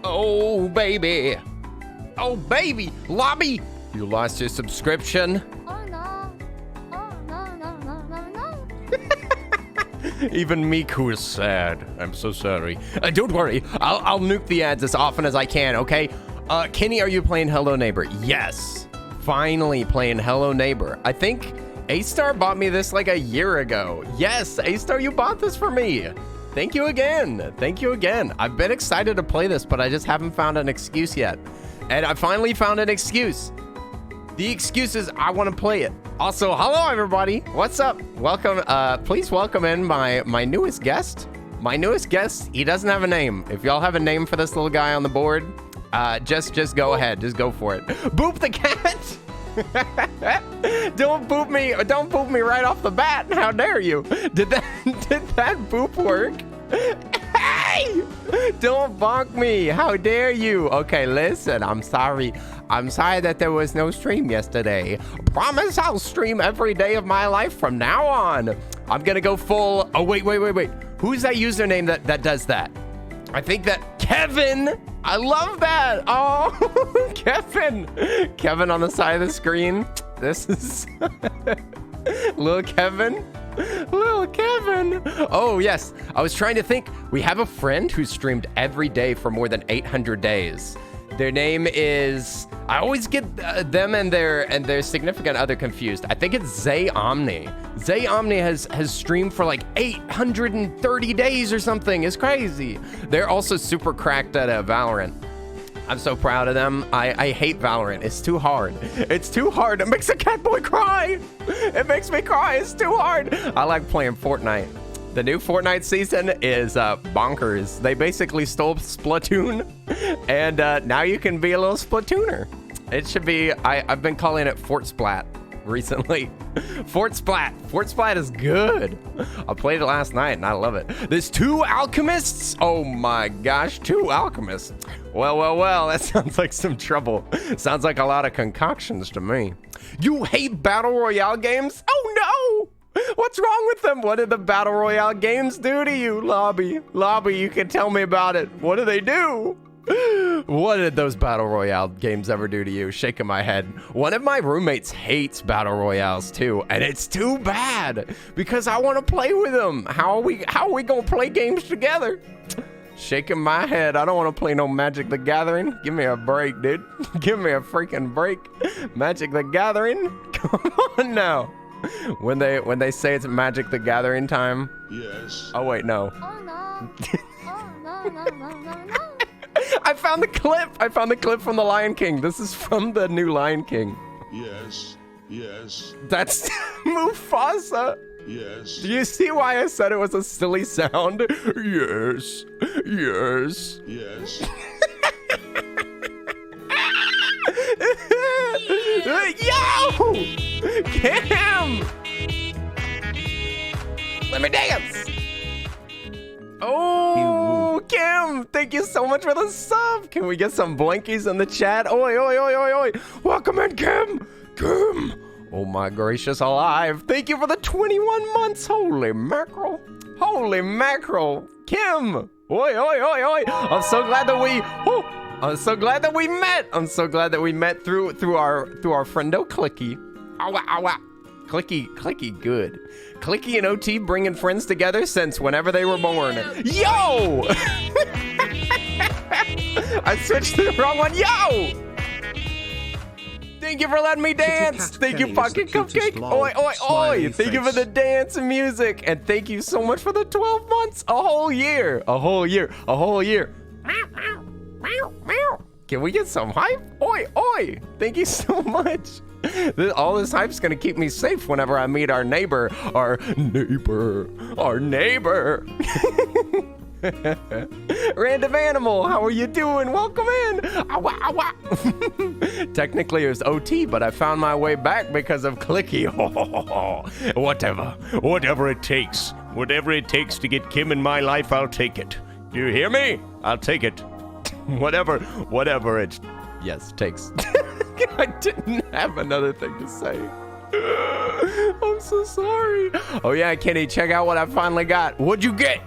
Oh, baby. Oh, baby. Lobby, you lost your subscription. Oh no. Oh no. Even Miku is sad. I'm so sorry. Don't worry. I'll nuke the ads as often as I can, okay? Kenny, are you playing Hello Neighbor? Yes. Finally playing Hello Neighbor. I think A-Star bought me this like a year ago. Yes, A-Star, you bought this for me. Thank you again. Thank you again. I've been excited to play this, but I just haven't found an excuse yet. And I finally found an excuse. The excuse is I want to play it. Also, hello everybody. What's up? Welcome. Please welcome in my newest guest. My newest guest. He doesn't have a name. If y'all have a name for this little guy on the board, just go ahead. Just go for it. Boop the cat. Don't boop me. Don't boop me right off the bat. How dare you? Did that boop work? Hey! Don't bonk me. How dare you? Okay, listen. I'm sorry. I'm sorry that there was no stream yesterday. Promise I'll stream every day of my life from now on. I'm gonna go full. Oh, wait. Who's that username that does that? I think that Kevin. I love that. Oh, Kevin. Kevin on the side of the screen. This is little Kevin. Little Kevin. Oh, yes. I was trying to think. We have a friend who streamed every day for more than 800 days. Their name is, I always get them and their significant other confused. I think it's Zay Omni. Zay Omni has streamed for like 830 days or something. It's crazy. They're also super cracked at Valorant. I'm so proud of them. I hate Valorant. It's too hard. It's too hard. It makes a cat boy cry. It makes me cry. It's too hard. I like playing Fortnite. The new Fortnite season is bonkers. They basically stole Splatoon, and now you can be a little Splatooner. It should be, I've been calling it Fort Splat recently. Fort Splat. Fort Splat is good. I played it last night, and I love it. There's 2 alchemists? Oh my gosh, 2 alchemists. Well, that sounds like some trouble. Sounds like a lot of concoctions to me. You hate Battle Royale games? Oh no! What's wrong with them? What did the Battle Royale games do to you, Lobby? Lobby, you can tell me about it. What do they do? What did those Battle Royale games ever do to you? Shaking my head. One of my roommates hates Battle Royales too, and it's too bad because I want to play with them. How are we gonna play games together? Shaking my head. I don't want to play no Magic the Gathering. Give me a break, dude. Give me a freaking break. Magic the Gathering? Come on now. When they say it's Magic the Gathering time. Yes. Oh wait, no. Oh no. Oh no. I found the clip. I found the clip from The Lion King. This is from the new Lion King. Yes. Yes. That's Mufasa. Yes. Do you see why I said it was a silly sound? Yes. Yes. Yes. Yo! Kim! Let me dance! Oh, Kim! Thank you so much for the sub! Can we get some blankies in the chat? Oi! Welcome in, Kim! Kim! Oh my gracious alive! Thank you for the 21 months! Holy mackerel! Holy mackerel! Kim! Oi! I'm so glad that we... Oh, I'm so glad that we met. I'm so glad that we met through our friendo Clicky. Ow. Clicky good. Clicky and OT bringing friends together since whenever they were born. Yo! I switched to the wrong one. Yo! Thank you for letting me dance. Thank you, Pocket Cupcake. Oi. Thank you for the dance and music. And thank you so much for the 12 months. A whole year. Can we get some hype? Oi. Thank you so much. All this hype's gonna keep me safe whenever I meet our neighbor. Random animal, how are you doing? Welcome in. Technically it was OT, but I found my way back because of Clicky. Whatever it takes. Whatever it takes to get Kim in my life, I'll take it. Do you hear me? I'll take it. Whatever it takes. I didn't have another thing to say. I'm so sorry. Oh yeah, Kenny, check out what I finally got. What'd you get?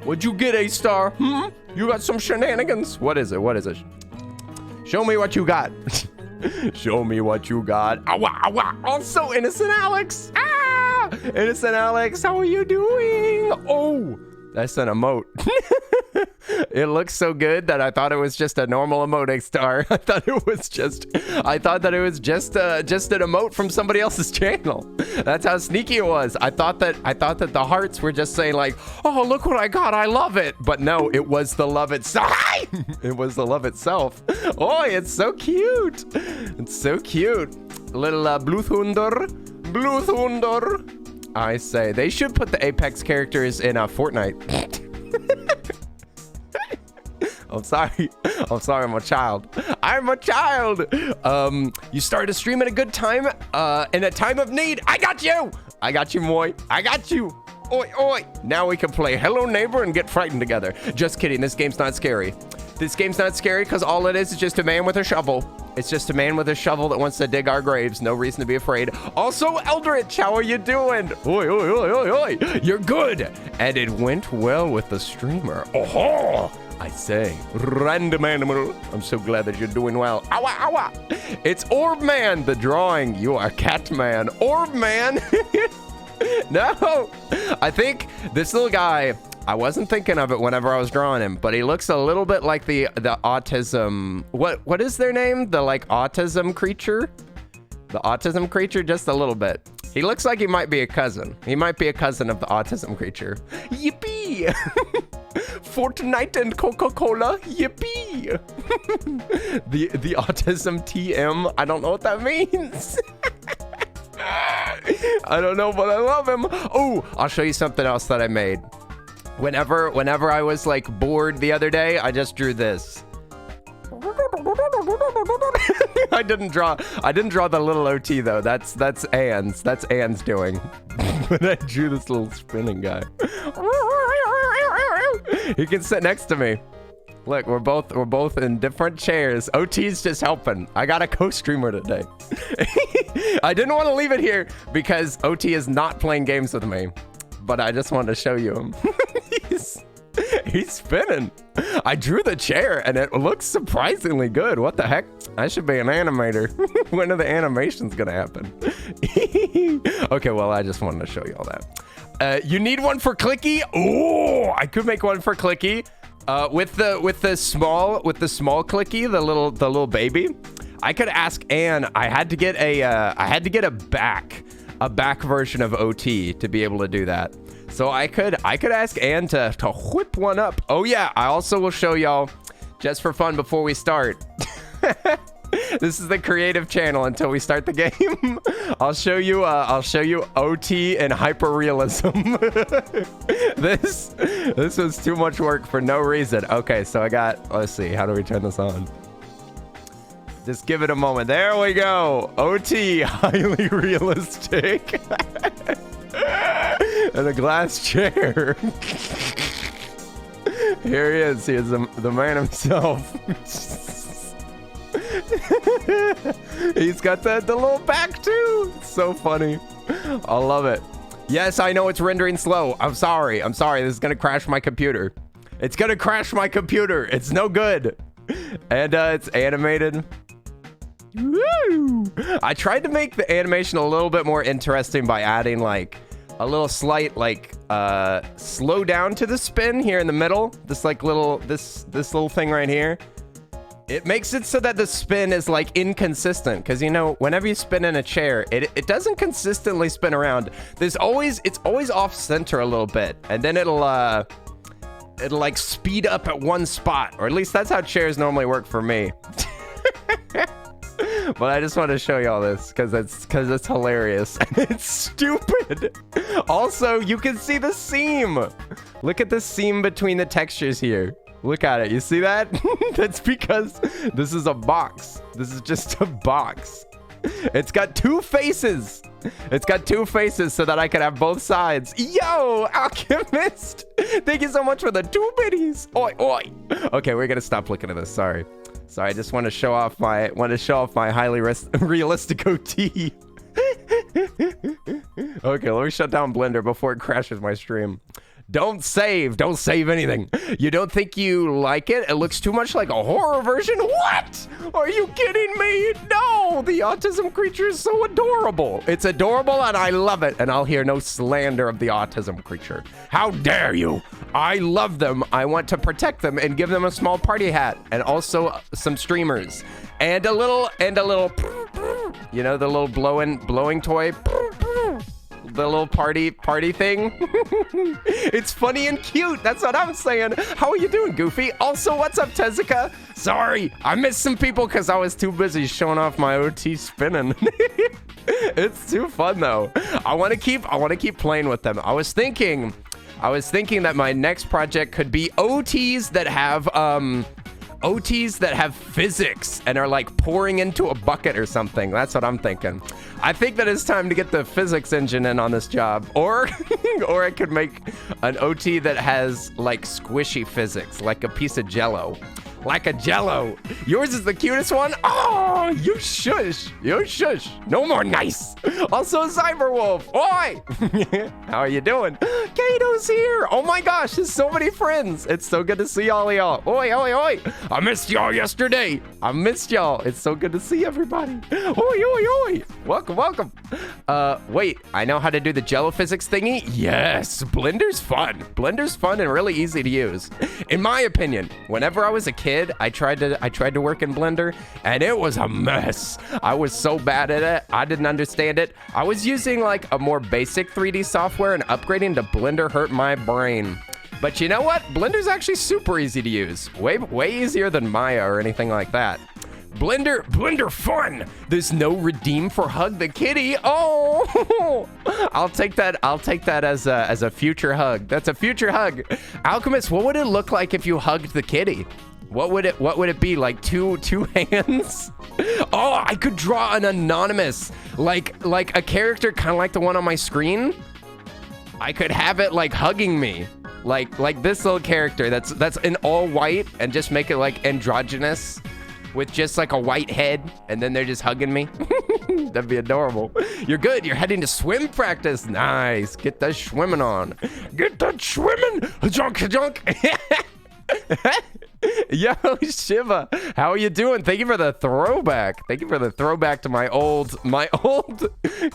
What'd you get, A-Star? You got some shenanigans. What is it? What is it? Show me what you got. Show me what you got. Awa, awa. Also, Innocent Alex. Ah! Innocent Alex, how are you doing? Oh, that's an emote. It looks so good that I thought it was just a normal emote, Star. I thought that it was just an emote from somebody else's channel. That's how sneaky it was. I thought that the hearts were just saying like, oh, look what I got. I love it. But no, it was the love itself. It was the love itself. Oh, it's so cute. It's so cute. Little Blue Thunder. Blue Thunder. I say they should put the Apex characters in Fortnite. I'm sorry. I'm sorry. I'm a child. I'm a child. You started to stream at a good time, in a time of need. I got you. I got you, Moy. I got you. Oi, oi. Now we can play Hello Neighbor and get frightened together. Just kidding. This game's not scary. This game's not scary because all it is just a man with a shovel. It's just a man with a shovel that wants to dig our graves. No reason to be afraid. Also, Eldritch, how are you doing? Oi, oi, oi, oi, oi. You're good. And it went well with the streamer. Oh, I say, random animal. I'm so glad that you're doing well. Owa, owa. It's Orb Man, the drawing. You are Cat Man. Orb Man. No, I think this little guy, I wasn't thinking of it whenever I was drawing him, but he looks a little bit like the autism. What is their name? The like autism creature? The autism creature, just a little bit. He looks like he might be a cousin. He might be a cousin of the autism creature. Yippee! Fortnite and Coca-Cola. Yippee! the autism TM. I don't know what that means. I don't know, but I love him. Oh, I'll show you something else that I made. Whenever I was like bored the other day, I just drew this. I didn't draw the little OT though. That's Anne's. That's Anne's doing. But I drew this little spinning guy. He can sit next to me. Look, we're both in different chairs. OT's just helping. I got a co-streamer today. I didn't want to leave it here because OT is not playing games with me, but I just wanted to show you him. He's spinning. I drew the chair and it looks surprisingly good. What the heck? I should be an animator. When are the animations gonna happen? Okay, well, I just wanted to show you all that. You need one for Clicky? Oh, I could make one for Clicky. With the small Clicky, the little baby. I could ask Anne. I had to get a back version of OT to be able to do that. So I could ask Anne to whip one up. Oh yeah, I also will show y'all just for fun before we start. This is the creative channel until we start the game. I'll show you OT and hyper realism. This was too much work for no reason. Okay, so let's see, how do we turn this on? Just give it a moment. There we go. OT, highly realistic. And a glass chair. Here he is. He is the man himself. He's got the little back too. It's so funny. I love it. Yes, I know it's rendering slow. I'm sorry. This is gonna crash my computer. It's gonna crash my computer. It's no good. And it's animated. Woo! I tried to make the animation a little bit more interesting by adding like a little slight like slow down to the spin here in the middle. This like this little thing right here. It makes it so that the spin is like inconsistent because, you know, whenever you spin in a chair, it doesn't consistently spin around. It's always off center a little bit, and then it'll like speed up at one spot, or at least that's how chairs normally work for me. But I just want to show y'all this because it's hilarious and it's stupid. Also, you can see the seam. Look at the seam between the textures here. Look at it. You see that? That's because this is a box. This is just a box. It's got two faces. It's got two faces so that I can have both sides. Yo, Alchemist. Thank you so much for the 2 biddies. Oi, oi. Okay, we're gonna stop looking at this. Sorry, I just want to show off my highly realistic OT. Okay, let me shut down Blender before it crashes my stream. Don't save anything. You don't think you like it? It looks too much like a horror version. What? Are you kidding me? No, the autism creature is so adorable. It's adorable and I love it. And I'll hear no slander of the autism creature. How dare you? I love them. I want to protect them and give them a small party hat and also some streamers and a little, you know, the little blowing toy. The little party thing. It's funny and cute. That's what I'm saying. How are you doing, Goofy? Also, what's up, Tezuka? Sorry, I missed some people because I was too busy showing off my OT spinning. It's too fun though. I want to keep playing with them. I was thinking that my next project could be OTs that have physics and are like pouring into a bucket or something. That's what I'm thinking. I think that it's time to get the physics engine in on this job. Or I could make an OT that has like squishy physics, like a piece of Jello. Like a Jello. Yours is the cutest one? Oh, you shush. You shush. No more nice. Also, Cyberwolf. Oi. How are you doing? Kato's here. Oh my gosh, there's so many friends. It's so good to see all of y'all. Oi, oi, oi. I missed y'all yesterday. I missed y'all. It's so good to see everybody. Oi, oi, oi. Welcome, welcome. Wait, I know how to do the Jello physics thingy. Yes, Blender's fun. Blender's fun and really easy to use. In my opinion, whenever I was a kid, I tried to work in Blender and it was a mess. I was so bad at it. I didn't understand it. I was using like a more basic 3D software and upgrading to Blender hurt my brain. But you know what? Blender's actually super easy to use. Way easier than Maya or anything like that. Blender fun. There's no redeem for Hug the Kitty. Oh, I'll take that as a future hug. That's a future hug. Alchemist, what would it look like if you hugged the kitty? What would it be, like two hands? Oh, I could draw an anonymous, like a character kind of like the one on my screen. I could have it like hugging me, like this little character that's in all white and just make it like androgynous with just like a white head and then they're just hugging me. That'd be adorable. You're good. You're heading to swim practice. Nice. Get that swimming on. Get that swimming. Junk. Yo, Shiva, how are you doing? Thank you for the throwback. Thank you for the throwback to my old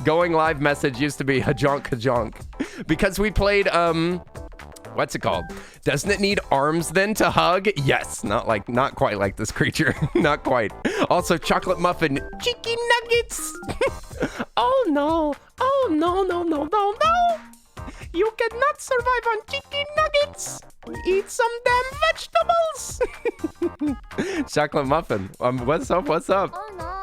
going live message used to be hajonk. Because we played, what's it called? Doesn't it need arms then to hug? Yes, not quite like this creature. Not quite. Also, chocolate muffin, chicken nuggets. Oh no. You cannot survive on chicken nuggets. Eat some damn vegetables. Chocolate muffin. What's up? Oh no.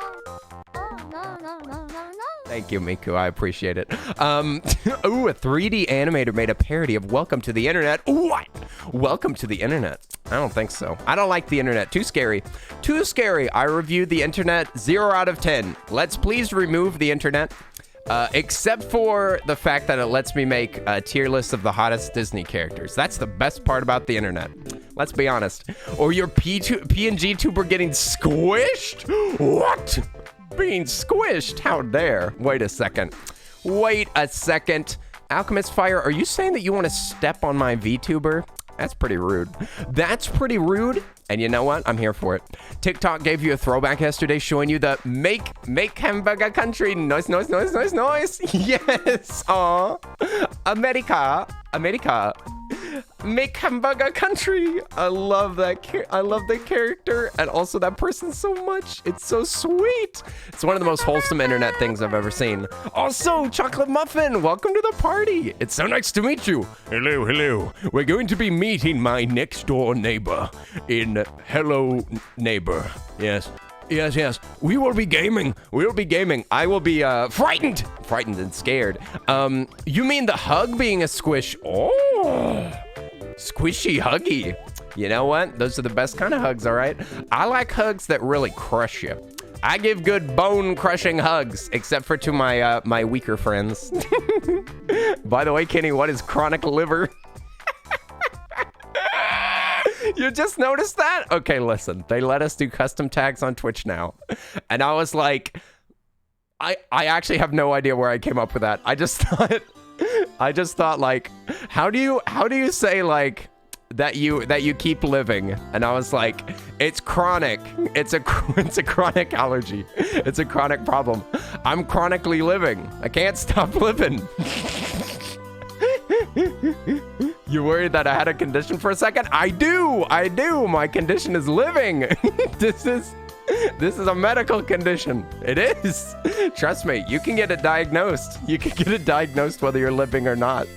Oh no. Thank you, Miku. I appreciate it. Ooh, a 3D animator made a parody of Welcome to the Internet. What? Welcome to the Internet? I don't think so. I don't like the internet. Too scary. Too scary. I reviewed the internet 0 out of 10. Let's please remove the internet. Except for the fact that it lets me make a tier list of the hottest Disney characters. That's the best part about the internet. Let's be honest. Or your PNG tuber getting squished? What? Being squished? How dare? Wait a second. Alchemist Fire, are you saying that you want to step on my VTuber? That's pretty rude. That's pretty rude. And you know what? I'm here for it. TikTok gave you a throwback yesterday showing you the make hamburger country noise. Yes. Aw. America. Make hamburger country. I love that. I love the character and also that person so much. It's so sweet. It's one of the most wholesome internet things I've ever seen. Also, chocolate muffin. Welcome to the party. It's so nice to meet you. Hello. We're going to be meeting my next door neighbor in Hello Neighbor. Yes. We will be gaming. I will be frightened and scared. You mean the hug being a squish? Oh, squishy huggy. You know what? Those are the best kind of hugs, all right? I like hugs that really crush you. I give good bone-crushing hugs, except for to my my weaker friends. By the way, Kenny, what is chronic liver? You just noticed that? Okay, listen. They let us do custom tags on Twitch now. And I was like, I actually have no idea where I came up with that. I just thought I just thought like, how do you say like that you keep living? And I was like, it's chronic. It's a chronic allergy. It's a chronic problem. I'm chronically living. I can't stop living. You worried that I had a condition for a second? I do. My condition is living. This is a medical condition. It is. Trust me, you can get it diagnosed. You can get it diagnosed whether you're living or not.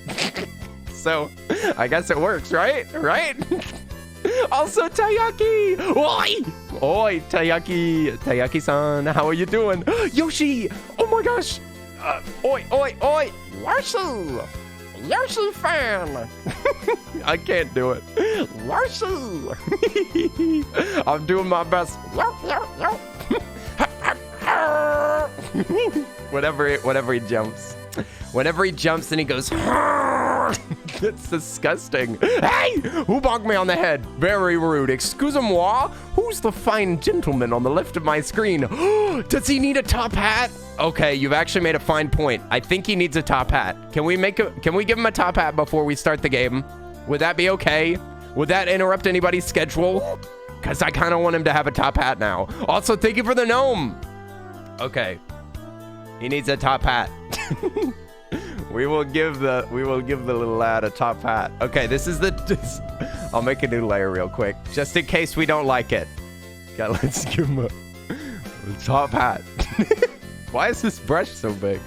So, I guess it works, right? Right? Also, Taiyaki! Oi! Oi, Taiyaki! Taiyaki-san, how are you doing? Yoshi! Oh my gosh! Oi! Yoshi! Yoshi fan! I can't do it. Yoshi! I'm doing my best. Whenever he jumps. Whenever he jumps and he goes, it's disgusting. Hey, who bonked me on the head? Very rude. Excusez-moi. Who's the fine gentleman on the left of my screen? Does he need a top hat? Okay, you've actually made a fine point. I think he needs a top hat. Can we give him a top hat before we start the game? Would that be okay? Would that interrupt anybody's schedule? Because I kind of want him to have a top hat now. Also, thank you for the gnome. Okay. He needs a top hat. We will give the little lad a top hat. Okay, I'll make a new layer real quick, just in case we don't like it. Okay, let's give him a top hat. Why is this brush so big?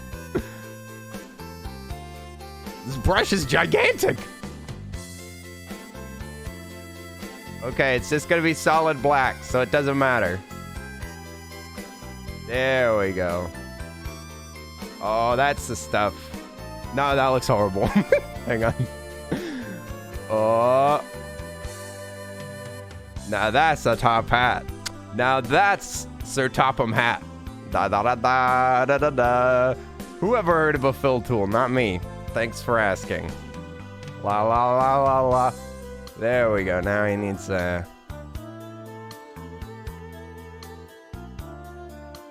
This brush is gigantic. Okay, it's just gonna be solid black, so it doesn't matter. There we go. Oh, that's the stuff. No, that looks horrible. Hang on. Oh. Now that's a top hat. Now that's Sir Topham hat. Da da da da da da da. Whoever heard of a fill tool? Not me. Thanks for asking. La la la la la. There we go. Now he needs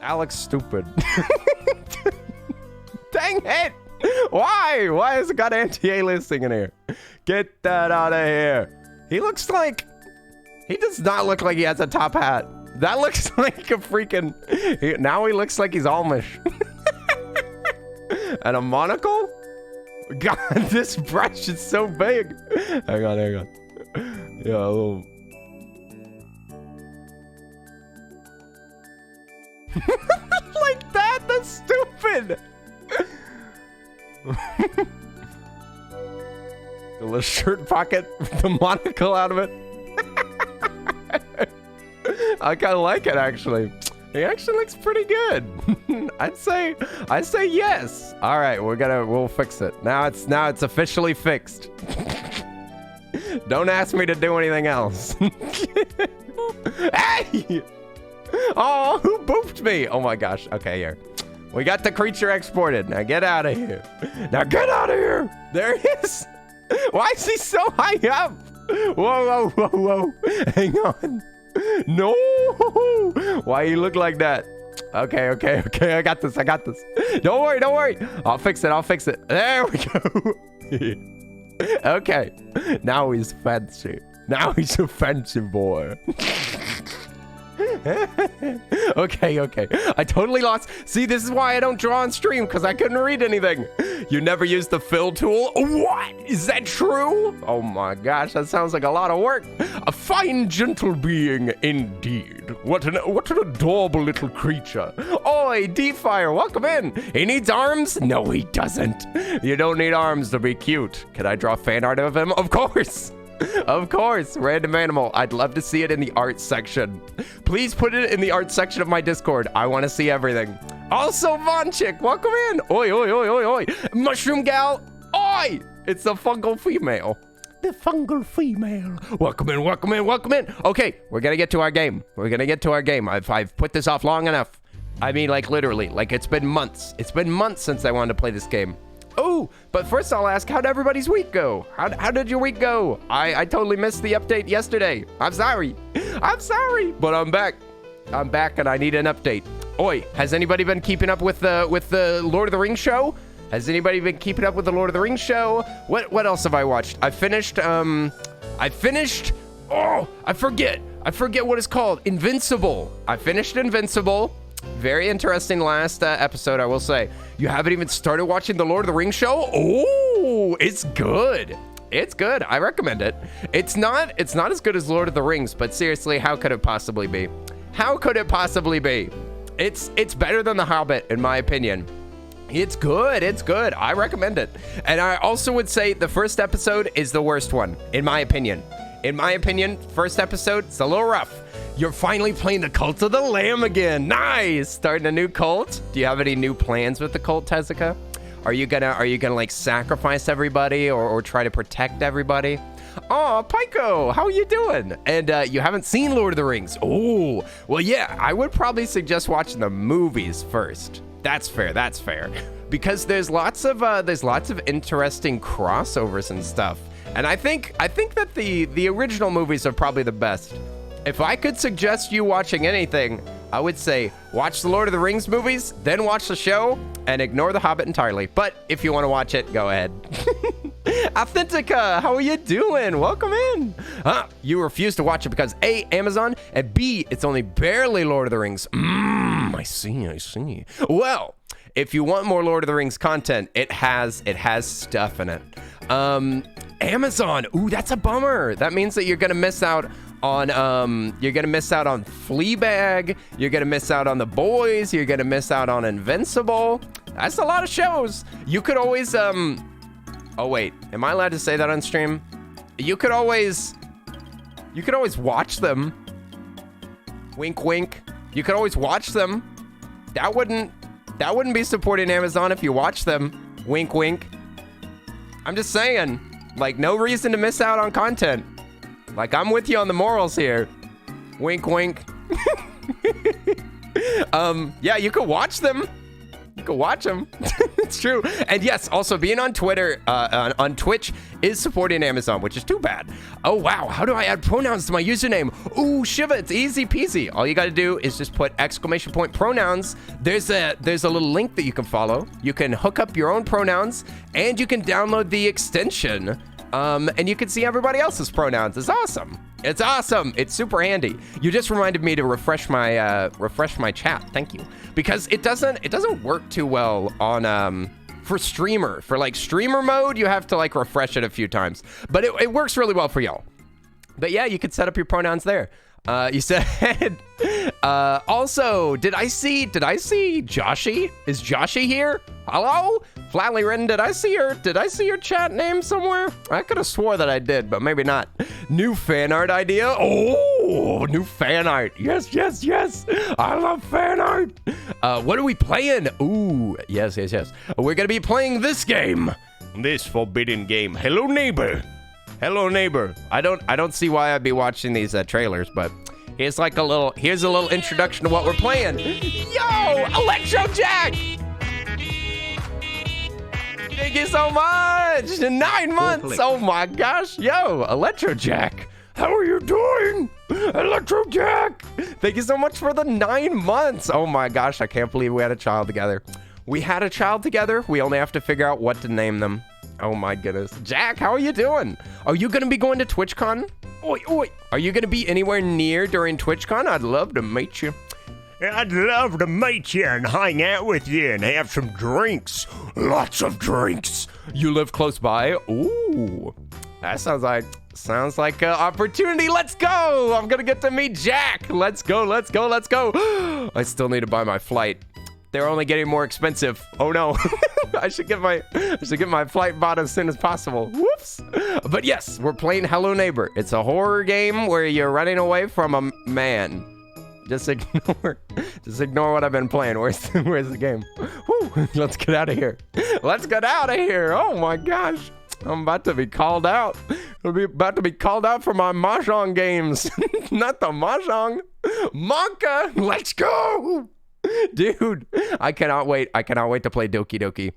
Alex stupid. Dang it! Why? Why has it got anti-aliasing in here? Get that out of here. He does not look like he has a top hat. That looks like a freaking... Now he looks like he's Amish. And a monocle? God, this brush is so big. Hang on. Yeah, a little... Like that? That's stupid. The little shirt pocket with the monocle out of it. I kind of like it, actually. It actually looks pretty good. I'd say yes. All right, we'll fix it. Now it's officially fixed. Don't ask me to do anything else. Hey! Oh, who booped me? Oh my gosh. Okay, here. We got the creature exported. Now get out of here. There he is. Why is he so high up? Whoa. Hang on. No. Why you look like that? Okay. I got this. Don't worry. I'll fix it. There we go. Okay. Now he's fancy. Now he's a fancy boy. Okay. I totally lost. See, this is why I don't draw on stream, because I couldn't read anything. You never used the fill tool? What? Is that true? Oh my gosh, that sounds like a lot of work. A fine, gentle being indeed. What an adorable little creature. Oi, D-Fire, welcome in. He needs arms? No, he doesn't. You don't need arms to be cute. Can I draw fan art of him? Of course. Of course, random animal. I'd love to see it in the art section. Please put it in the art section of my Discord. I want to see everything. Also, Vonchik, welcome in. Oi. Mushroom gal. Oi. It's the fungal female. The fungal female. Welcome in. Okay, we're going to get to our game. I've put this off long enough. I mean, like literally, like it's been months. It's been months since I wanted to play this game. Oh, but first I'll ask, how'd everybody's week go? How did your week go? I totally missed the update yesterday. I'm sorry, but I'm back and I need an update. Oi, has anybody been keeping up with the Lord of the Rings show? Has anybody been keeping up with the Lord of the Rings show? What else have I watched? I finished, oh, I forget what it's called. Invincible. I finished Invincible. Very interesting last episode, I will say. You haven't even started watching the Lord of the Rings show? Oh, it's good. It's good. I recommend it. It's not as good as Lord of the Rings, but seriously, how could it possibly be? How could it possibly be? It's better than The Hobbit, in my opinion. It's good. It's good. I recommend it. And I also would say the first episode is the worst one, in my opinion. In my opinion, first episode, it's a little rough. You're finally playing the Cult of the Lamb again. Nice. Starting a new cult. Do you have any new plans with the cult, Tezuka? Are you gonna like sacrifice everybody or try to protect everybody? Oh, Pico, how are you doing? And you haven't seen Lord of the Rings. Oh, well, yeah, I would probably suggest watching the movies first. That's fair. That's fair. Because there's lots of interesting crossovers and stuff. And I think that the original movies are probably the best. If I could suggest you watching anything, I would say watch the Lord of the Rings movies, then watch the show, and ignore The Hobbit entirely. But if you want to watch it, go ahead. Authentica, how are you doing? Welcome in. You refuse to watch it because A, Amazon, and B, it's only barely Lord of the Rings. I see. Well, if you want more Lord of the Rings content, it has stuff in it. Amazon, ooh, that's a bummer. That means that you're gonna miss out on Fleabag, you're gonna miss out on The Boys, you're gonna miss out on Invincible. That's a lot of shows. You could always oh wait, am I allowed to say that on stream? You could always watch them. Wink wink. You could always watch them. That wouldn't be supporting Amazon if you watch them. Wink wink. I'm just saying, like, no reason to miss out on content. Like, I'm with you on the morals here. Wink, wink. Yeah, you could watch them. You could watch them. It's true. And yes, also being on Twitter, on Twitch is supporting Amazon, which is too bad. Oh, wow. How do I add pronouns to my username? Ooh, Shiva, it's easy peasy. All you got to do is just put ! pronouns. There's a little link that you can follow. You can hook up your own pronouns and you can download the extension. And you can see everybody else's pronouns. It's awesome. It's awesome. It's super handy. You just reminded me to refresh my chat. Thank you. Because it doesn't work too well on for streamer. For like streamer mode, you have to like refresh it a few times. But it works really well for y'all. But yeah, you could set up your pronouns there. You said also, did I see Joshi? Is Joshi here? Hello? Flatly written, did I see your chat name somewhere? I could have swore that I did, but maybe not. New fan art idea? Oh, new fan art. Yes. I love fan art. What are we playing? Ooh, yes. We're gonna be playing this game. This forbidden game. Hello neighbor. Hello neighbor. I don't see why I'd be watching these trailers, but here's a little introduction to what we're playing. Yo, Electro Jack. Thank you so much. 9 months. Oh my gosh. Yo, Electro Jack. How are you doing? Electro Jack. Thank you so much for the 9 months. Oh my gosh. I can't believe we had a child together. We had a child together. We only have to figure out what to name them. Oh my goodness. Jack, how are you doing? Are you going to be going to TwitchCon? Oi. Are you going to be anywhere near during TwitchCon? I'd love to meet you. I'd love to meet you and hang out with you and have some drinks. Lots of drinks. You live close by? Ooh. That sounds like an opportunity. Let's go. I'm going to get to meet Jack. Let's go. I still need to buy my flight. They're only getting more expensive. Oh no. I should get my flight bought as soon as possible. Whoops. But yes, we're playing Hello Neighbor. It's a horror game where you're running away from a man. Just ignore what I've been playing. Where's the game? Whew, let's get out of here. Oh my gosh. I'm about to be called out. I'm about to be called out for my Mahjong games. Not the Mahjong. Monka. Let's go. Dude, I cannot wait. To play Doki Doki.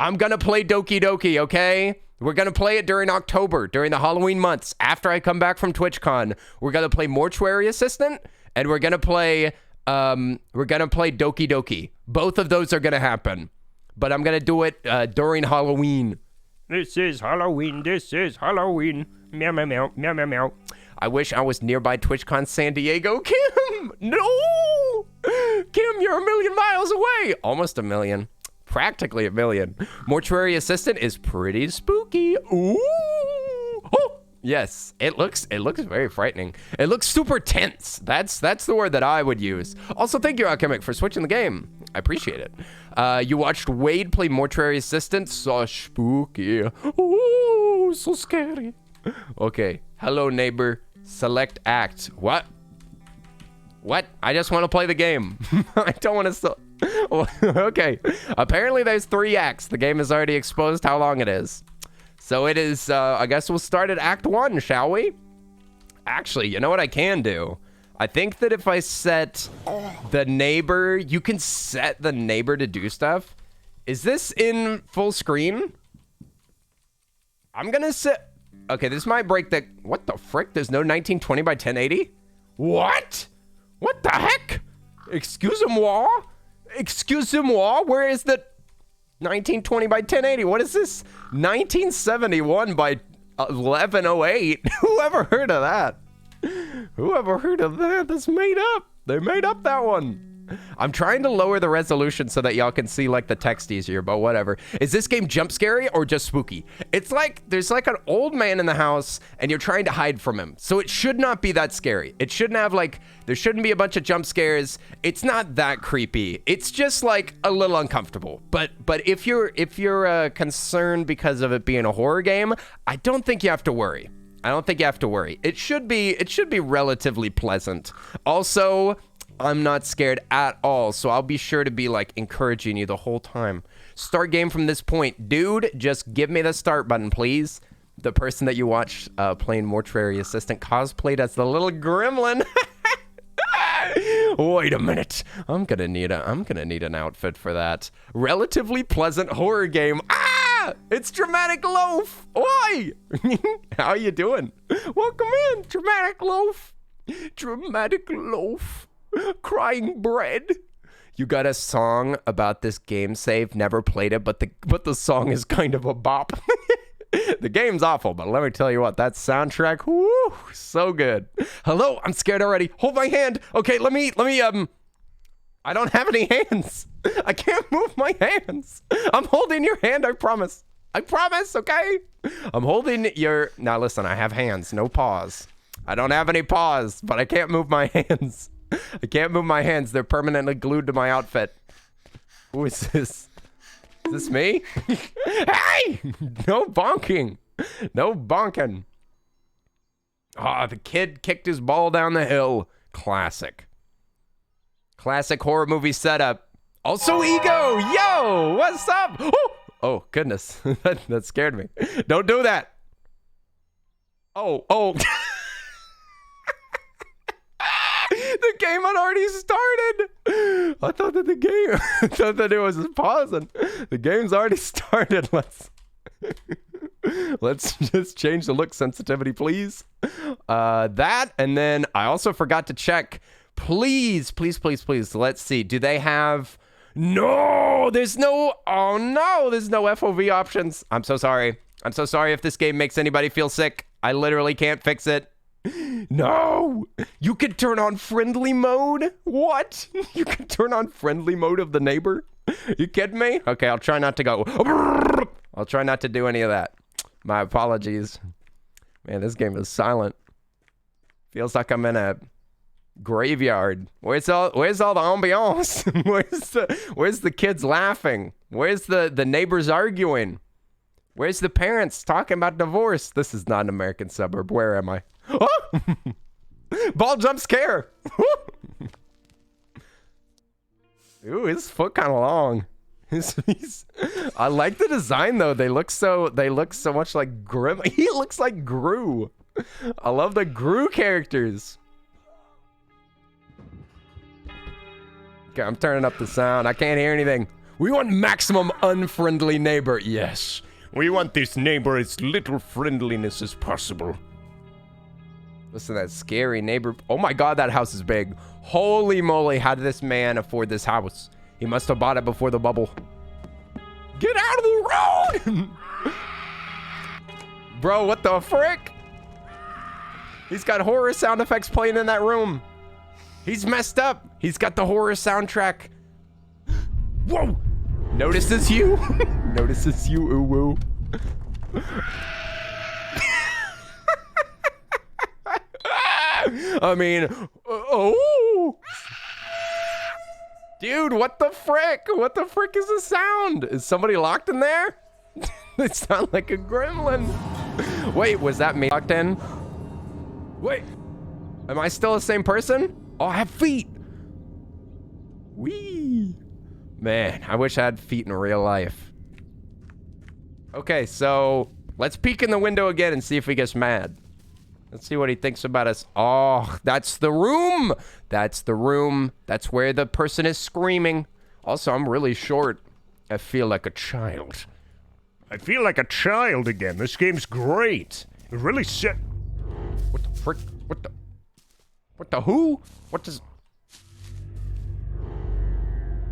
I'm going to play Doki Doki, okay? We're going to play it during October, during the Halloween months. After I come back from TwitchCon, we're going to play Mortuary Assistant. And we're gonna play Doki Doki. Both of those are gonna happen. but I'm gonna do it during Halloween. This is Halloween. This is Halloween. Meow, meow, meow, meow, meow, meow. I wish I was nearby TwitchCon San Diego. Kim! No! Kim, you're a million miles away. Almost a million. Practically a million. Mortuary assistant is pretty spooky. Ooh! Oh! Yes, it looks very frightening. It looks super tense. That's the word that I would use. Also, thank you, Alchemic, for switching the game. I appreciate it. You watched Wade play Mortuary Assistant? So spooky. Ooh, so scary. Okay. Hello, neighbor. Select act. What? What? I just want to play the game. I don't want to... Okay. Apparently, there's 3 acts. The game has already exposed how long it is. So it is, I guess we'll start at Act 1, shall we? Actually, you know what I can do? I think that if I set the neighbor, you can set the neighbor to do stuff. Is this in full screen? I'm gonna set, okay, this might break the, what the frick? There's no 1920 by 1080? What? What the heck? Excusez-moi? Excusez-moi? Where is the 1920 by 1080? What is this? 1971 by 1108? Whoever heard of that? Whoever heard of that? That's made up. They made up that one. I'm trying to lower the resolution so that y'all can see like the text easier, but whatever. Is this game jump scary or just spooky? It's like there's like an old man in the house and you're trying to hide from him. So it should not be that scary. It shouldn't have like, there shouldn't be a bunch of jump scares. It's not that creepy. It's just like a little uncomfortable. But if you're concerned because of it being a horror game, I don't think you have to worry. I don't think you have to worry. It should be relatively pleasant. Also, I'm not scared at all, so I'll be sure to be like encouraging you the whole time. Start game from this point. Dude, just give me the start button, please. The person that you watch playing Mortuary Assistant cosplayed as the little gremlin. Wait a minute. I'm gonna need an outfit for that. Relatively pleasant horror game. Ah! It's Dramatic Loaf. Why? How you doing? Welcome in, Dramatic Loaf. Dramatic Loaf. Crying bread. You got a song about this game save, never played it, but the song is kind of a bop. The game's awful, but let me tell you what, that soundtrack, whoo, so good. Hello, I'm scared already. Hold my hand. Okay, let me, I don't have any hands. I can't move my hands. I'm holding your hand, I promise. I promise, okay? I'm holding your, now listen, I have hands, no paws. I don't have any paws, but I can't move my hands. I can't move my hands. They're permanently glued to my outfit. Who is this? Is this me? Hey! No bonking. No bonking. Ah, the kid kicked his ball down the hill. Classic. Classic horror movie setup. Also Ego! Yo! What's up? Oh goodness. That scared me. Don't do that. Oh. The game had already started. I thought that it was pausing. The game's already started. Let's just change the look sensitivity, please. That, and then I also forgot to check. Please. Let's see. Do they have? No, there's no. Oh no, there's no FOV options. I'm so sorry. I'm so sorry if this game makes anybody feel sick. I literally can't fix it. No! You can turn on friendly mode? What? You can turn on friendly mode of the neighbor? You kidding me? Okay, I'll try not to go. I'll try not to do any of that. My apologies. Man, this game is silent. Feels like I'm in a graveyard. Where's all the ambiance? Where's the kids laughing? Where's the neighbors arguing? Where's the parents talking about divorce? This is not an American suburb. Where am I? Oh! Ball jump scare. Ooh, his foot kind of long. I like the design though. They look so much like Grim. He looks like Gru. I love the Gru characters. Okay, I'm turning up the sound. I can't hear anything. We want maximum unfriendly neighbor. Yes. We want this neighbor as little friendliness as possible. Listen to that scary neighbor. Oh my God, that house is big. Holy moly, how did this man afford this house? He must have bought it before the bubble. Get out of the road! Bro, what the frick? He's got horror sound effects playing in that room. He's messed up. He's got the horror soundtrack. Whoa! Notices you. Notices you, ooh woo. I mean, oh. Dude, what the frick? What the frick is the sound? Is somebody locked in there? They sound like a gremlin. Wait, was that me locked in? Wait, am I still the same person? Oh, I have feet. Wee. Man, I wish I had feet in real life. Okay, so let's peek in the window again and see if he gets mad. Let's see what he thinks about us. Oh, that's the room. That's the room. That's where the person is screaming. Also, I'm really short. I feel like a child. I feel like a child again. This game's great. It really set. What the frick? What the who? What does...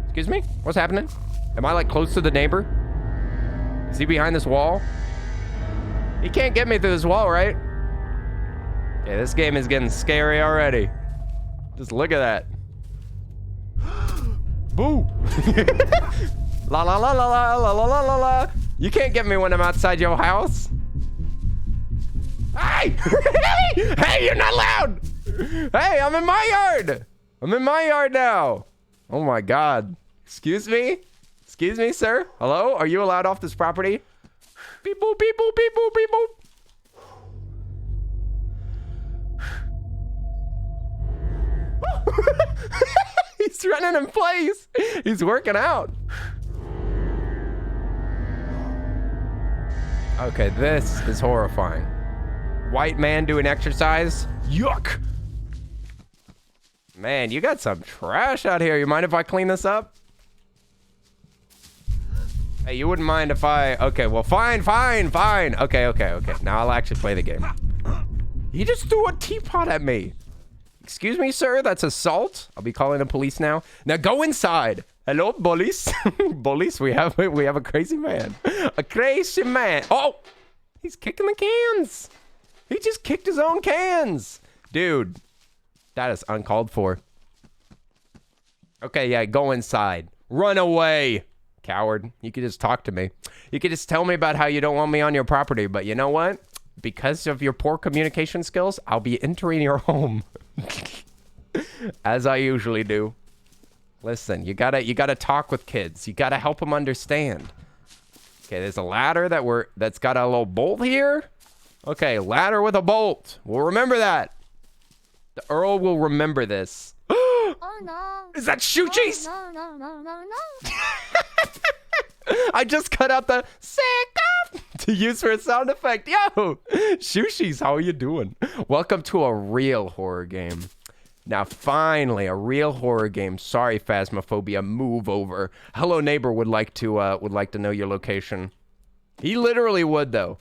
Excuse me? What's happening? Am I like close to the neighbor? Is he behind this wall? He can't get me through this wall, right? Okay, this game is getting scary already. Just look at that. Boo! La la la la la la la la la. You can't get me when I'm outside your house. Hey! Hey, you're not loud! Hey, I'm in my yard! I'm in my yard now. Oh my God. Excuse me? Excuse me, sir? Hello? Are you allowed off this property? Beep boop, beep boop, beep boop, beep boop. He's running in place. He's working out. Okay, this is horrifying. White man doing exercise? Yuck! Man, you got some trash out here. You mind if I clean this up? Hey, you wouldn't mind if I... Okay, well, fine. Okay. Now I'll actually play the game. He just threw a teapot at me. Excuse me, sir, that's assault. I'll be calling the police now. Now go inside. Hello, police. Police, we have a crazy man. A crazy man. Oh, he's kicking the cans. He just kicked his own cans. Dude, that is uncalled for. Okay, yeah, go inside. Run away, coward. You could just talk to me. You could just tell me about how you don't want me on your property, but you know what? Because of your poor communication skills, I'll be entering your home. As I usually do. Listen, you gotta talk with kids. You gotta help them understand. Okay, there's a ladder that's got a little bolt here. Okay, ladder with a bolt. We'll remember that. The Earl will remember this. Oh no. Is that shoe cheese? No. I just cut out the sick up to use for a sound effect. Yo, Shushies, how are you doing? Welcome to a real horror game. Now, finally, a real horror game. Sorry, Phasmophobia, move over. Hello, neighbor would like to know your location. He literally would, though.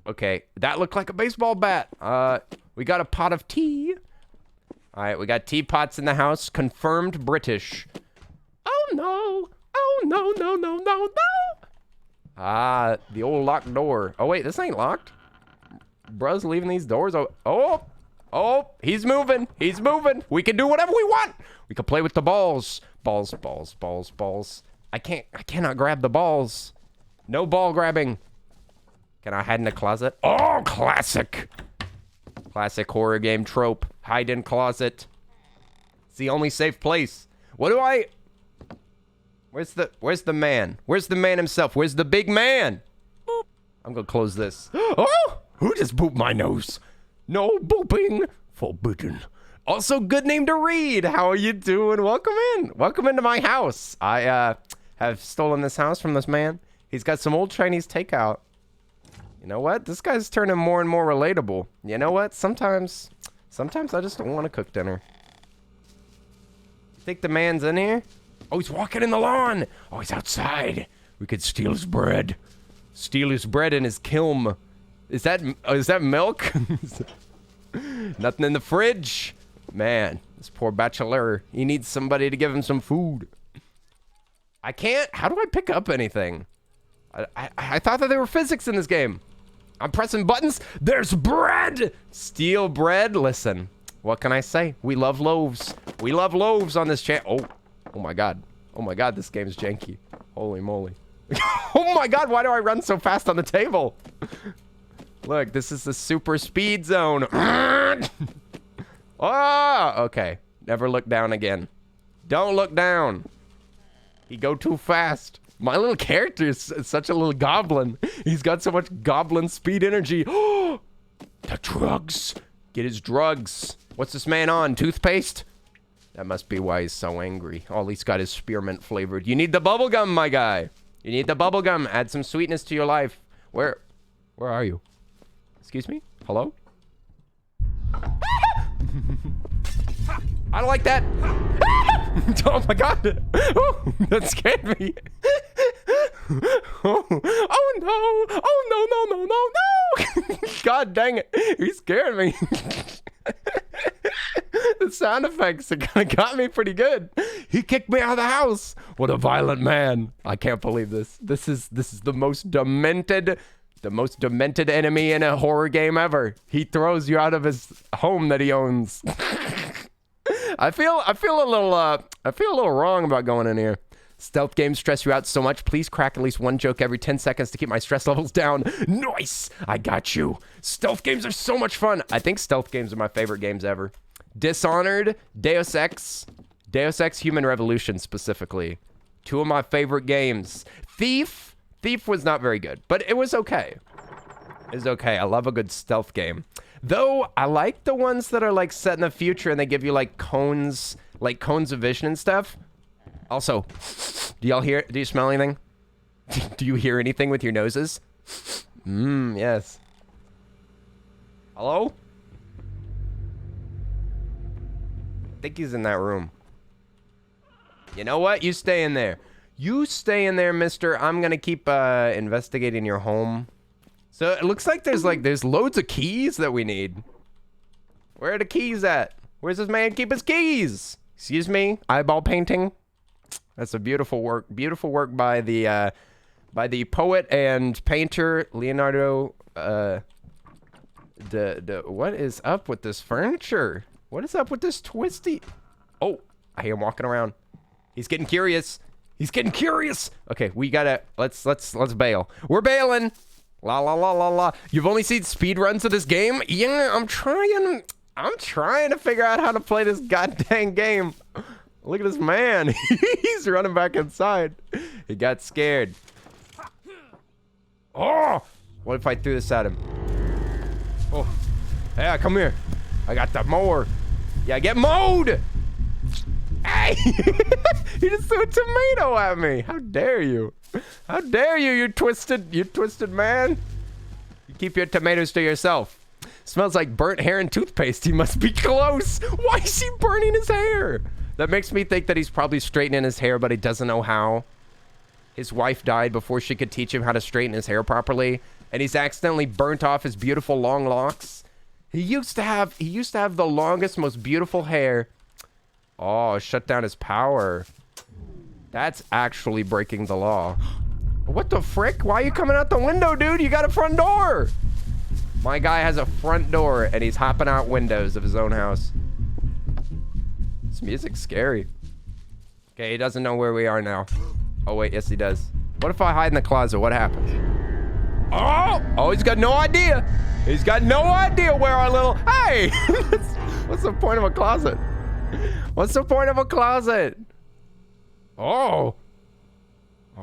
Okay, that looked like a baseball bat. We got a pot of tea. All right, we got teapots in the house. Confirmed British. Oh no! Oh no! Ah, the old locked door. Oh wait, this ain't locked. Bruh's leaving these doors. Oh, he's moving. We can do whatever we want. We can play with the balls. Balls. I cannot grab the balls. No ball grabbing. Can I hide in the closet? Oh, classic. Classic horror game trope. Hide in closet. It's the only safe place. What do I... Where's the man? Where's the man himself? Where's the big man? Boop. I'm gonna close this. Oh! Who just booped my nose? No booping. Forbidden. Also, good name to read. How are you doing? Welcome in. Welcome into my house. I have stolen this house from this man. He's got some old Chinese takeout. You know what? This guy's turning more and more relatable. You know what? Sometimes I just don't want to cook dinner. You think the man's in here? Oh, he's walking in the lawn. Oh, he's outside. We could steal his bread. Steal his bread in his kiln. Is that milk? Nothing in the fridge. Man, this poor bachelor. He needs somebody to give him some food. I can't. How do I pick up anything? I thought that there were physics in this game. I'm pressing buttons. There's bread. Steel bread. Listen, what can I say? We love loaves. We love loaves on this channel. Oh my God. Oh my God, this game's janky. Holy moly. Oh my God, why do I run so fast on the table? Look, this is the super speed zone. Oh, okay. Never look down again. Don't look down. He go too fast. My little character is such a little goblin. He's got so much goblin speed energy. Oh, the drugs. Get his drugs. What's this man on? Toothpaste? That must be why he's so angry. Oh, he's got his spearmint flavored. You need the bubble gum, my guy. You need the bubble gum. Add some sweetness to your life. Where are you? Excuse me? Hello? I don't like that. Oh my God. Oh, that scared me. Oh no. Oh no. God dang it. He scared me. The sound effects kind of got me pretty good. He kicked me out of the house. What a violent man. I can't believe this. This is the most demented enemy in a horror game ever. He throws you out of his home that he owns. I feel a little wrong about going in here. Stealth games stress you out so much. Please crack at least one joke every 10 seconds to keep my stress levels down. Nice. I got you. Stealth games are so much fun. I think stealth games are my favorite games ever. Dishonored, Deus Ex Human Revolution specifically. Two of my favorite games. Thief was not very good, but it was okay. It was okay. I love a good stealth game. Though I like the ones that are like set in the future and they give you like cones of vision and stuff. Also, do you smell anything? Do you hear anything with your noses? Yes. Hello? I think he's in that room. You know what? You stay in there. You stay in there, mister. I'm gonna keep investigating your home. So it looks like there's loads of keys that we need. Where are the keys at? Where's this man keep his keys? Excuse me? Eyeball painting? That's a beautiful work. Beautiful work by the poet and painter Leonardo. What is up with this furniture? What is up with this twisty? Oh, I hear him walking around. He's getting curious. He's getting curious. Okay, we gotta let's bail. We're bailing. La la la la la. You've only seen speed runs of this game? Yeah, I'm trying to figure out how to play this goddamn game. Look at this man. He's running back inside. He got scared. Oh! What if I threw this at him? Oh. Yeah, come here. I got the mower. Yeah, get mowed! Hey! You just threw a tomato at me. How dare you? How dare you, you twisted man? You keep your tomatoes to yourself. Smells like burnt hair and toothpaste. He must be close. Why is he burning his hair? That makes me think that he's probably straightening his hair, but he doesn't know how. His wife died before she could teach him how to straighten his hair properly, and he's accidentally burnt off his beautiful long locks. He used to have the longest, most beautiful hair. Oh, shut down his power. That's actually breaking the law. What the frick? Why are you coming out the window, dude? You got a front door. My guy has a front door, and he's hopping out windows of his own house. This music's scary. Okay, he doesn't know where we are now. Oh, wait, yes, he does. What if I hide in the closet? What happens? Oh, he's got no idea. He's got no idea where our little... Hey! What's the point of a closet? What's the point of a closet? Oh,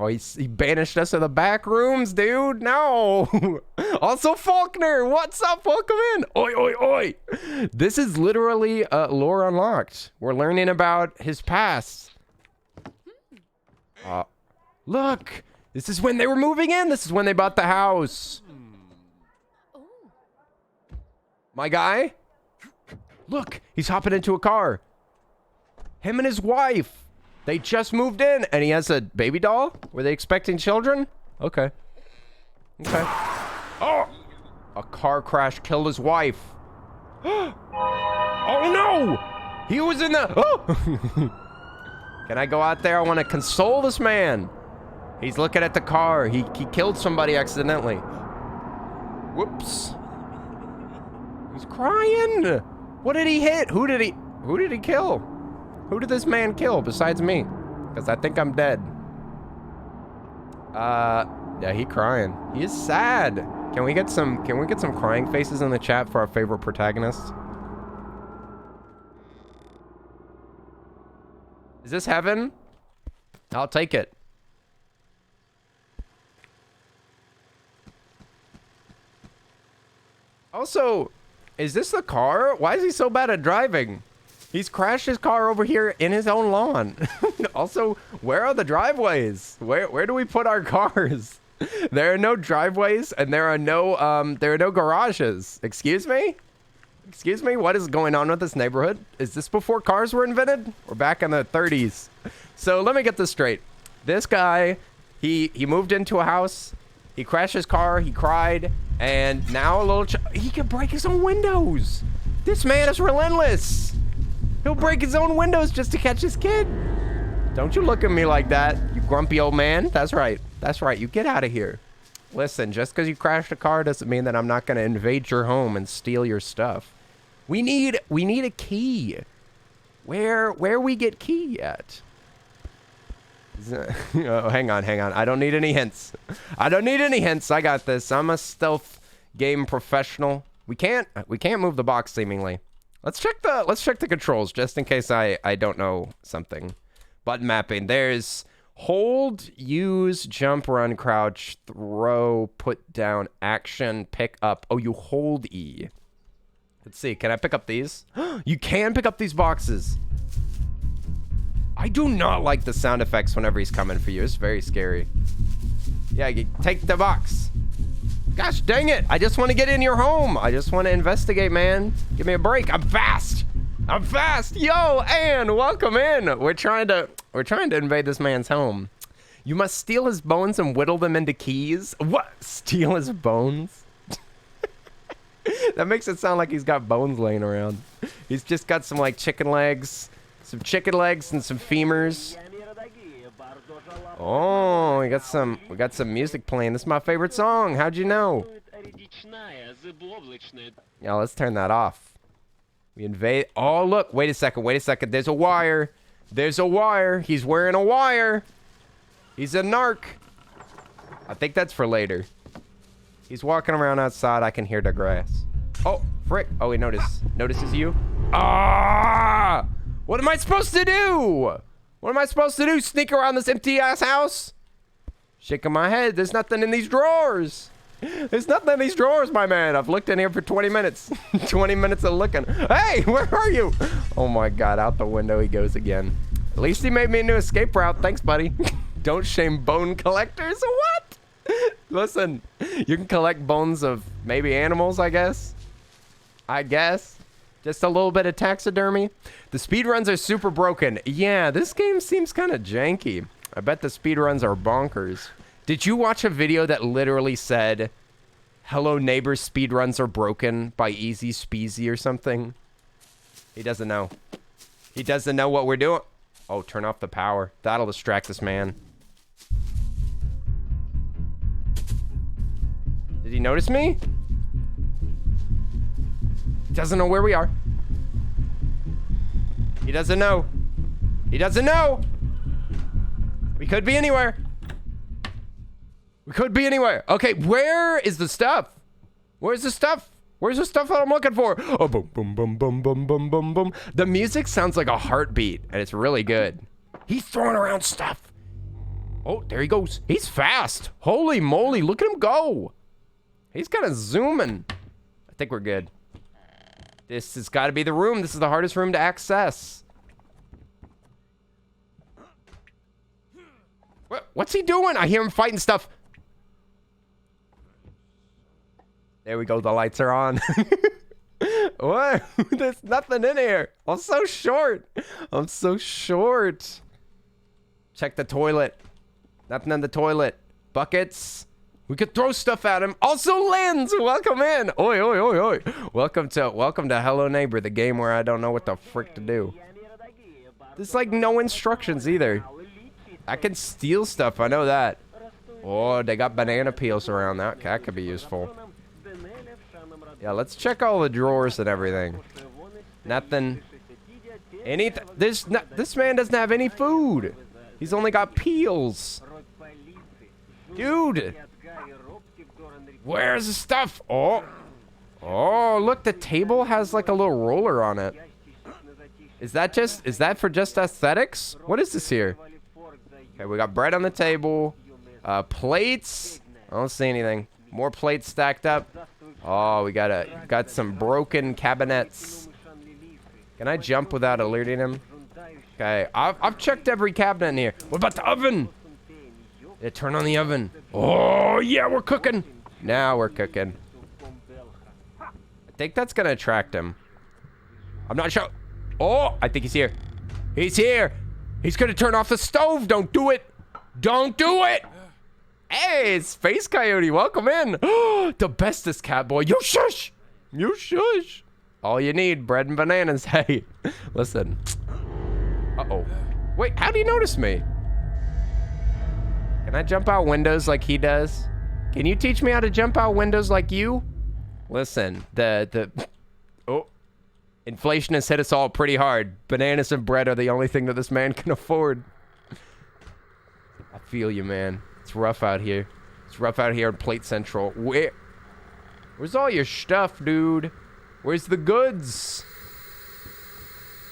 he banished us to the back rooms, dude. No. Also, Faulkner, what's up? Welcome in. Oi, oi, oi. This is literally lore unlocked. We're learning about his past. Look, this is when they were moving in. This is when they bought the house. My guy, look, he's hopping into a car. Him and his wife. They just moved in, and he has a baby doll? Were they expecting children? Okay. Okay. Oh! A car crash killed his wife. Oh, no! He was in the... Oh! Can I go out there? I want to console this man. He's looking at the car. He killed somebody accidentally. Whoops. He's crying. What did he hit? Who did he kill? Who did this man kill besides me? Because I think I'm dead. Yeah, he crying. He is sad. Can we get some crying faces in the chat for our favorite protagonist? Is this heaven? I'll take it. Also, is this the car? Why is he so bad at driving? He's crashed his car over here in his own lawn. Also, where are the driveways? Where do we put our cars? There are no driveways and there are no garages. Excuse me? Excuse me? What is going on with this neighborhood? Is this before cars were invented? We're back in the 30s. So let me get this straight. This guy, he moved into a house. He crashed his car. He cried. And now he can break his own windows. This man is relentless. He'll break his own windows just to catch his kid. Don't you look at me like that, you grumpy old man. That's right. That's right. You get out of here. Listen, just because you crashed a car doesn't mean that I'm not going to invade your home and steal your stuff. We need a key. Where we get key at? Oh, hang on. I don't need any hints. I got this. I'm a stealth game professional. We can't move the box seemingly. Let's check the controls just in case I don't know something. Button mapping. There's hold, use, jump, run, crouch, throw, put down, action, pick up. Oh, you hold E. Let's see. Can I pick up these? You can pick up these boxes. I do not like the sound effects whenever he's coming for you. It's very scary. Yeah, you take the box. Gosh dang it. I just want to get in your home. I just want to investigate, man. Give me a break. I'm fast. Yo, and welcome in. We're trying to invade this man's home. You must steal his bones and whittle them into keys. What? Steal his bones? That makes it sound like he's got bones laying around. He's just got some like chicken legs and some femurs. Oh, we got some music playing. This is my favorite song. How'd you know? Yeah, let's turn that off. We invade. Oh, look. Wait a second. There's a wire. He's wearing a wire. He's a narc. I think that's for later. He's walking around outside. I can hear the grass. Oh, frick. Oh, he notices you. Ah! What am I supposed to do? Sneak around this empty ass house? Shaking my head. There's nothing in these drawers. My man. I've looked in here for 20 minutes. 20 minutes of looking. Hey, where are you? Oh my God, out the window he goes again. At least he made me a new escape route. Thanks, buddy. Don't shame bone collectors. What? Listen, you can collect bones of maybe animals, I guess. Just a little bit of taxidermy. The speedruns are super broken. Yeah, this game seems kind of janky. I bet the speedruns are bonkers. Did you watch a video that literally said, "Hello Neighbor, speedruns are broken" by Easy Speezy or something? He doesn't know. He doesn't know what we're doing. Oh, turn off the power. That'll distract this man. Did he notice me? He doesn't know where we are. He doesn't know. We could be anywhere. Okay, where is the stuff? Where's the stuff that I'm looking for? Oh, boom, boom, boom, boom, boom, boom, boom, boom. The music sounds like a heartbeat, and it's really good. He's throwing around stuff. Oh, there he goes. He's fast. Holy moly, look at him go. He's kind of zooming. I think we're good. This has got to be the room. This is the hardest room to access. What's he doing? I hear him fighting stuff. There we go. The lights are on. What? There's nothing in here. I'm so short. Check the toilet. Nothing in the toilet. Buckets. We could throw stuff at him. Also, Lens, welcome in. Oi, oi, oi, oi. Welcome to Hello Neighbor, the game where I don't know what the frick to do. There's like no instructions either. I can steal stuff. I know that. Oh, they got banana peels around. That could be useful. Yeah, let's check all the drawers and everything. Nothing. Anything. This man doesn't have any food. He's only got peels. Dude. Where's the stuff? Oh. Oh, look, the table has like a little roller on it. Is that for just aesthetics? What is this here? Okay, we got bread on the table. Plates. I don't see anything. More plates stacked up. Oh, we got some broken cabinets. Can I jump without alerting him? Okay, I've checked every cabinet in here. What about the oven? Yeah, turn on the oven. Oh, yeah, we're cooking. Now we're cooking. I think that's gonna attract him. I'm not sure. Oh, I think he's here. He's here. He's gonna turn off the stove. Don't do it. Don't do it. Hey, Space Coyote, welcome in. The bestest cat boy. You shush. You shush. All you need, bread and bananas. Hey, listen. Uh-oh. Wait, how do you notice me? Can I jump out windows like he does? Can you teach me how to jump out windows like you? Listen, oh, inflation has hit us all pretty hard. Bananas and bread are the only thing that this man can afford. I feel you, man. It's rough out here. It's rough out here in Plate Central. Where's all your stuff, dude? Where's the goods?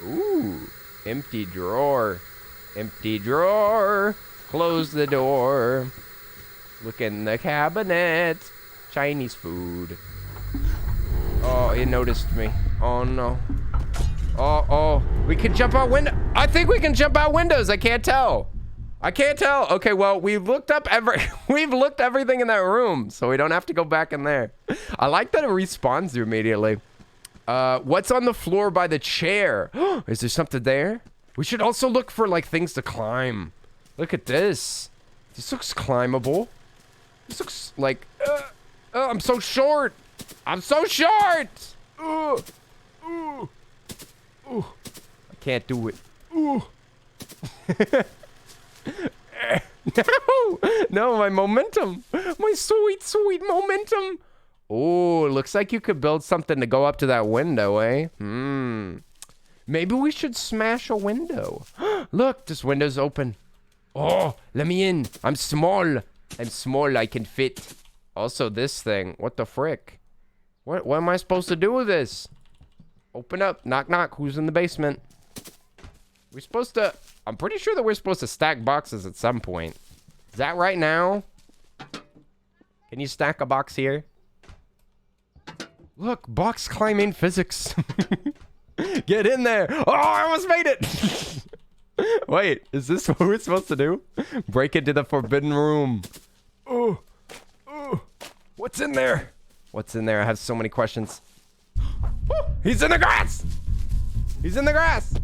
Ooh, empty drawer. Empty drawer. Close the door. Look in the cabinet. Chinese food. Oh, he noticed me. Oh, no. Oh. We can jump out window. I think we can jump out windows. I can't tell. I can't tell. Okay, well, we've looked everything in that room, so we don't have to go back in there. I like that it respawns you immediately. What's on the floor by the chair? Is there something there? We should also look for, like, things to climb. Look at this. This looks climbable. This looks like... I'm so short. I'm so short. I can't do it. No, my momentum. My sweet, sweet momentum. Oh, looks like you could build something to go up to that window, eh? Maybe we should smash a window. Look, this window's open. Oh, let me in. I'm small. I'm small. I can fit. Also, this thing. What the frick? What am I supposed to do with this? Open up. Knock, knock. Who's in the basement? We're supposed to... I'm pretty sure that we're supposed to stack boxes at some point. Is that right now? Can you stack a box here? Look, box climbing physics. Get in there. Oh, I almost made it. Wait, is this what we're supposed to do? Break into the forbidden room. Oh, what's in there? What's in there? I have so many questions. He's in the grass. He's in the grass.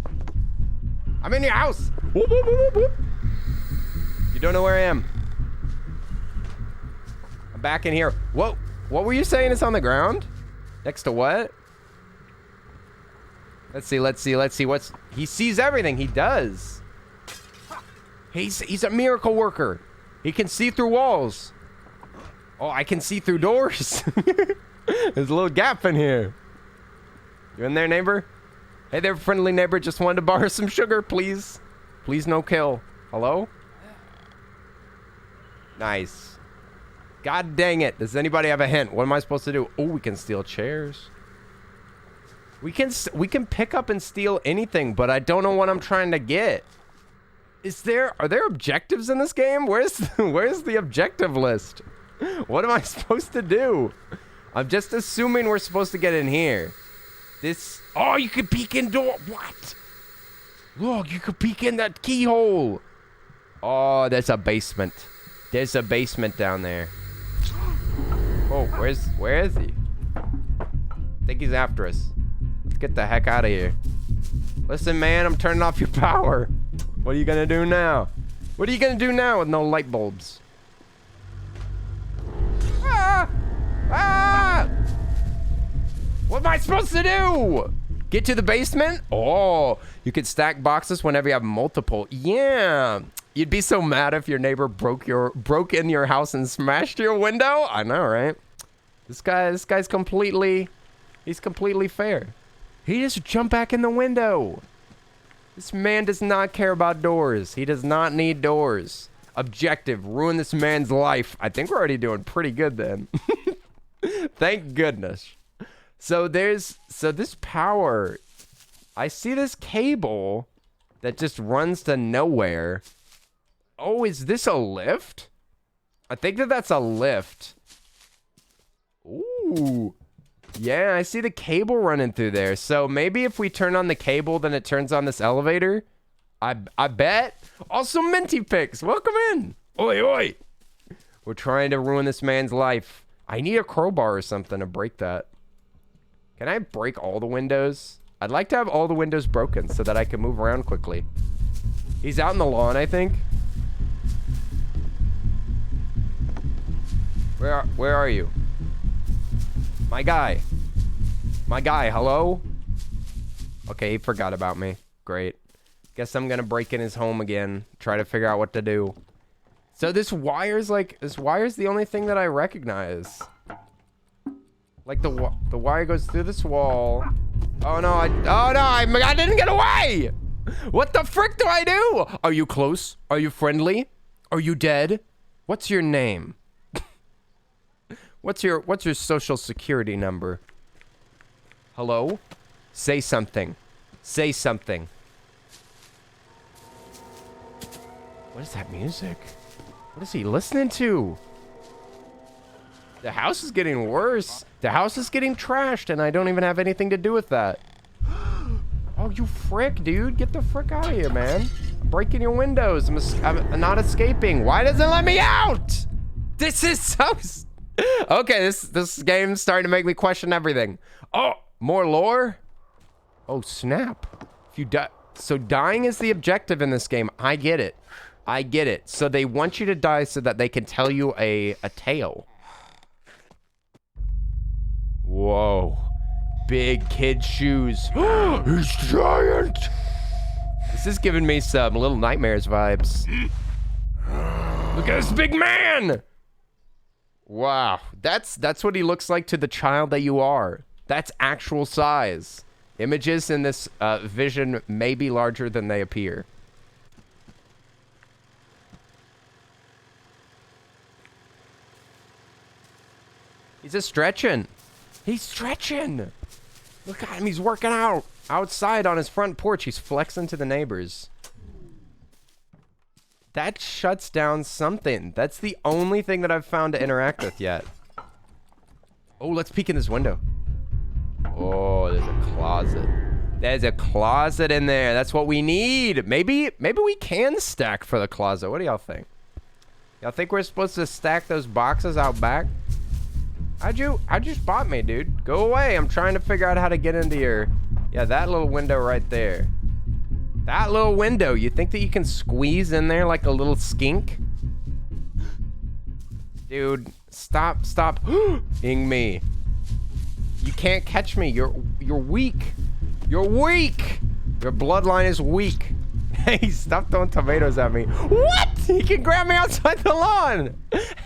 I'm in your house. Whoop, whoop, whoop, whoop. You don't know where I am. I'm back in here. Whoa. What were you saying is on the ground? Next to what? Let's see. He sees everything. He does. He's a miracle worker. He can see through walls. Oh, I can see through doors. There's a little gap in here. You in there, neighbor? Hey there, friendly neighbor. Just wanted to borrow some sugar, please. Please, no kill. Hello? Nice. God dang it. Does anybody have a hint? What am I supposed to do? Oh, we can steal chairs. We can pick up and steal anything, but I don't know what I'm trying to get. Are there objectives in this game? Where's the objective list? What am I supposed to do? I'm just assuming we're supposed to get in here. Oh, you can peek in door. What? Look, you can peek in that keyhole. Oh, there's a basement. There's a basement down there. Oh, where is he? I think he's after us. Let's get the heck out of here. Listen, man, I'm turning off your power. What are you gonna do now? What are you gonna do now with no light bulbs? Ah! What am I supposed to do? Get to the basement? Oh, you can stack boxes whenever you have multiple. Yeah. You'd be so mad if your neighbor broke in your house and smashed your window. I know, right? This guy's completely fair. He just jumped back in the window. This man does not care about doors. He does not need doors. Objective, ruin this man's life. I think we're already doing pretty good then. Thank goodness. So this power, I see this cable that just runs to nowhere. Oh, is this a lift? I think that's a lift. Ooh. Yeah, I see the cable running through there. So maybe if we turn on the cable, then it turns on this elevator. I bet. Also, Minty Picks, welcome in. Oi, oi. We're trying to ruin this man's life. I need a crowbar or something to break that. Can I break all the windows? I'd like to have all the windows broken so that I can move around quickly. He's out in the lawn, I think. Where are you? My guy, hello? Okay, he forgot about me. Great. Guess I'm gonna break in his home again. Try to figure out what to do. So this wire's the only thing that I recognize. Like the wire goes through this wall. Oh no, I didn't get away! What the frick do I do? Are you close? Are you friendly? Are you dead? What's your name? What's your social security number? Hello? Say something. Say something. What is that music? What is he listening to? The house is getting worse. The house is getting trashed, and I don't even have anything to do with that. Oh, you frick, dude. Get the frick out of here, man. I'm breaking your windows. I'm not escaping. Why doesn't it let me out? This is so... Okay, this game's starting to make me question everything. Oh, more lore? Oh, snap. If you die... So dying is the objective in this game. I get it. I get it. So they want you to die so that they can tell you a tale. Whoa. Big kid shoes. He's giant. This is giving me some Little Nightmares vibes. Look at this big man. Wow. That's what he looks like to the child that you are. That's actual size. Images in this vision may be larger than they appear. He's just stretching. He's stretching. Look at him. He's working out outside on his front porch. He's flexing to the neighbors. That shuts down something. That's the only thing that I've found to interact with yet. Oh, let's peek in this window. Oh, there's a closet. There's a closet in there. That's what we need. Maybe we can stack for the closet. What do y'all think? Y'all think we're supposed to stack those boxes out back? How'd you spot me, dude? Go away. I'm trying to figure out how to get into your... Yeah, that little window right there. That little window. You think that you can squeeze in there like a little skink? Dude, stop ing me. You can't catch me. You're weak. You're weak. Your bloodline is weak. Hey, stop throwing tomatoes at me. What? He can grab me outside the lawn.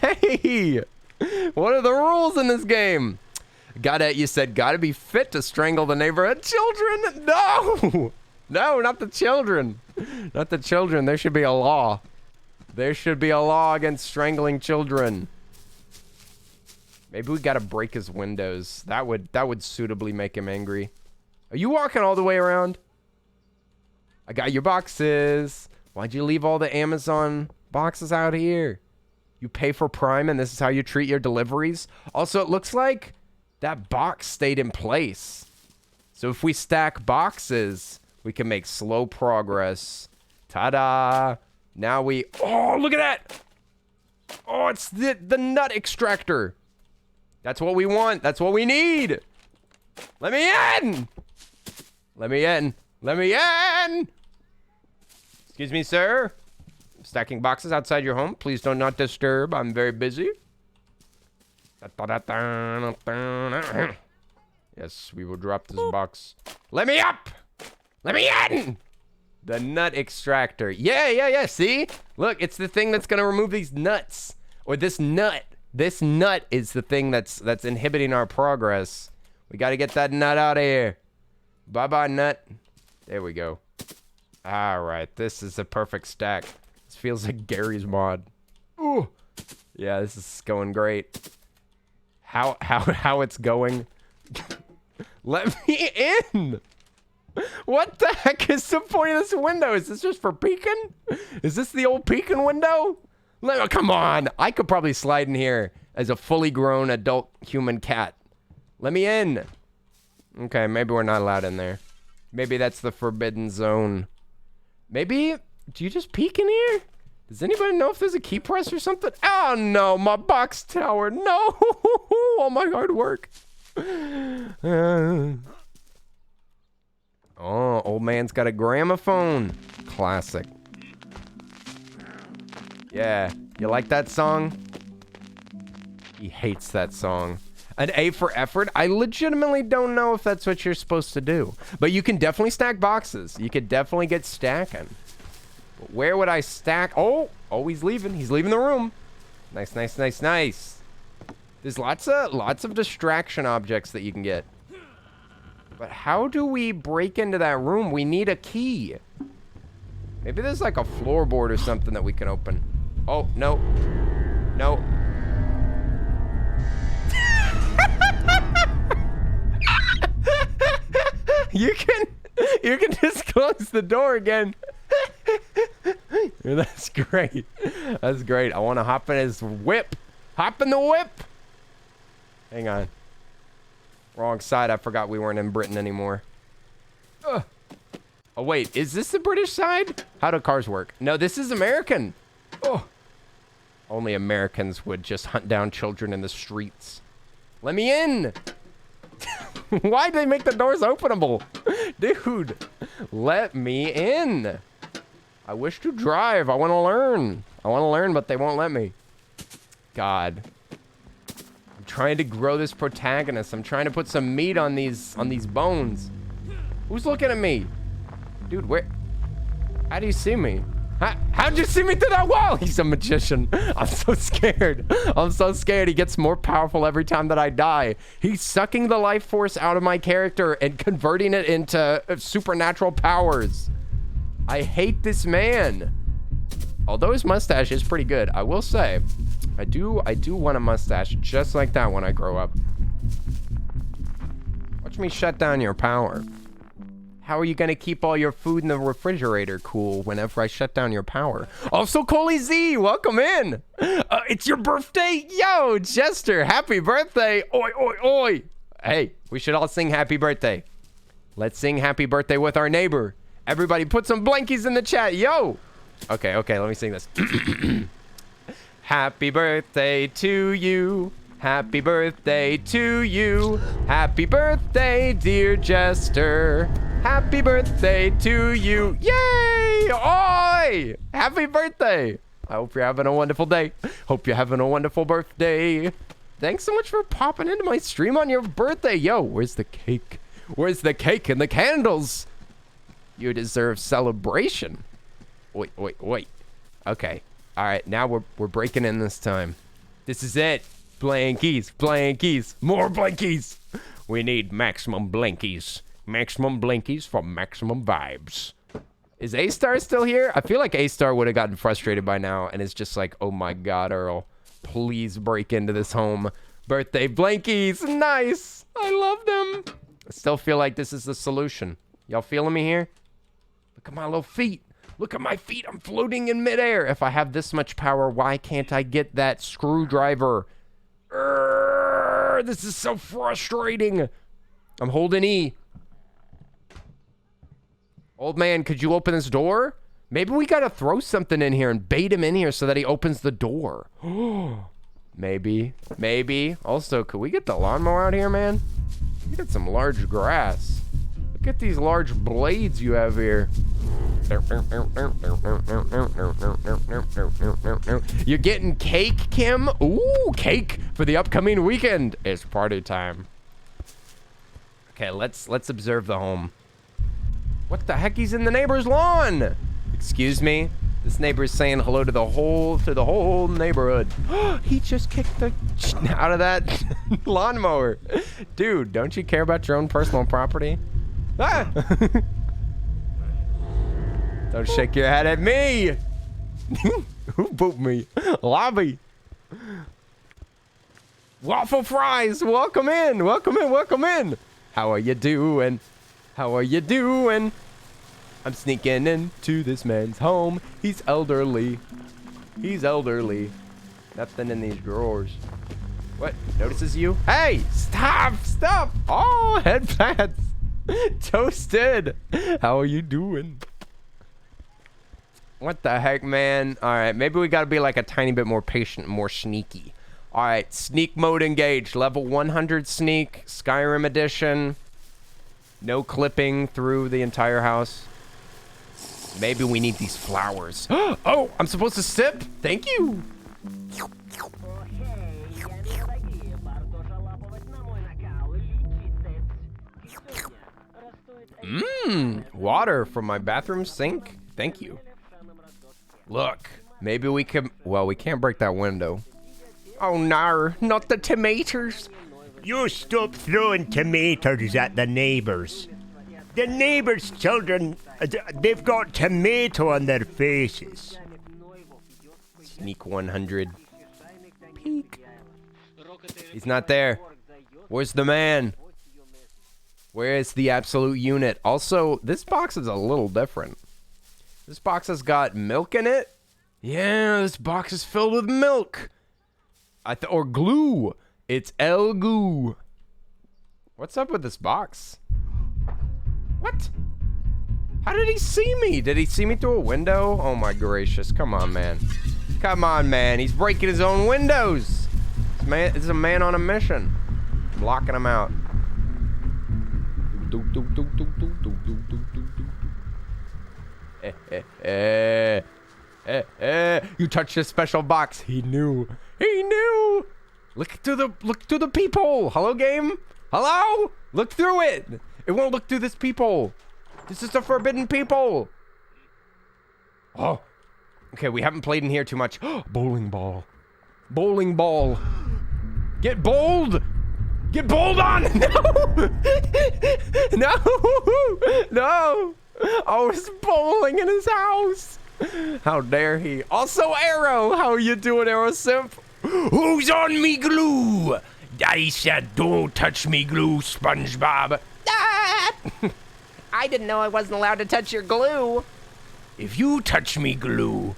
Hey. What are the rules in this game? You said gotta be fit to strangle the neighborhood children? No! No, not the children. Not the children. There should be a law. There should be a law against strangling children. Maybe we gotta break his windows. That would suitably make him angry. Are you walking all the way around? I got your boxes. Why'd you leave all the Amazon boxes out here? You pay for Prime and this is how you treat your deliveries? Also, it looks like that box stayed in place. So if we stack boxes, we can make slow progress. Ta-da! Now we... Oh, look at that! Oh, it's the nut extractor. That's what we want. That's what we need. Let me in! Let me in. Let me in! Excuse me, sir. Stacking boxes outside your home. Please do not disturb. I'm very busy. Yes, we will drop this box. Let me up! Let me in! The nut extractor. Yeah. See? Look, it's the thing that's going to remove these nuts. Or this nut. This nut is the thing that's inhibiting our progress. We got to get that nut out of here. Bye-bye, nut. There we go. All right. This is a perfect stack. This feels like Gary's mod. Ooh. Yeah, this is going great. How it's going? Let me in. What the heck is the point of this window? Is this just for peeking? Is this the old peeking window? Come on. I could probably slide in here as a fully grown adult human cat. Let me in. Okay, maybe we're not allowed in there. Maybe that's the forbidden zone. Maybe, do you just peek in here? Does anybody know if there's a key press or something? Oh no, my box tower. No, all my hard work. Oh, old man's got a gramophone. Classic. Yeah, you like that song? He hates that song. An A for effort? I legitimately don't know if that's what you're supposed to do. But you can definitely stack boxes. You could definitely get stacking. But where would I stack? Oh, he's leaving. He's leaving the room. Nice. There's lots of distraction objects that you can get. But how do we break into that room? We need a key. Maybe there's like a floorboard or something that we can open. Oh, no. No. You can just close the door again. That's great. That's great. I want to hop in his whip. Hop in the whip. Hang on. Wrong side. I forgot we weren't in Britain anymore. Oh, wait. Is this the British side? How do cars work? No, this is American. Oh. Only Americans would just hunt down children in the streets. Let me in. Why'd they make the doors openable? Dude, let me in. I wish to drive. I want to learn. But they won't let me. God. I'm trying to grow this protagonist. I'm trying to put some meat on these bones. Who's looking at me? Dude, where? How do you see me? How'd you see me through that wall? He's a magician. I'm so scared. He gets more powerful every time that I die. He's sucking the life force out of my character and converting it into supernatural powers. I hate this man. Although his mustache is pretty good, I will say. I do want a mustache just like that when I grow up. Watch me shut down your power. How are you going to keep all your food in the refrigerator cool whenever I shut down your power? Also, Coley Z, welcome in. It's your birthday? Yo, Jester, happy birthday. Oi, oi, oi. Hey, we should all sing happy birthday. Let's sing happy birthday with our neighbor. Everybody put some blankies in the chat. Yo. Okay, let me sing this. Happy birthday to you. Happy birthday to you. Happy birthday, dear Jester. Happy birthday to you. Yay! Oi! Happy birthday. I hope you're having a wonderful day. Hope you're having a wonderful birthday. Thanks so much for popping into my stream on your birthday. Yo, where's the cake? Where's the cake and the candles? You deserve celebration. Wait. Okay. All right, now we're breaking in this time. This is it. Blankies. More blankies. We need maximum blankies. Maximum blankies for maximum vibes. Is A-Star still here? I feel like A-Star would have gotten frustrated by now and is just like, oh my God, Earl, please break into this home. Birthday blankies, nice. I love them. I still feel like this is the solution. Y'all feeling me here? Look at my little feet. Look at my feet. I'm floating in midair. If I have this much power, why can't I get that screwdriver? This is so frustrating. I'm holding E. Old man, could you open this door? Maybe we gotta throw something in here and bait him in here so that he opens the door. Maybe. Also, could we get the lawnmower out here, man? We got some large grass. Look at these large blades you have here. You're getting cake, Kim? Ooh, cake for the upcoming weekend. It's party time. Okay, let's observe the home. What the heck? He's in the neighbor's lawn. Excuse me. This neighbor is saying hello to the whole neighborhood. He just kicked the out of that lawnmower. Dude, don't you care about your own personal property? Ah! Don't shake your head at me. Who booped me? Lobby. Waffle fries, welcome in, welcome in, welcome in. How are you doing? How are you doing? I'm sneaking into this man's home. He's elderly. He's elderly. Nothing in these drawers. What? Notices you? Hey! Stop! Stop! Oh, headpads. Toasted. How are you doing? What the heck, man? All right, maybe we gotta be like a tiny bit more patient, more sneaky. All right, sneak mode engaged. Level 100 sneak, Skyrim edition. No clipping through the entire house. Maybe we need these flowers. Oh, I'm supposed to sip? Thank you. Water from my bathroom sink. Thank you. Look, maybe we can, well, we can't break that window. Oh no, not the tomatoes. You stop throwing tomatoes at the neighbors. The neighbors' children, they've got tomato on their faces. Sneak 100. Peek. He's not there. Where's the man? Where is the absolute unit? Also, this box is a little different. This box has got milk in it. Yeah, this box is filled with milk. Or glue. It's El Goo. What's up with this box? What? How did he see me? Did he see me through a window? Oh my gracious. Come on, man. Come on, man. He's breaking his own windows. This is a man on a mission. I'm locking him out. You touched a special box. He knew. He knew. Look through the peephole. Hello, game. Hello. Look through it. It won't look through this peephole. This is the forbidden peephole. Oh. Okay, we haven't played in here too much. Bowling ball. Bowling ball. Get bowled. Get bowled on. No. No. No. I was bowling in his house. How dare he? Also, Arrow. How are you doing, Arrow Simp? Who's on me glue? I said, don't touch me glue, SpongeBob. Ah! I didn't know I wasn't allowed to touch your glue. If you touch me glue,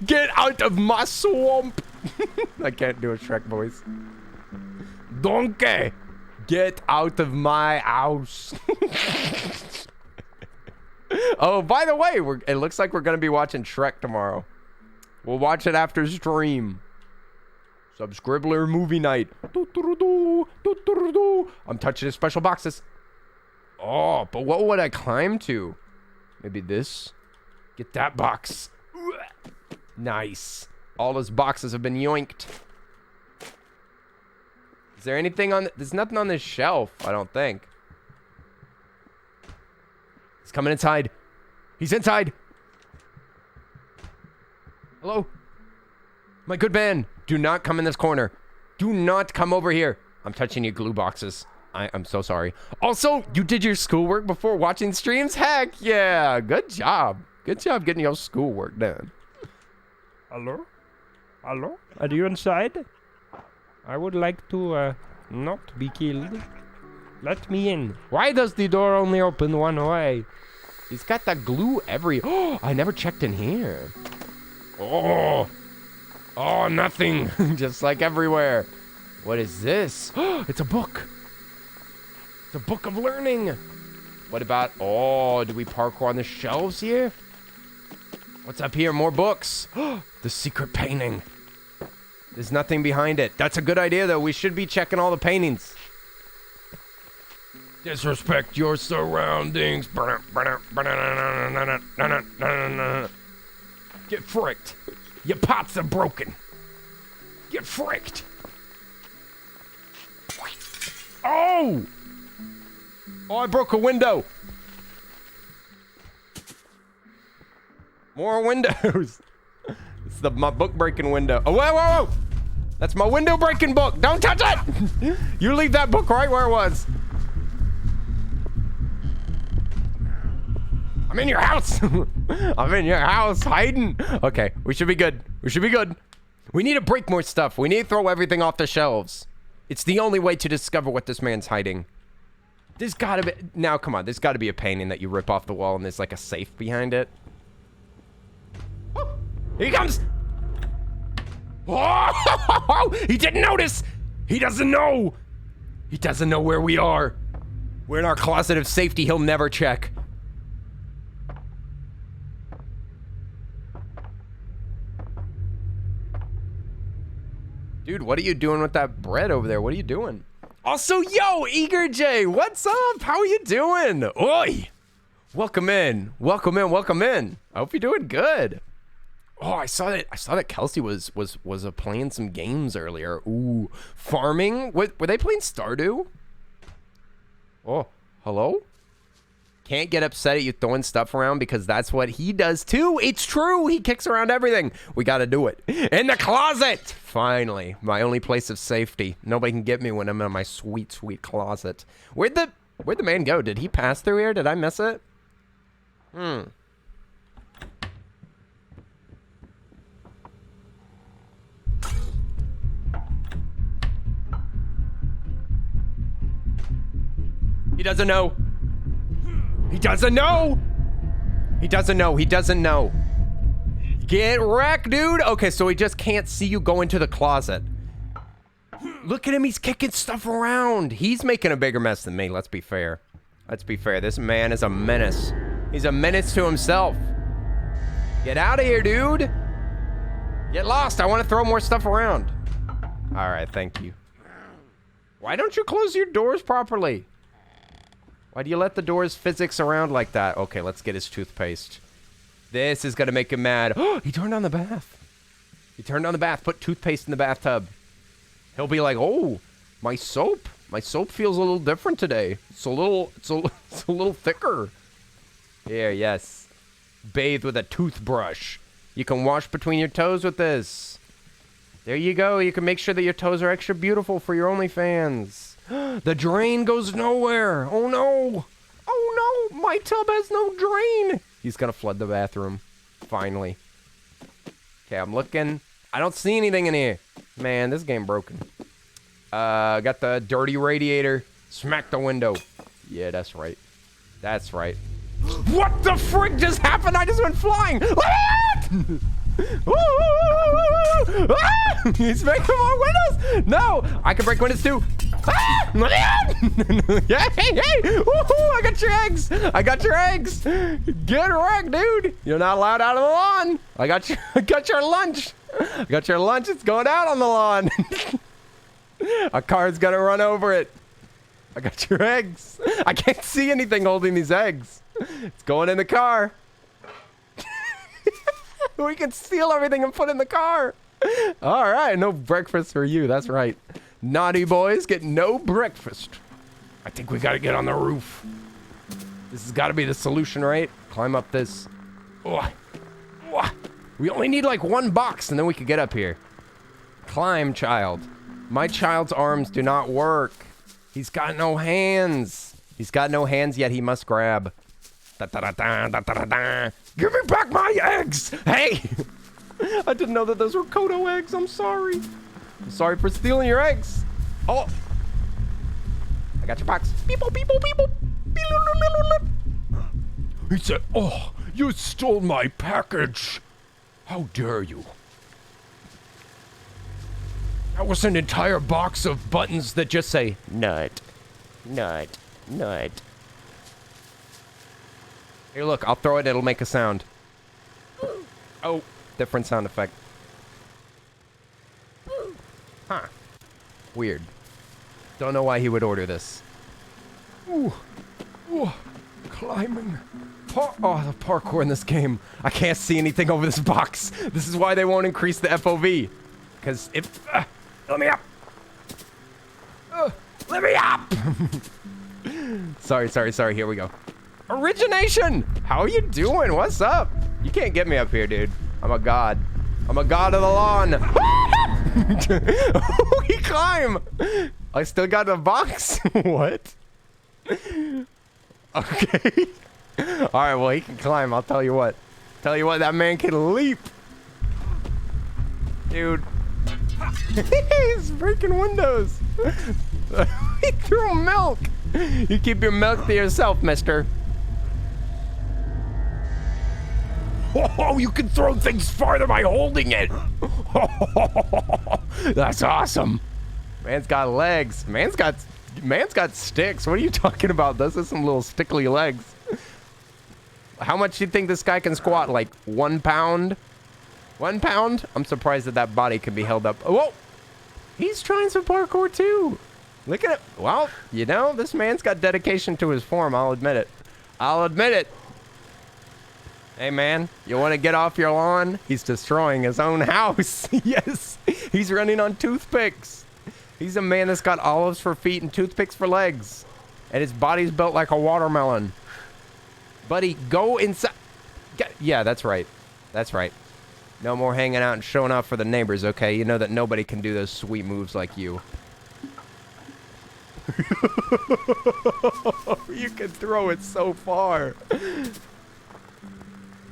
get out of my swamp. I can't do a Shrek voice. Donkey, get out of my house. Oh, by the way, it looks like we're going to be watching Shrek tomorrow. We'll watch it after stream. Subscribbler movie night. I'm touching his special boxes. Oh, but what would I climb to? Maybe this? Get that box. Nice. All his boxes have been yoinked. Is there anything on... There's nothing on this shelf, I don't think. He's coming inside. He's inside. Hello? My good man. Do not come in this corner. Do not come over here. I'm touching your glue boxes. I'm so sorry. Also, you did your schoolwork before watching streams? Heck yeah. Good job. Good job getting your schoolwork done. Hello? Hello? Are you inside? I would like to, not be killed. Let me in. Why does the door only open one way? He's got the glue Oh, I never checked in here. Oh. Oh, nothing. Just like everywhere. What is this? It's a book. It's a book of learning. What about... Oh, do we parkour on the shelves here? What's up here? More books. The secret painting. There's nothing behind it. That's a good idea, though. We should be checking all the paintings. Disrespect your surroundings. Get fricked. Your pots are broken. Get fricked. Oh! Oh, I broke a window. More windows. It's my book breaking window. Oh, whoa, whoa, whoa. That's my window breaking book. Don't touch it. You leave that book right where it was. I'm in your house. I'm in your house hiding. Okay, we should be good. We should be good. We need to break more stuff. We need to throw everything off the shelves. It's the only way to discover what this man's hiding. There's gotta be, now come on, there's gotta be a painting that you rip off the wall and there's like a safe behind it. Oh, here he comes. Oh, he didn't notice. He doesn't know. He doesn't know where we are. We're in our closet of safety he'll never check. Dude, what are you doing with that bread over there? What are you doing? Also, yo, Eager J, what's up? How are you doing? Oi! Welcome in. Welcome in. Welcome in. I hope you're doing good. Oh, I saw that Kelsey was playing some games earlier. Ooh, farming. Were they playing Stardew? Oh, hello? Can't get upset at you throwing stuff around because that's what he does too. It's true. He kicks around everything. We got to do it. In the closet. Finally, my only place of safety. Nobody can get me when I'm in my sweet, sweet closet. Where'd the man go? Did he pass through here? Did I miss it? He doesn't know. He doesn't know. He doesn't know. He doesn't know. Get wrecked, dude. Okay, so he just can't see you go into the closet. Look at him. He's kicking stuff around. He's making a bigger mess than me. Let's be fair. Let's be fair. This man is a menace. He's a menace to himself. Get out of here, dude. Get lost. I want to throw more stuff around. All right, thank you. Why don't you close your doors properly? Why do you let the doors physics around like that? Okay, let's get his toothpaste. This is gonna make him mad. Oh, he turned on the bath. He turned on the bath, put toothpaste in the bathtub. He'll be like, oh, my soap feels a little different today. It's a little thicker. Here, yes. Bathe with a toothbrush. You can wash between your toes with this. There you go. You can make sure that your toes are extra beautiful for your OnlyFans. The drain goes nowhere. Oh no. Oh no. My tub has no drain. He's gonna flood the bathroom. Finally. Okay, I'm looking. I don't see anything in here. Man, this game broken. Got the dirty radiator. Smack the window. Yeah, that's right. That's right. What the frick just happened? I just went flying. He's making more windows. No, I can break windows too. Yeah, hey. Woohoo, I got your eggs. I got your eggs. Get wrecked, dude. You're not allowed out of the lawn. I got your lunch. I got your lunch. It's going out on the lawn. A car's gonna run over it. I got your eggs. I can't see anything holding these eggs. It's going in the car. We can steal everything and put in the car. All right, no breakfast for you. That's right. Naughty boys get no breakfast. I think we got to get on the roof. This has got to be the solution, right? Climb up this. Oh. Oh. We only need like one box and then we could get up here. Climb, child. My child's arms do not work. He's got no hands. He's got no hands, yet he must grab. Da, da, da, da, da, da, da. Give me back my eggs! Hey! I didn't know that those were Kodo eggs. I'm sorry. I'm sorry for stealing your eggs. Oh! I got your box. Beep, beep, beep, beep. He said, oh, you stole my package. How dare you? That was an entire box of buttons that just say, nut, nut, nut. Here, look, I'll throw it, it'll make a sound. Oh, different sound effect. Huh. Weird. Don't know why he would order this. Ooh. Ooh. Climbing. Oh, the parkour in this game. I can't see anything over this box. This is why they won't increase the FOV. Because if... let me up. Let me up. sorry. Here we go. Origination! How are you doing? What's up? You can't get me up here, dude. I'm a god. I'm a god of the lawn. Oh, he climb. I still got a box. What? Okay. All right, well, he can climb. I'll tell you what. Tell you what, that man can leap. Dude. He's breaking windows. He threw milk. You keep your milk to yourself, mister. Oh, you can throw things farther by holding it. That's awesome. Man's got legs. Man's got sticks. What are you talking about? Those are some little stickly legs. How much do you think this guy can squat? Like 1 pound? 1 pound? I'm surprised that body can be held up. Whoa! He's trying some parkour too. Look at it. Well, you know, this man's got dedication to his form. I'll admit it. I'll admit it. Hey, man, you want to get off your lawn? He's destroying his own house. Yes, he's running on toothpicks. He's a man that's got olives for feet and toothpicks for legs. And his body's built like a watermelon. Buddy, go inside. Yeah, that's right. That's right. No more hanging out and showing off for the neighbors, okay? You know that nobody can do those sweet moves like you. You can throw it so far.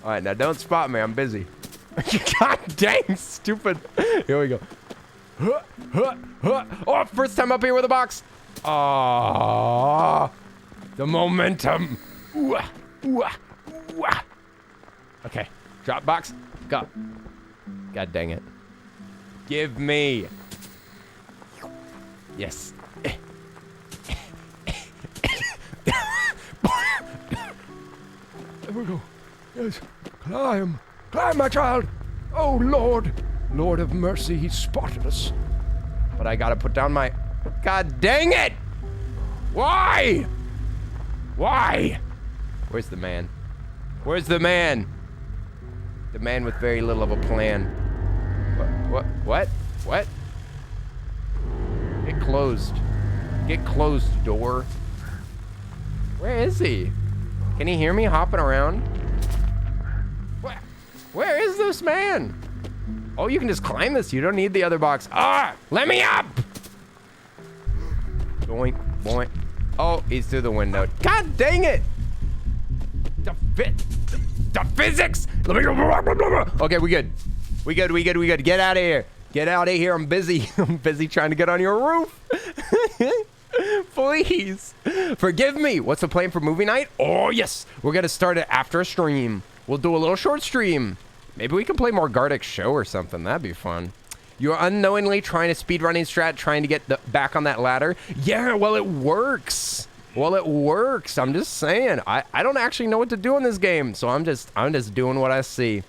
All right, now don't spot me. I'm busy. God dang, stupid. Here we go. Oh, first time up here with a box. Oh, the momentum. Okay, drop box. Go. God dang it. Give me. Yes. There we go. Yes. Climb. Climb, my child. Oh, Lord. Lord of mercy, he spotted us. But I gotta put down my... God dang it! Why? Why? Where's the man? Where's the man? The man with very little of a plan. What? Get closed. Get closed, door. Where is he? Can he hear me hopping around? Where is this man? Oh, you can just climb this. You don't need the other box. Ah! Let me up! Boink, boink. Oh, he's through the window. God dang it! The physics! Okay, we good. We good. Get out of here. Get out of here. I'm busy. I'm busy trying to get on your roof. Please. Forgive me. What's the plan for movie night? Oh, yes. We're going to start it after a stream. We'll do a little short stream. Maybe we can play more Gardic Show or something. That'd be fun. You're unknowingly trying to speedrunning strat, trying to get back on that ladder. Yeah, well, it works. Well, it works. I'm just saying. I don't actually know what to do in this game, so I'm just doing what I see.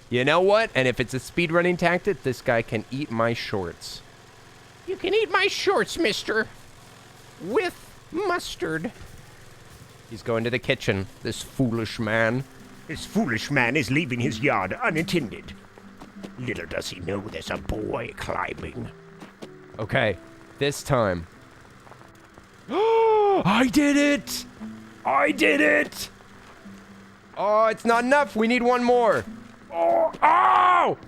You know what? And if it's a speedrunning tactic, this guy can eat my shorts. You can eat my shorts, mister. With mustard. He's going to the kitchen, this foolish man. This foolish man is leaving his yard unattended. Little does he know there's a boy climbing. Okay, this time. Oh, I did it! I did it! Oh, it's not enough. We need one more. Oh! Oh!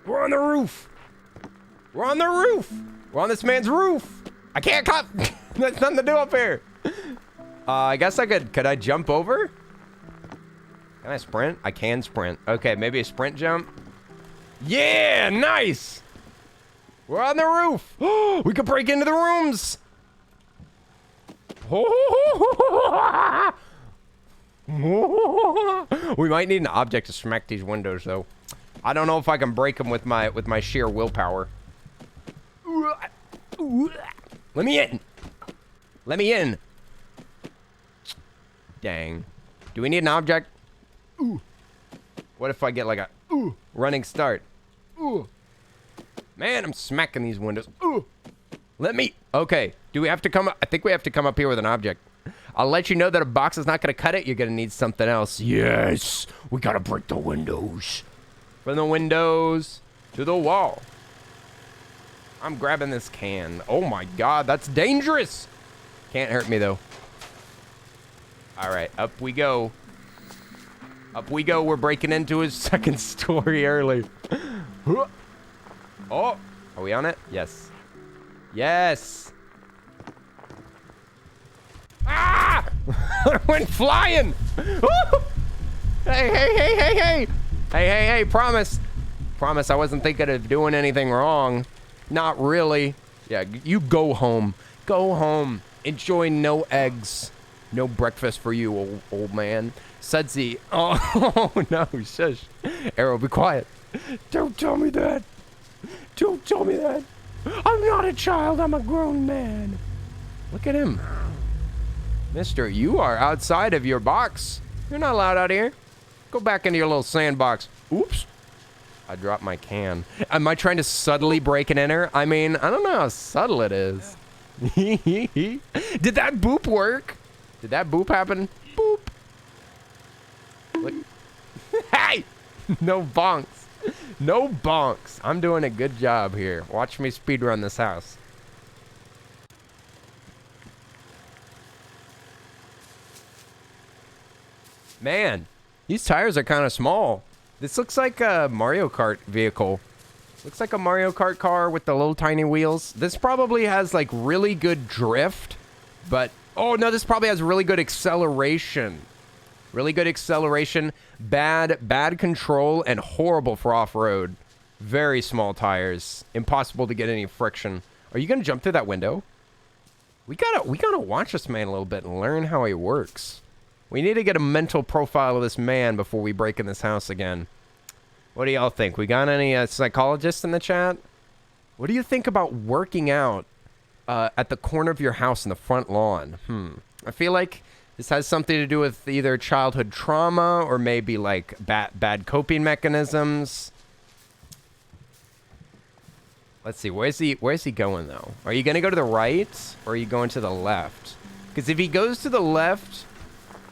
We're on the roof. We're on the roof. We're on this man's roof. I can't climb. There's nothing to do up here. I guess I could I jump over? Can I sprint? I can sprint. Okay, maybe a sprint jump. Yeah, nice. We're on the roof. We could break into the rooms. We might need an object to smack these windows, though. I don't know if I can break them with my sheer willpower. Let me in. Let me in. Dang. Do we need an object? Ooh. What if I get like a running start? Ooh. Man, I'm smacking these windows. Ooh. Let me. Okay. Do we have to come up? I think we have to come up here with an object. I'll let you know that a box is not going to cut it. You're going to need something else. Yes. We got to break the windows. From the windows to the wall. I'm grabbing this can. Oh my God, that's dangerous. Can't hurt me though. All right, up we go. Up we go. We're breaking into his second story early. Oh, are we on it? Yes. Yes. Ah! I went flying. Woo! Hey, hey, hey, hey, hey. Hey, hey, hey, promise. Promise I wasn't thinking of doing anything wrong. Not really. Yeah, you go home. Go home. Enjoy no eggs. No breakfast for you, old man. Sudsy. Oh, no, shush. Arrow, be quiet. Don't tell me that. Don't tell me that. I'm not a child. I'm a grown man. Look at him. Mister, you are outside of your box. You're not allowed out here. Go back into your little sandbox. Oops. I dropped my can. Am I trying to subtly break and enter? I mean, I don't know how subtle it is. Did that boop work? Did that boop happen? Boop. Look. Hey! No bonks. No bonks. I'm doing a good job here. Watch me speedrun this house. Man, these tires are kind of small. This looks like a Mario Kart vehicle. Looks like a Mario Kart car with the little tiny wheels. This probably has like really good drift, but oh no, this probably has really good acceleration. Really good acceleration, bad control, and horrible for off-road. Very small tires. Impossible to get any friction. Are you gonna jump through that window? We gotta watch this man a little bit and learn how he works. We need to get a mental profile of this man before we break in this house again. What do y'all think? We got any psychologists in the chat? What do you think about working out at the corner of your house in the front lawn? I feel like this has something to do with either childhood trauma or maybe like bad coping mechanisms. Let's see. Where's he going though? Are you gonna go to the right or are you going to the left? Because if he goes to the left,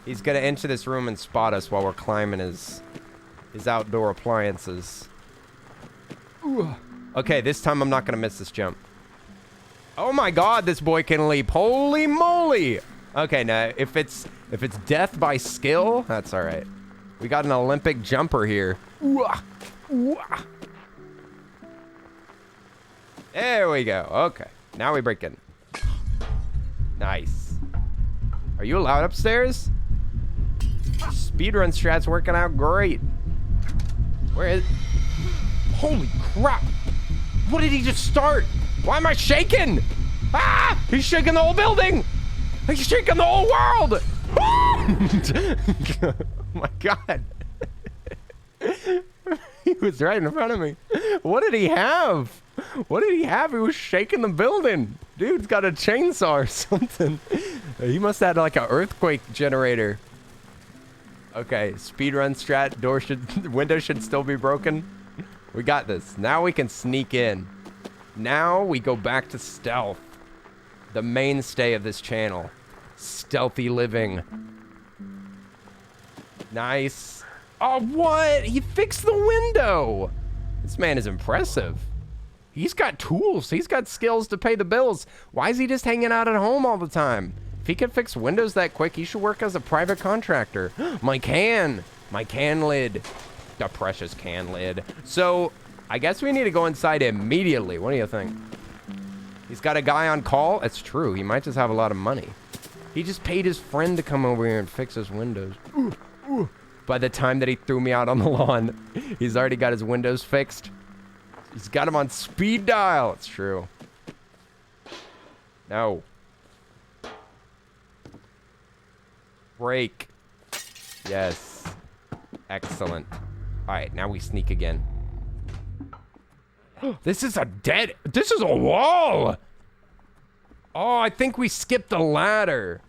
he's gonna enter this room and spot us while we're climbing his outdoor appliances. Ooh. Okay, this time I'm not gonna miss this jump. Oh my God, this boy can leap! Holy moly! Okay, now if it's death by skill, that's all right. We got an Olympic jumper here. Ooh. Ooh. There we go. Okay, now we break in. Nice. Are you allowed upstairs? Speedrun strat's working out great. Where is... Holy crap! What did he just start? Why am I shaking? Ah! He's shaking the whole building! He's shaking the whole world! Oh my God. He was right in front of me. What did he have? What did he have? He was shaking the building. Dude's got a chainsaw or something. He must have had like an earthquake generator. Okay, speedrun strat, window should still be broken. We got this. Now we can sneak in. Now we go back to stealth. The mainstay of this channel. Stealthy living. Nice. Oh, what? He fixed the window. This man is impressive. He's got tools. He's got skills to pay the bills. Why is he just hanging out at home all the time? If he can fix windows that quick, he should work as a private contractor. My can lid. The precious can lid. So, I guess we need to go inside immediately. What do you think? He's got a guy on call? It's true. He might just have a lot of money. He just paid his friend to come over here and fix his windows. Ooh, ooh. By the time that he threw me out on the lawn, he's already got his windows fixed. He's got him on speed dial. It's true. No. Break. Yes. Excellent. All right, now we sneak again. This is a wall. Oh, I think we skipped the ladder.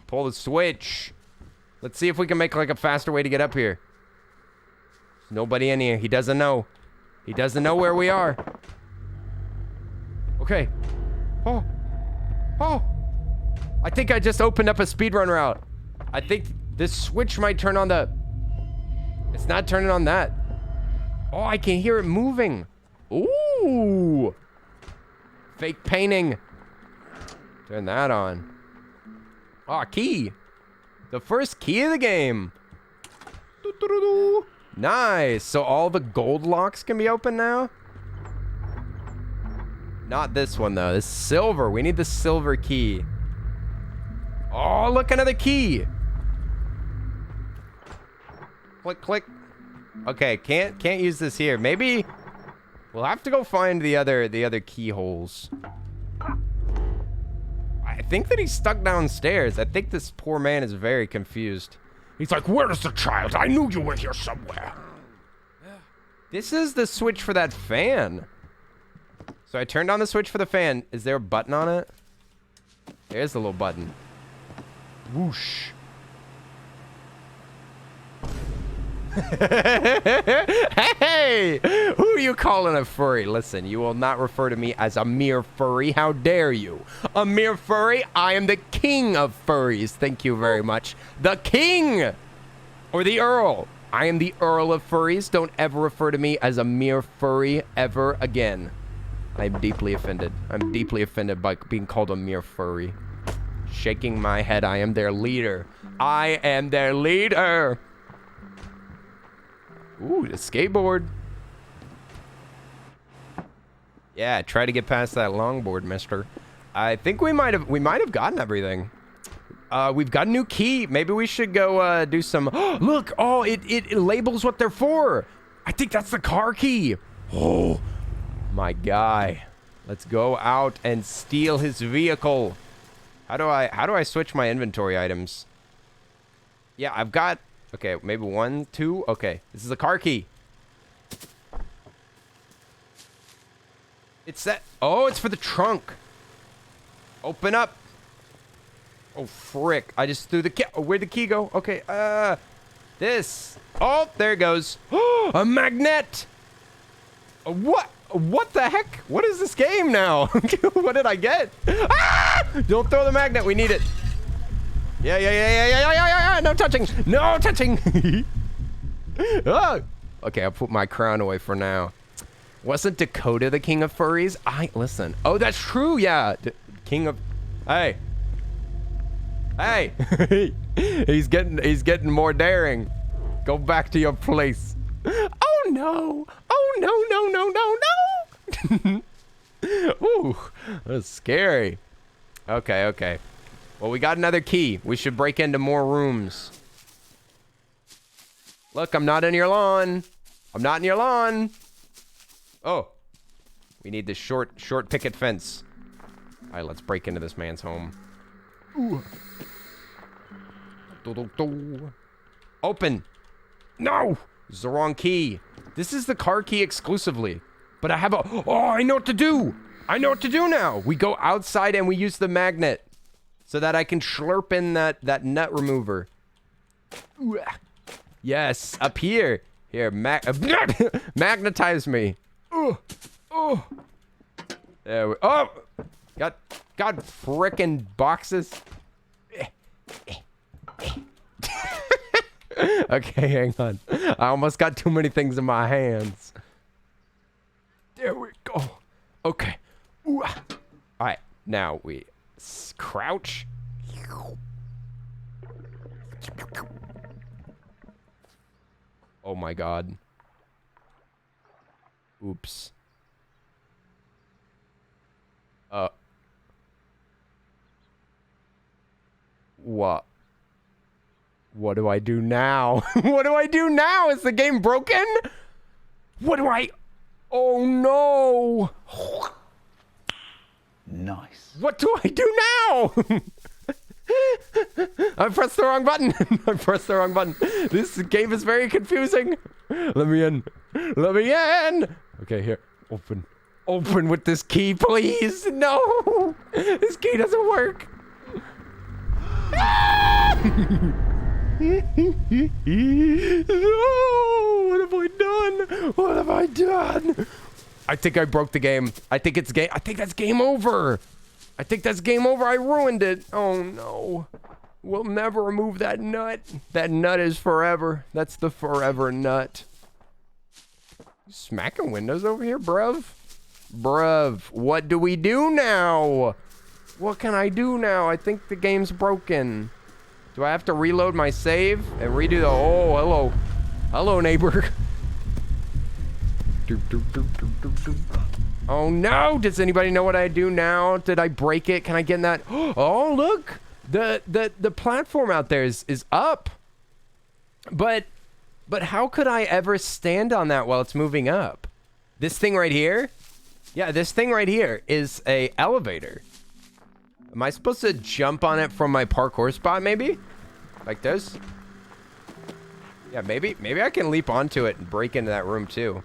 Pull the switch. Let's see if we can make like a faster way to get up here. There's nobody in here. He doesn't know. He doesn't know where we are. Okay. Oh. Oh. I think I just opened up a speedrun route. I think this switch might turn on the... It's not turning on that. Oh, I can hear it moving. Ooh. Fake painting. Turn that on. Oh, key. The first key of the game. Nice. So all the gold locks can be open now? Not this one, though. This silver. We need the silver key. Oh, look, another key. Click, click. Okay, can't use this here. Maybe we'll have to go find the other keyholes. I think that he's stuck downstairs. I think this poor man is very confused. He's like, where's the child? I knew you were here somewhere. This is the switch for that fan. So I turned on the switch for the fan. Is there a button on it? There's the little button. Whoosh. Hey! Who are you calling a furry? Listen, you will not refer to me as a mere furry. How dare you? A mere furry? I am the king of furries. Thank you very much. The king! Or the earl. I am the earl of furries. Don't ever refer to me as a mere furry ever again. I'm deeply offended. I'm deeply offended by being called a mere furry. Shaking my head. I am their leader. I am their leader. Ooh, the skateboard. Yeah, try to get past that longboard, mister. I think we might have gotten everything. We've got a new key. Maybe we should go do some. Look! Oh, it labels what they're for. I think that's the car key. Oh, my guy. Let's go out and steal his vehicle. How do I switch my inventory items? Yeah, I've got. Okay, maybe 1, 2. Okay, this is a car key. It's that. Oh, it's for the trunk. Open up. Oh, frick. I just threw the key. Oh, where'd the key go? Okay, this. Oh, there it goes. A magnet. What? What the heck? What is this game now? What did I get? Ah! Don't throw the magnet. We need it. Yeah. No touching. No touching. Oh. Okay, I'll put my crown away for now. Wasn't Dakota the king of furries? Listen. Oh, that's true. Yeah. King of. Hey. He's getting more daring. Go back to your place. Oh no. No. Ooh, that's scary. Okay. Well, we got another key. We should break into more rooms. Look, I'm not in your lawn. Oh. We need this short picket fence. All right, let's break into this man's home. Ooh. Open. No! This is the wrong key. This is the car key exclusively. But I have a... Oh, I know what to do. I know what to do now. We go outside and we use the magnet. So that I can slurp in that nut remover. Ooh. Yes, up here. Here, magnetize me. Oh. There we... Oh! God frickin' boxes. Okay, hang on. I almost got too many things in my hands. There we go. Okay. Ooh. All right, now we crouch. Oh my god. Oops. What? What do I do now? What do I do now? Is the game broken? What do I... Oh no! Nice. What do I do now? I pressed the wrong button. This game is very confusing. Let me in. Okay, here. Open with this key, please. No! This key doesn't work. No! What have I done? I think I broke the game. I think that's game over. I ruined it. Oh no. We'll never remove that nut. That nut is forever. That's the forever nut. Smacking windows over here, bruv. What do we do now? What can I do now? I think the game's broken. Do I have to reload my save and redo the... Oh, hello. Hello, neighbor. Oh no! Does anybody know what I do now? Did I break it? Can I get in that? Oh look! The platform out there is up. But how could I ever stand on that while it's moving up? This thing right here? Yeah, this thing right here is a elevator. Am I supposed to jump on it from my parkour spot maybe? Like this? Yeah, maybe I can leap onto it and break into that room too.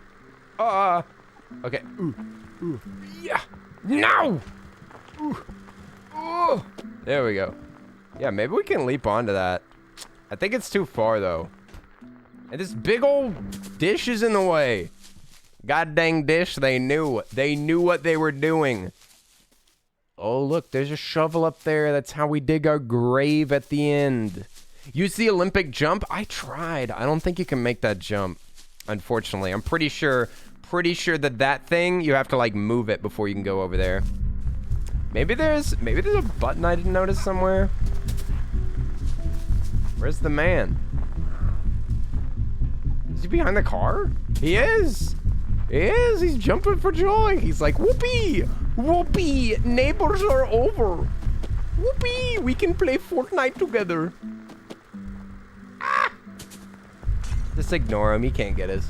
Okay. Ooh. Yeah. No! Ooh. There we go. Yeah, maybe we can leap onto that. I think it's too far though. And this big old dish is in the way. God dang dish, they knew. They knew what they were doing. Oh, look, there's a shovel up there. That's how we dig our grave at the end. Use the Olympic jump? I tried. I don't think you can make that jump, unfortunately. I'm pretty sure that thing, you have to, like, move it before you can go over there. Maybe there's a button I didn't notice somewhere. Where's the man? Is he behind the car? He is! He is! He's jumping for joy! He's like, whoopee! Whoopee! Neighbors are over! Whoopee! We can play Fortnite together! Ah! Just ignore him, he can't get us.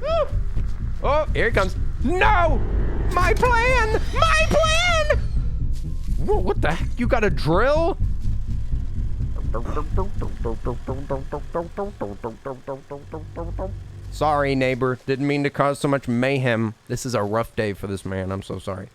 Woo! Oh, here it comes. No! My plan! My plan! Whoa, what the heck? You got a drill? Sorry, neighbor. Didn't mean to cause so much mayhem. This is a rough day for this man. I'm so sorry.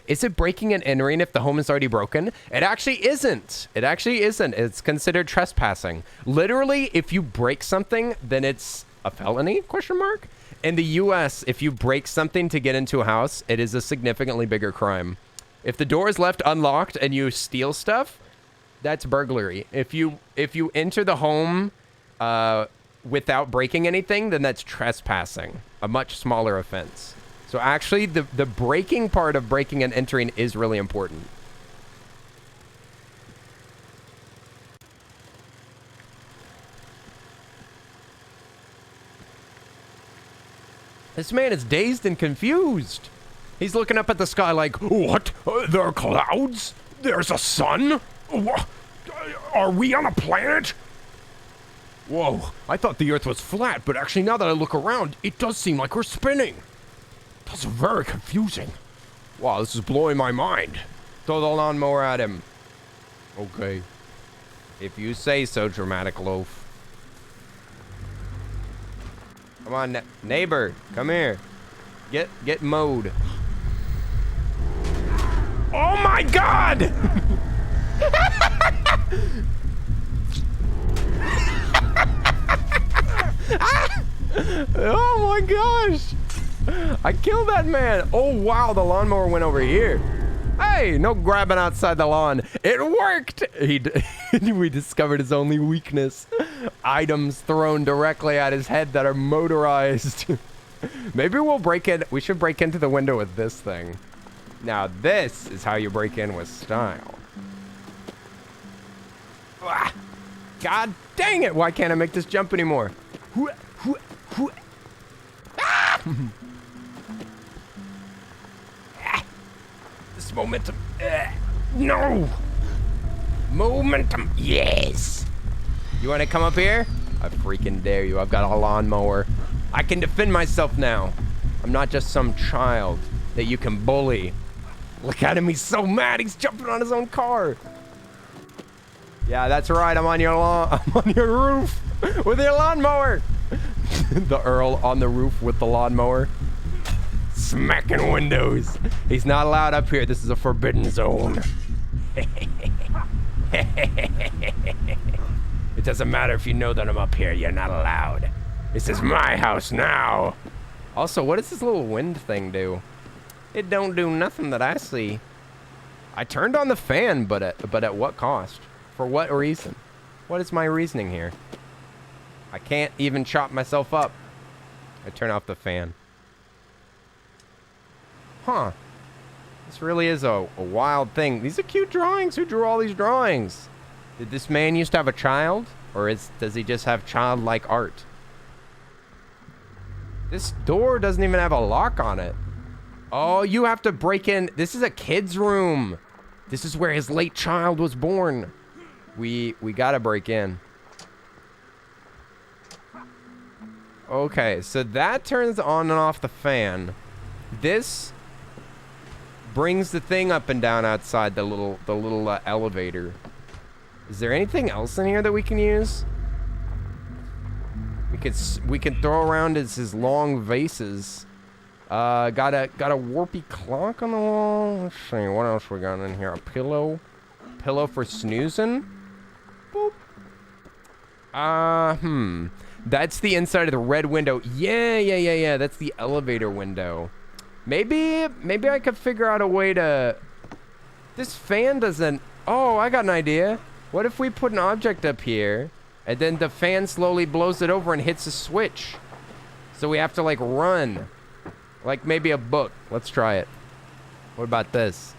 Is it breaking and entering if the home is already broken? It actually isn't. It actually isn't. It's considered trespassing. Literally, if you break something, then it's a felony, question mark? In the US, if you break something to get into a house, it is a significantly bigger crime. If the door is left unlocked and you steal stuff, that's burglary. If you enter the home without breaking anything, then that's trespassing, a much smaller offense. So actually, the breaking part of breaking and entering is really important. This man is dazed and confused. He's looking up at the sky like, what? There are clouds? There's a sun? What? Are we on a planet? Whoa, I thought the Earth was flat, but actually now that I look around, it does seem like we're spinning. That's very confusing. Wow, this is blowing my mind. Throw the lawnmower at him. Okay. If you say so, dramatic loaf. Come on, neighbor, come here. Get mowed. Oh my God! Oh my gosh! I killed that man. Oh wow, the lawnmower went over here. Hey, no grabbing outside the lawn. It worked. We discovered his only weakness. Items thrown directly at his head that are motorized. Maybe we'll break in. We should break into the window with this thing. Now this is how you break in with style. Ah, God dang it. Why can't I make this jump anymore? Ah! This momentum. No. Momentum. Yes. You want to come up here? I freaking dare you. I've got a lawnmower. I can defend myself now. I'm not just some child that you can bully. Look at him. He's so mad. He's jumping on his own car. Yeah, that's right. I'm on your lawn. I'm on your roof with your lawnmower. The Earl on the roof with the lawnmower. Smacking windows. He's not allowed up here. This is a forbidden zone. It doesn't matter if you know that I'm up here. You're not allowed. This is my house now. Also, what does this little wind thing do? It don't do nothing that I see. I turned on the fan, but at what cost? For what reason? What is my reasoning here? I can't even chop myself up. I turn off the fan. Huh. This really is a wild thing. These are cute drawings. Who drew all these drawings? Did this man used to have a child? Or does he just have childlike art? This door doesn't even have a lock on it. Oh, you have to break in. This is a kid's room. This is where his late child was born. We gotta break in. Okay, so that turns on and off the fan. This brings the thing up and down outside the little elevator. Is there anything else in here that we can use? We can throw around his long vases. Got a warpy clock on the wall. Let's see, what else we got in here? A pillow for snoozing. Boop. That's the inside of the red window. Yeah. That's the elevator window. Maybe I could figure out a way to. This fan doesn't. Oh, I got an idea. What if we put an object up here, and then the fan slowly blows it over and hits a switch? So we have to like run. Like maybe a book. Let's try it. What about this?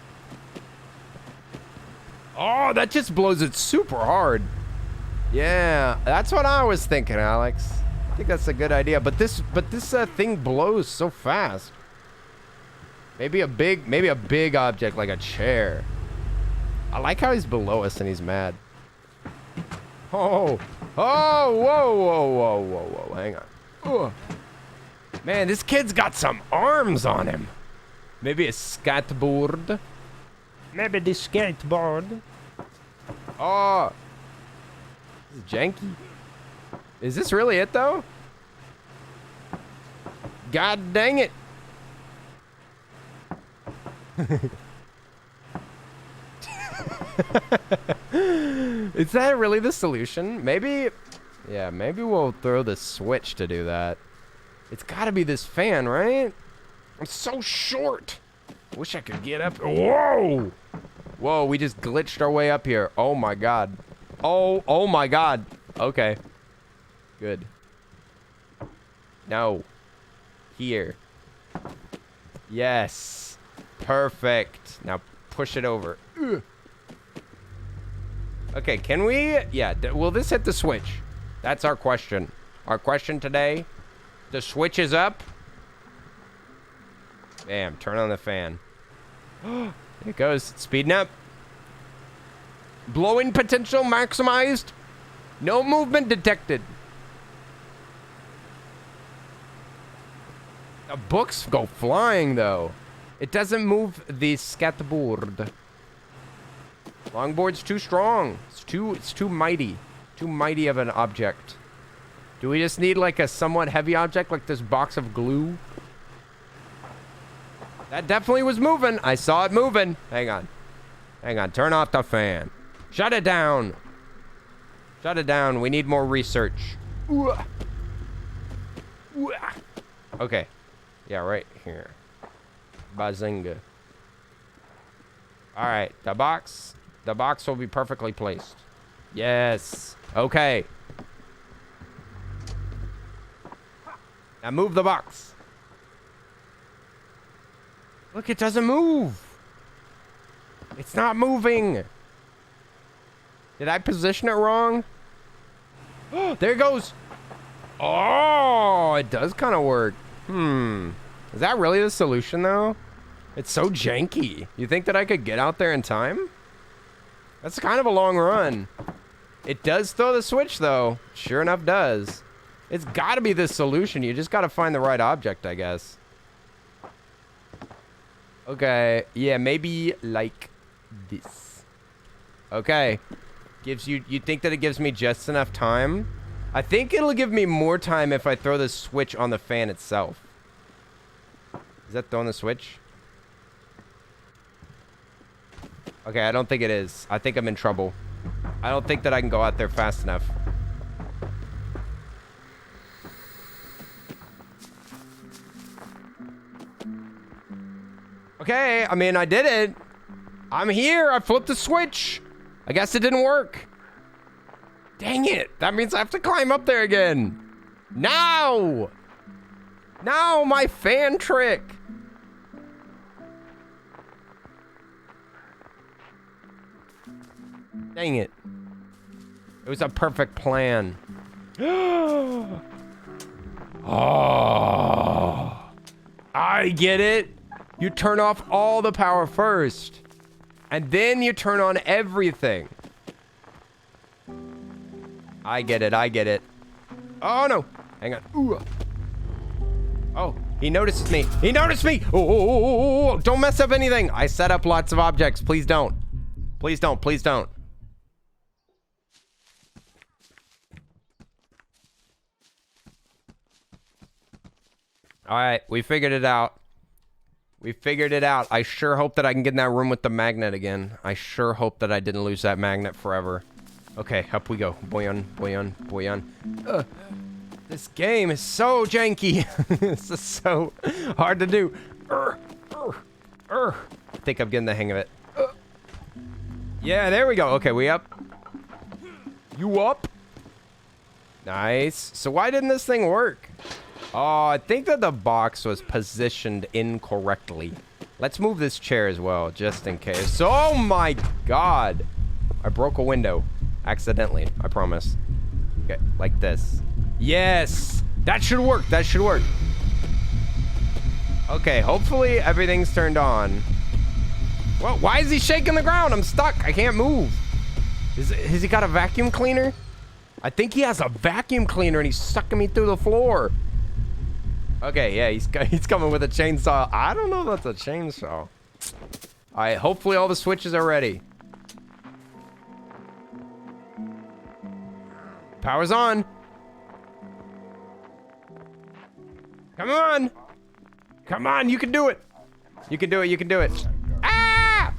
Oh, that just blows it super hard. Yeah, that's what I was thinking, Alex. I think that's a good idea. But this thing blows so fast. Maybe a big object like a chair. I like how he's below us and he's mad. Oh, whoa. Hang on. Ugh. Man, this kid's got some arms on him. Maybe a skateboard. Maybe the skateboard. Oh. This is janky. Is this really it, though? God dang it. Is that really the solution? Maybe... Yeah, maybe we'll throw the switch to do that. It's gotta be this fan, right? I'm so short. Wish I could get up. Whoa! Whoa, we just glitched our way up here. Oh my god. Oh my god. Okay. Good. No. Here. Yes. Perfect. Now push it over. Ugh. Okay, can we? Yeah, will this hit the switch? That's our question. Our question today. The switch is up. Bam, turn on the fan. There it goes. Speeding up. Blowing potential maximized. No movement detected. The books go flying, though. It doesn't move the skateboard. Longboard's too strong. It's too mighty. Too mighty of an object. Do we just need like a somewhat heavy object like this box of glue? That definitely was moving. I saw it moving. Hang on. Hang on. Turn off the fan. Shut it down. Shut it down. We need more research. Okay. Yeah, right here. Bazinga. All right. The box will be perfectly placed. Yes. Okay. Now move the box. Look, it doesn't move. It's not moving. Did I position it wrong? There it goes. Oh, it does kind of work. Is that really the solution, though? It's so janky. You think that I could get out there in time? That's kind of a long run. It does throw the switch, though. Sure enough, does. It's got to be the solution. You just got to find the right object, I guess. Okay. Yeah, maybe like this. Okay. Gives you think that it gives me just enough time? I think it'll give me more time if I throw the switch on the fan itself. Is that throwing the switch? Okay, I don't think it is. I think I'm in trouble. I don't think that I can go out there fast enough. Okay, I mean, I did it. I'm here. I flipped the switch. I guess it didn't work. Dang it. That means I have to climb up there again. No! No, my fan trick. Dang it. It was a perfect plan. Oh, I get it. You turn off all the power first, and then you turn on everything. I get it. I get it. Oh, no. Hang on. Ooh. Oh, he notices me. He noticed me. Oh, don't mess up anything. I set up lots of objects. Please don't. Please don't. Please don't. All right, we figured it out. We figured it out. I sure hope that I can get in that room with the magnet again. I sure hope that I didn't lose that magnet forever. Okay, up we go. Boyon, boyon, boyon. This game is so janky. This is so hard to do. I think I'm getting the hang of it. Yeah, there we go. Okay, we up. You up? Nice. So why didn't this thing work? Oh, I think that the box was positioned incorrectly. Let's move this chair as well, just in case. Oh my god. I broke a window. Accidentally, I promise. Okay, like this. Yes! That should work, that should work. Okay, hopefully everything's turned on. Well, why is he shaking the ground? I'm stuck, I can't move. Has he got a vacuum cleaner? I think he has a vacuum cleaner and he's sucking me through the floor. Okay, yeah, he's coming with a chainsaw. I don't know if that's a chainsaw. All right, hopefully all the switches are ready. Power's on. Come on. Come on, you can do it. You can do it, you can do it. Ah!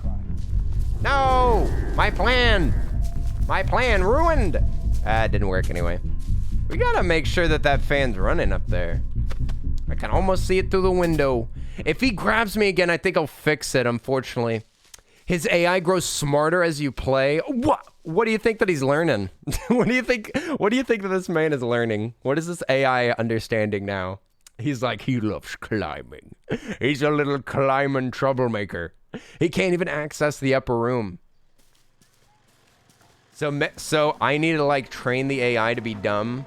No! My plan. My plan ruined. Ah, it didn't work anyway. We gotta make sure that that fan's running up there. I can almost see it through the window. If he grabs me again, I think I'll fix it, unfortunately. His AI grows smarter as you play. What do you think that he's learning? What do you think that this man is learning? What is this AI understanding now? He's like, he loves climbing. He's a little climbing troublemaker. He can't even access the upper room. So I need to like train the AI to be dumb.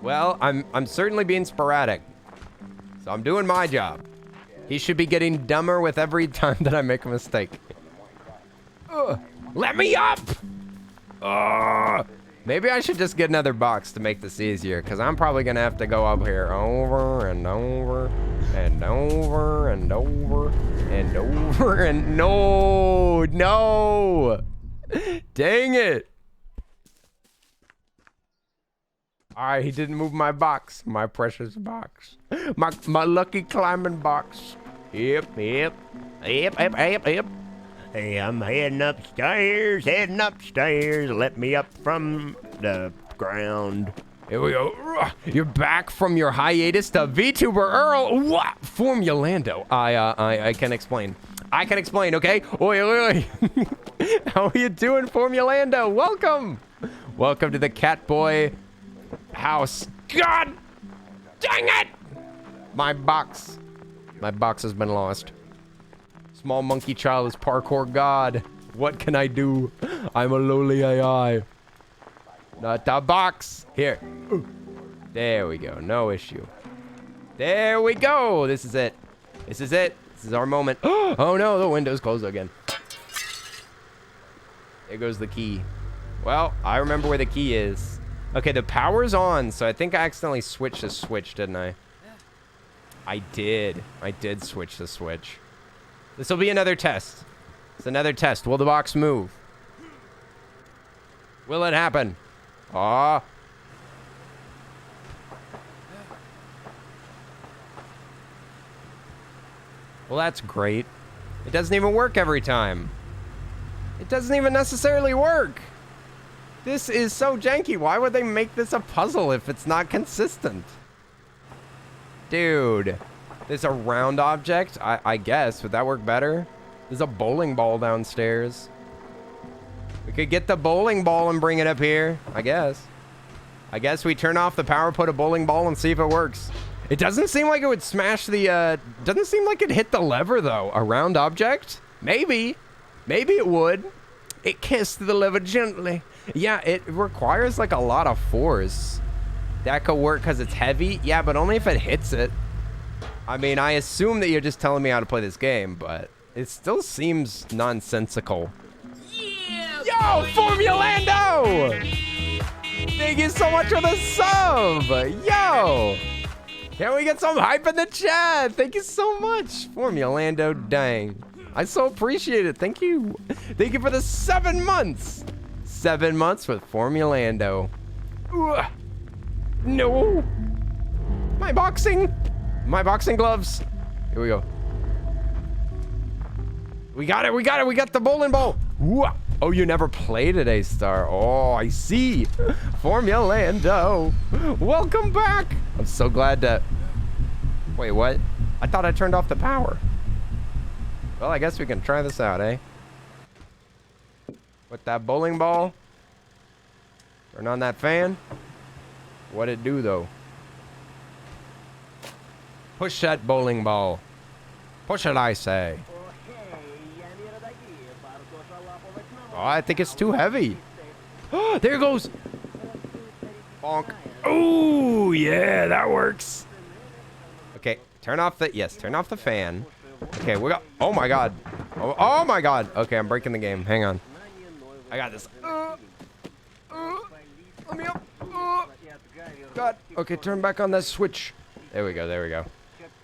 Well, I'm certainly being sporadic. So I'm doing my job. He should be getting dumber with every time that I make a mistake. Let me up! Maybe I should just get another box to make this easier, because I'm probably going to have to go up here over and over and over and over and over and no! Dang it! Alright, he didn't move my box, my precious box. My lucky climbing box. Yep. Hey, I'm heading upstairs. Let me up from the ground. Here we go. You're back from your hiatus to VTuber Earl. What? Formulando. I can explain. Okay? Oi. How are you doing, Formulando? Welcome. Welcome to the Catboy house. God dang it! My box has been lost. Small monkey child is parkour god. What can I do? I'm a lowly AI. Not a box. Here. There we go. No issue. There we go. This is it. This is our moment. Oh no, the window's closed again. There goes the key. Well, I remember where the key is. Okay, the power's on, so I think I accidentally switched the switch, didn't I? I did switch the switch. This will be another test. It's another test. Will the box move? Will it happen? Aw. Well, that's great. It doesn't even work every time. It doesn't even necessarily work. This is so janky. Why would they make this a puzzle if it's not consistent? Dude. There's a round object, I guess. Would that work better? There's a bowling ball downstairs. We could get the bowling ball and bring it up here, I guess. I guess we turn off the power, put a bowling ball, and see if it works. It doesn't seem like it would smash the, doesn't seem like it'd hit the lever, though. A round object? Maybe. Maybe it would. It kissed the liver gently. Yeah, it requires like a lot of force. That could work because it's heavy. Yeah, but only if it hits it. I mean, I assume that you're just telling me how to play this game, but it still seems nonsensical. Yeah, yo, Formulando! Thank you so much for the sub! Yo! Can we get some hype in the chat? Thank you so much, Formulando. Dang. I so appreciate it. Thank you. Thank you for the 7 months. 7 months with Formulando. Ugh. No. My boxing gloves. Here we go. We got it. We got the bowling ball. Ooh. Oh, you never played it, A-Star. Oh, I see. Formulando. Welcome back. I'm so glad to... Wait, what? I thought I turned off the power. Well, I guess we can try this out, eh? With that bowling ball. Turn on that fan. What'd it do, though? Push that bowling ball. Push it, I say. Oh, I think it's too heavy. Oh, there it goes. Bonk. Oh, yeah, that works. Okay, turn off the fan. Okay, we got, oh my God. Oh my God. Okay, I'm breaking the game. Hang on. I got this. Let me up. God. Okay, turn back on that switch. There we go.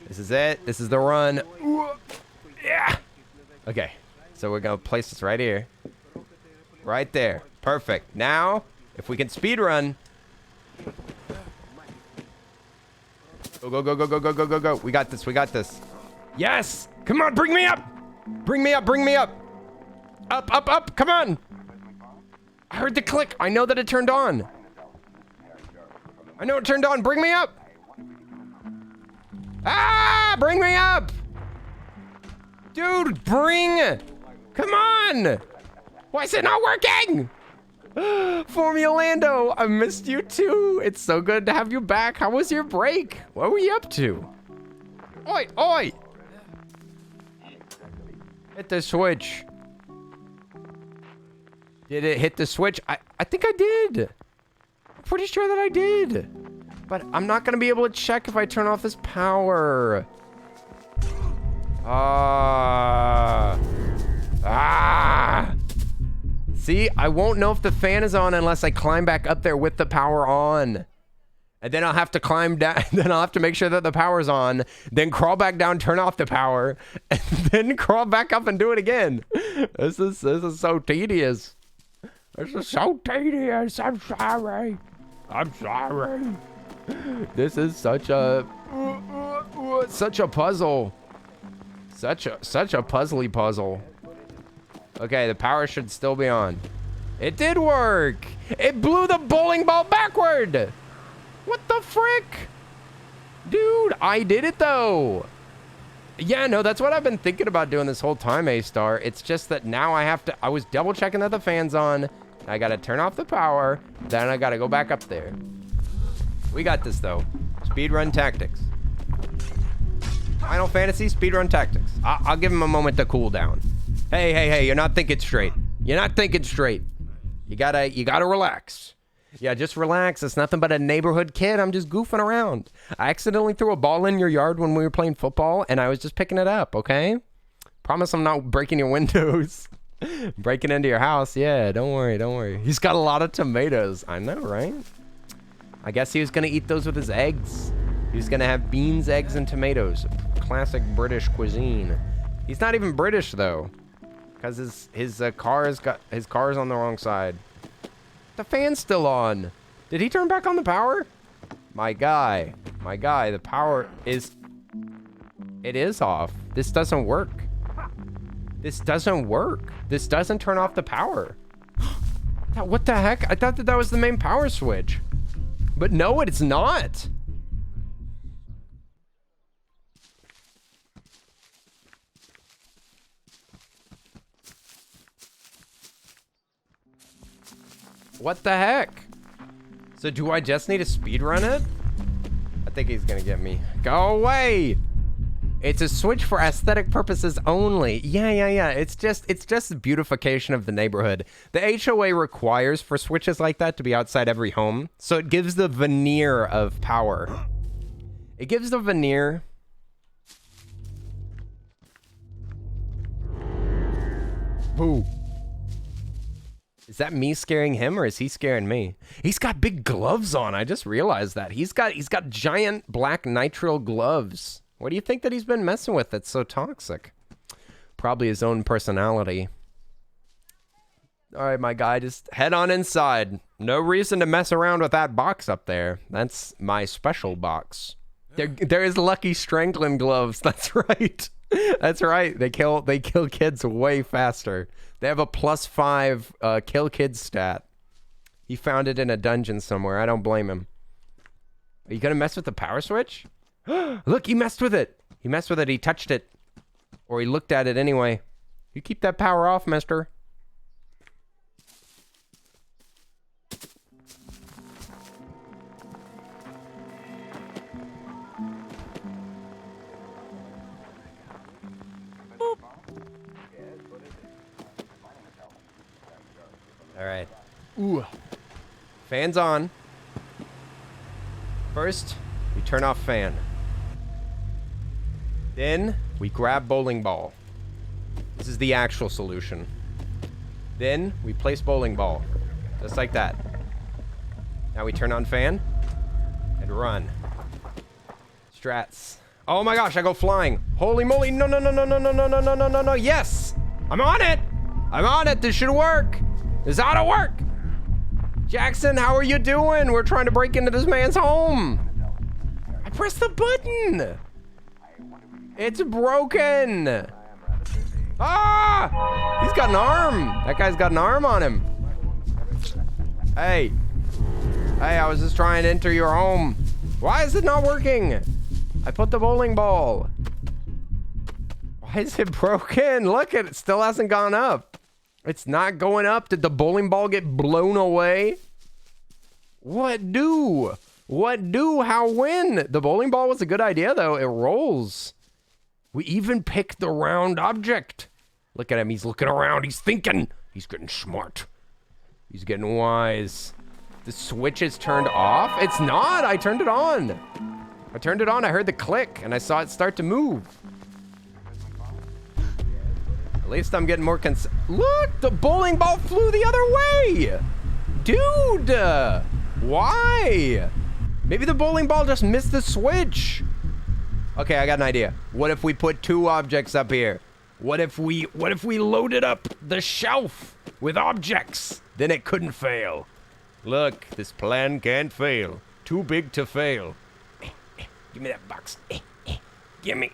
This is it. This is the run. Yeah. Okay, so we're gonna place this right here. Right there. Perfect. Now, if we can speed run. Go. We got this. Yes! Come on, bring me up! Bring me up! Up! Come on! I heard the click. I know that it turned on. Bring me up! Ah! Bring me up! Dude, bring! Come on! Why is it not working? Formulando, I missed you too. It's so good to have you back. How was your break? What were you up to? Oi! Hit the switch. Did it hit the switch? I think I did. I'm pretty sure that I did. But I'm not going to be able to check if I turn off this power. See, I won't know if the fan is on unless I climb back up there with the power on. And then I'll have to climb down. Then I'll have to make sure that the power's on. Then crawl back down, turn off the power. And then crawl back up and do it again. This is so tedious. This is so tedious. I'm sorry. This is such a puzzle. Such a puzzly puzzle. Okay, the power should still be on. It did work. It blew the bowling ball backward. What the frick? Dude, I did it though. Yeah, no, that's what I've been thinking about doing this whole time, A-Star. It's just that now I was double checking that the fan's on. I gotta turn off the power. Then I gotta go back up there. We got this though. Speedrun tactics. Final Fantasy speedrun tactics. I'll give him a moment to cool down. Hey, you're not thinking straight. You gotta relax. Yeah, just relax. It's nothing but a neighborhood kid. I'm just goofing around. I accidentally threw a ball in your yard when we were playing football, and I was just picking it up, okay? Promise I'm not breaking your windows. Breaking into your house. Yeah, don't worry. He's got a lot of tomatoes. I know, right? I guess he was going to eat those with his eggs. He was going to have beans, eggs, and tomatoes. Classic British cuisine. He's not even British, though. Because his car's on the wrong side. The fan's still on. Did he turn back on the power? My guy, the power is... It is off. This doesn't work. This doesn't turn off the power. What the heck? I thought that was the main power switch. But no, it's not. What the heck? So do I just need to speedrun it? I think he's gonna get me. Go away! It's a switch for aesthetic purposes only. Yeah. It's just beautification of the neighborhood. The HOA requires for switches like that to be outside every home, so it gives the veneer of power. It gives the veneer. Boo. Is that me scaring him or is he scaring me? He's got big gloves on. I just realized that. He's got giant black nitrile gloves. What do you think that he's been messing with that's so toxic? Probably his own personality. All right, my guy, just head on inside. No reason to mess around with that box up there. That's my special box. There is Lucky Strangling gloves. That's right. That's right. They kill kids way faster. They have a +5 kill kids stat. He found it in a dungeon somewhere. I don't blame him. Are you gonna mess with the power switch? Look, he messed with it. He messed with it. He touched it. Or he looked at it anyway. You keep that power off, mister. All right. Ooh. Fan's on. First, we turn off fan. Then, we grab bowling ball. This is the actual solution. Then, we place bowling ball. Just like that. Now we turn on fan. And run. Strats. Oh my gosh, I go flying. Holy moly, no. Yes! I'm on it! I'm on it, this should work. This ought to work. Jackson, how are you doing? We're trying to break into this man's home. I pressed the button. It's broken. Ah! He's got an arm. That guy's got an arm on him. Hey. Hey, I was just trying to enter your home. Why is it not working? I put the bowling ball. Why is it broken? Look, it still hasn't gone up. It's not going up. Did the bowling ball get blown away? What do? What do? How when? The bowling ball was a good idea, though. It rolls. We even picked the round object. Look at him. He's looking around. He's thinking. He's getting smart. He's getting wise. The switch is turned off. It's not. I turned it on. I turned it on. I heard the click, and I saw it start to move. At least I'm getting more Look, the bowling ball flew the other way. Dude, why? Maybe the bowling ball just missed the switch. Okay, I got an idea. What if we put 2 objects up here? What if we loaded up the shelf with objects? Then it couldn't fail. Look, this plan can't fail. Too big to fail. Give me that box. Gimme.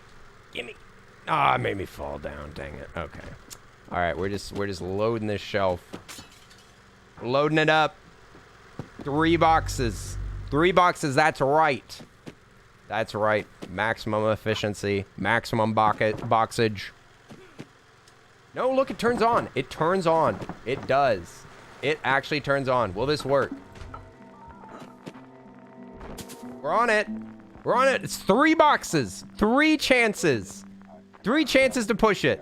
Ah, it made me fall down. Dang it. Okay. All right, we're just loading this shelf. We're loading it up. 3 boxes. 3 boxes. That's right. That's right. Maximum efficiency. Maximum boxage. No, look, it turns on. It turns on. It does. It actually turns on. Will this work? We're on it. We're on it. It's 3 boxes. 3 chances. 3 chances to push it.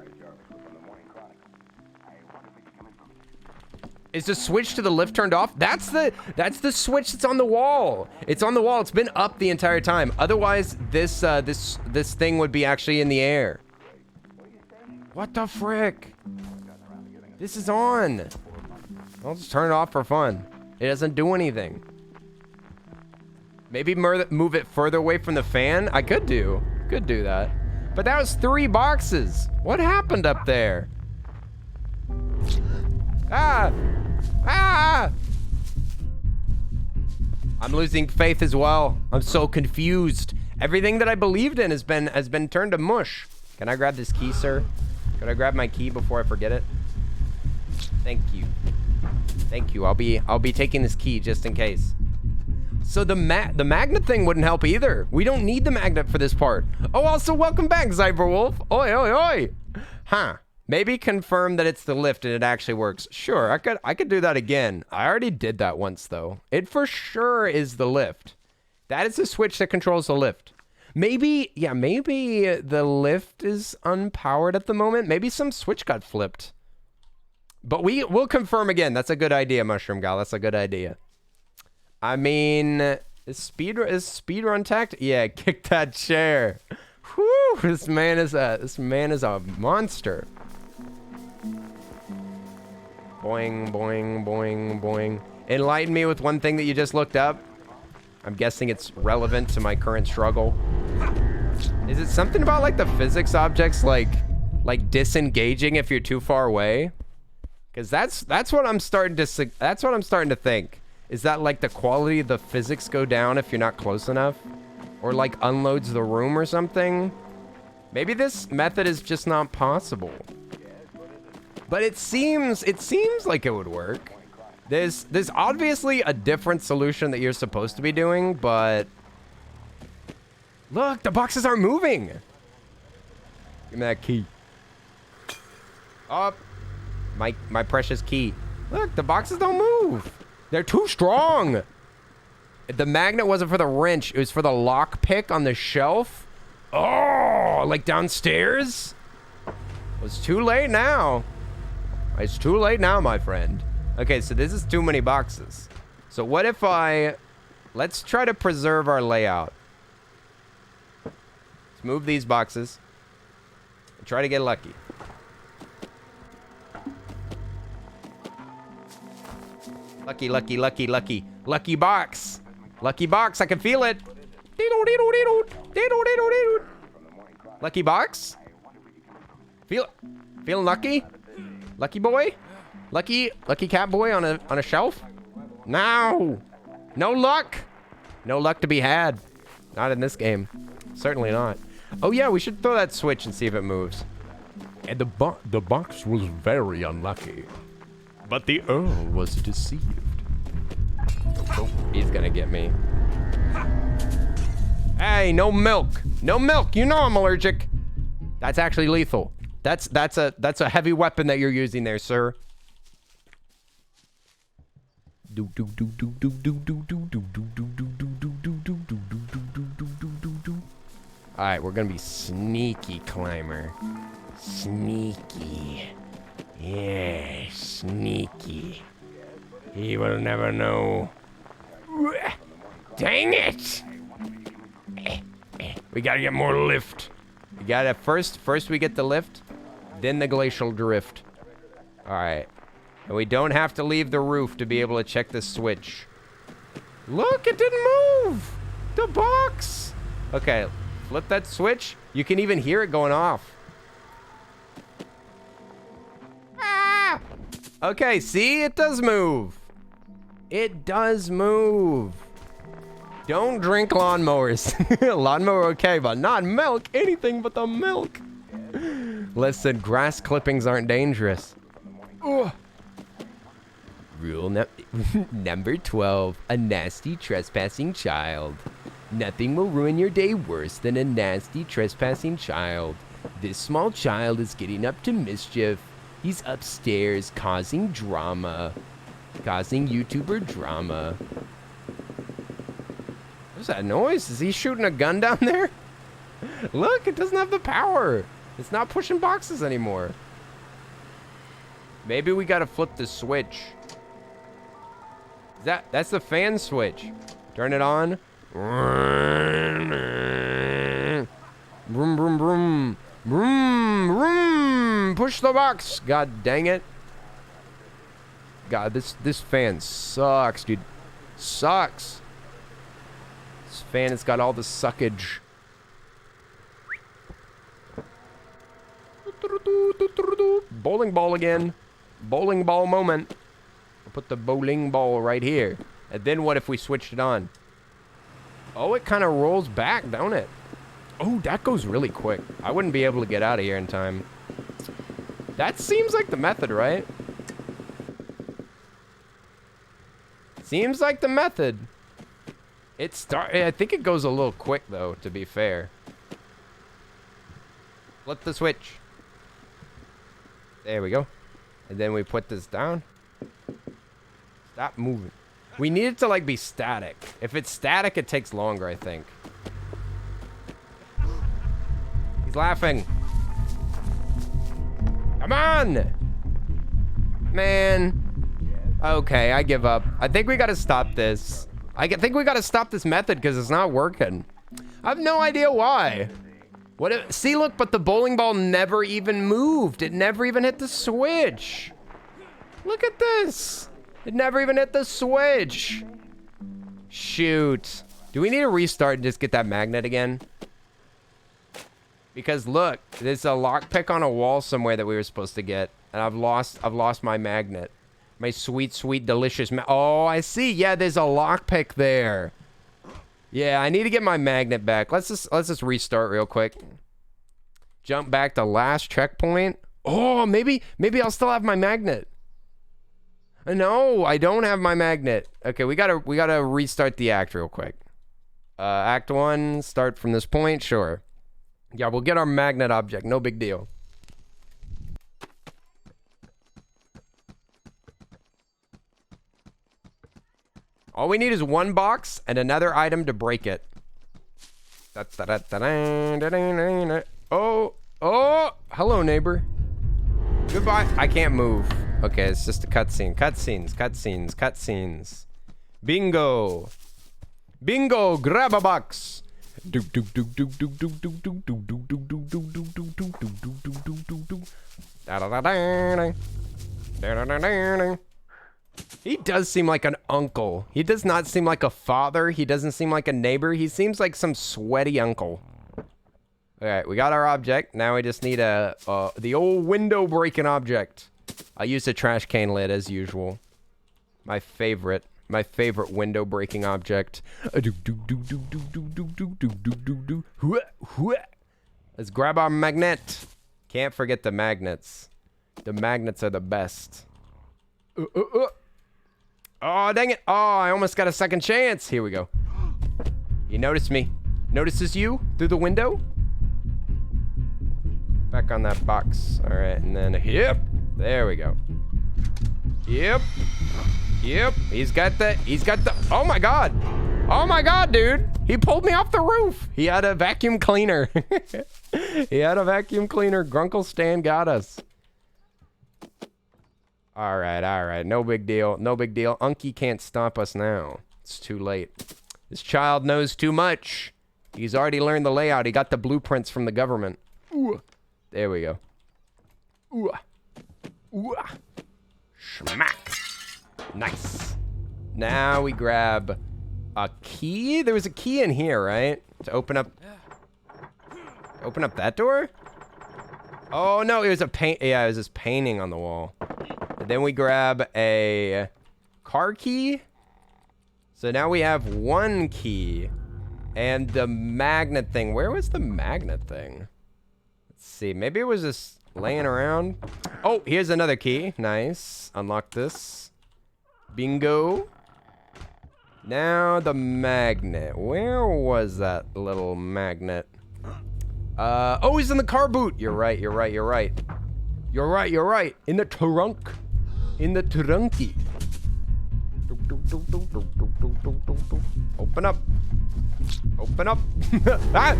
Is the switch to the lift turned off? That's the switch that's on the wall. It's on the wall. It's been up the entire time. Otherwise, this thing would be actually in the air. What the frick? This is on. I'll just turn it off for fun. It doesn't do anything. Maybe move it further away from the fan? I could do that. But that was 3 boxes. What happened up there? Ah! I'm losing faith as well. I'm so confused. Everything that I believed in has been turned to mush. Can I grab this key, sir? Could I grab my key before I forget it? Thank you. Thank you. I'll be taking this key just in case. So the magnet thing wouldn't help either. We don't need the magnet for this part. Oh, also welcome back, Cyberwolf. Oi, oi, oi. Huh. Maybe confirm that it's the lift and it actually works. Sure, I could do that again. I already did that once though. It for sure is the lift. That is the switch that controls the lift. Maybe, yeah, maybe the lift is unpowered at the moment. Maybe some switch got flipped. But we'll confirm again. That's a good idea, Mushroom Gal. That's a good idea. I mean, is speedrun tact? Yeah, kick that chair. Whew, this man is a monster. Boing, boing, boing, boing. Enlighten me with one thing that you just looked up. I'm guessing it's relevant to my current struggle. Is it something about like the physics objects like disengaging if you're too far away? Because that's what I'm starting to think. Is that like the quality of the physics go down if you're not close enough? Or like unloads the room or something? Maybe this method is just not possible. But it seems like it would work. There's obviously a different solution that you're supposed to be doing, but look, the boxes are moving. Give me that key. Up. My precious key. Look, the boxes don't move. They're too strong. The magnet wasn't for the wrench. It was for the lock pick on the shelf. Oh, like downstairs? It's too late now. It's too late now, my friend. Okay, so this is too many boxes. So what if let's try to preserve our layout. Let's move these boxes and try to get lucky. Lucky, lucky, lucky, lucky. Lucky box. Lucky box, I can feel it. Lucky box? Feeling lucky? Lucky boy? Lucky cat boy on a shelf? No! No luck! No luck to be had. Not in this game. Certainly not. Oh yeah, we should throw that switch and see if it moves. And the box was very unlucky. But the Earl was deceived. Oh, he's gonna get me. Hey, no milk. No milk. You know I'm allergic. That's actually lethal. That's a heavy weapon that you're using there, sir. All right, we're gonna be sneaky climber. Sneaky. Yeah, sneaky. He will never know. Dang it! We gotta get more lift. We gotta first we get the lift, then the glacial drift. All right, and we don't have to leave the roof to be able to check the switch. Look, it didn't move. The box. Okay, flip that switch. You can even hear it going off. Ah! Okay, see, it does move. It does move. Don't drink lawnmowers. Lawnmower okay, but not milk. Anything but the milk. Listen, grass clippings aren't dangerous. Ugh. Rule number 12. A nasty trespassing child. Nothing will ruin your day worse than a nasty trespassing child. This small child is getting up to mischief. He's upstairs causing drama. Causing YouTuber drama. What's that noise? Is he shooting a gun down there? Look, it doesn't have the power. It's not pushing boxes anymore. Maybe we gotta flip the switch. That's the fan switch. Turn it on. Vroom, vroom, vroom. Vroom, vroom. Push the box. God dang it. God, this fan sucks, dude. Sucks. This fan has got all the suckage. Bowling ball again. Bowling ball moment. I'll put the bowling ball right here. And then what if we switched it on? Oh, it kind of rolls back, don't it? Oh, that goes really quick. I wouldn't be able to get out of here in time. That seems like the method, right? Seems like the method. I think it goes a little quick, though, to be fair. Flip the switch. There we go. And then we put this down. Stop moving. We need it to, like, be static. If it's static, it takes longer, I think. He's laughing. Come on! Man. Okay, I give up. I think we gotta stop this. Think we gotta stop this method because it's not working. I have no idea why. See, look, but the bowling ball never even moved. It never even hit the switch. Look at this. It never even hit the switch. Shoot. Do we need to restart and just get that magnet again? Because look, there's a lockpick on a wall somewhere that we were supposed to get, and I've lost my magnet. My sweet, sweet, delicious oh, I see. Yeah, there's a lockpick there. Yeah, I need to get my magnet back. Let's just restart real quick. Jump back to last checkpoint. Oh, maybe I'll still have my magnet. No, I don't have my magnet. Okay, we gotta restart the act real quick. Act 1, start from this point, sure. Yeah, we'll get our magnet object, no big deal. All we need is one box and another item to break it. Oh, hello, neighbor. Goodbye. I can't move. Okay, it's just a cutscene. Cutscenes. Bingo. Bingo, grab a box. He does seem like an uncle. He does not seem like a father. He doesn't seem like a neighbor. He seems like some sweaty uncle. All right, we got our object. Now we just need the old window breaking object. I used a trash can lid as usual. My favorite window breaking object. Let's grab our magnet. Can't forget the magnets. The magnets are the best. Oh, dang it. Oh, I almost got a second chance. Here we go. He noticed me. Notices you through the window. Back on that box. All right, and then, yep. There we go. Yep. He's got the, oh my God. Oh my God, dude. He pulled me off the roof. He had a vacuum cleaner. Grunkle Stan got us. All right. No big deal. Unky can't stop us now. It's too late. This child knows too much. He's already learned the layout. He got the blueprints from the government. Ooh. There we go. Ooh. Schmack. Nice. Now we grab a key. There was a key in here, right? To open up that door? Oh, no, it was a paint. Yeah, it was this painting on the wall. And then we grab a car key. So now we have one key. And the magnet thing. Where was the magnet thing? Let's see. Maybe it was just laying around. Oh, here's another key. Nice. Unlock this. Bingo. Now the magnet. Where was that little magnet? Oh, he's in the car boot. You're right. In the trunk. In the trunky. Open up. Ah!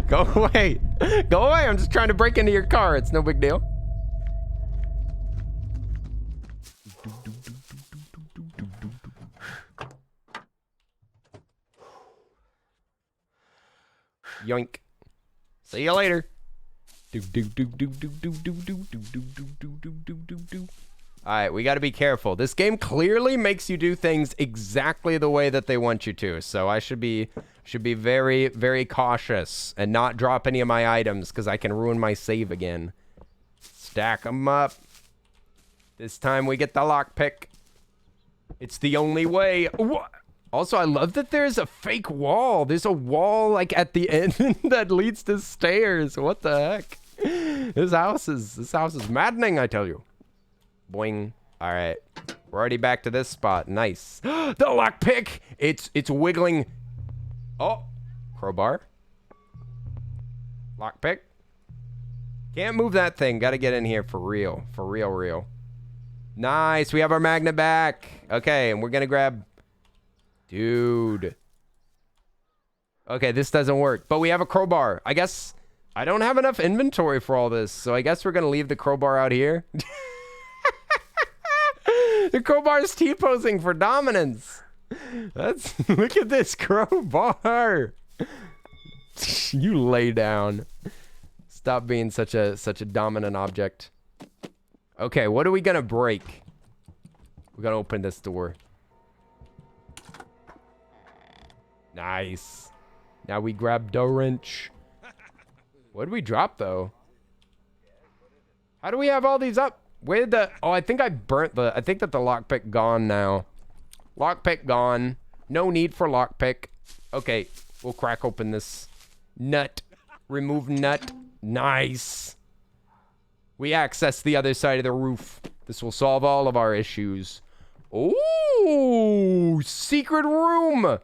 Go away. I'm just trying to break into your car. It's no big deal. Yoink. See you later. Alright, we gotta be careful. This game clearly makes you do things exactly the way that they want you to. So I should be very, very cautious and not drop any of my items because I can ruin my save again. Stack them up. This time we get the lockpick. It's the only way. What? Also, I love that there's a fake wall. There's a wall like at the end that leads to stairs. What the heck? This house is maddening, I tell you. Boing. All right. We're already back to this spot. Nice. The lockpick. It's wiggling. Oh, crowbar. Lockpick. Can't move that thing. Got to get in here for real. For real. Nice. We have our magnet back. Okay, and we're going to grab... Dude. Okay, this doesn't work. But we have a crowbar. I guess I don't have enough inventory for all this, so I guess we're gonna leave the crowbar out here. The crowbar's T-posing for dominance. Look at this crowbar. You lay down. Stop being such a dominant object. Okay, what are we gonna break? We gotta open this door. Nice. Now we grab the wrench. What did we drop though? How do we have all these up? Where did the... Oh, I think I burnt the... I think that the lockpick gone now. Lockpick gone. No need for lockpick. Okay, we'll crack open this nut. Remove nut. Nice. We access the other side of the roof. This will solve all of our issues. Ooh, secret room.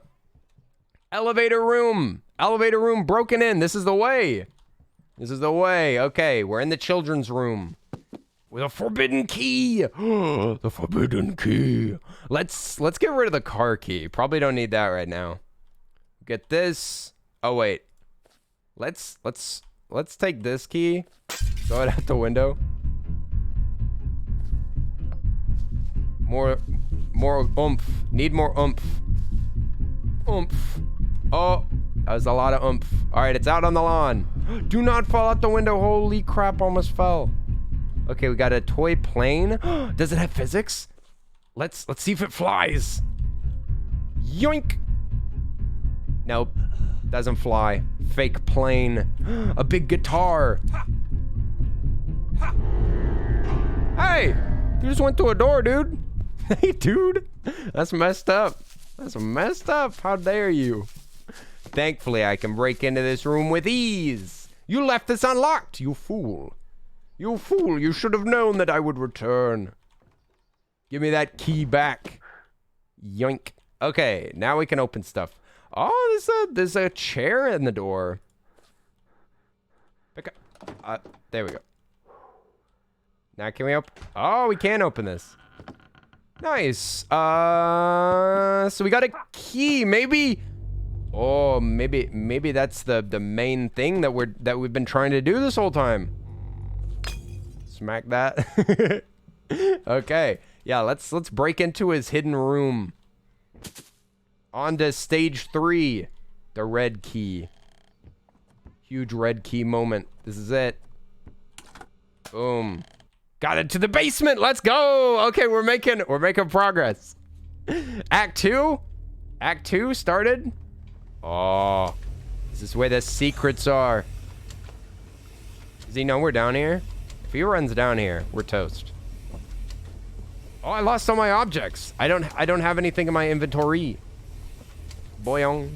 Elevator room. Elevator room broken in. This is the way. This is the way. Okay, we're in the children's room. With a forbidden key. The forbidden key. Let's get rid of the car key. Probably don't need that right now. Get this. Oh wait. Let's take this key. Throw it out the window. More oomph. Need more oomph. Oomph. Oh, that was a lot of oomph. All right, it's out on the lawn. Do not fall out the window. Holy crap, almost fell. Okay, we got a toy plane. Does it have physics? Let's see if it flies. Yoink. Nope, doesn't fly. Fake plane. A big guitar. Hey, you just went through a door, dude. Hey, dude, that's messed up. That's messed up. How dare you? Thankfully, I can break into this room with ease. You left this unlocked, you fool. You fool, you should have known that I would return. Give me that key back. Yoink. Okay, now we can open stuff. Oh, there's a chair in the door. Pick up. There we go. Now can we open? Oh, we can open this. Nice. So we got a key. Maybe. Oh, maybe that's the main thing that we've been trying to do this whole time. Smack that. Okay. Yeah, let's break into his hidden room. On to stage 3. The red key. Huge red key moment. This is it. Boom. Got into the basement. Let's go. Okay, we're making progress. Act 2? Act 2 started? Oh. This is where the secrets are. Does he know we're down here? If he runs down here, we're toast. Oh, I lost all my objects. I don't have anything in my inventory. Boyong.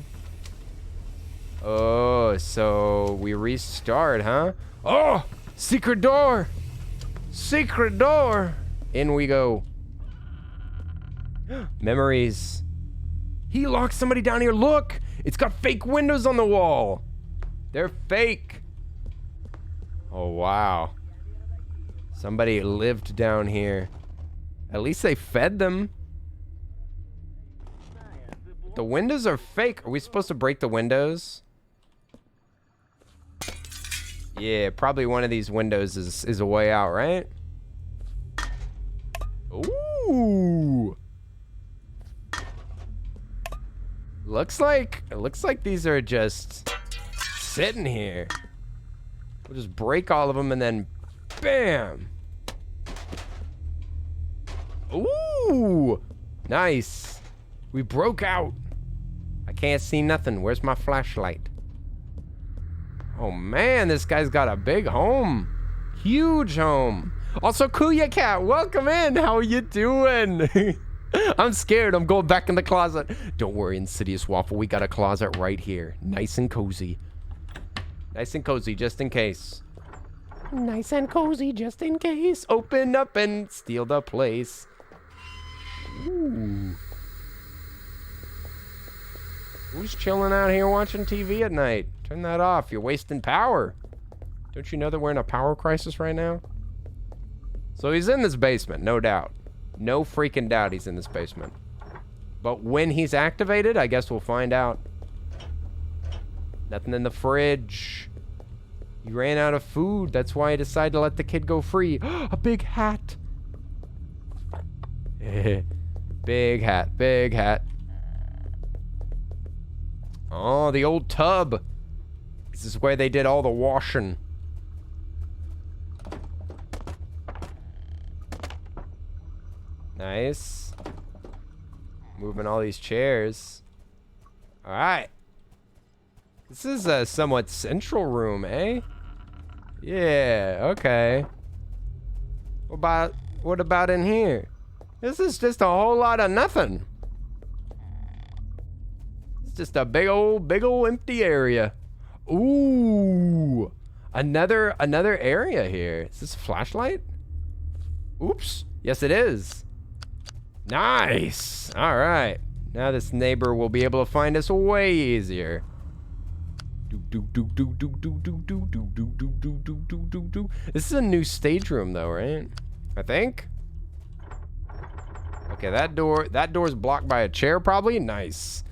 Oh, so we restart, huh? Oh, secret door. Secret door. In we go. Memories. He locked somebody down here. Look, it's got fake windows on the wall. They're fake. Oh, wow. Somebody lived down here. At least they fed them. The windows are fake. Are we supposed to break the windows? Yeah, probably one of these windows is a way out, right? Ooh. Looks like these are just sitting here. We'll just break all of them and then bam. Ooh, nice. We broke out. I can't see nothing. Where's my flashlight? Oh man, this guy's got a big home. Huge home. Also, Kuya Cat, welcome in. How are you doing? I'm scared. I'm going back in the closet. Don't worry, Insidious Waffle. We got a closet right here. Nice and cozy. Nice and cozy, just in case. Nice and cozy, just in case. Open up and steal the place. Ooh. Who's chilling out here watching TV at night? Turn that off. You're wasting power. Don't you know that we're in a power crisis right now? So he's in this basement, no doubt. No freaking doubt he's in this basement. But when he's activated, I guess we'll find out. Nothing in the fridge. He ran out of food. That's why I decided to let the kid go free. A big hat. Big hat, big hat. Oh, the old tub. This is where they did all the washing. Nice. Moving all these chairs. All right. This is a somewhat central room, eh? Yeah, okay. What about in here? This is just a whole lot of nothing. It's just a big old empty area. Ooh. Another area here. Is this a flashlight? Oops. Yes, it is. Nice. All right. Now this neighbor will be able to find us way easier. This is a new stage room though, right? I think. Okay, that door's blocked by a chair probably. Nice.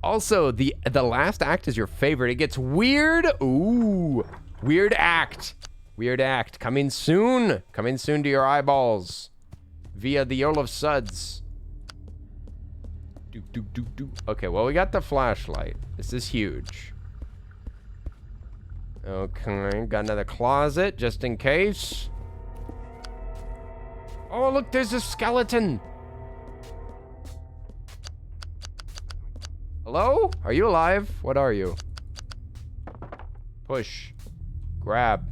Also, the last act is your favorite. It gets weird. Ooh. Weird act. Weird act. Coming soon. Coming soon to your eyeballs. Via the Earl of Suds. Okay, well, we got the flashlight. This is huge. Okay, got another closet just in case. Oh, look, there's a skeleton. Hello? Are you alive? What are you? Push. Grab.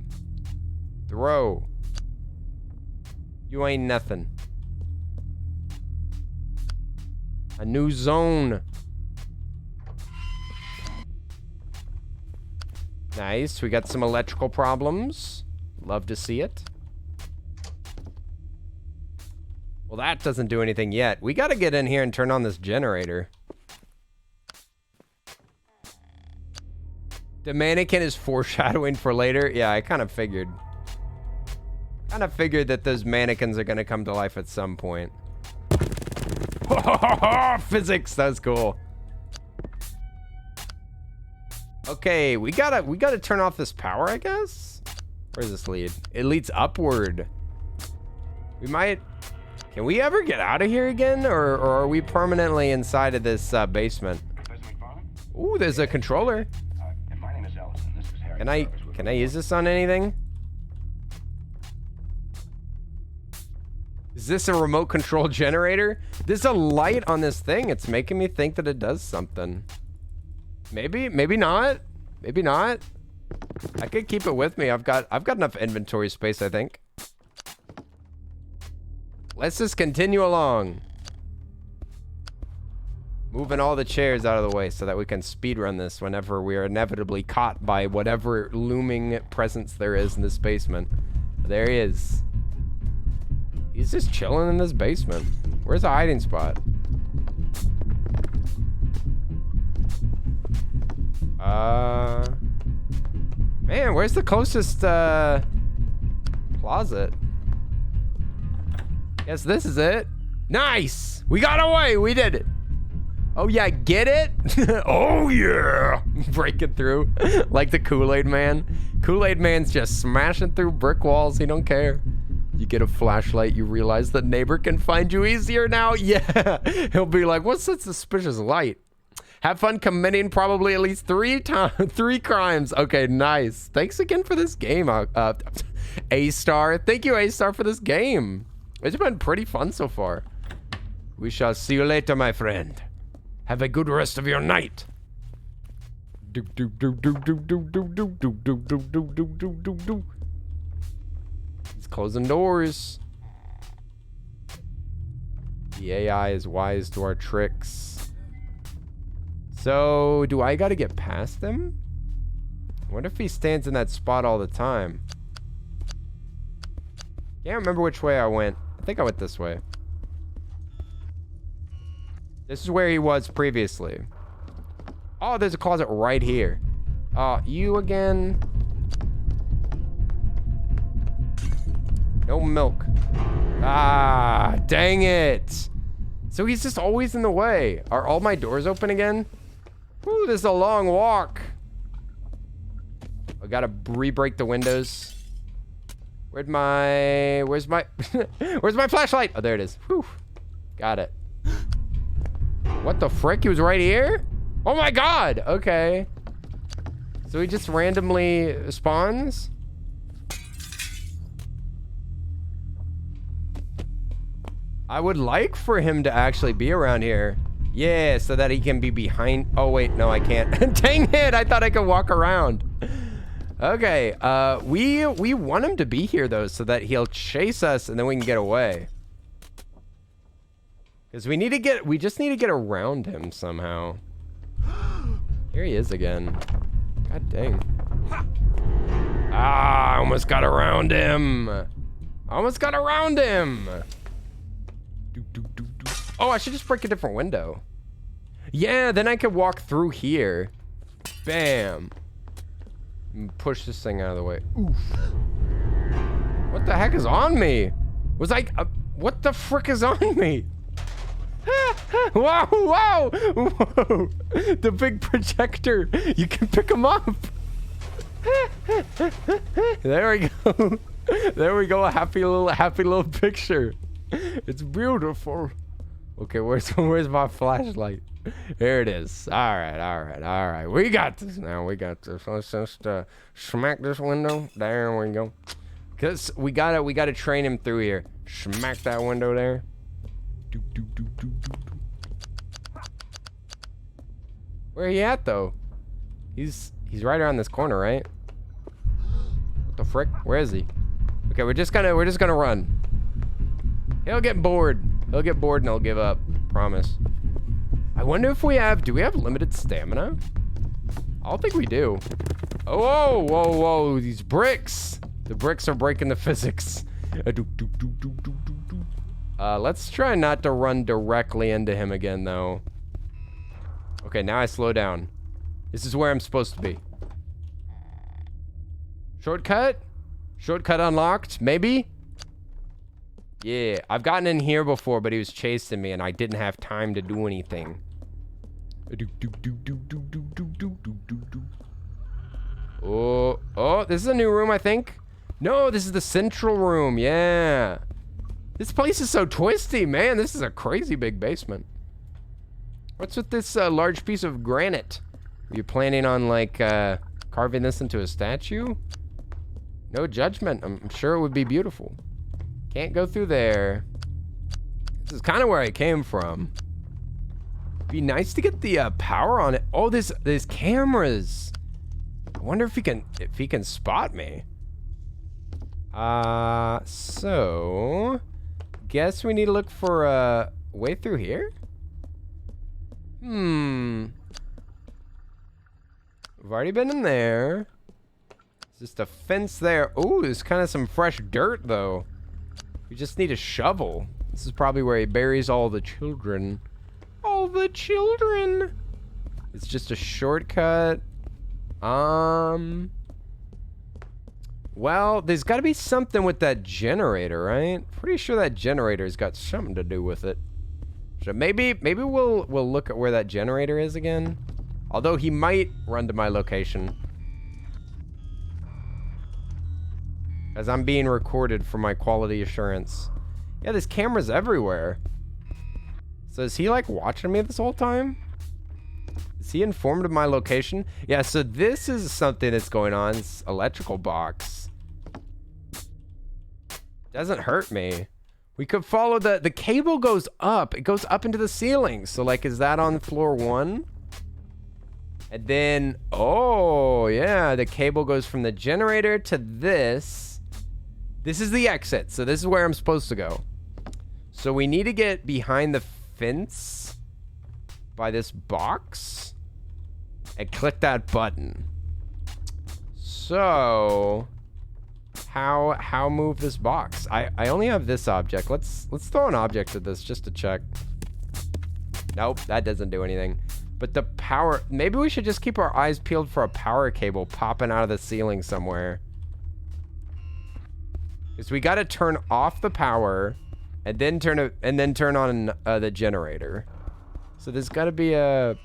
Throw. You ain't nothing. A new zone. Nice. We got some electrical problems. Love to see it. Well, that doesn't do anything yet. We gotta get in here and turn on this generator. The mannequin is foreshadowing for later. Yeah, I kind of figured. Kind of figured that those mannequins are gonna come to life at some point. Physics, that's cool. Okay, we gotta turn off this power, I guess. Where does this lead? It leads upward. We might. Can we ever get out of here again, or are we permanently inside of this basement? Ooh, there's a controller. Can I use this on anything? Is this a remote control generator? There's a light on this thing. It's making me think that it does something. Maybe not. Maybe not. I could keep it with me. I've got enough inventory space, I think. Let's just continue along. Moving all the chairs out of the way so that we can speedrun this whenever we are inevitably caught by whatever looming presence there is in this basement. There he is. He's just chilling in this basement. Where's the hiding spot? Man, where's the closest, closet? Guess this is it. Nice! We got away! We did it! Oh yeah, get it? Oh yeah! Breaking through like the Kool-Aid Man. Kool-Aid Man's just smashing through brick walls. He don't care. You get a flashlight, you realize the neighbor can find you easier now. Yeah, he'll be like, what's that suspicious light? Have fun committing probably at least 3 crimes. Okay, nice. Thanks again for this game, A-Star. Thank you, A-Star, for this game. It's been pretty fun so far. We shall see you later, my friend. Have a good rest of your night. He's closing doors. The AI is wise to our tricks. So, do I gotta get past him? What if he stands in that spot all the time? Can't remember which way I went. I think I went this way. This is where he was previously. Oh, there's a closet right here. You again? No milk. Ah, dang it. So he's just always in the way. Are all my doors open again? Ooh, this is a long walk. A We gotta re-break the windows. Where's my where's my flashlight? Oh, there it is. Whew. Got it. What the frick? He was right here? Oh my god! Okay. So he just randomly spawns? I would like for him to actually be around here. Yeah, so that he can be behind. Oh wait, no, I can't. Dang it! I thought I could walk around. Okay, we want him to be here though, so that he'll chase us and then we can get away. Because we just need to get around him somehow. Here he is again. God dang. Ah, I almost got around him. Oh, I should just break a different window. Yeah, then I could walk through here. Bam. And push this thing out of the way. Oof. What the heck is on me? Was I... what the frick is on me? Wow, wow, whoa. The big projector. You can pick him up. There we go. There we go. A happy little picture. It's beautiful. Okay, where's my flashlight? Here it is. All right. We got this now. Let's just smack this window. There we go. Cause we gotta train him through here. Smack that window there. Where he at though? He's right around this corner, right? What the frick? Where is he? Okay, we're just gonna run. He'll get bored. He'll get bored and he'll give up. Promise. I wonder if do we have limited stamina? I don't think we do. Oh, whoa, these bricks. The bricks are breaking the physics. Let's try not to run directly into him again, though. Okay, now I slow down. This is where I'm supposed to be. Shortcut? Shortcut unlocked, maybe? Yeah, I've gotten in here before, but he was chasing me and I didn't have time to do anything. Oh, this is a new room, I think. No, this is the central room, yeah. This place is so twisty, man. This is a crazy big basement. What's with this large piece of granite? Are you planning on, like, carving this into a statue? No judgment. I'm sure it would be beautiful. Can't go through there. This is kind of where I came from. Be nice to get the power on it. Oh, there's cameras. I wonder if he can spot me. So guess we need to look for a way through here. We've already been in there. There's just a fence there. Oh, there's kind of some fresh dirt though. We just need a shovel. This is probably where he buries all the children. All the children. It's just a shortcut. Well, there's got to be something with that generator, right? Pretty sure that generator's got something to do with it. So maybe we'll look at where that generator is again. Although he might run to my location. As I'm being recorded for my quality assurance. Yeah, there's cameras everywhere. So is he like watching me this whole time? Is he informed of my location? Yeah, so this is something that's going on. It's electrical box. Doesn't hurt me. We could follow the cable goes up. It goes up into the ceiling. So like, is that on floor 1? And then, oh yeah, the cable goes from the generator to this. This is the exit. So this is where I'm supposed to go. So we need to get behind the fence by this box and click that button. So how move this box? I only have this object. Let's throw an object at this just to check. Nope, that doesn't do anything. But the power, maybe we should just keep our eyes peeled for a power cable popping out of the ceiling somewhere. Because we got to turn off the power and then turn on the generator. So there's got to be a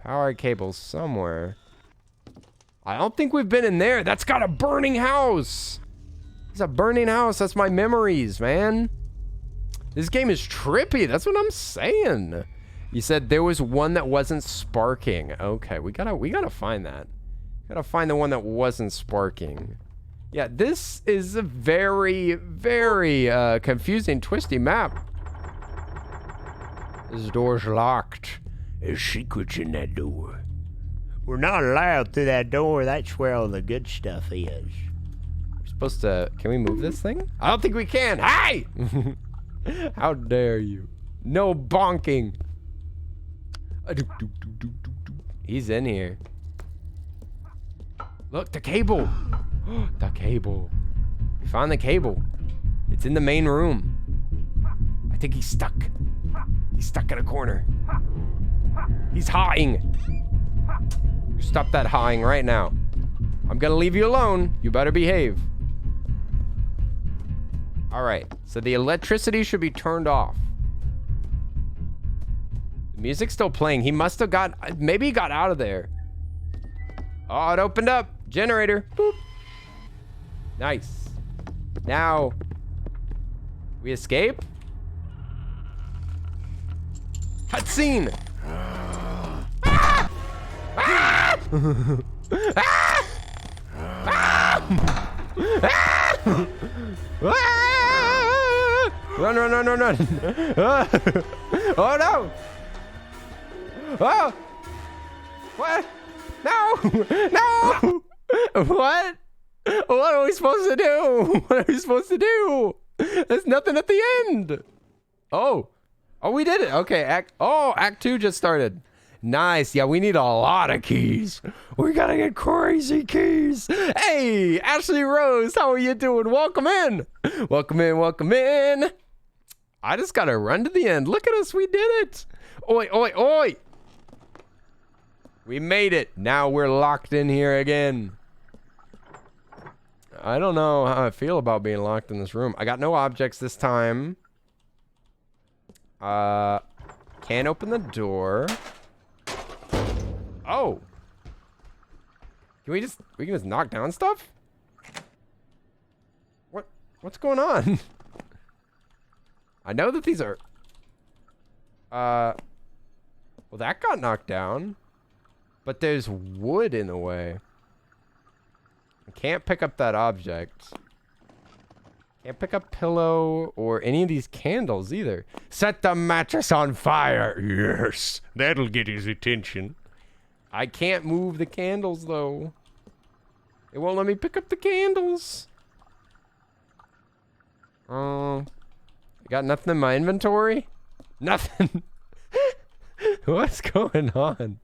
power cable somewhere. I don't think we've been in there. That's got a burning house. It's a burning house. That's my memories, man. This game is trippy. That's what I'm saying. You said there was one that wasn't sparking. Okay, we gotta find that. Gotta find the one that wasn't sparking. Yeah, this is a very, very confusing, twisty map. This door's locked. There's secrets in that door. We're not allowed through that door. That's where all the good stuff is. We're supposed to... Can we move this thing? I don't think we can. Hey! How dare you? No bonking. He's in here. Look, the cable. The cable. We found the cable. It's in the main room. I think he's stuck. He's stuck in a corner. He's hawing. You stop that hawing right now. I'm gonna leave you alone. You better behave. All right, so the electricity should be turned off. The music's still playing. He must have got, maybe he got out of there. Oh, it opened up. Generator. Boop. Nice. Now, we escape. Cutscene. Ah! Ah! Ah! Ah! Ah! Run, run, run, run, run. Oh, no. Oh. What? No. No. What? What are we supposed to do? What are we supposed to do? There's nothing at the end. Oh. Oh, we did it. Okay. Act 2 just started. Nice. Yeah, we need a lot of keys. We gotta get crazy keys. Hey, Ashley Rose, how are you doing? Welcome in. Welcome in, welcome in. I just gotta run to the end. Look at us, we did it. Oi, oi, oi. We made it. Now we're locked in here again. I don't know how I feel about being locked in this room. I got no objects this time. Can't open the door. Oh. We can just knock down stuff? What's going on? I know that these are well, that got knocked down. But there's wood in the way. I can't pick up that object. Can't pick up pillow or any of these candles either. Set the mattress on fire. Yes, that'll get his attention. I can't move the candles though. It won't let me pick up the candles. I got nothing in my inventory? Nothing. What's going on?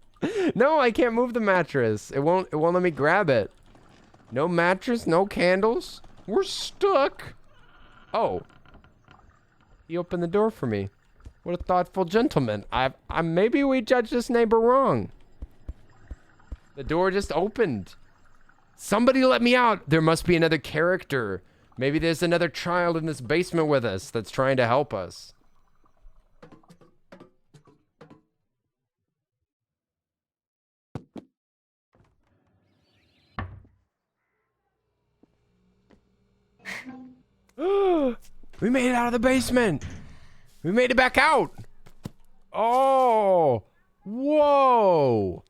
No, I can't move the mattress. It won't let me grab it. No mattress, no candles. We're stuck. Oh. He opened the door for me. What a thoughtful gentleman. I maybe we judged this neighbor wrong. The door just opened. Somebody let me out. There must be another character. Maybe there's another child in this basement with us that's trying to help us. We made it out of the basement. We made it back out. Oh. Whoa.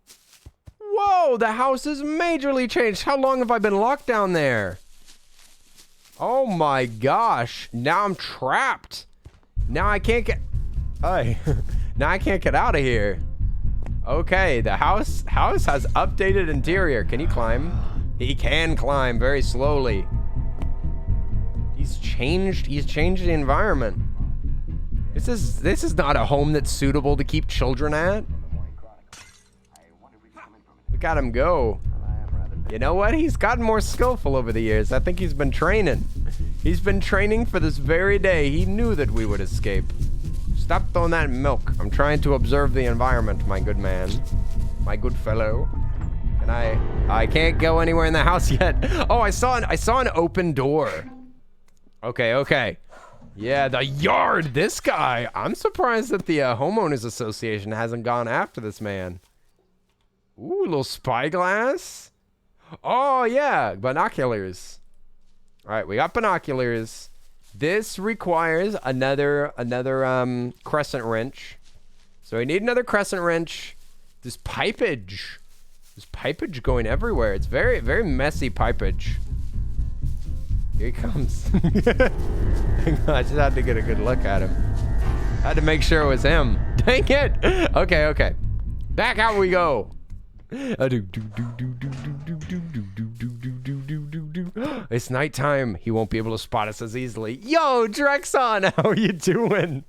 Whoa, the house has majorly changed. How long have I been locked down there? Oh my gosh. Now I'm trapped. Now I can't get... Hey. Now I can't get out of here. Okay, the house has updated interior. Can he climb? He can climb very slowly. He's changed the environment. This is not a home that's suitable to keep children at. Look at him go. You know what? He's gotten more skillful over the years. I think he's been training. He's been training for this very day. He knew that we would escape. Stop throwing that milk. I'm trying to observe the environment, my good man. My good fellow. And I can't go anywhere in the house yet. Oh, I saw an open door. Okay. Yeah, the yard. This guy. I'm surprised that the homeowners association hasn't gone after this man. Ooh, a little spyglass. Oh, yeah, binoculars. All right, we got binoculars. This requires another crescent wrench. So we need another crescent wrench. This pipage. There's pipage going everywhere. It's very, very messy pipage. Here he comes. Hang on, I just had to get a good look at him. I had to make sure it was him. Dang it. Okay, okay. Back out we go. It's nighttime. He won't be able to spot us as easily. Yo, Drexon, how are you doing?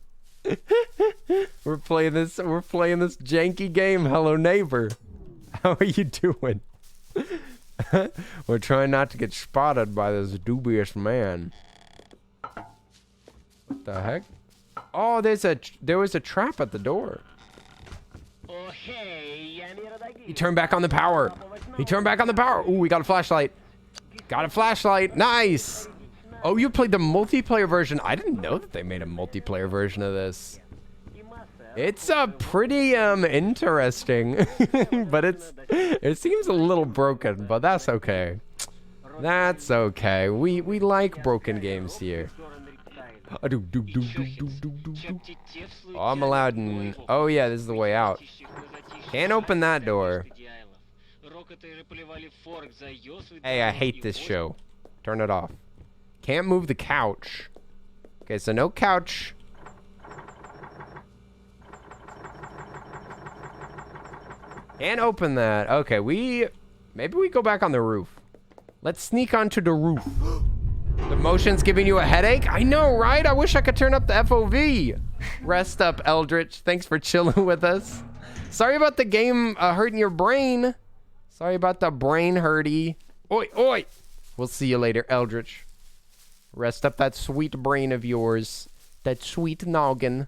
We're playing this janky game. Hello, neighbor. How are you doing? We're trying not to get spotted by this dubious man. What the heck? Oh, there was a trap at the door. He turned back on the power. He turned back on the power. Ooh, we got a flashlight. Got a flashlight. Nice. Oh, you played the multiplayer version. I didn't know that they made a multiplayer version of this. It's pretty interesting, but it seems a little broken, but that's okay. That's okay. We like broken games here. Oh, I'm allowed in. Oh yeah, this is the way out. Can't open that door. Hey, I hate this show. Turn it off. Can't move the couch. Okay, so no couch. Can't open that. Okay, maybe we go back on the roof. Let's sneak onto the roof. The motion's giving you a headache? I know, right? I wish I could turn up the FOV. Rest up, Eldritch. Thanks for chilling with us. Sorry about the game hurting your brain. Sorry about the brain hurty. Oi, oi. We'll see you later, Eldritch. Rest up that sweet brain of yours. That sweet noggin.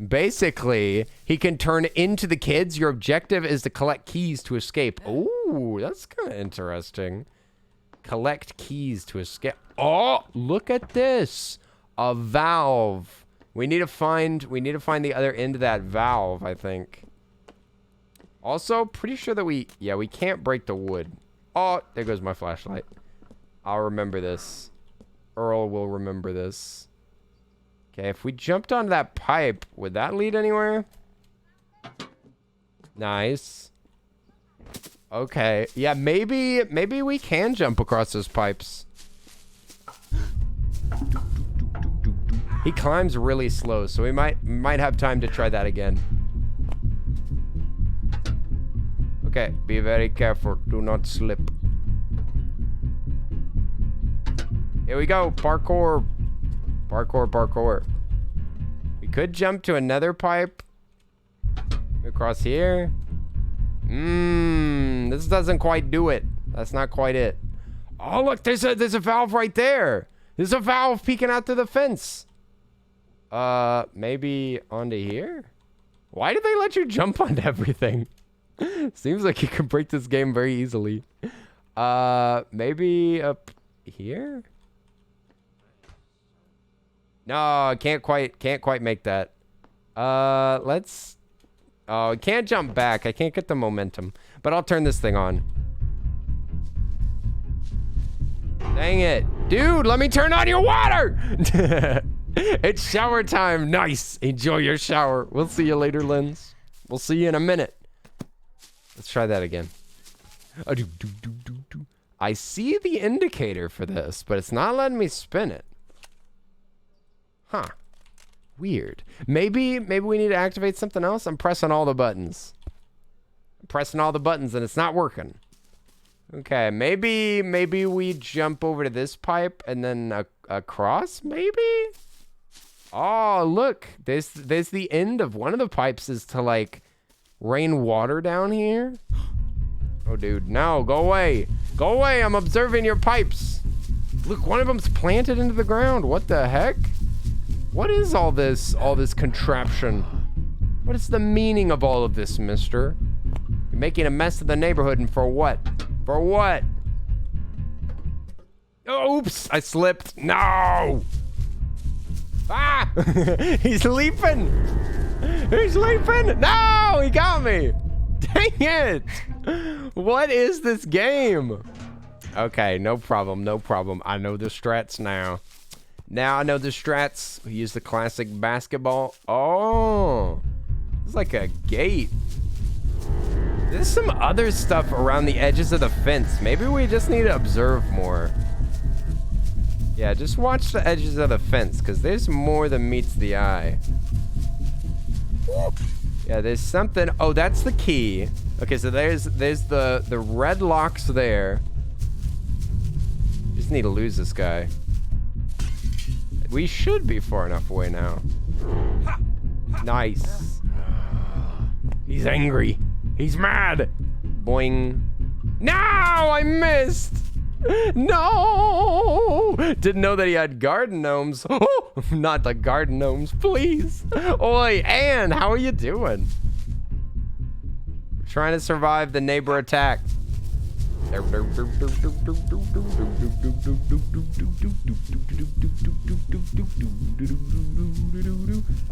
Basically, he can turn into the kids. Your objective is to collect keys to escape. Ooh, that's kind of interesting. Collect keys to escape. Oh, look at this. A valve. We need to find the other end of that valve, I think. Also, pretty sure that we can't break the wood. Oh, there goes my flashlight. I'll remember this. Earl will remember this. Okay, if we jumped onto that pipe, would that lead anywhere? Nice. Okay, yeah, maybe we can jump across those pipes. He climbs really slow, so we might have time to try that again. Okay, be very careful. Do not slip. Here we go. Parkour. Parkour, parkour. We could jump to another pipe. Across here. This doesn't quite do it. That's not quite it. Oh, look, there's a valve right there. There's a valve peeking out through the fence. Maybe onto here? Why do they let you jump onto everything? Seems like you can break this game very easily. Maybe up here? No, can't quite make that. Let's... Oh, I can't jump back. I can't get the momentum. But I'll turn this thing on. Dang it. Dude, let me turn on your water! It's shower time. Nice. Enjoy your shower. We'll see you later, Lens. We'll see you in a minute. Let's try that again. I see the indicator for this, but it's not letting me spin it. Huh. Weird. Maybe we need to activate something else. I'm pressing all the buttons. I'm pressing all the buttons and it's not working. Okay, maybe we jump over to this pipe and then across, maybe? Oh, look. There's the end of one of the pipes is to like rain water down here. Oh, dude, no, go away. Go away, I'm observing your pipes. Look, one of them's planted into the ground. What the heck? What is all this contraption? What is the meaning of all of this, mister? You're making a mess of the neighborhood, and for what? For what? Oh, oops, I slipped. No! Ah! He's leaping! He's leaping! No! He got me! Dang it! What is this game? Okay, no problem, no problem. I know the strats now. Now I know the strats. We use the classic basketball. Oh, it's like a gate. There's some other stuff around the edges of the fence. Maybe we just need to observe more. Yeah, just watch the edges of the fence, because there's more than meets the eye. Yeah, there's something. Oh, that's the key. Okay, so there's the red locks there. Just need to lose this guy. We should be far enough away now. Nice. He's angry. He's mad. Boing. No, I missed. No! Didn't know that he had garden gnomes. Oh, not the garden gnomes, please. Oi, Anne, how are you doing? Trying to survive the neighbor attack.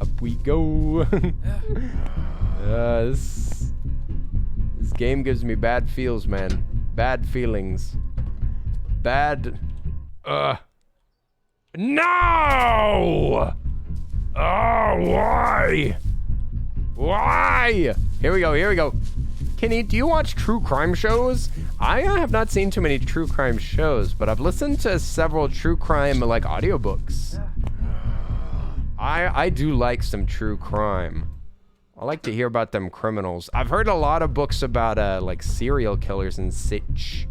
Up we go. This game gives me bad feels, man. Bad feelings. Bad. No! Oh, why? Why? Here we go, here we go. Kenny, do you watch true crime shows? I have not seen too many true crime shows, but I've listened to several true crime, like, audiobooks. I do like some true crime. I like to hear about them criminals. I've heard a lot of books about, like, serial killers and such.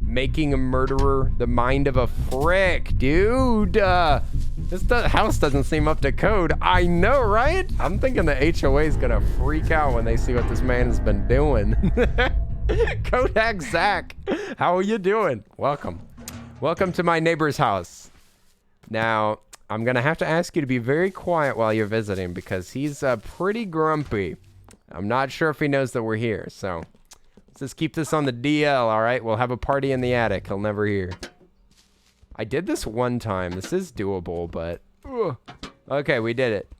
Making a murderer the mind of a frick, dude. This house doesn't seem up to code. I know, right? I'm thinking the HOA is gonna freak out when they see what this man has been doing. Kodak Zach, how are you doing? Welcome. Welcome to my neighbor's house. Now, I'm gonna have to ask you to be very quiet while you're visiting because he's pretty grumpy. I'm not sure if he knows that we're here, so let's just keep this on the DL, all right? We'll have a party in the attic. He'll never hear. I did this one time. This is doable, but... Okay, we did it.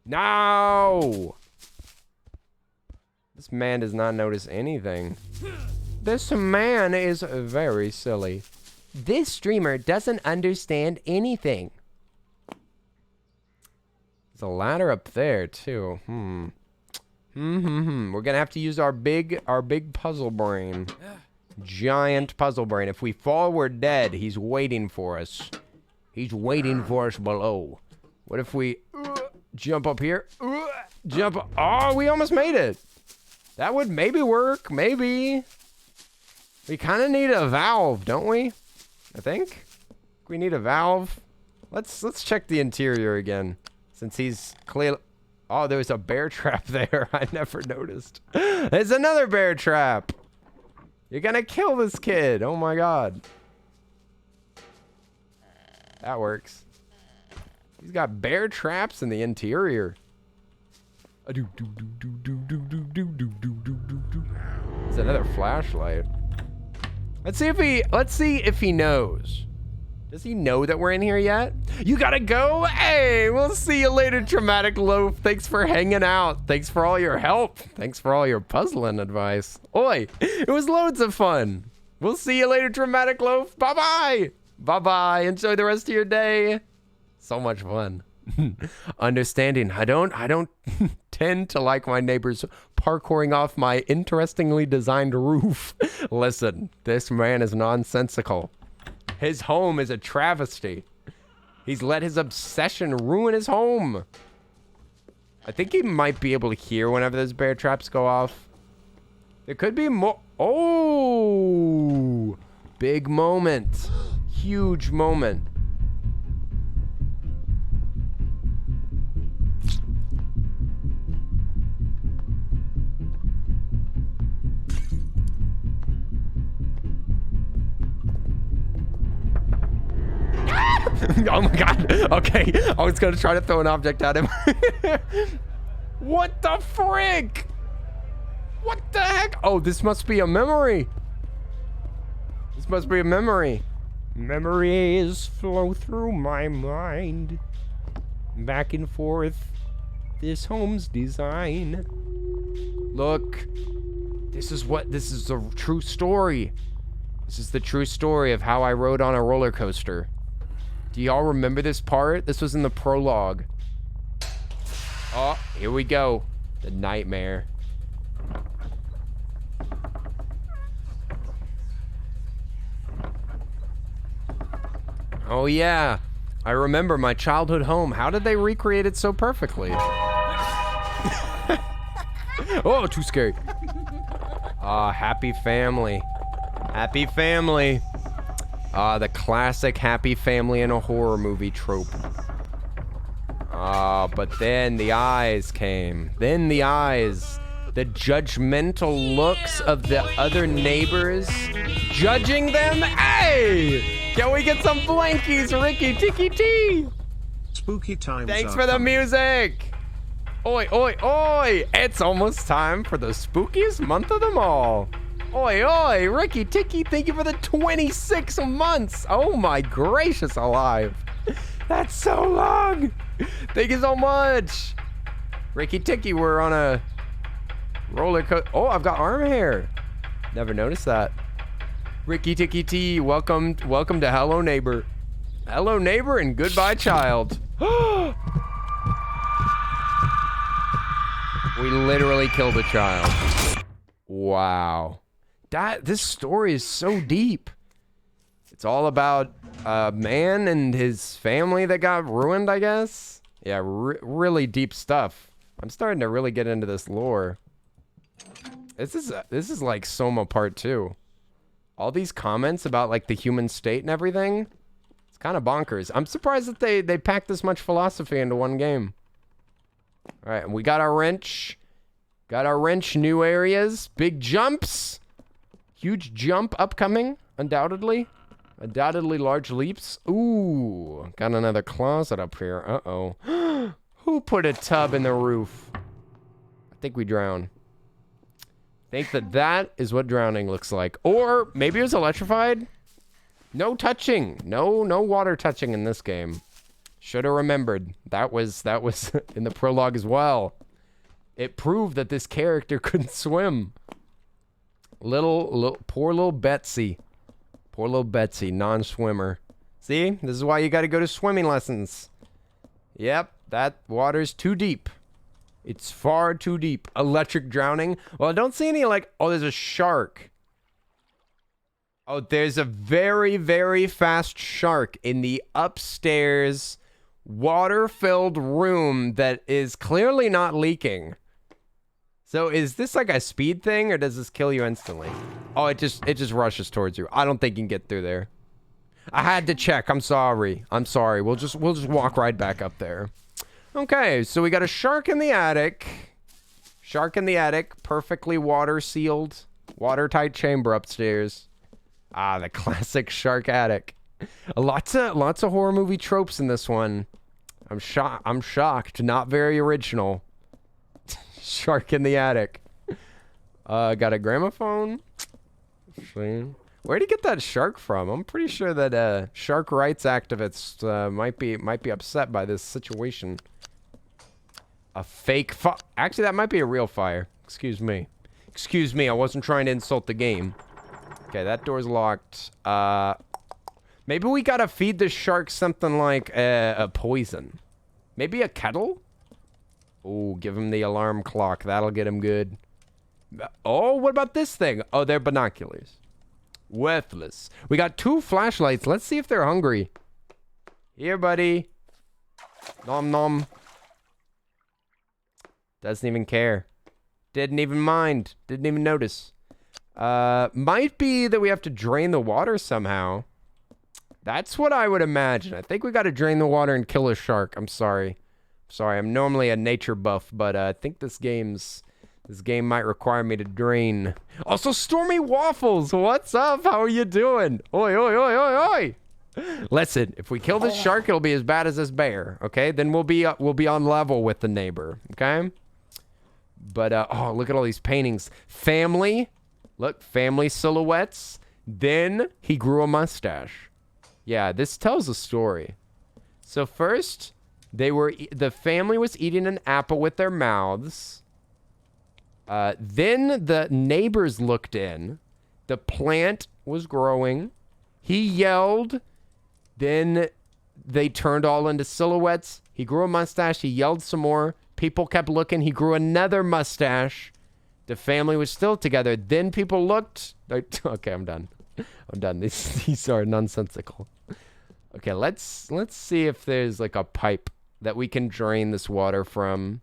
No! This man does not notice anything. This man is very silly. This streamer doesn't understand anything. There's a ladder up there, too. We're gonna have to use our big puzzle brain. Giant puzzle brain. If we fall, we're dead. He's waiting for us. He's waiting for us below. What if we jump up here? Jump. Oh, we almost made it. That would maybe work. Maybe. We kind of need a valve, don't we? I think we need a valve. Let's check the interior again, since he's clearly. Oh, there's a bear trap there. I never noticed. There's another bear trap. You're gonna kill this kid. Oh my god. That works. He's got bear traps in the interior. It's another flashlight. Let's see if he knows. Does he know that we're in here yet? You gotta go? Hey, we'll see you later, Traumatic Loaf. Thanks for hanging out. Thanks for all your help. Thanks for all your puzzling advice. Oi, it was loads of fun. We'll see you later, Traumatic Loaf. Bye-bye. Bye-bye. Enjoy the rest of your day. So much fun. Understanding. I don't tend to like my neighbors parkouring off my interestingly designed roof. Listen, this man is nonsensical. His home is a travesty. He's let his obsession ruin his home. I think he might be able to hear whenever those bear traps go off. There could be more. Oh, big moment. Huge moment. Oh my god. Okay. I was gonna try to throw an object at him. What the frick? What the heck? Oh, this must be a memory. This must be a memory. Memories flow through my mind. Back and forth. This home's design. Look. This is a true story. This is the true story of how I rode on a roller coaster. Do y'all remember this part? This was in the prologue. Oh, here we go. The nightmare. Oh yeah, I remember my childhood home. How did they recreate it so perfectly? Oh, too scary. Ah, happy family. Happy family. Ah, the classic happy family in a horror movie trope. Ah, but then the eyes came. Then the eyes. The judgmental looks of the other neighbors. Judging them? Hey! Can we get some blankies, Ricky Tiki T? Spooky times. Thanks for the music. Oi, oi, oi! It's almost time for the spookiest month of them all. Oi, oi, Ricky Tiki, thank you for the 26 months. Oh my gracious alive. That's so long. Thank you so much. Ricky Tiki, we're on a roller coaster. Oh, I've got arm hair. Never noticed that. Ricky Tiki T, welcome to Hello Neighbor. Hello Neighbor and goodbye child. We literally killed a child. Wow. This story is so deep. It's all about a man and his family that got ruined, I guess. Yeah, really deep stuff. I'm starting to really get into this lore. This is like Soma Part 2. All these comments about like the human state and everything. It's kind of bonkers. I'm surprised that they packed this much philosophy into one game. All right, and we got our wrench. Got our wrench, new areas, big jumps. Huge jump upcoming, undoubtedly. Undoubtedly large leaps. Ooh, got another closet up here. Uh-oh. Who put a tub in the roof? I think we drown. Think that is what drowning looks like. Or maybe it was electrified. No touching. No water touching in this game. Should have remembered. That was in the prologue as well. It proved that this character couldn't swim. Poor little Betsy. Poor little Betsy, non-swimmer. See? This is why you got to go to swimming lessons. Yep, that water's too deep. It's far too deep. Electric drowning. Well, I don't see any like... Oh, there's a shark. Oh, there's a very, very fast shark in the upstairs water-filled room that is clearly not leaking. So is this like a speed thing or does this kill you instantly? Oh, it just rushes towards you. I don't think you can get through there. I had to check. I'm sorry. I'm sorry. We'll just walk right back up there. Okay, so we got a shark in the attic. Shark in the attic, perfectly water sealed, watertight chamber upstairs. Ah, the classic shark attic. Lots of horror movie tropes in this one. I'm shocked. Not very original. Shark in the attic. Got a gramophone. Where'd he get that shark from? I'm pretty sure that shark rights activists might be upset by this situation. A fake fire. Actually, that might be a real fire. Excuse me. Excuse me. I wasn't trying to insult the game. Okay, that door's locked. Maybe we gotta feed the shark something like a poison. Maybe a kettle? Oh, give him the alarm clock. That'll get him good. Oh, what about this thing? Oh, they're binoculars. Worthless. We got 2 flashlights. Let's see if they're hungry. Here, buddy. Nom nom. Doesn't even care. Didn't even mind. Didn't even notice. Might be that we have to drain the water somehow. That's what I would imagine. I think we got to drain the water and kill a shark. I'm sorry. Sorry, I'm normally a nature buff, but I think this game might require me to drain. Also, Stormy Waffles, what's up? How are you doing? Oi, oi, oi, oi, oi! Listen, if we kill this shark, it'll be as bad as this bear. Okay, then we'll be on level with the neighbor. Okay. But oh, look at all these paintings. Family, look, family silhouettes. Then he grew a mustache. Yeah, this tells a story. So first, the family was eating an apple with their mouths. Then the neighbors looked in. The plant was growing. He yelled. Then they turned all into silhouettes. He grew a mustache. He yelled some more. People kept looking. He grew another mustache. The family was still together. Then people looked. Okay, I'm done. I'm done. These are nonsensical. Okay, let's see if there's like a pipe that we can drain this water from.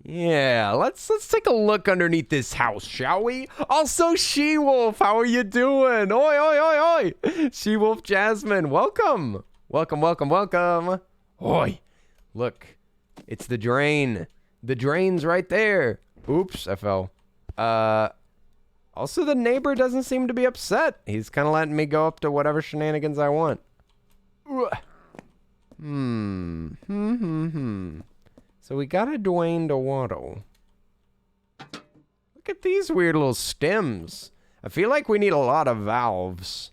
Yeah, let's take a look underneath this house, shall we? Also, She-Wolf, how are you doing? Oi, oi, oi, oi. She-Wolf Jasmine, welcome. Welcome, welcome, welcome. Oi, look, it's the drain. The drain's right there. Oops, I fell. Also, the neighbor doesn't seem to be upset. He's kind of letting me go up to whatever shenanigans I want. So we got to drain the water. Look at these weird little stems. I feel like we need a lot of valves.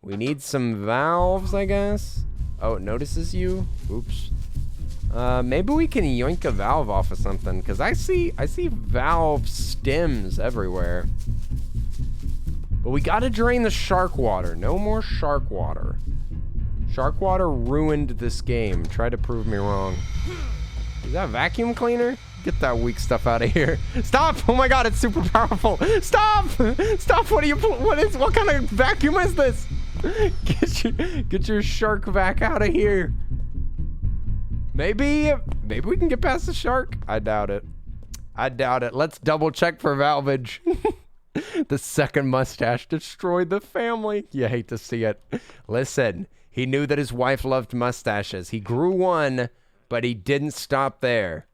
We need some valves, I guess. Oh, it notices you? Oops. Maybe we can yoink a valve off of something, because I see valve stems everywhere. But we gotta drain the shark water. No more shark water. Shark water ruined this game. Try to prove me wrong. Is that a vacuum cleaner? Get that weak stuff out of here. Stop! Oh my god, it's super powerful. Stop! Stop! What kind of vacuum is this? Get your shark vac out of here. Maybe we can get past the shark. I doubt it. I doubt it. Let's double check for valvage. The second mustache destroyed the family. You hate to see it. Listen, he knew that his wife loved mustaches. He grew one, but he didn't stop there.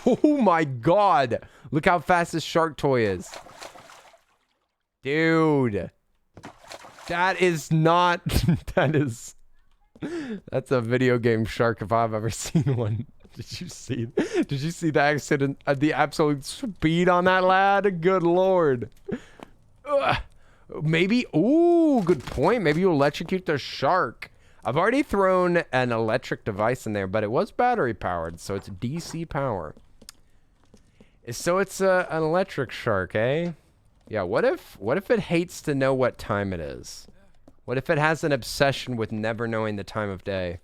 Oh my god. Look how fast this shark toy is. Dude. That is not... That's a video game shark if I've ever seen one. Did you see the accident? The absolute speed on that lad? Good lord. Maybe, ooh, good point. Maybe you electrocute the shark. I've already thrown an electric device in there, but it was battery powered, so it's DC power. So it's an electric shark, eh? Yeah, what if it hates to know what time it is? What if it has an obsession with never knowing the time of day?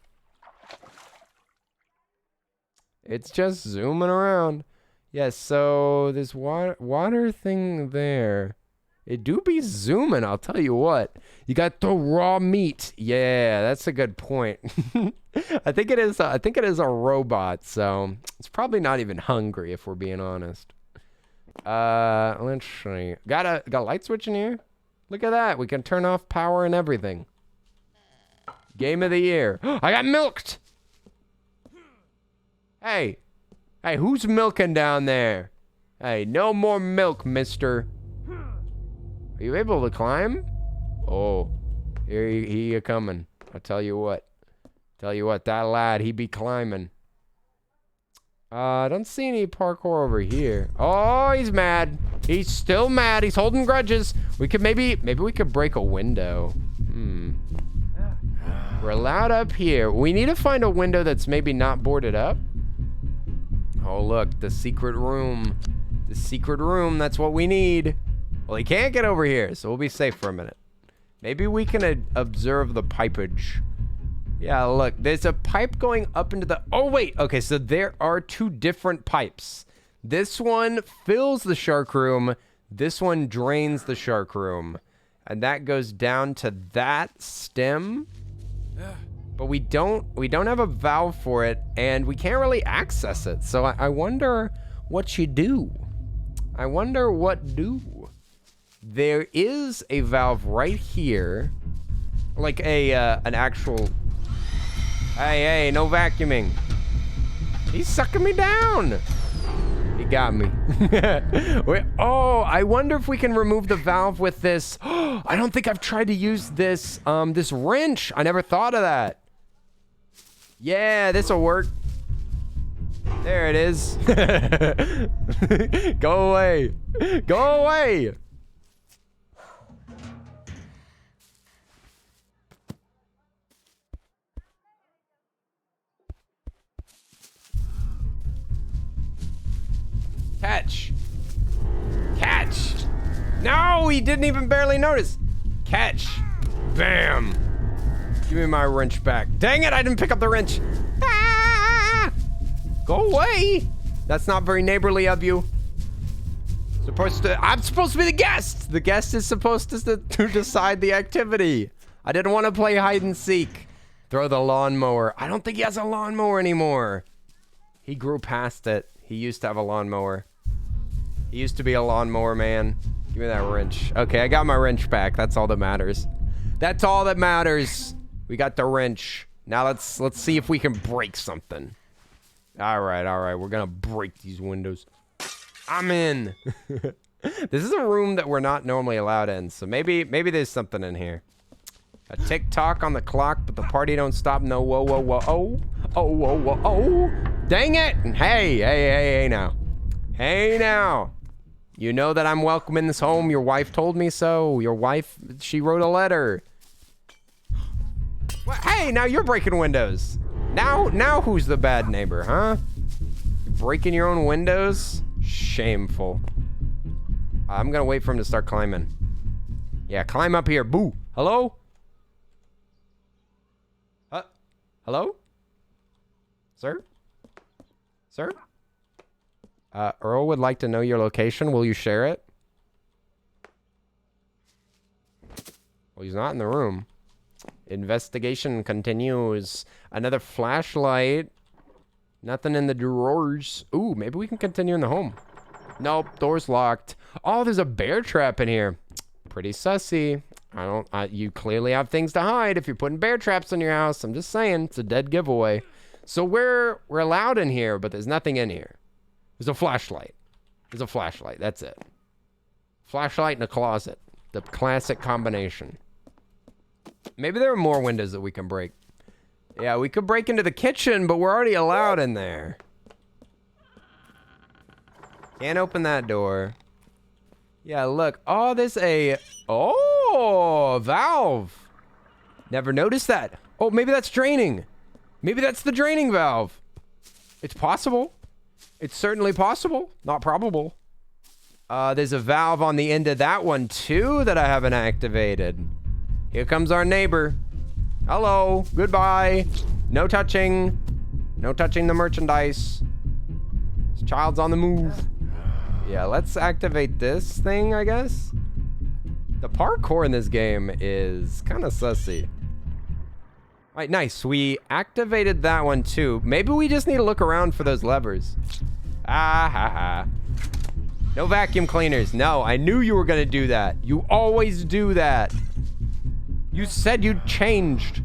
It's just zooming around. Yeah, so this water thing there. It do be zooming, I'll tell you what. You got the raw meat. Yeah, that's a good point. I think it is a robot, so it's probably not even hungry if we're being honest. Let's see. Got a light switch in here? Look at that. We can turn off power and everything. Game of the year. I got milked. Hey, who's milking down there? Hey, no more milk, mister. Are you able to climb? Oh, here you coming. I'll tell you what. That lad, he be climbing. I don't see any parkour over here. Oh, he's mad. He's still mad. He's holding grudges. We could maybe we could break a window. We're allowed up here. We need to find a window that's maybe not boarded up. Oh, look, the secret room. The secret room, that's what we need. Well, he can't get over here, so we'll be safe for a minute. Maybe we can observe the pipage. Yeah, look, there's a pipe going up into the... Oh, wait. Okay, so there are two different pipes. This one fills the shark room. This one drains the shark room. And that goes down to that stem. But we don't have a valve for it, and we can't really access it. So I wonder what you do. I wonder what do. There is a valve right here. Like an actual... Hey, no vacuuming. He's sucking me down. He got me. Wait, oh, I wonder if we can remove the valve with this. I don't think I've tried to use this this wrench. I never thought of that. Yeah, this'll work. There it is. Go away. Go away. Catch. Catch. No, he didn't even barely notice. Catch. Bam. Give me my wrench back. Dang it, I didn't pick up the wrench. Ah! Go away. That's not very neighborly of you. I'm supposed to be the guest. The guest is supposed to decide the activity. I didn't want to play hide and seek. Throw the lawnmower. I don't think he has a lawnmower anymore. He grew past it. He used to have a lawnmower. He used to be a lawnmower man. Give me that wrench. Okay, I got my wrench back. That's all that matters. That's all that matters. We got the wrench. Now let's see if we can break something. All right. We're gonna break these windows. I'm in. This is a room that we're not normally allowed in, so maybe there's something in here. A tick-tock on the clock, but the party don't stop. No, whoa, oh. Dang it! Hey now. Hey now. You know that I'm welcome in this home. Your wife told me so. Your wife, she wrote a letter. What? Hey, now you're breaking windows. Now who's the bad neighbor, huh? You're breaking your own windows? Shameful. I'm gonna wait for him to start climbing. Yeah, climb up here. Boo. Hello? Hello? Sir? Sir? Earl would like to know your location. Will you share it? Well, he's not in the room. Investigation continues. Another flashlight. Nothing in the drawers. Ooh, maybe we can continue in the home. Nope, door's locked. Oh, there's a bear trap in here. Pretty sussy. You clearly have things to hide if you're putting bear traps in your house. I'm just saying, it's a dead giveaway. So we're allowed in here, but there's nothing in here. There's a flashlight. There's a flashlight, that's it. Flashlight in a closet. The classic combination. Maybe there are more windows that we can break. Yeah, we could break into the kitchen, but we're already allowed in there. Can't open that door. Yeah, look. Oh, there's a... Oh, valve. Never noticed that. Oh, maybe that's draining. Maybe that's the draining valve. It's possible. It's certainly possible. Not probable. There's a valve on the end of that one, too, that I haven't activated. Here comes our neighbor. Hello. Goodbye. No touching. No touching the merchandise. This child's on the move. Yeah, let's activate this thing, I guess. The parkour in this game is kind of sussy. All right, nice. We activated that one, too. Maybe we just need to look around for those levers. Ah, ha, ha. No vacuum cleaners. No, I knew you were going to do that. You always do that. You said you'd changed.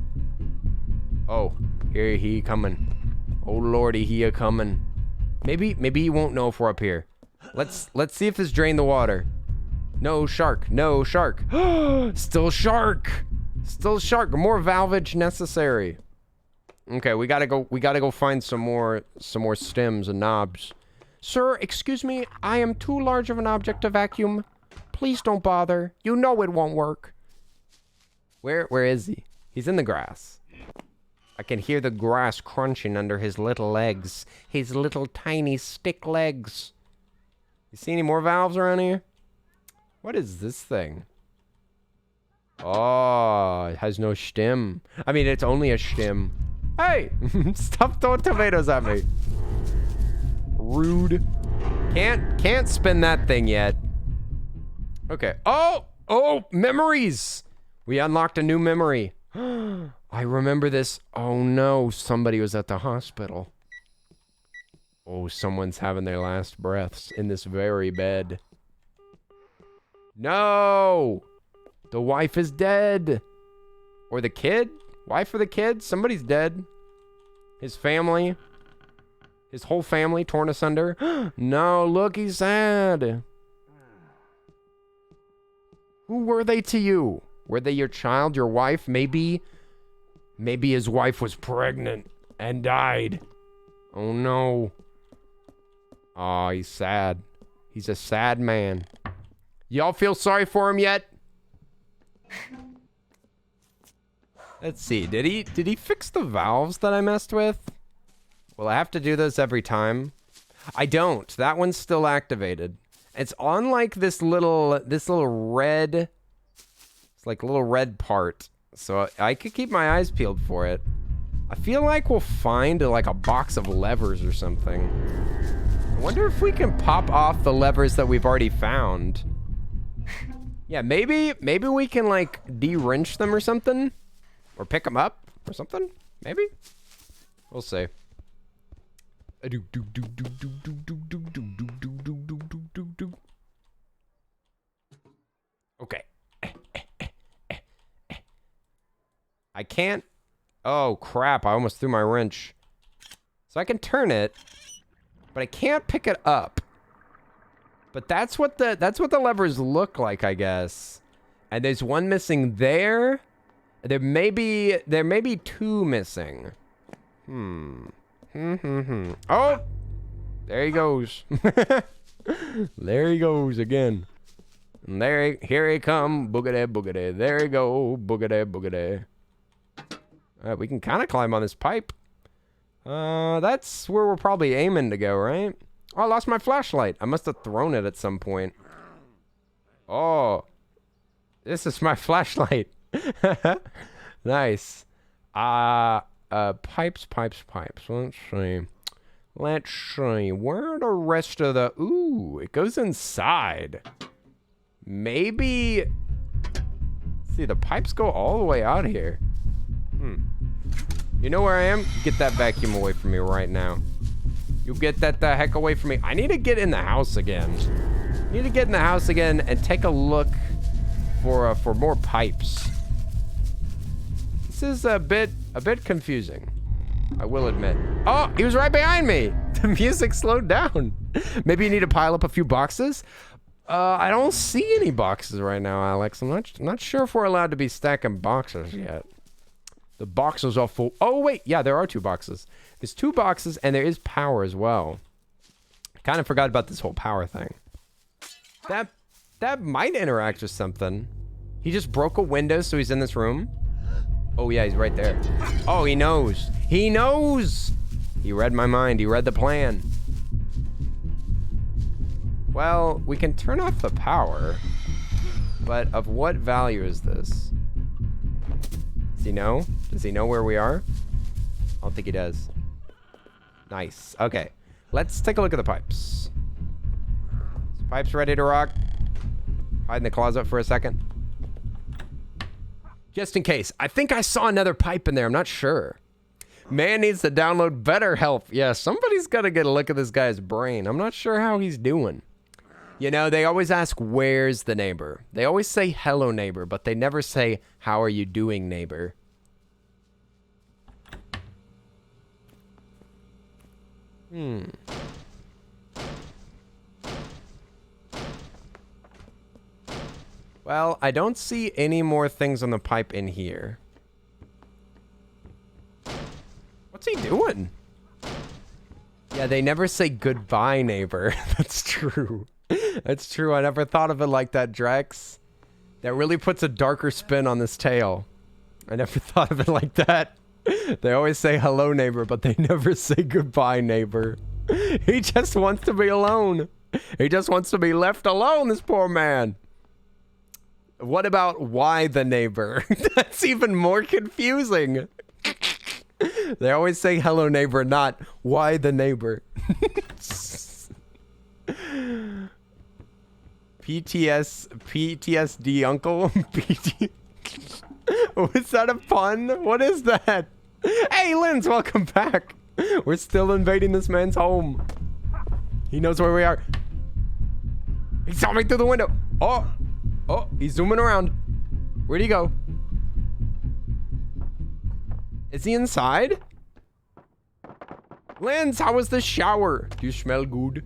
Oh, here he coming. Oh, lordy, he a coming. Maybe he won't know if we're up here. Let's see if this drained the water. No shark. No shark. Still shark. Still shark. More valvage necessary. Okay, we gotta go find some more stems and knobs. Sir, excuse me. I am too large of an object to vacuum. Please don't bother. You know it won't work. Where is he? He's in the grass. I can hear the grass crunching under his little legs. His little tiny stick legs. You see any more valves around here? What is this thing? Oh, it has no stem. I mean, it's only a stem. Hey, stop throwing tomatoes at me. Rude. Can't spin that thing yet. Okay. Oh, memories. We unlocked a new memory. I remember this. Oh no, somebody was at the hospital. Oh, someone's having their last breaths in this very bed. No! The wife is dead. Or the kid? Wife or the kid? Somebody's dead. His family. His whole family torn asunder. No, look, he's sad. Who were they to you? Were they your child, your wife? Maybe his wife was pregnant and died. Oh no. Oh, he's sad. He's a sad man. Y'all feel sorry for him yet? Let's see. Did he fix the valves that I messed with? Will I have to do this every time? I don't. That one's still activated. It's on like this little red, it's like a little red part. So I could keep my eyes peeled for it. I feel like we'll find like a box of levers or something. I wonder if we can pop off the levers that we've already found. Yeah, maybe we can like de-wrench them or something, or pick them up or something. Maybe. We'll see. Okay. I can't. Oh crap! I almost threw my wrench. So I can turn it, but I can't pick it up. But that's what the levers look like, I guess. And there's one missing there. There may be two missing. Oh, there he goes. There he goes again. And here he come, boogity boogity. There he go, boogity boogity. All right, we can kind of climb on this pipe. That's where we're probably aiming to go, right? Oh, I lost my flashlight. I must have thrown it at some point. Oh, this is my flashlight. Nice. Pipes. Let's see. Where are the rest of the... Ooh, it goes inside. Maybe... See, the pipes go all the way out here. You know where I am? Get that vacuum away from me right now. You get that the heck away from me. I need to get in the house again. I need to get in the house again and take a look for more pipes. This is a bit confusing, I will admit. Oh, he was right behind me. The music slowed down. Maybe you need to pile up a few boxes. I don't see any boxes right now, Alex. I'm not sure if we're allowed to be stacking boxes yet. The boxes are full. Oh wait, yeah, there are 2 boxes. There's 2 boxes and there is power as well. I kind of forgot about this whole power thing. That might interact with something. He just broke a window, so he's in this room. Oh yeah, he's right there. Oh, he knows. He knows. He read my mind. He read the plan. Well, we can turn off the power, but of what value is this? Does he know? Does he know where we are? I don't think he does. Nice. Okay. Let's take a look at the pipes. Is pipes ready to rock? Hide in the closet for a second. Just in case. I think I saw another pipe in there. I'm not sure. Man needs to download better help. Yeah, somebody's got to get a look at this guy's brain. I'm not sure how he's doing. You know, they always ask, where's the neighbor? They always say, hello, neighbor, but they never say, how are you doing, neighbor? Well, I don't see any more things on the pipe in here. What's he doing? Yeah, they never say goodbye, neighbor. That's true. That's true. I never thought of it like that, Drex. That really puts a darker spin on this tale. I never thought of it like that. They always say hello, neighbor, but they never say goodbye, neighbor. He just wants to be alone. He just wants to be left alone, this poor man. What about why the neighbor? That's even more confusing. They always say hello, neighbor, not why the neighbor. PTSD uncle? Was that a pun? What is that? Hey, Linz, welcome back. We're still invading this man's home. He knows where we are. He saw me through the window. Oh, he's zooming around. Where'd he go? Is he inside? Linz, how was the shower? Do you smell good?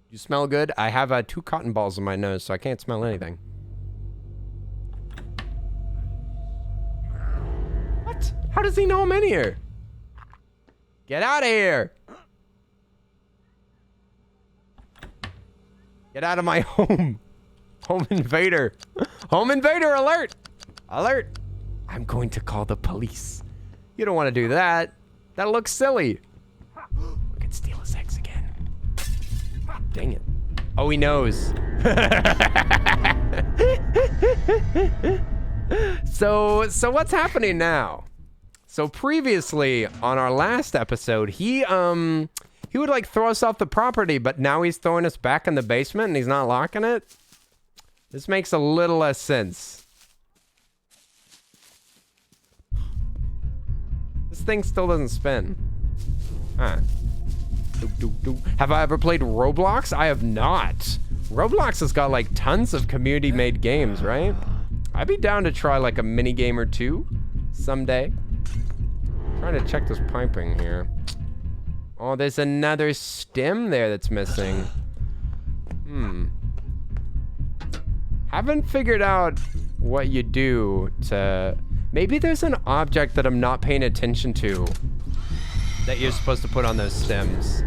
You smell good? I have 2 cotton balls in my nose, so I can't smell anything. What? How does he know I'm in here? Get out of here! Get out of my home! Home invader! Home invader alert! Alert! I'm going to call the police. You don't want to do that. That looks silly. We can steal Dang it. Oh, he knows. So what's happening now? So previously on our last episode, he would like throw us off the property, but now he's throwing us back in the basement and he's not locking it. This makes a little less sense. This thing still doesn't spin. Huh. Have I ever played Roblox? I have not. Roblox has got like tons of community-made games, right? I'd be down to try like a mini game or two someday. Trying to check this piping here. Oh, there's another stem there that's missing. Haven't figured out what you do to... Maybe there's an object that I'm not paying attention to that you're supposed to put on those stems.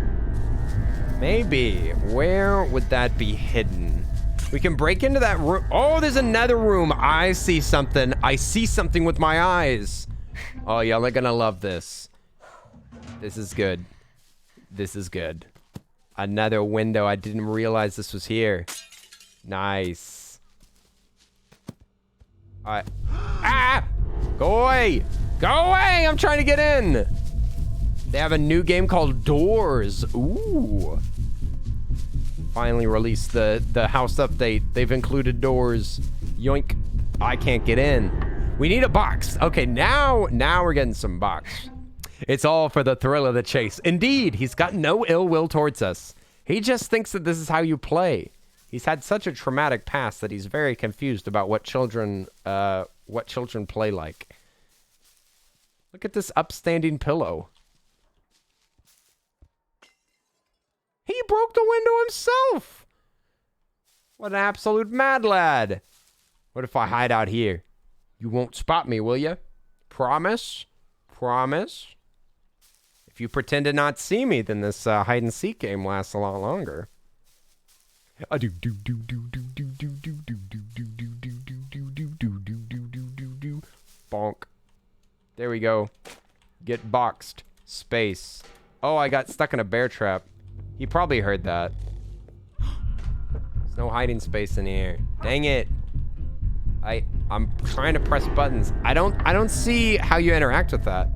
Maybe. Where would that be hidden? We can break into that room. Oh, there's another room. I see something. I see something with my eyes. Oh, y'all are gonna love this. This is good. This is good. Another window. I didn't realize this was here. Nice. All right. Ah! Go away! Go away! I'm trying to get in! They have a new game called Doors. Ooh. Finally released the house update. They've included doors. Yoink. I can't get in. We need a box. Okay, now we're getting some box. It's all for the thrill of the chase. Indeed, he's got no ill will towards us. He just thinks that this is how you play. He's had such a traumatic past that he's very confused about what children play like. Look at this upstanding pillow. He broke the window himself. What an absolute mad lad. What if I hide out here? You won't spot me, will you? Promise? Promise? If you pretend to not see me, then this hide and seek game lasts a lot longer. Bonk. There we go. Get boxed. Space. Oh, I got stuck in a bear trap. He probably heard that. There's no hiding space in here. Dang it. I'm trying to press buttons. I don't see how you interact with that.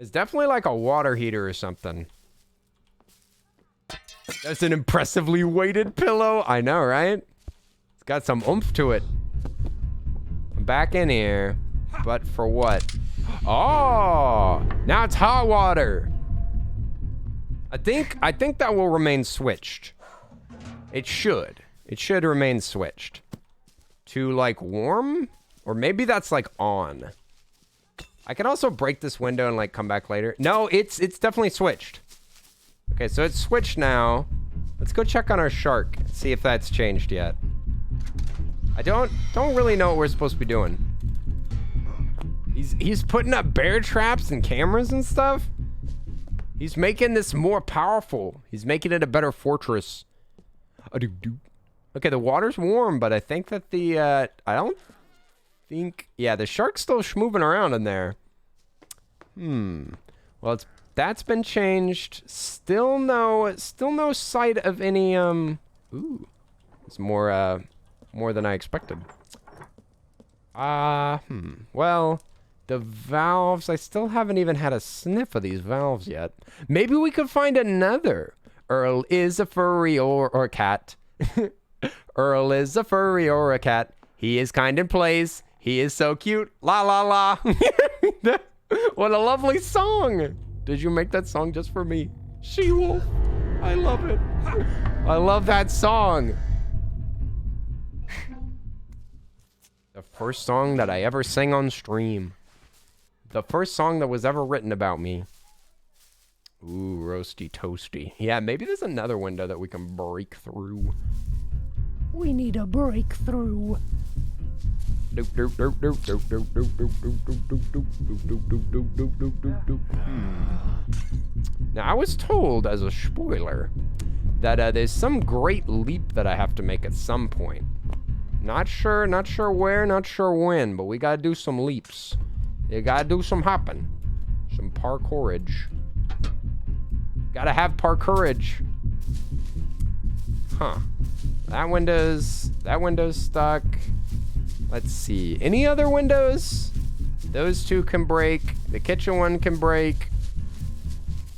It's definitely like a water heater or something. That's an impressively weighted pillow. I know, right? It's got some oomph to it. I'm back in here. But for what? Oh! Now it's hot water. I think that will remain switched. It should. It should remain switched. To like warm? Or maybe that's like on. I can also break this window and like come back later. No, it's definitely switched. Okay, so it's switched now. Let's go check on our shark. See if that's changed yet. I don't really know what we're supposed to be doing. He's putting up bear traps and cameras and stuff. He's making this more powerful. He's making it a better fortress. Okay, the water's warm, but I think that the I don't think, yeah, the shark's still moving around in there. Well, that's been changed. Still no sight of any ooh. It's more than I expected. Well, the valves, I still haven't even had a sniff of these valves yet. Maybe we could find another. Earl is a furry or a cat. Earl is a furry or a cat. He is kind and plays. He is so cute. La la la. What a lovely song. Did you make that song just for me? She-Wolf. I love it. I love that song. The first song that I ever sang on stream. The first song that was ever written about me. Ooh, roasty toasty. Yeah, maybe there's another window that we can break through. We need a breakthrough. Now, I was told as a spoiler that there's some great leap that I have to make at some point. Not sure where, not sure when, but we gotta do some leaps. You gotta do some hopping. Some parkourage. Gotta have parkourage. Huh. That window's stuck. Let's see. Any other windows? Those two can break. The kitchen one can break.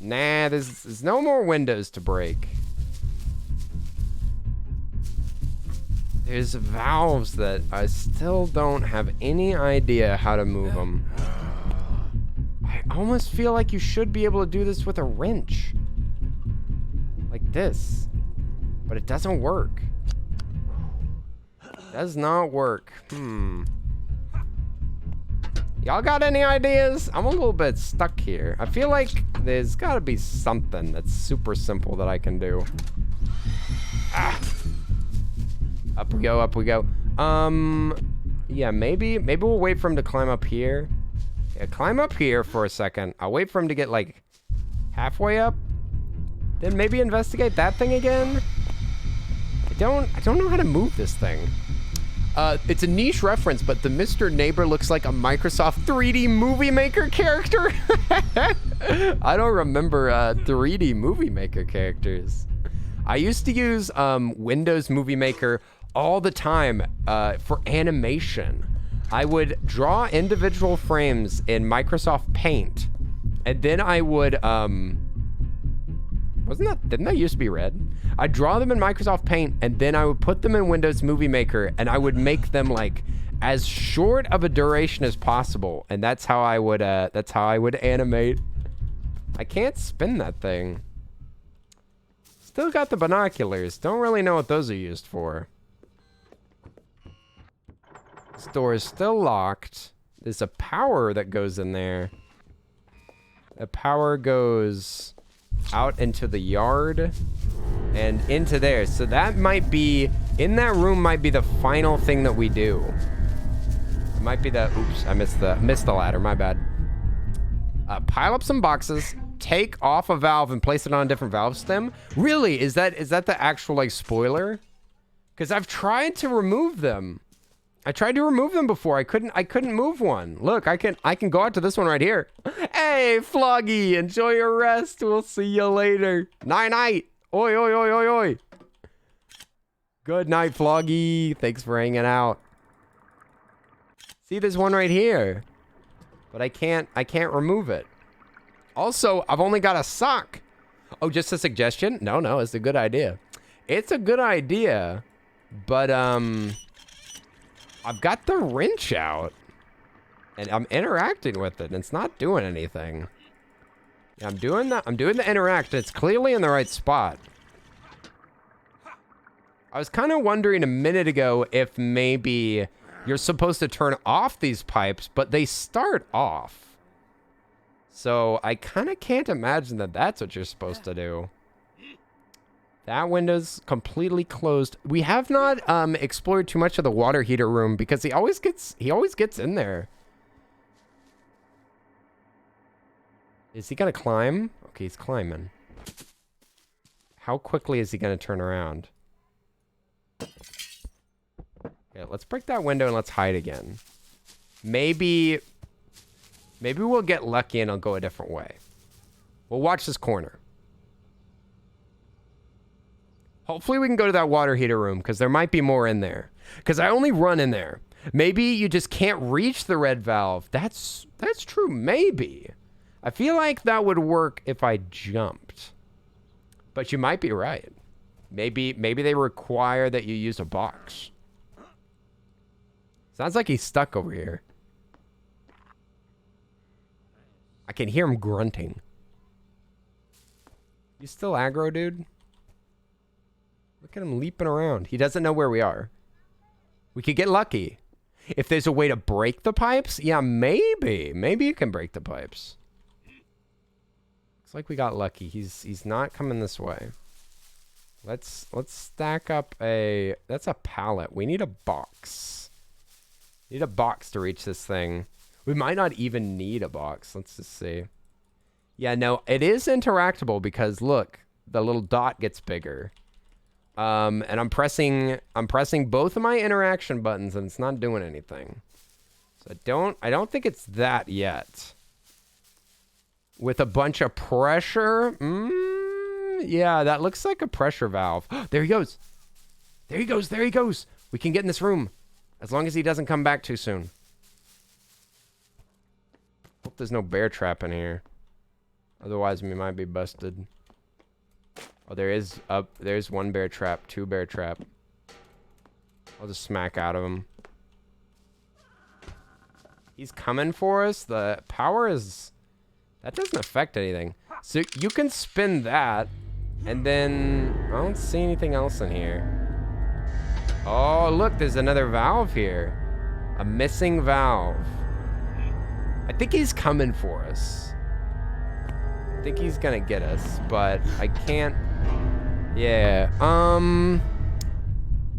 Nah, there's no more windows to break. There's valves that I still don't have any idea how to move them. I almost feel like you should be able to do this with a wrench. Like this. But it doesn't work. Does not work. Y'all got any ideas? I'm a little bit stuck here. I feel like there's gotta be something that's super simple that I can do. Ah. Up we go, up we go. Yeah, maybe we'll wait for him to climb up here. Yeah, climb up here for a second. I'll wait for him to get like halfway up. Then maybe investigate that thing again. I don't know how to move this thing. It's a niche reference, but the Mr. Neighbor looks like a Microsoft 3D Movie Maker character. I don't remember 3D Movie Maker characters. I used to use Windows Movie Maker all the time for animation. I would draw individual frames in Microsoft Paint, and then I would, didn't that used to be red? I'd draw them in Microsoft Paint, and then I would put them in Windows Movie Maker, and I would make them like as short of a duration as possible, and that's how I would animate. I can't spin that thing. Still got the binoculars. Don't really know what those are used for. This door is still locked. There's a power that goes in there. The power goes out into the yard and into there. So that might be, in that room might be the final thing that we do. It might be the, oops, I missed the ladder, my bad. Pile up some boxes, take off a valve and place it on a different valve stem. Really, is that the actual like spoiler? Because I've tried to remove them. I tried to remove them before. I couldn't move one. Look, I can go out to this one right here. Hey, Floggy, enjoy your rest. We'll see you later. Night night. Oi, oi, oi, oi, oi. Good night, Floggy. Thanks for hanging out. See, there's one right here. But I can't remove it. Also, I've only got a sock. Oh, just a suggestion? No, it's a good idea. It's a good idea. But, I've got the wrench out. And I'm interacting with it, and it's not doing anything. Yeah, I'm doing the interact. It's clearly in the right spot. I was kind of wondering a minute ago if maybe you're supposed to turn off these pipes, but they start off. So I kind of can't imagine that that's what you're supposed to do. That window's completely closed. We have not explored too much of the water heater room because he always gets in there. Is he gonna climb? Okay, he's climbing. How quickly is he gonna turn around? Okay, let's break that window and let's hide again. Maybe we'll get lucky and I'll go a different way. We'll watch this corner. Hopefully we can go to that water heater room because there might be more in there. Because I only run in there. Maybe you just can't reach the red valve. That's true. Maybe. I feel like that would work if I jumped. But you might be right. Maybe they require that you use a box. Sounds like he's stuck over here. I can hear him grunting. You still aggro, dude? Look at him leaping around. He doesn't know where we are. We could get lucky. If there's a way to break the pipes, yeah, maybe. Maybe you can break the pipes. Looks like we got lucky. He's not coming this way. Let's stack up a... That's a pallet. We need a box. Need a box to reach this thing. We might not even need a box. Let's just see. Yeah, no, it is interactable because look, the little dot gets bigger. And I'm pressing both of my interaction buttons and it's not doing anything. So I don't think it's that yet. With a bunch of pressure? Yeah, that looks like a pressure valve. There he goes. There he goes. There he goes. We can get in this room. As long as he doesn't come back too soon. Hope there's no bear trap in here. Otherwise, we might be busted. Oh, there's one bear trap, 2 bear trap. I'll just smack out of him. He's coming for us. The power is... That doesn't affect anything. So you can spin that. And then... I don't see anything else in here. Oh, look. There's another valve here. A missing valve. I think he's coming for us. I think he's gonna get us. But I can't... Yeah.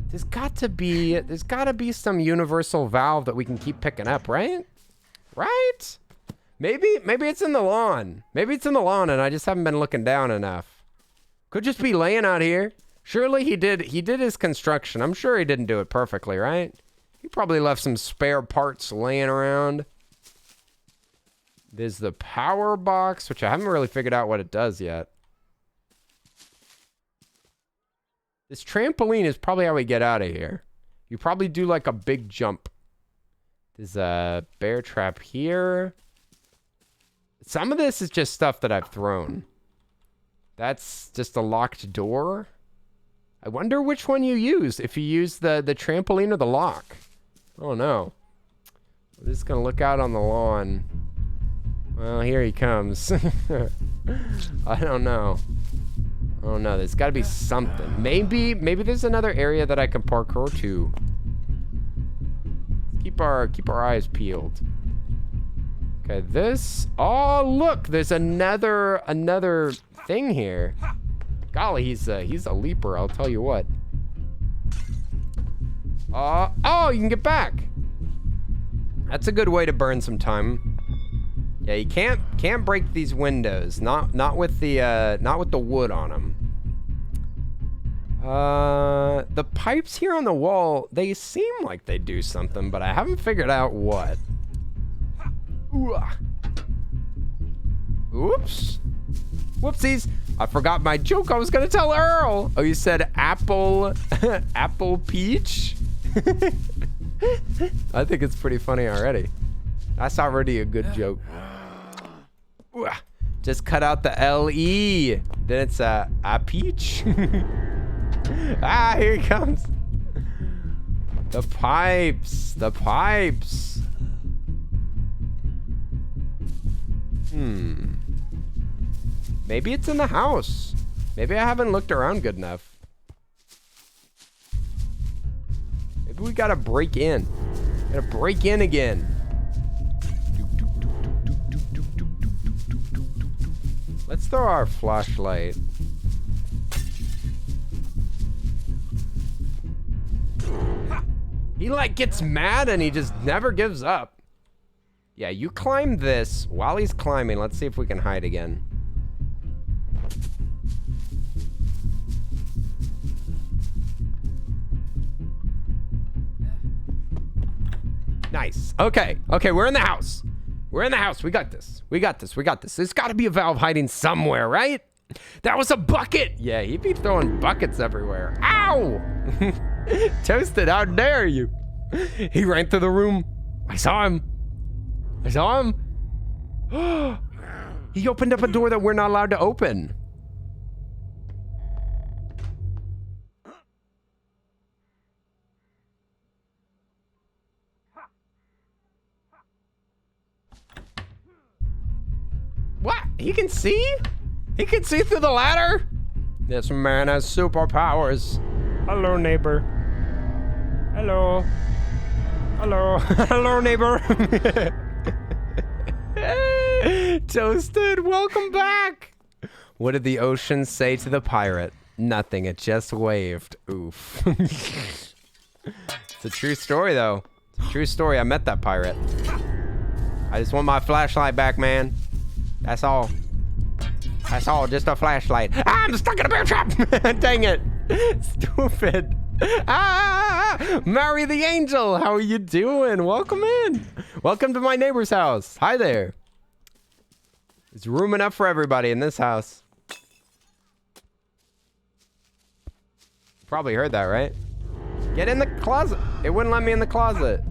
There's gotta be some universal valve that we can keep picking up, right? Right? Maybe it's in the lawn. Maybe it's in the lawn and I just haven't been looking down enough. Could just be laying out here. Surely he did his construction. I'm sure he didn't do it perfectly, right? He probably left some spare parts laying around. There's the power box, which I haven't really figured out what it does yet. This trampoline is probably how we get out of here. You probably do like a big jump. There's a bear trap here. Some of this is just stuff that I've thrown. That's just a locked door. I wonder which one you use. If you use the trampoline or the lock. I don't know. We're just gonna look out on the lawn. Well, here he comes. I don't know. Oh no, there's gotta be something. Maybe there's another area that I can parkour to. Keep our eyes peeled. Okay, this. Oh look, there's another thing here. Golly, he's a leaper, I'll tell you what. Oh, you can get back. That's a good way to burn some time. Yeah, you can't break these windows. Not with the wood on them. The pipes here on the wall, they seem like they do something, but I haven't figured out what. Oops. Whoopsies. I forgot my joke I was gonna tell Earl. Oh, you said apple peach? I think it's pretty funny already. That's already a good joke. Just cut out the L-E. Then it's a peach. Ah, here he comes. The pipes. Maybe it's in the house. Maybe I haven't looked around good enough. Maybe we gotta break in. Gotta break in again. Let's throw our flashlight. He like gets mad and he just never gives up. Yeah, you climb this. While he's climbing, let's see if we can hide again. Nice. Okay, we're in the house. We're in the house. We got this. There's got to be a valve hiding somewhere, right? That was a bucket. Yeah, he'd be throwing buckets everywhere. Ow! Toasted, how dare you? He ran through the room. I saw him. He opened up a door that we're not allowed to open. What? He can see? He can see through the ladder? This man has superpowers. Hello, neighbor. Hello. Hello, neighbor. Toasted, welcome back. What did the ocean say to the pirate? Nothing, it just waved. Oof. It's a true story, though. It's a true story. I met that pirate. I just want my flashlight back, man. That's all. Just a flashlight. Ah, I'm stuck in a bear trap. Dang it. Stupid. Ah, Mary the Angel, how are you doing? Welcome in. Welcome to my neighbor's house. Hi there. There's room enough for everybody in this house. Probably heard that, right? Get in the closet. It wouldn't let me in the closet.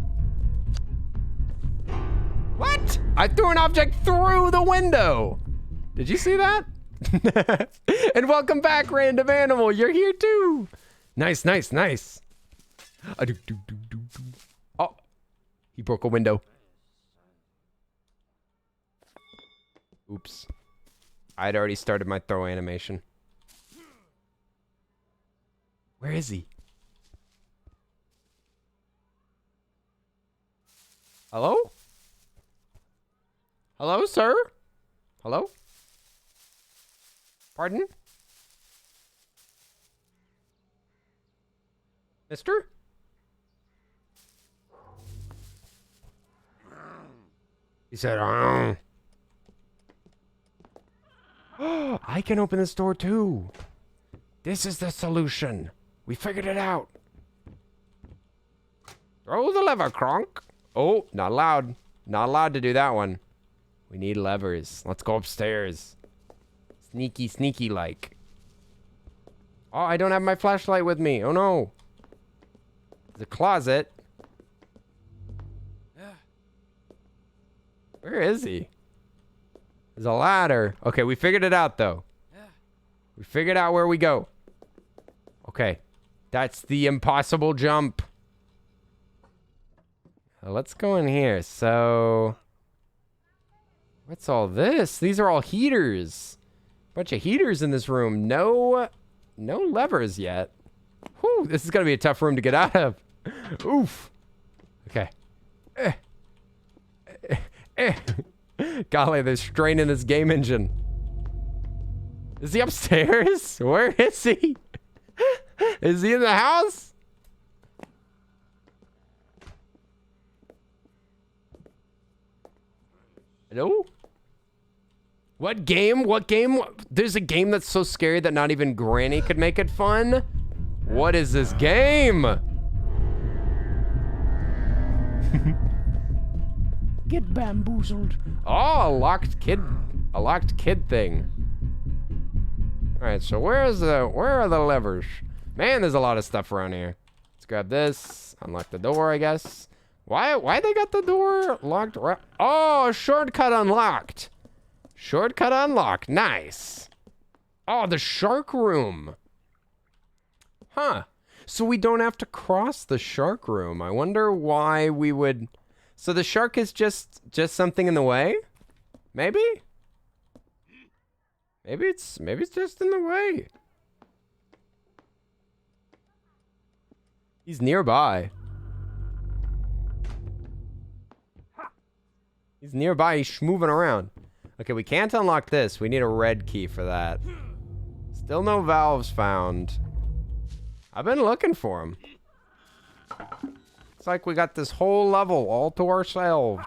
What? I threw an object through the window. Did you see that? And welcome back, random animal. You're here too. Nice, nice, nice. Oh, he broke a window. Oops. I'd already started my throw animation. Where is he? Hello? Hello, sir? Hello? Pardon? Mister? He said, oh. I can open this door too. This is the solution. We figured it out. Throw the lever, Kronk. Oh, not allowed. Not allowed to do that one. We need levers. Let's go upstairs. Sneaky, sneaky like. Oh, I don't have my flashlight with me. Oh no. The closet. Where is he? There's a ladder. Okay, we figured it out though. We figured out where we go. Okay. That's the impossible jump. Let's go in here. So, what's all this? These are all heaters. Bunch of heaters in this room. No levers yet. Whew, this is gonna be a tough room to get out of. Oof. Okay. Golly, they're straining this game engine. Is he upstairs? Where is he? Is he in the house? Hello? What game? What game? There's a game that's so scary that not even Granny could make it fun? What is this game? Get bamboozled. Oh, a locked kid thing. All right, so where are the levers? Man, there's a lot of stuff around here. Let's grab this. Unlock the door, I guess. Why they got the door locked? Oh, shortcut unlocked. Shortcut unlocked. Nice. Oh, the shark room. Huh. So we don't have to cross the shark room. I wonder why we would. So the shark is just something in the way? Maybe? Maybe it's just in the way. He's nearby. He's nearby. He's moving around. Okay, we can't unlock this. We need a red key for that. Still no valves found. I've been looking for them. It's like we got this whole level all to ourselves.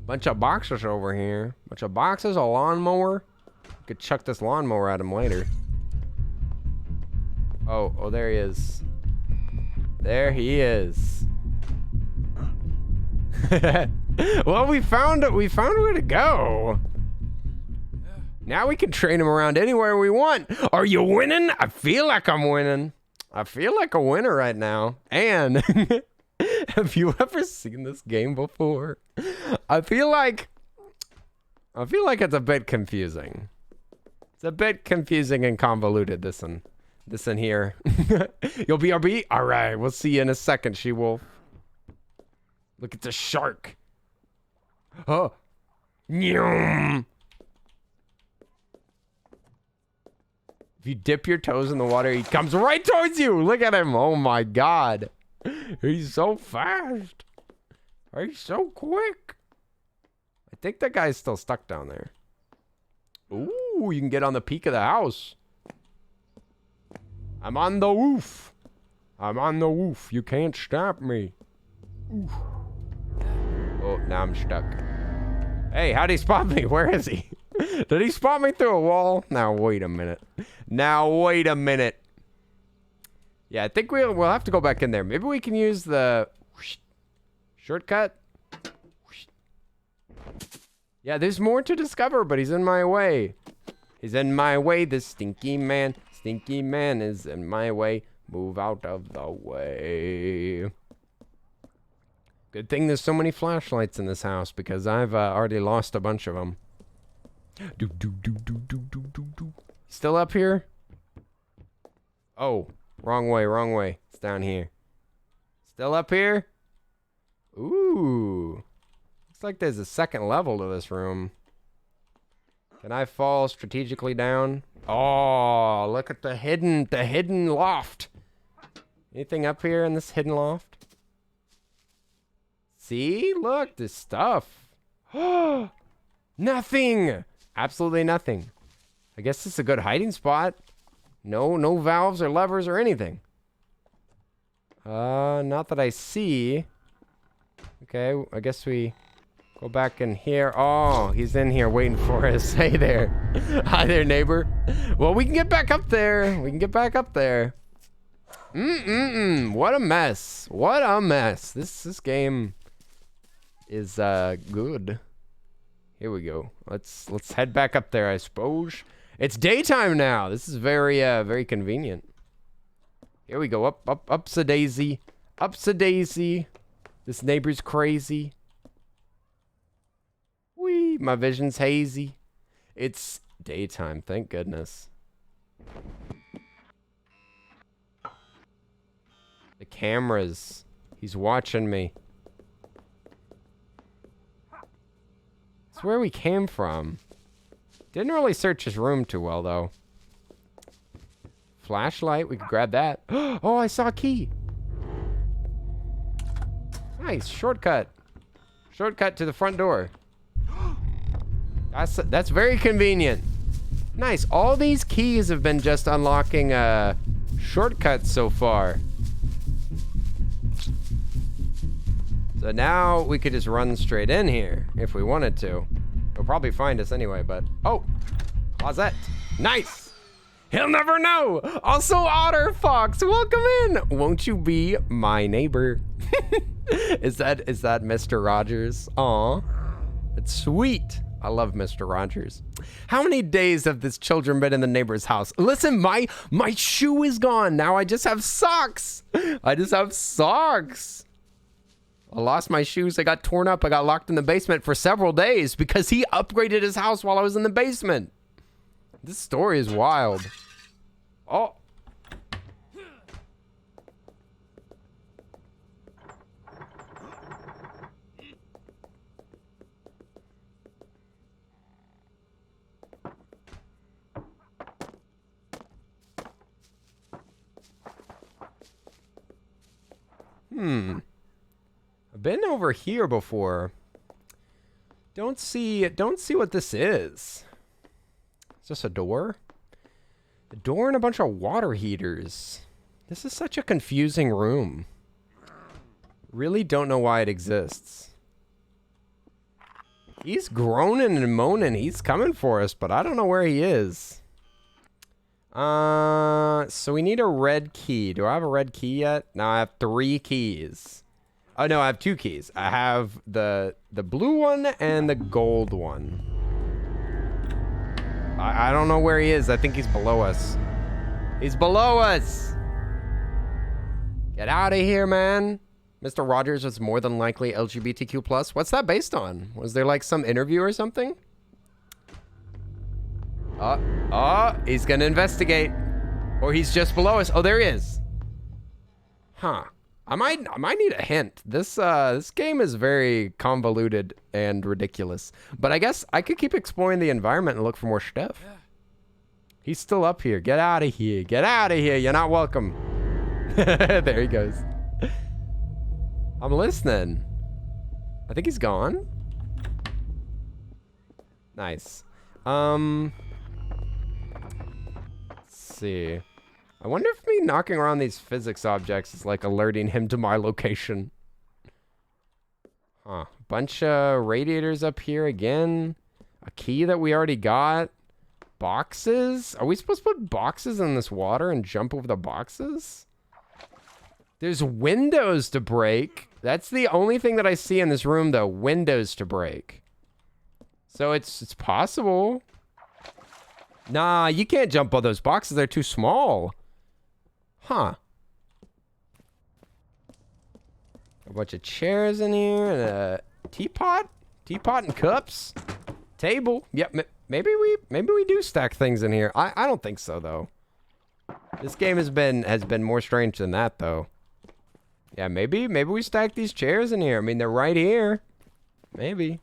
Bunch of boxes over here. Bunch of boxes, a lawnmower. We could chuck this lawnmower at him later. Oh, there he is. There he is. Well, we found it. We found where to go. Now we can train him around anywhere we want. Are you winning? I feel like I'm winning. I feel like a winner right now. And have you ever seen this game before? I feel like it's a bit confusing. It's a bit confusing and convoluted, this in here. You'll be RB? All right, we'll see you in a second, She-Wolf. Look at the shark. Oh. Nyum. If you dip your toes in the water, he comes right towards you. Look at him. Oh my God. He's so fast. He's so quick. I think that guy's still stuck down there. Ooh, you can get on the peak of the house. I'm on the roof. I'm on the roof. You can't stop me. Oof. Oh, now I'm stuck. Hey, how'd he spot me? Where is he? Did he spot me through a wall? Now, wait a minute. Now, wait a minute. Yeah, I think we'll have to go back in there. Maybe we can use the shortcut. Yeah, there's more to discover, but he's in my way. He's in my way, this stinky man. Stinky man is in my way. Move out of the way. Good thing there's so many flashlights in this house because I've already lost a bunch of them. Still up here? Oh, wrong way, wrong way. It's down here. Still up here? Ooh. Looks like there's a second level to this room. Can I fall strategically down? Oh, look at the hidden loft. Anything up here in this hidden loft? See? Look, there's stuff. Nothing. Absolutely nothing. I guess this is a good hiding spot. No valves or levers or anything. Not that I see. Okay, I guess we go back in here. Oh, he's in here waiting for us. Hey there. Hi there, neighbor. Well, we can get back up there. We can get back up there. What a mess. What a mess. This game is good. Here we go. Let's head back up there, I suppose. It's daytime now. This is very convenient. Here we go. Up's a daisy. Up's a daisy. This neighbor's crazy. Whee, my vision's hazy. It's daytime, thank goodness. The cameras. He's watching me. It's where we came from. Didn't really search his room too well, though. Flashlight, we could grab that. Oh, I saw a key. Nice, shortcut. Shortcut to the front door. That's very convenient. Nice, all these keys have been just unlocking shortcuts so far. So now we could just run straight in here if we wanted to. He'll probably find us anyway, but... Oh, closet. Nice. He'll never know. Also, Otter Fox, welcome in. Won't you be my neighbor? Is that Mr. Rogers? Aw, it's sweet. I love Mr. Rogers. How many days have this children been in the neighbor's house? Listen, my shoe is gone. Now I just have socks. I just have socks. I lost my shoes. I got torn up. I got locked in the basement for several days because he upgraded his house while I was in the basement. This story is wild. Oh. I've been over here before. Don't see what this is. Is this a door? A door and a bunch of water heaters. This is such a confusing room. Really don't know why it exists. He's groaning and moaning. He's coming for us, but I don't know where he is. So we need a red key. Do I have a red key yet? No, I have 3 keys. Oh, no, I have 2 keys. I have the blue one and the gold one. I don't know where he is. I think he's below us. He's below us. Get out of here, man. Mr. Rogers was more than likely LGBTQ+. What's that based on? Was there like some interview or something? He's gonna investigate. Or he's just below us. Oh, there he is. Huh. I might need a hint. This game is very convoluted and ridiculous. But I guess I could keep exploring the environment and look for more stuff. He's still up here. Get out of here. Get out of here. You're not welcome. There he goes. I'm listening. I think he's gone. Nice. Let's see. I wonder if me knocking around these physics objects is like alerting him to my location. Huh. Bunch of radiators up here again. A key that we already got. Boxes? Are we supposed to put boxes in this water and jump over the boxes? There's windows to break. That's the only thing that I see in this room, though. Windows to break. So it's possible. Nah, you can't jump all those boxes. They're too small. Huh. A bunch of chairs in here and a teapot. Teapot and cups. Table. Yep. Maybe we do stack things in here. I don't think so though. This game has been more strange than that though. Yeah, maybe we stack these chairs in here. I mean, they're right here. Maybe.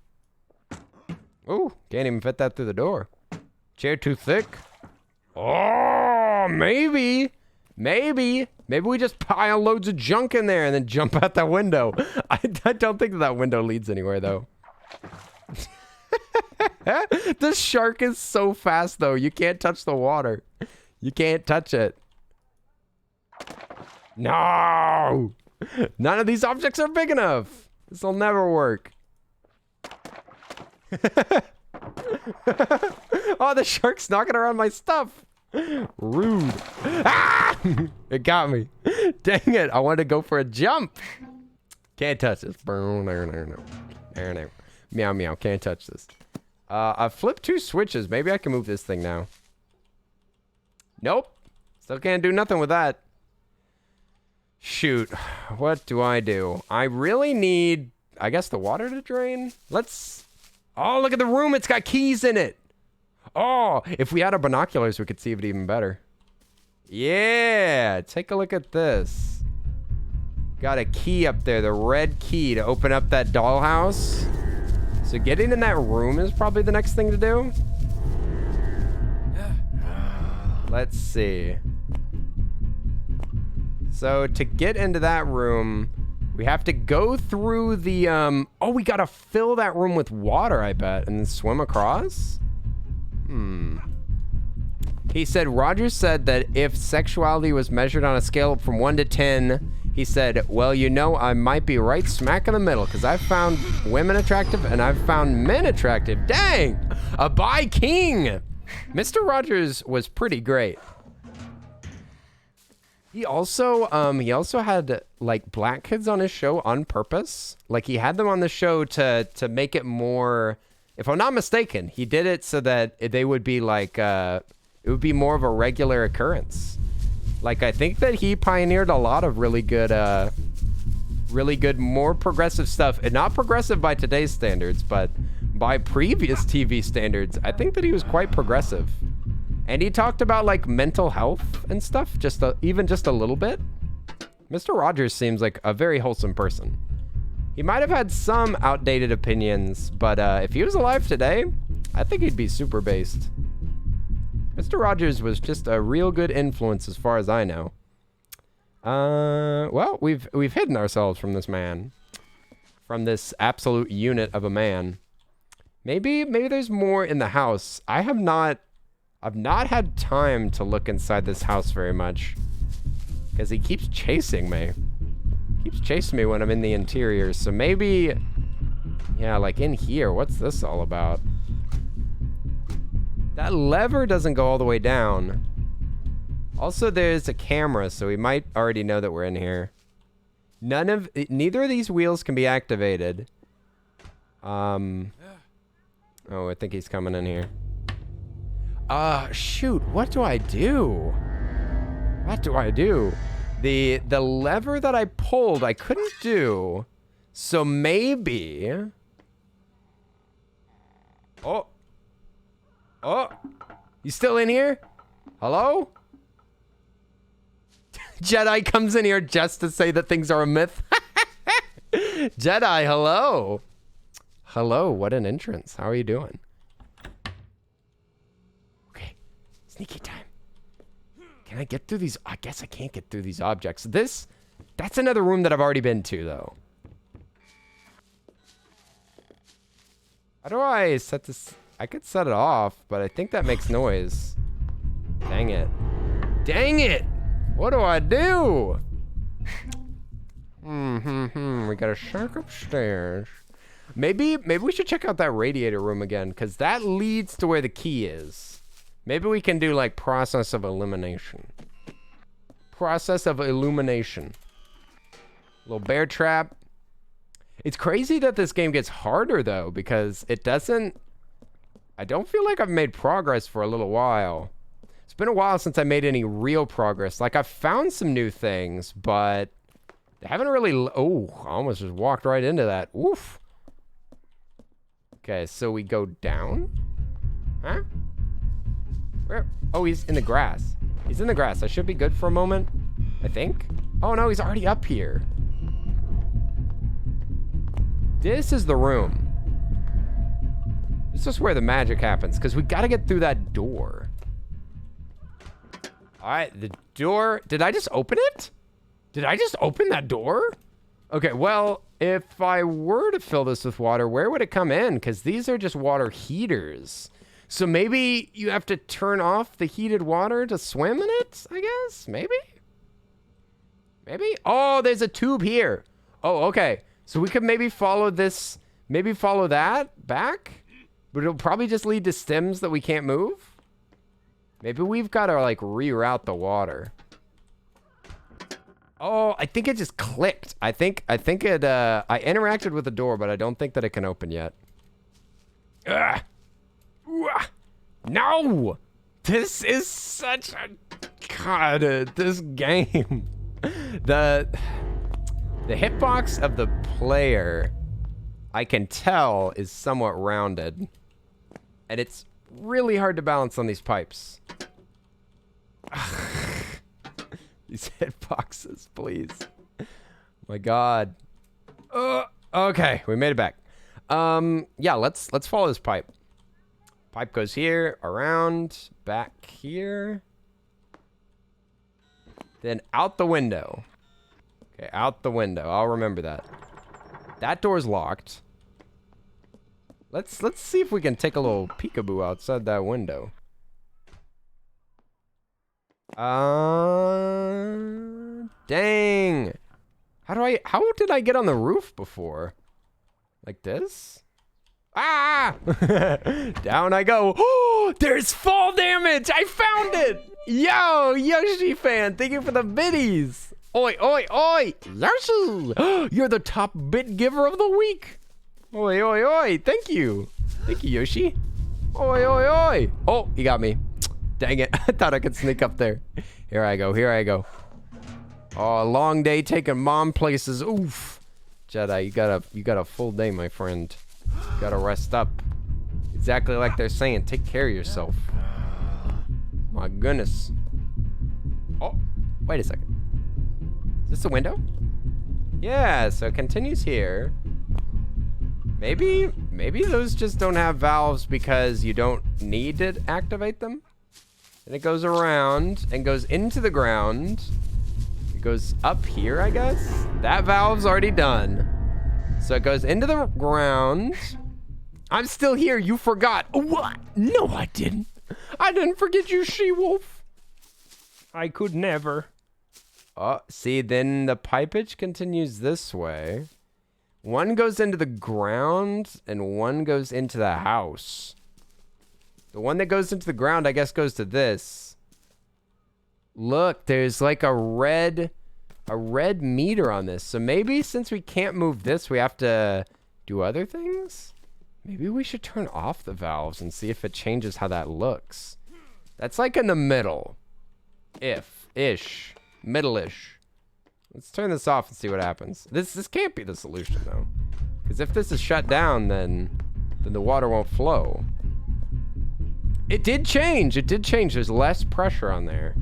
Ooh, can't even fit that through the door. Chair too thick. Oh, maybe we just pile loads of junk in there and then jump out that window. I don't think that window leads anywhere though. This shark is so fast though. You can't touch the water. You can't touch it. No! None of these objects are big enough. This will never work. Oh, the shark's knocking around my stuff. Rude. Ah! It got me. Dang it. I wanted to go for a jump. Can't touch this. Meow, meow. Can't touch this. I flipped 2 switches. Maybe I can move this thing now. Nope. Still can't do nothing with that. Shoot. What do? I really need, I guess, the water to drain. Let's... Oh, look at the room. It's got keys in it. Oh, if we had our binoculars, we could see it even better. Yeah. Take a look at this. Got a key up there. The red key to open up that dollhouse. So getting in that room is probably the next thing to do. Let's see. So to get into that room, we have to go through the, oh, we gotta fill that room with water, I bet, and then swim across? He said, Rogers said that if sexuality was measured on a scale from 1 to 10, he said, well, you know, I might be right smack in the middle, because I've found women attractive and I've found men attractive. Dang! A bi king! Mr. Rogers was pretty great. He also had like black kids on his show on purpose. Like he had them on the show to make it more, if I'm not mistaken, he did it so that they would be like, it would be more of a regular occurrence. Like I think that he pioneered a lot of really good, more progressive stuff. And not progressive by today's standards, but by previous TV standards. I think that he was quite progressive. And he talked about like mental health and stuff, even just a little bit. Mr. Rogers seems like a very wholesome person. He might have had some outdated opinions, but if he was alive today, I think he'd be super based. Mr. Rogers was just a real good influence as far as I know. Well, we've hidden ourselves from this man. From this absolute unit of a man. Maybe there's more in the house. I've not had time to look inside this house very much. Because he keeps chasing me. Keeps chasing me when I'm in the interior. So maybe... Yeah, like in here. What's this all about? That lever doesn't go all the way down. Also, there's a camera, so we might already know that we're in here. Neither of these wheels can be activated. Oh, I think he's coming in here. Shoot, what do I do? What do I do? The lever that I pulled, I couldn't do. So maybe... Oh. You still in here? Hello? Jedi comes in here just to say that things are a myth. Jedi, hello. Hello, what an entrance. How are you doing? Okay, sneaky time. Can I get through these? I guess I can't get through these objects. That's another room that I've already been to, though. How do I set this? I could set it off, but I think that makes noise. Dang it. Dang it! What do I do? We got a shark upstairs. Maybe we should check out that radiator room again, because that leads to where the key is. Maybe we can do like process of elimination. Process of illumination. Little bear trap. It's crazy that this game gets harder though, because it doesn't I don't feel like I've made progress for a little while. It's been a while since I made any real progress. Like, I've found some new things, but they haven't really... Oh, I almost just walked right into that. Oof. Okay, so we go down? Huh? Where? Oh, he's in the grass. He's in the grass. I should be good for a moment, I think. Oh, no, he's already up here. This is the room. This is where the magic happens, because we got to get through that door. All right, the door. Did I just open it? Did I just open that door? Okay, well, if I were to fill this with water, where would it come in? Because these are just water heaters. So maybe you have to turn off the heated water to swim in it, I guess? Maybe? Maybe? Oh, there's a tube here. Oh, okay. So we could maybe follow this, maybe follow that back? But it'll probably just lead to stems that we can't move? Maybe we've got to, like, reroute the water. Oh, I think it just clicked. I think it, I interacted with the door, but I don't think that it can open yet. Ugh. No! This is such a... God, this game. The hitbox of the player, I can tell, is somewhat rounded. And it's really hard to balance on these pipes. These hitboxes, please. My God. Okay, we made it back. Yeah, let's follow this pipe. Pipe goes here, around, back here. Then out the window. Okay, out the window. I'll remember that. That door's locked. Let's see if we can take a little peekaboo outside that window. Dang. How did I get on the roof before? Like this? Ah! Down I go. Oh, there's fall damage. I found it. Yo, Yoshi fan, thank you for the biddies. Oi, oi, oi. Yoshi. You're the top bit giver of the week. Oi, oi, oi. Thank you. Thank you, Yoshi. Oi, oi, oi. Oh, he got me. Dang it. I thought I could sneak up there. Here I go. Here I go. Oh, a long day taking mom places. Oof. Jedi, you got a full day, my friend. You gotta rest up. Exactly like they're saying. Take care of yourself. My goodness. Oh, wait a second. Is this a window? Yeah, so it continues here. Maybe those just don't have valves because you don't need to activate them. And it goes around and goes into the ground. It goes up here, I guess. That valve's already done. So it goes into the ground. I'm still here. You forgot. What? No, I didn't. I didn't forget you, she-wolf. I could never. Oh, see, then the pipage continues this way. One goes into the ground and one goes into the house. The one that goes into the ground, I guess, goes to this. Look, there's like a red meter on this. So maybe since we can't move this, we have to do other things? Maybe we should turn off the valves and see if it changes how that looks. That's like in the middle. Ish. Middle-ish. Let's turn this off and see what happens. This can't be the solution, though. Because if this is shut down, then the water won't flow. It did change. It did change. There's less pressure on there.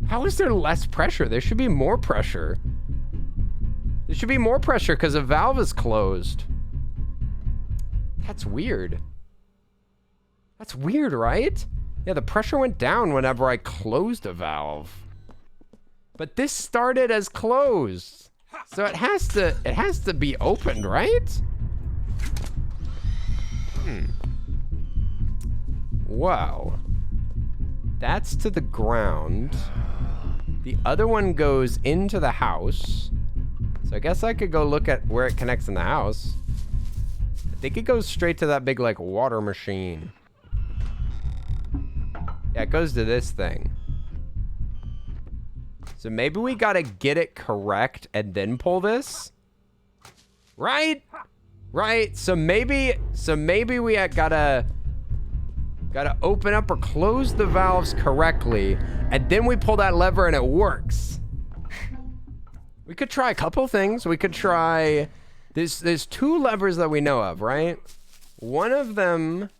How is there less pressure? There should be more pressure. There should be more pressure because the valve is closed. That's weird. That's weird, right? Yeah, the pressure went down whenever I closed a valve. But this started as closed. So it has to be opened, right? Wow. That's to the ground. The other one goes into the house. So I guess I could go look at where it connects in the house. I think it goes straight to that big, like, water machine. Yeah, it goes to this thing. So maybe we gotta get it correct and then pull this? Right? Right? So maybe we gotta Gotta open up or close the valves correctly, and then we pull that lever and it works. We could try a couple things. We could try, there's 2 levers that we know of, right? One of them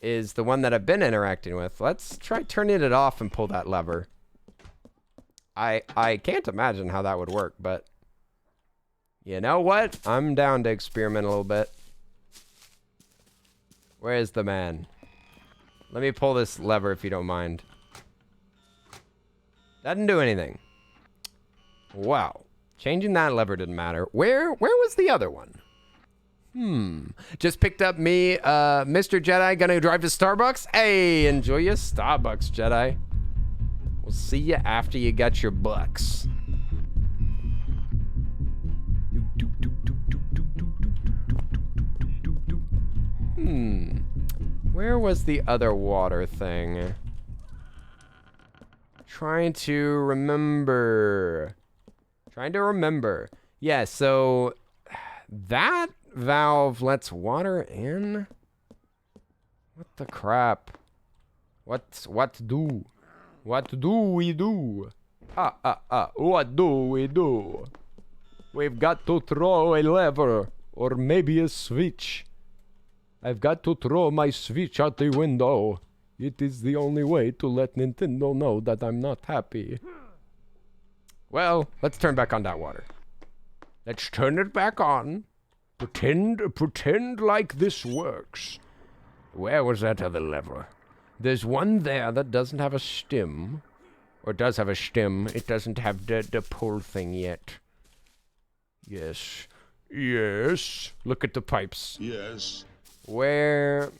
is the one that I've been interacting with. Let's try turning it off and pull that lever. I can't imagine how that would work, but you know what? I'm down to experiment a little bit. Where is the man? Let me pull this lever if you don't mind. Doesn't do anything. Wow. Changing that lever didn't matter. Where was the other one? Just picked up me, Mr. Jedi, gonna drive to Starbucks. Hey, enjoy your Starbucks, Jedi. We'll see you after you got your bucks. Where was the other water thing? Trying to remember. Yeah, so that valve lets water in? What the crap? What do? What do we do? What do we do? We've got to throw a lever, or maybe a switch. I've got to throw my switch out the window. It is the only way to let Nintendo know that I'm not happy. Well, let's turn back on that water. Let's turn it back on. Pretend like this works. Where was that other lever? There's one there that doesn't have a stem. Or does have a stem. It doesn't have the pull thing yet. Yes. Yes. Look at the pipes. Yes. Where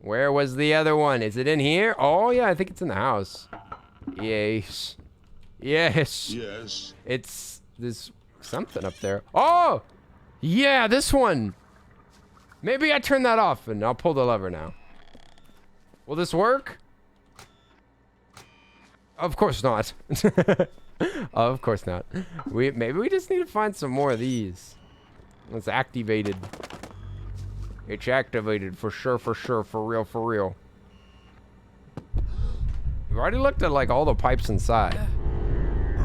was the other one? Is it in here? Oh, yeah, I think it's in the house. Yes. Yes. Yes. There's something up there. Oh! Yeah, this one. Maybe I turn that off and I'll pull the lever now. Will this work? Of course not. Of course not. Maybe we just need to find some more of these. It's activated. It's activated for sure, for real. We've already looked at like all the pipes inside.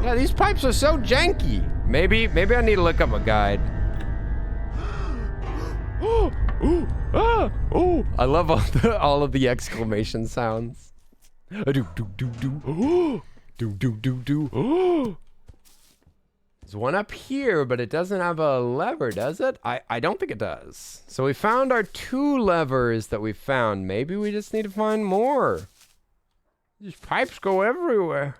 Yeah, these pipes are so janky. Maybe I need to look up a guide. I love all of the exclamation sounds. There's one up here, but it doesn't have a lever, does it? I don't think it does. So we found our 2 levers that we found. Maybe we just need to find more. These pipes go everywhere.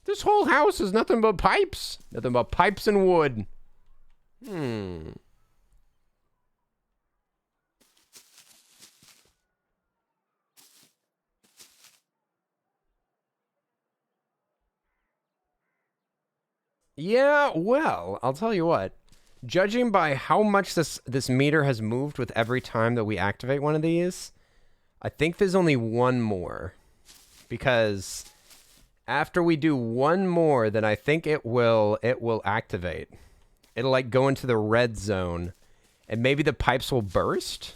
This whole house is nothing but pipes. Nothing but pipes and wood. Yeah, well, I'll tell you what. Judging by how much this meter has moved with every time that we activate one of these, I think there's only one more. Because after we do one more, then I think it will activate. It'll like go into the red zone, and maybe the pipes will burst.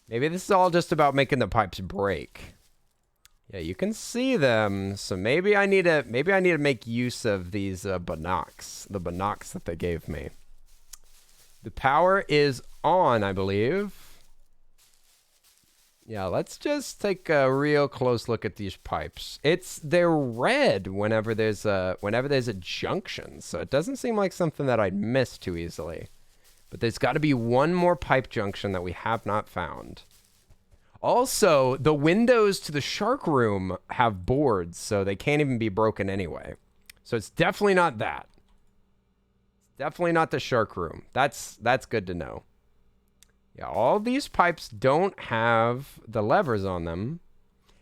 Maybe this is all just about making the pipes break. Yeah, you can see them. So maybe I need to make use of these binocs, the binocs that they gave me. The power is on, I believe. Yeah, let's just take a real close look at these pipes. They're red whenever there's a junction, so it doesn't seem like something that I'd miss too easily. But there's got to be one more pipe junction that we have not found. Also, the windows to the shark room have boards, so they can't even be broken anyway. So it's definitely not that. It's definitely not the shark room. That's good to know. Yeah, all these pipes don't have the levers on them.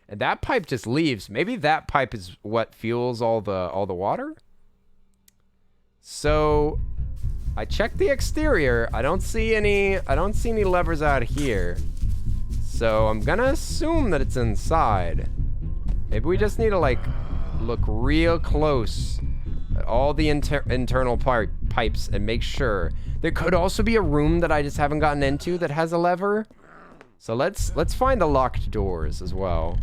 And that pipe just leaves. Maybe that pipe is what fuels all the water? So I checked the exterior. I don't see any levers out here. So I'm gonna assume that it's inside. Maybe we just need to like look real close at all the internal pipes and make sure. There could also be a room that I just haven't gotten into that has a lever. So let's find the locked doors as well.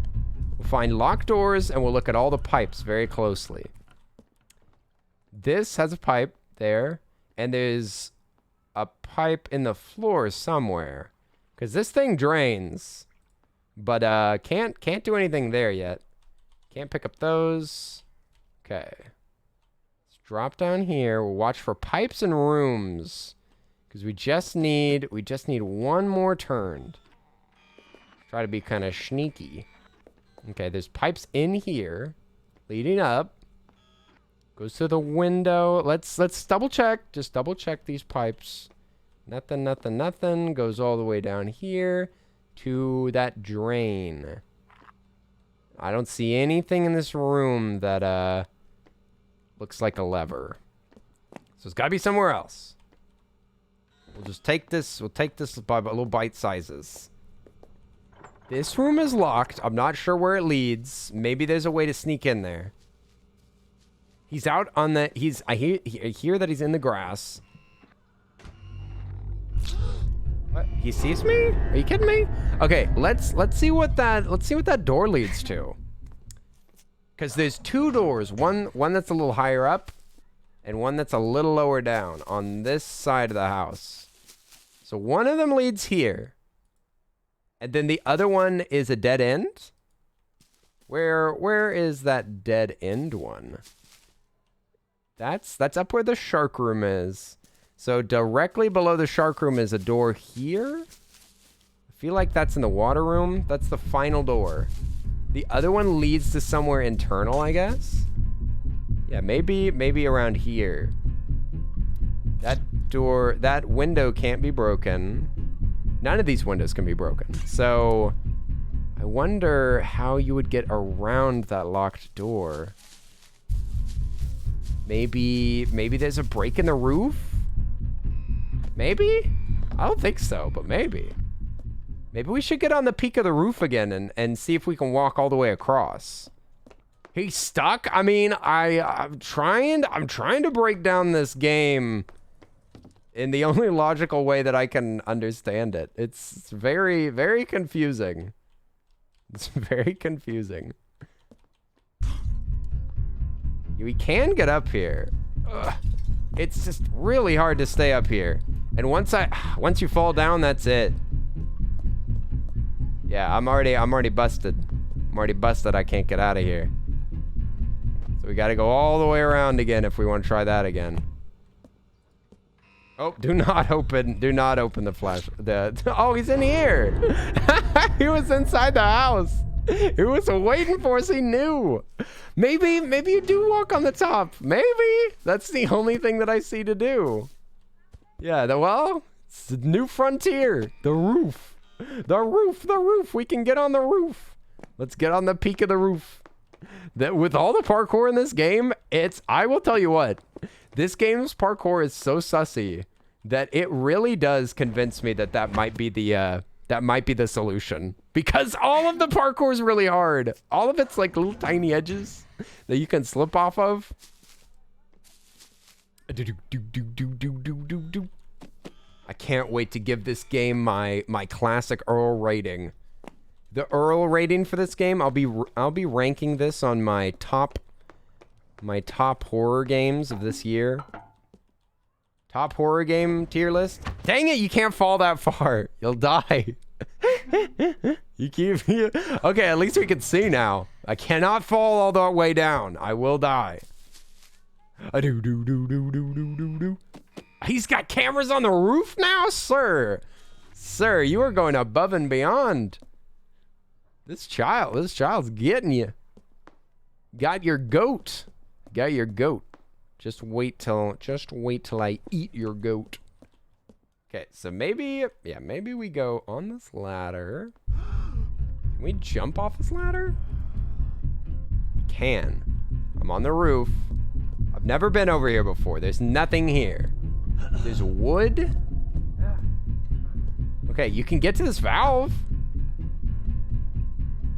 We'll find locked doors and we'll look at all the pipes very closely. This has a pipe there, and there's a pipe in the floor somewhere. Because this thing drains. But can't do anything there yet. Can't pick up those. Okay. Let's drop down here. We'll watch for pipes and rooms. Because we just need one more turn. Try to be kind of sneaky. Okay, there's pipes in here. Leading up. Goes to the window. Let's double check. Just double check these pipes. Nothing, nothing, nothing. Goes all the way down here to that drain. I don't see anything in this room that looks like a lever. So it's got to be somewhere else. We'll just take this. We'll take this by little bite sizes. This room is locked. I'm not sure where it leads. Maybe there's a way to sneak in there. He's out on the. I hear that he's in the grass. What? He sees me? Are you kidding me? Okay, let's see what that door leads to. Because there's two doors. One that's a little higher up, and one that's a little lower down on this side of the house. So one of them leads here, and then the other one is a dead end. Where is that dead end one? That's up where the shark room is. So directly below the shark room is a door here. I feel like that's in the water room. That's the final door. The other one leads to somewhere internal, I guess. Yeah, maybe around here. That window can't be broken. None of these windows can be broken. So I wonder how you would get around that locked door. Maybe there's a break in the roof? Maybe? I don't think so, but maybe. Maybe we should get on the peak of the roof again and see if we can walk all the way across. He's stuck? I mean, I'm trying to break down this game in the only logical way that I can understand it. It's very, very confusing. It's very confusing. We can get up here. Ugh. It's just really hard to stay up here. And once you fall down, that's it. Yeah, I'm already busted. I'm already busted. I can't get out of here. So we got to go all the way around again if we want to try that again. Oh, do not open the flash. Oh, he's in here. He was inside the house. He was waiting for us. He knew. Maybe you do walk on the top. Maybe. That's the only thing that I see to do. Yeah, well, it's a new frontier. The roof. The roof. We can get on the roof. Let's get on the peak of the roof. That with all the parkour in this game, I will tell you what. This game's parkour is so sussy that it really does convince me that might be the solution. Because all of the parkour is really hard. All of it's like little tiny edges that you can slip off of. I can't wait to give this game my classic Earl rating. The Earl rating for this game, I'll be ranking this on my top horror games of this year. Top horror game tier list. Dang it, you can't fall that far. You'll die. Okay, at least we can see now. I cannot fall all the way down. I will die. He's got cameras on the roof now, sir. Sir, you are going above and beyond. This child's getting you. Got your goat. Just wait till I eat your goat. Okay, so maybe we go on this ladder. Can we jump off this ladder? We can. I'm on the roof. I've never been over here before. There's nothing here. There's wood. Okay, you can get to this valve.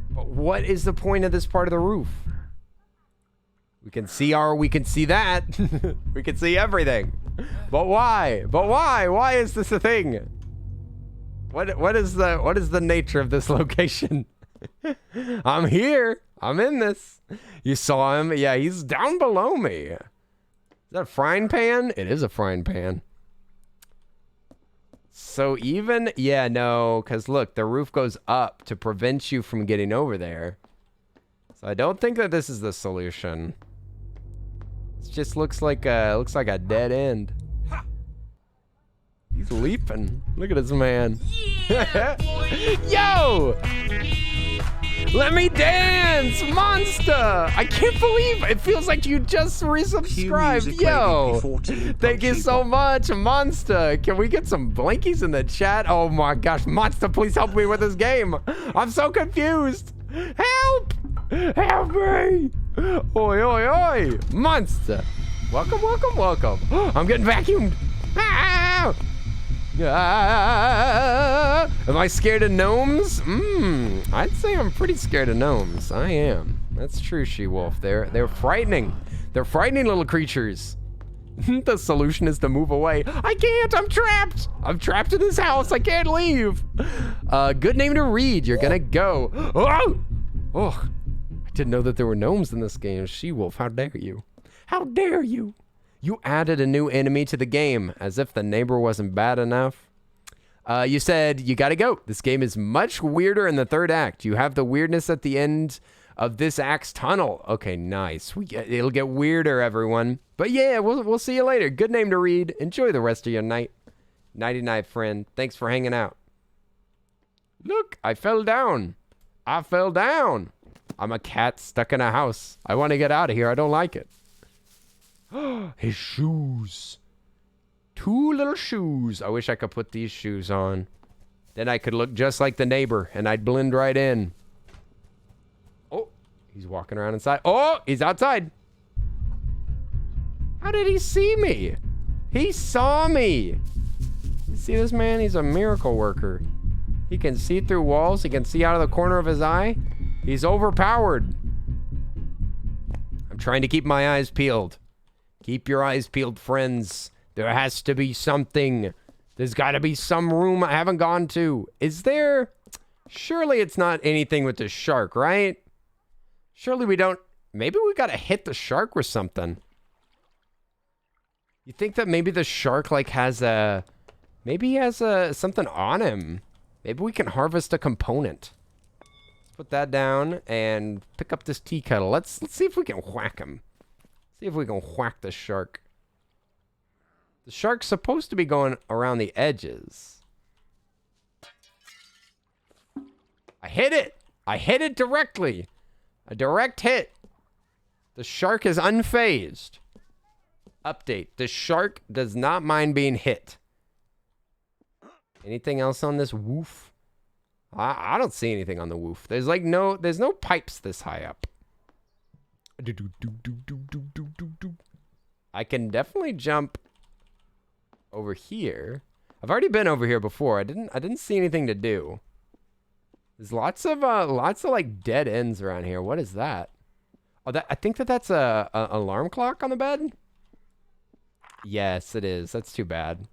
But what is the point of this part of the roof? We can see that. We can see everything. But why? Why is this a thing? What is the nature of this location? I'm here. I'm in this. You saw him? Yeah, he's down below me. Is that a frying pan? It is a frying pan. So even, yeah, no, because look, the roof goes up to prevent you from getting over there. So I don't think that this is the solution. It just looks like a dead end. He's leaping. Look at this man. Yeah, yo! Let me dance, monster! I can't believe it feels like you just resubscribed. Yo! Thank you so much, monster. Can we get some blankies in the chat? Oh my gosh, monster, please help me with this game. I'm so confused. Help! Help me! Oi, oi, oi! Monster! Welcome, welcome, welcome. I'm getting vacuumed. Ah! Ah! Am I scared of gnomes? I'd say I'm pretty scared of gnomes. I am. That's true, she-wolf. They're frightening. They're frightening little creatures. The solution is to move away. I can't. I'm trapped. I'm trapped in this house. I can't leave. Good name to read. You're gonna go. Oh! Oh! I didn't know that there were gnomes in this game. She-wolf, how dare you? How dare you? You added a new enemy to the game, as if the neighbor wasn't bad enough. You said, you gotta go. This game is much weirder in the third act. You have the weirdness at the end of this act's tunnel. Okay, nice. It'll get weirder, everyone. But yeah, we'll see you later. Good name to read. Enjoy the rest of your night. Nighty-night, friend. Thanks for hanging out. Look, I fell down. I fell down. I'm a cat stuck in a house. I want to get out of here. I don't like it. His shoes. 2 little shoes. I wish I could put these shoes on. Then I could look just like the neighbor and I'd blend right in. Oh, he's walking around inside. Oh, he's outside. How did he see me? He saw me. You see this man? He's a miracle worker. He can see through walls. He can see out of the corner of his eye. He's overpowered. I'm trying to keep my eyes peeled. Keep your eyes peeled, friends. There has to be something. There's got to be some room I haven't gone to. Is there? Surely it's not anything with the shark, right? Surely we don't. Maybe we got to hit the shark with something. You think that maybe the shark like has a... Maybe he has something on him. Maybe we can harvest a component. Let's put that down and pick up this tea kettle. Let's see if we can whack him. See if we can whack the shark. The shark's supposed to be going around the edges. I hit it! I hit it directly! A direct hit. The shark is unfazed. Update. The shark does not mind being hit. Anything else on this woof? I don't see anything on the woof. There's like there's no pipes this high up. I can definitely jump over here. I've already been over here before. I didn't see anything to do. There's lots of like dead ends around here. What is that? Oh, I think that's a alarm clock on the bed. Yes, it is. That's too bad.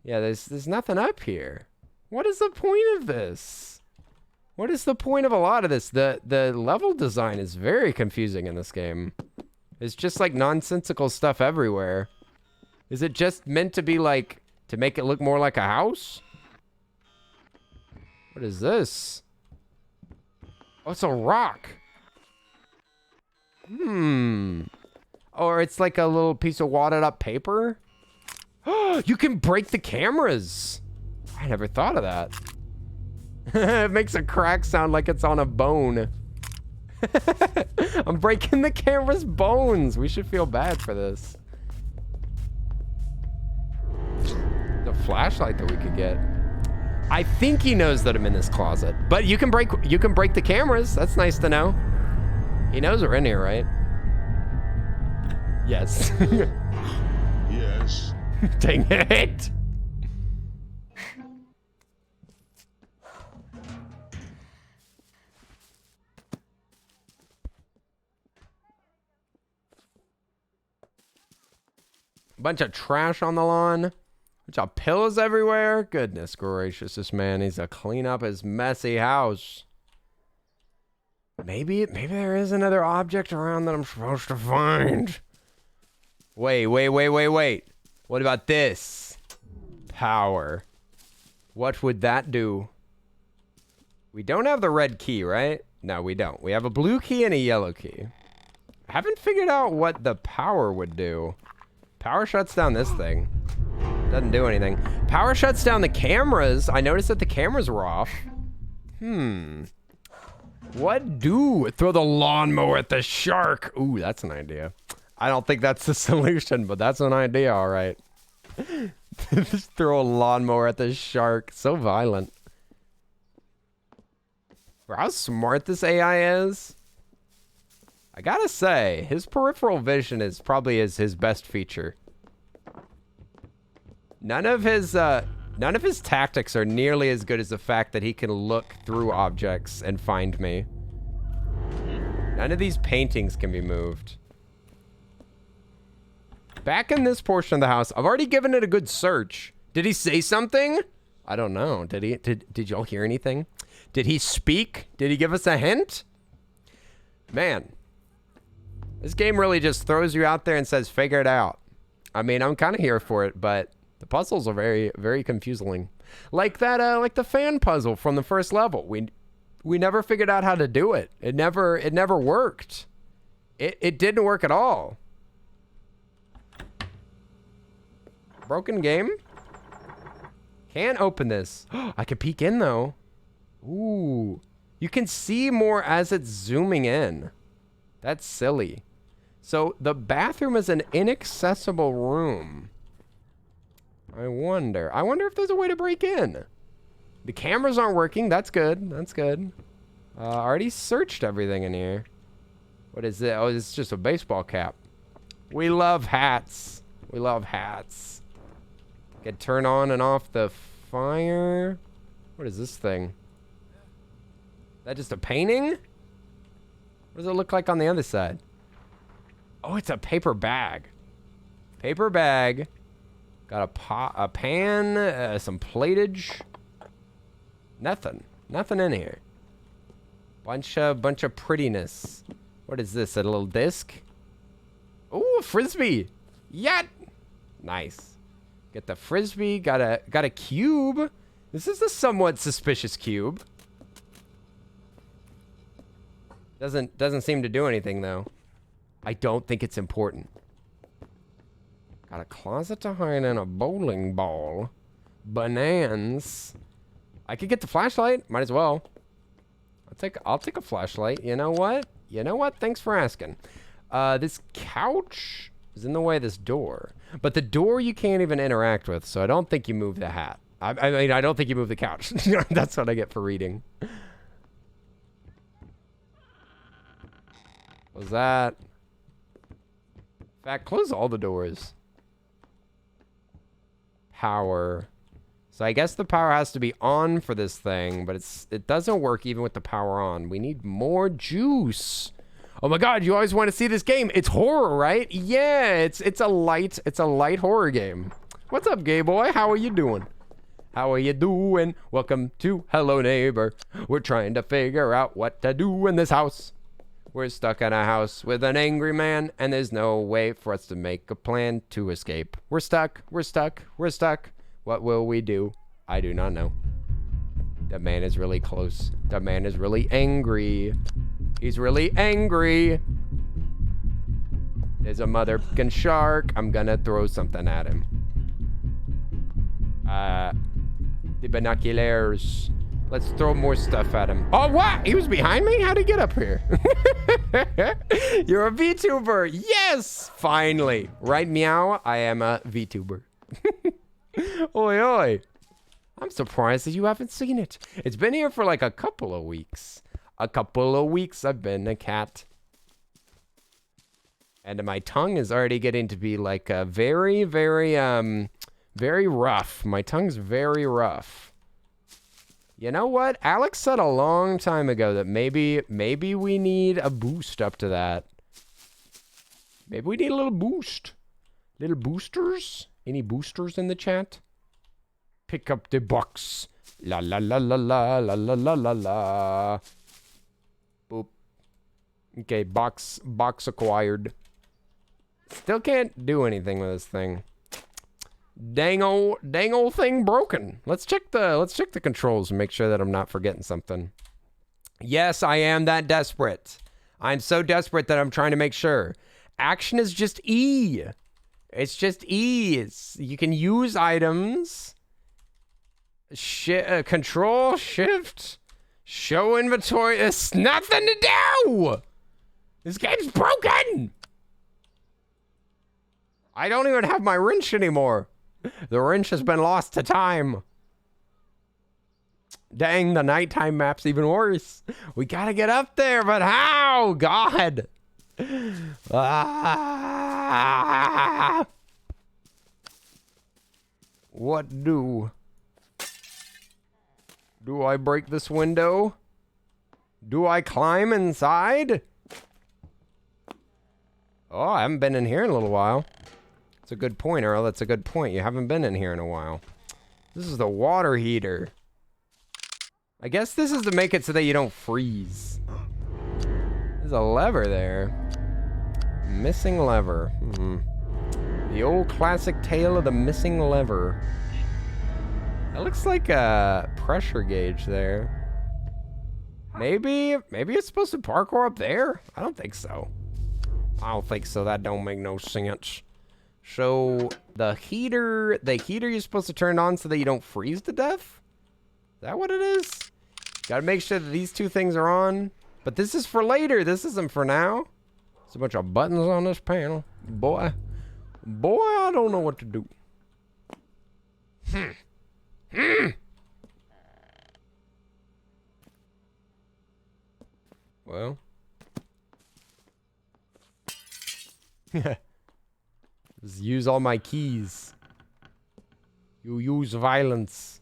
Yeah, there's nothing up here. What is the point of this? What is the point of a lot of this? The level design is very confusing in this game. It's just like nonsensical stuff everywhere. Is it just meant to be like, to make it look more like a house? What is this? Oh, it's a rock. Or it's like a little piece of wadded up paper. You can break the cameras. I never thought of that. It makes a crack sound like it's on a bone. I'm breaking the camera's bones. We should feel bad for this. The flashlight that we could get. I think he knows that I'm in this closet, but you can break the cameras. That's nice to know. He knows we're in here, right? Yes. Yes. Dang it. Bunch of trash on the lawn. Bunch of pillows everywhere. Goodness gracious, this man needs to clean up his messy house. Maybe there is another object around that I'm supposed to find. Wait. What about this? Power. What would that do? We don't have the red key, right? No, we don't. We have a blue key and a yellow key. I haven't figured out what the power would do. Power shuts down this thing. Doesn't do anything. Power shuts down the cameras. I noticed that the cameras were off. What do? Throw the lawnmower at the shark. Ooh, that's an idea. I don't think that's the solution, but that's an idea, all right. Just throw a lawnmower at the shark. So violent. For how smart this AI is, I gotta say, his peripheral vision is probably his best feature. None of his tactics are nearly as good as the fact that he can look through objects and find me. None of these paintings can be moved. Back in this portion of the house, I've already given it a good search. Did he say something? I don't know. Did he? Did y'all hear anything? Did he speak? Did he give us a hint? Man, this game really just throws you out there and says, figure it out. I mean, I'm kind of here for it, but the puzzles are very, very confusing. Like that, like the fan puzzle from the first level. We never figured out how to do it. It never worked. It didn't work at all. Broken game? Can't open this. I can peek in though. Ooh. You can see more as it's zooming in. That's silly. So the bathroom is an inaccessible room. I wonder if there's a way to break in. The cameras aren't working. That's good. That's good. I already searched everything in here. What is it? Oh, it's just a baseball cap. We love hats. We love hats. Can turn on and off the fire. What is this thing? Is that just a painting? What does it look like on the other side? Oh, it's a paper bag. Paper bag. Got a pan, some platage. Nothing in here. Bunch of prettiness. What is this? A little disc? Ooh, a frisbee. Yet. Nice. Get the frisbee. Got a cube. This is a somewhat suspicious cube. Doesn't seem to do anything though. I don't think it's important. Got a closet to hide in, a bowling ball. Bananas. I could get the flashlight. Might as well. I'll take a flashlight. You know what? Thanks for asking. This couch is in the way of this door. But the door you can't even interact with, so I don't think you move the hat. I mean, I don't think you move the couch. That's what I get for reading. What was that? In fact, close all the doors. Power. So I guess the power has to be on for this thing, but it doesn't work even with the power on. We need more juice. Oh my God, you always want to see this game. It's horror, right? Yeah, it's a light horror game. What's up, gay boy? How are you doing? How are you doing? Welcome to Hello Neighbor. We're trying to figure out what to do in this house. We're stuck in a house with an angry man, and there's no way for us to make a plan to escape. We're stuck. What will we do? I do not know. The man is really close. The man is really angry. He's really angry. There's a motherfucking shark. I'm gonna throw something at him. The binoculars. Let's throw more stuff at him. Oh, what? He was behind me? How'd he get up here? You're a VTuber. Yes, finally. Right, meow? I am a VTuber. Oi, oi. I'm surprised that you haven't seen it. It's been here for like a couple of weeks. I've been a cat. And my tongue is already getting to be like a very, very rough. My tongue's very rough. You know what? Alex said a long time ago that maybe we need a boost up to that. Maybe we need a little boost. Little boosters? Any boosters in the chat? Pick up the box. La la la la la la la la la la. Boop. Okay, box acquired. Still can't do anything with this thing. Dang old thing broken. Let's check the controls and make sure that I'm not forgetting something. Yes, I am that desperate. I'm so desperate that I'm trying to make sure. Action is just E. It's just E. You can use items. Control, shift, show inventory. It's nothing to do. This game's broken. I don't even have my wrench anymore. The wrench has been lost to time. Dang, the nighttime map's even worse. We gotta get up there, but how? God. Ah. What do? Do I break this window? Do I climb inside? Oh, I haven't been in here in a little while. That's a good point, Earl. That's a good point. You haven't been in here in a while. This is the water heater. I guess this is to make it so that you don't freeze. There's a lever there. Missing lever. The old classic tale of the missing lever. That looks like a pressure gauge there. Maybe it's supposed to parkour up there? I don't think so. I don't think so. That don't make no sense. So the heater you're supposed to turn on so that you don't freeze to death? Is that what it is? Gotta make sure that these two things are on. But this is for later. This isn't for now. There's a bunch of buttons on this panel. Boy, I don't know what to do. Well. Just use all my keys. You use violence.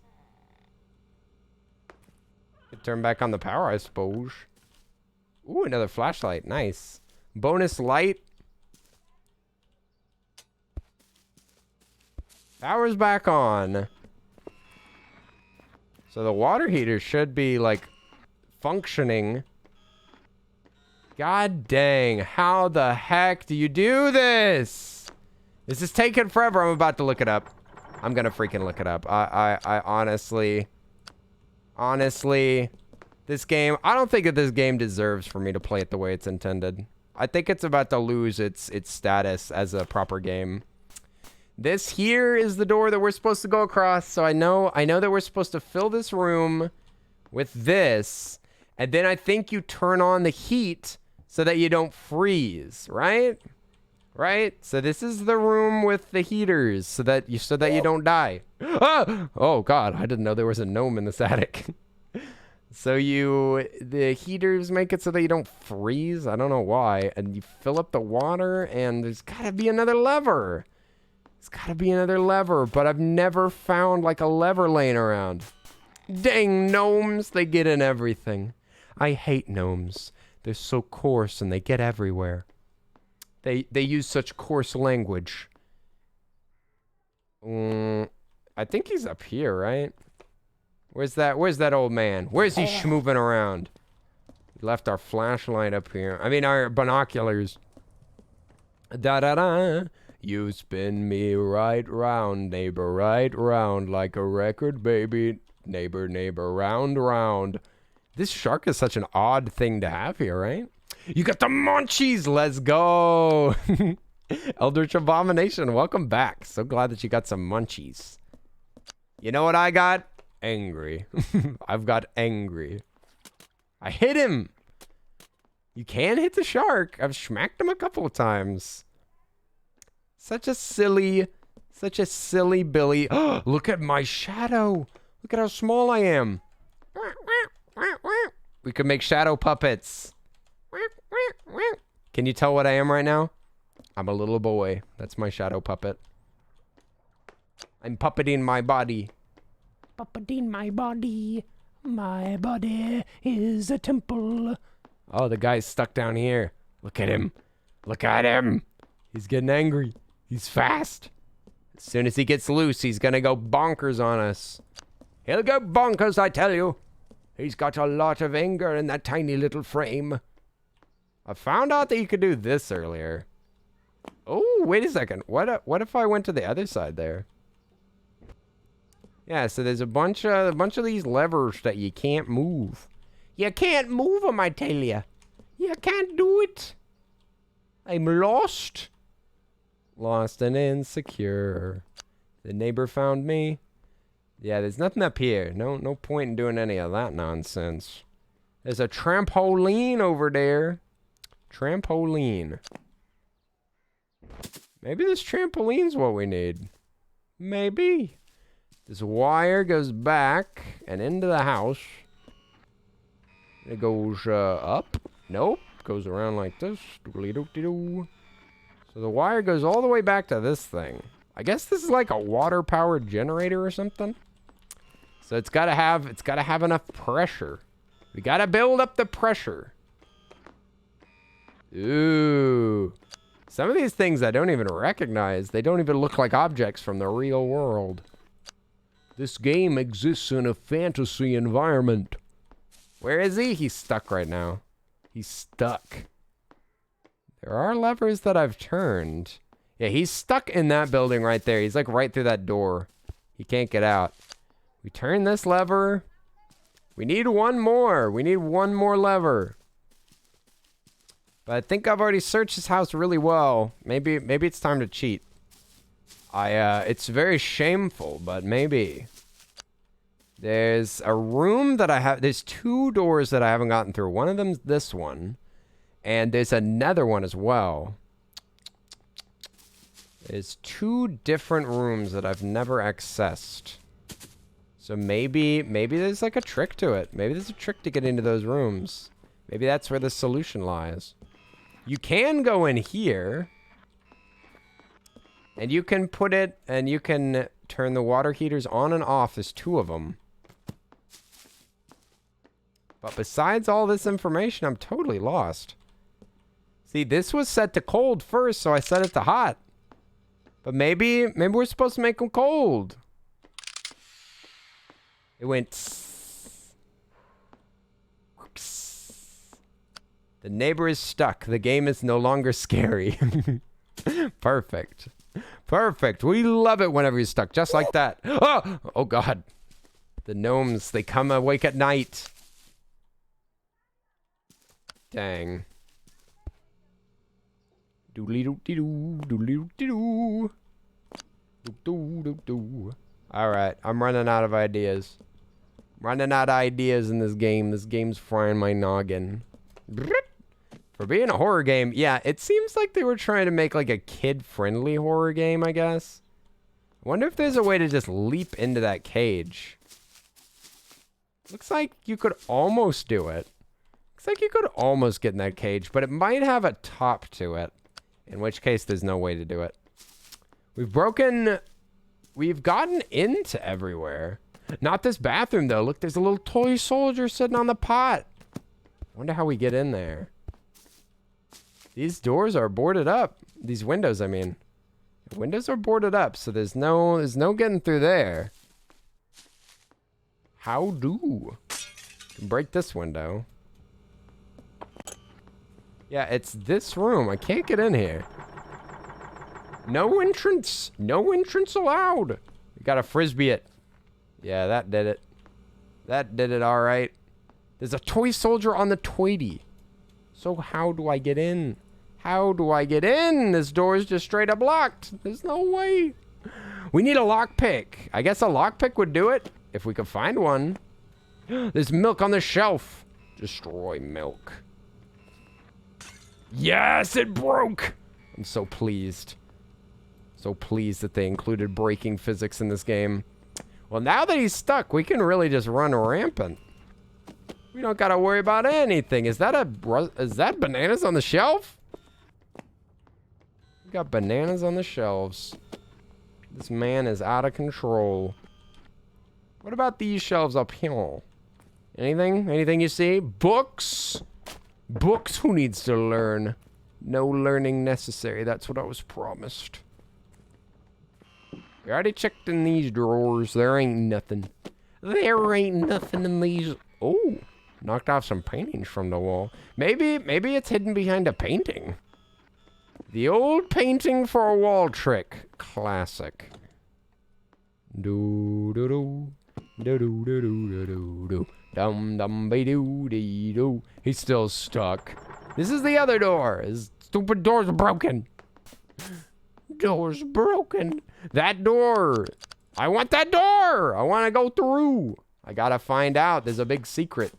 Turn back on the power, I suppose. Ooh, another flashlight. Nice. Bonus light. Power's back on. So the water heater should be, like, functioning. God dang. How the heck do you do this? This is taking forever. I'm about to look it up. I'm gonna freaking look it up. I honestly, this game, I don't think that this game deserves for me to play it the way it's intended. I think it's about to lose its status as a proper game. This here is the door that we're supposed to go across. So I know that we're supposed to fill this room with this. And then I think you turn on the heat so that you don't freeze, right? Right? So this is the room with the heaters so that you don't die. Ah! Oh God, I didn't know there was a gnome in this attic. So the heaters make it so that you don't freeze. I don't know why. And you fill up the water and there's gotta be another lever. There's gotta be another lever, but I've never found like a lever laying around. Dang gnomes, they get in everything. I hate gnomes. They're so coarse and they get everywhere. They use such coarse language. I think he's up here, right? Where's that old man? Where's he schmooving around? We left our flashlight up here. I mean, our binoculars. Da-da-da. You spin me right round, neighbor, right round, like a record, baby. Neighbor, neighbor, round, round. This shark is such an odd thing to have here, right? You got the munchies. Let's go. Eldritch Abomination, welcome back. So glad that you got some munchies. You know what I got? Angry. I've got angry. I hit him. You can hit the shark. I've smacked him a couple of times. Such a silly Billy. Look at my shadow. Look at how small I am. We could make shadow puppets. Can you tell what I am right now? I'm a little boy. That's my shadow puppet. I'm puppeting my body. Puppeting my body. My body is a temple. Oh, the guy's stuck down here. Look at him. Look at him. He's getting angry. He's fast. As soon as he gets loose, he's gonna go bonkers on us. He'll go bonkers, I tell you. He's got a lot of anger in that tiny little frame. I found out that you could do this earlier. Oh, wait a second. What if I went to the other side there? Yeah, so there's a bunch of these levers that you can't move. You can't move them, I tell you. You can't do it. I'm lost. Lost and insecure. The neighbor found me. Yeah, there's nothing up here. No point in doing any of that nonsense. There's a trampoline over there. Trampoline. Maybe this trampoline's what we need. Maybe. This wire goes back and into the house. It goes up. Nope. Goes around like this. Doodly-doo-dee-doo. So the wire goes all the way back to this thing. I guess this is like a water-powered generator or something. So it's gotta have enough pressure. We gotta build up the pressure. Ooh. Some of these things I don't even recognize. They don't even look like objects from the real world. This game exists in a fantasy environment. Where is he? He's stuck right now. He's stuck. There are levers that I've turned. Yeah, he's stuck in that building right there. He's like right through that door. He can't get out. We turn this lever. We need one more. We need one more lever. But I think I've already searched this house really well. Maybe it's time to cheat. It's very shameful, but maybe. There's a room that there's two doors that I haven't gotten through. One of them's this one. And there's another one as well. There's two different rooms that I've never accessed. So maybe there's like a trick to it. Maybe there's a trick to get into those rooms. Maybe that's where the solution lies. You can go in here. And you can put it, and you can turn the water heaters on and off. There's two of them. But besides all this information, I'm totally lost. See, this was set to cold first, so I set it to hot. But maybe we're supposed to make them cold. It went. The neighbor is stuck. The game is no longer scary. Perfect. Perfect. We love it whenever he's stuck, just like that. Oh, oh God. The gnomes, they come awake at night. Dang. Doodly-doo-dee-doo, doodly-doo-dee-doo. Doo-doo-doo-doo. Alright, I'm running out of ideas. Running out of ideas in this game. This game's frying my noggin. For being a horror game, yeah, it seems like they were trying to make like a kid-friendly horror game, I guess. I wonder if there's a way to just leap into that cage. Looks like you could almost do it. Looks like you could almost get in that cage, but it might have a top to it. In which case, there's no way to do it. We've gotten into everywhere. Not this bathroom, though. Look, there's a little toy soldier sitting on the pot. Wonder how we get in there. These doors are boarded up. These windows, I mean. The windows are boarded up, so there's no getting through there. How do? Break this window. Yeah, it's this room. I can't get in here. No entrance. No entrance allowed. We gotta frisbee it. Yeah, that did it. That did it all right. There's a toy soldier on the toity. So how do I get in? How do I get in? This door is just straight up locked. There's no way. We need a lockpick. I guess a lockpick would do it. If we could find one. There's milk on the shelf. Destroy milk. Yes, it broke. I'm so pleased. So pleased that they included breaking physics in this game. Well, now that he's stuck, we can really just run rampant. We don't gotta worry about anything. Is that bananas on the shelf? We got bananas on the shelves. This man is out of control. What about these shelves up here? Anything? Anything you see? Books? Books? Who needs to learn? No learning necessary. That's what I was promised. We already checked in these drawers. There ain't nothing. There ain't nothing in these. Oh, knocked off some paintings from the wall. Maybe it's hidden behind a painting. The old painting for a wall trick. Classic. Do do do do do do do do do dum dum be doo dee doo. He's still stuck. This is the other door. His stupid door's broken. Door's broken. That door. I want that door. I want to go through. I gotta find out. There's a big secret.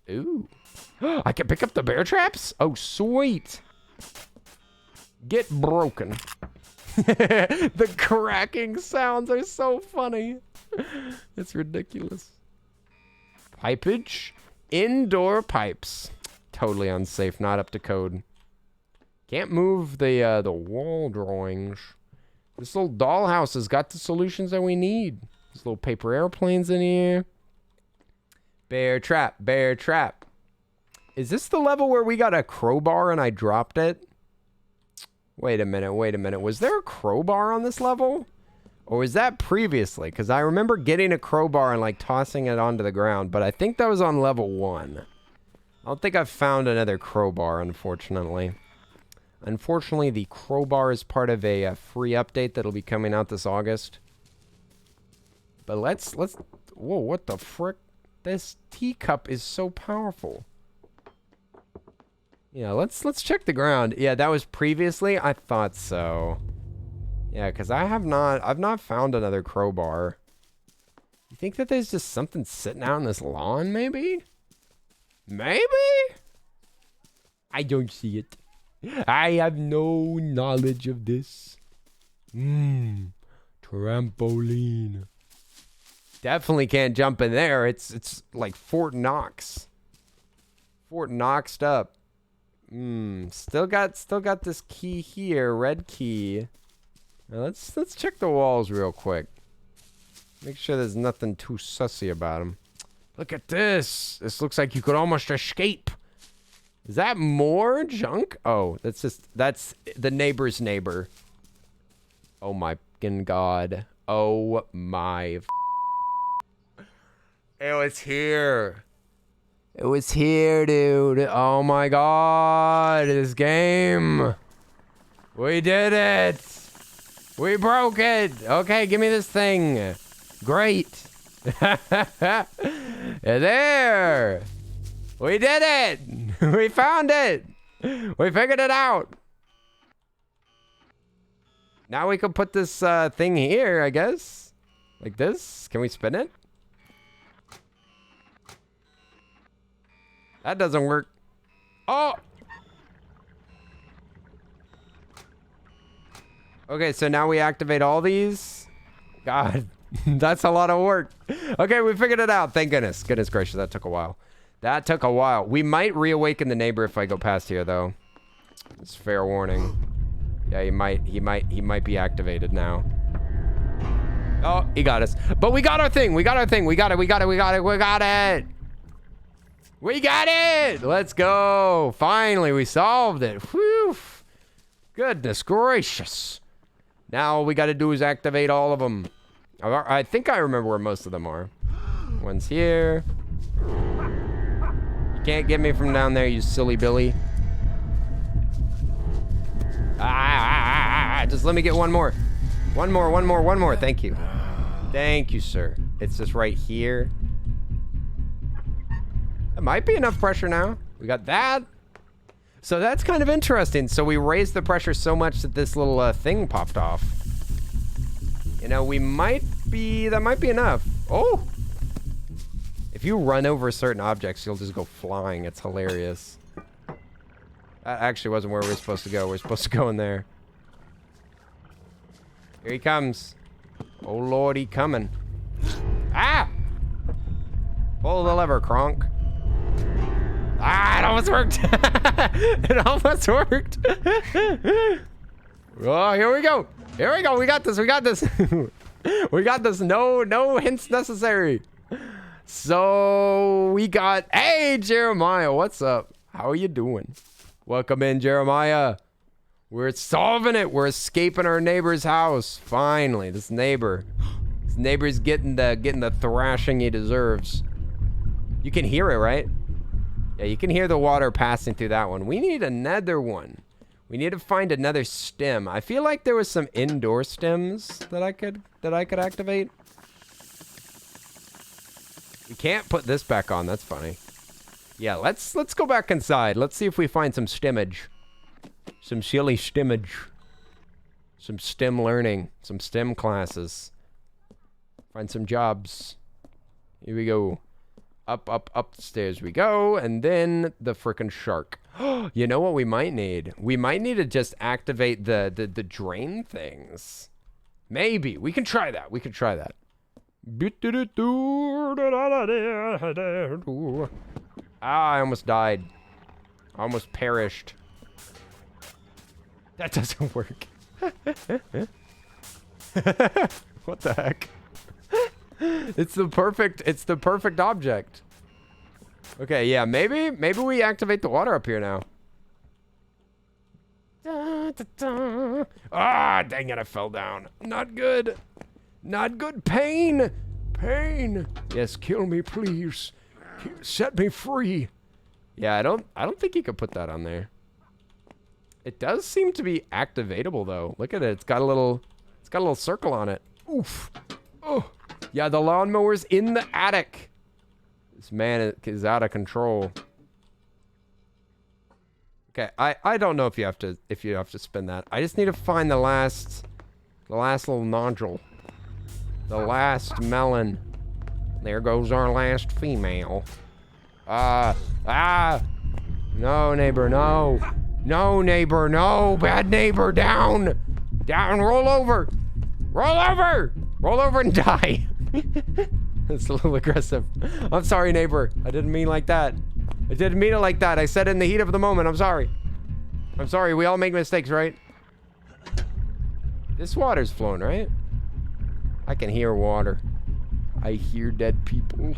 Ooh. I can pick up the bear traps? Oh, sweet. Get broken. The cracking sounds are so funny. It's ridiculous. Pipage. Indoor pipes. Totally unsafe. Not up to code. Can't move the wall drawings. This little dollhouse has got the solutions that we need. There's little paper airplanes in here. Bear trap, bear trap. Is this the level where we got a crowbar and I dropped it? Wait a minute, wait a minute. Was there a crowbar on this level? Or was that previously? Because I remember getting a crowbar and like tossing it onto the ground, but I think that was on level 1. I don't think I've found another crowbar, unfortunately. Unfortunately, the crowbar is part of a free update that'll be coming out this August. But let's, whoa, what the frick? This teacup is so powerful. Yeah, let's check the ground. Yeah, that was previously. I thought so. Yeah, because I've not found another crowbar. You think that there's just something sitting out on this lawn, maybe? Maybe? I don't see it. I have no knowledge of this. Trampoline. Definitely can't jump in there. It's like Fort Knox. Fort Knoxed up. Still got this key here, red key. Now let's check the walls real quick. Make sure there's nothing too sussy about them. Look at this. This looks like you could almost escape. Is that more junk? Oh, that's the neighbor's neighbor. Oh my fucking god. Oh my. It was here. It was here, dude. Oh my god. This game. We did it. We broke it. Okay, give me this thing. Great. There. We did it. We found it. We figured it out. Now we can put this thing here, I guess. Like this. Can we spin it? That doesn't work. Oh! Okay, so now we activate all these. God, that's a lot of work. Okay, we figured it out. Thank goodness. Goodness gracious, that took a while. That took a while. We might reawaken the neighbor if I go past here, though. It's fair warning. Yeah, he might be activated now. Oh, he got us. But we got our thing. We got our thing. We got it. We got it. We got it. We got it. We got it. Let's go. Finally, we solved it. Whew. Goodness gracious. Now all we got to do is activate all of them. I think I remember where most of them are. One's here. You can't get me from down there, you silly Billy. Just let me get one more. One more. Thank you. Thank you, sir. It's just right here. That might be enough pressure now. We got that. So that's kind of interesting. So we raised the pressure so much that this little thing popped off. You know, that might be enough. Oh! If you run over certain objects, you'll just go flying. It's hilarious. That actually wasn't where we were supposed to go. We're supposed to go in there. Here he comes. Oh, Lord, he coming. Ah! Pull the lever, Kronk. Ah, it almost worked. It almost worked. Oh, here we go. Here we go. We got this. We got this. We got this. No hints necessary. So we got, hey, Jeremiah, what's up? How are you doing? Welcome in, Jeremiah. We're solving it. We're escaping our neighbor's house. Finally, this neighbor's getting the thrashing he deserves. You can hear it, right? Yeah, you can hear the water passing through that one. We need another one. We need to find another stem. I feel like there was some indoor stems that I could activate. We can't put this back on. That's funny. Yeah, let's go back inside. Let's see if we find some stemmage. Some silly stemmage. Some STEM learning. Some STEM classes. Find some jobs. Here we go. Upstairs we go, and then the frickin' shark. You know what we might need? We might need to just activate the drain things. Maybe. We can try that. We can try that. Ah, I almost died. I almost perished. That doesn't work. What the heck? It's the perfect object. Okay, yeah, maybe we activate the water up here now. Ah, dang it, I fell down. Not good. Not good. Pain. Pain. Yes, kill me, please. Set me free. Yeah, I don't think you could put that on there. It does seem to be activatable though. Look at it. It's got a little circle on it. Oof. Oh. Yeah, the lawnmower's in the attic. This man is out of control. Okay, I don't know if you have to spin that. I just need to find the last little nodule. The last melon. There goes our last female. No, neighbor, no. No, neighbor, no. Bad neighbor, down. Down, roll over. Roll over. Roll over and die. That's a little aggressive. I'm sorry, neighbor. I didn't mean like that. I didn't mean it like that. I said it in the heat of the moment. I'm sorry. I'm sorry. We all make mistakes, right? This water's flowing, right? I can hear water. I hear dead people.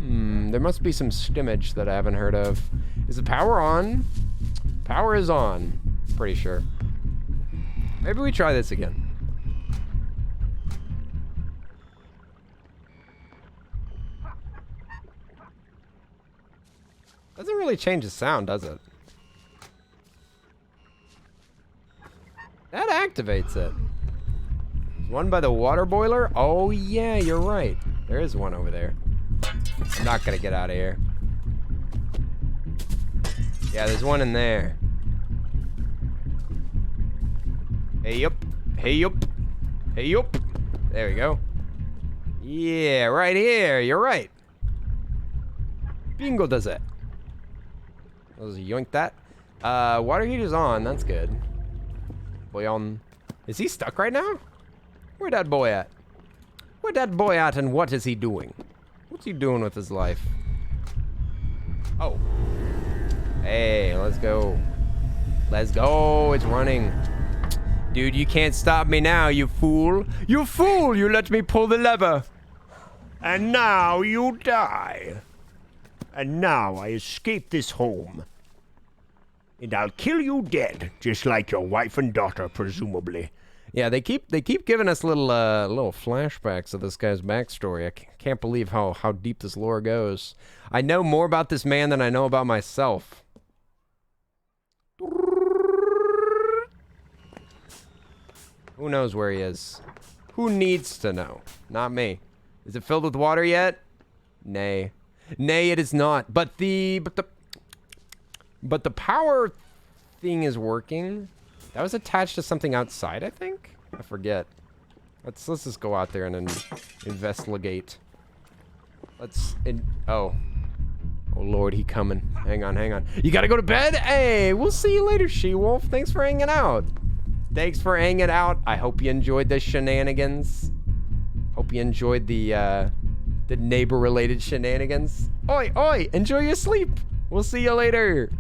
There must be some stimmage that I haven't heard of. Is the power on? Power is on. Pretty sure. Maybe we try this again. Doesn't really change the sound, does it? That activates it. There's one by the water boiler? Oh yeah, you're right. There is one over there. I'm not gonna get out of here. Yeah, there's one in there. Hey up. Hey up. Hey up. There we go. Yeah, right here. You're right. Bingo does it. Let's yoink that. Water heater's on. That's good. Boy on. Is he stuck right now? Where'd that boy at? Where'd that boy at and what is he doing? What's he doing with his life? Oh. Hey, let's go. Let's go. It's running. Dude, you can't stop me now, you fool. You fool! You let me pull the lever. And now you die. And now I escape this home. And I'll kill you dead, just like your wife and daughter, presumably. Yeah, they keep giving us little flashbacks of this guy's backstory. I can't believe how deep this lore goes. I know more about this man than I know about myself. Who knows where he is? Who needs to know? Not me. Is it filled with water yet? Nay. Nay, it is not. But the power thing is working. That was attached to something outside, I think? I forget. Let's just go out there and investigate. Oh Lord, he coming. Hang on. You gotta go to bed? Hey, we'll see you later, She-Wolf. Thanks for hanging out. Thanks for hanging out. I hope you enjoyed the shenanigans. Hope you enjoyed the neighbor-related shenanigans. Oi, enjoy your sleep. We'll see you later.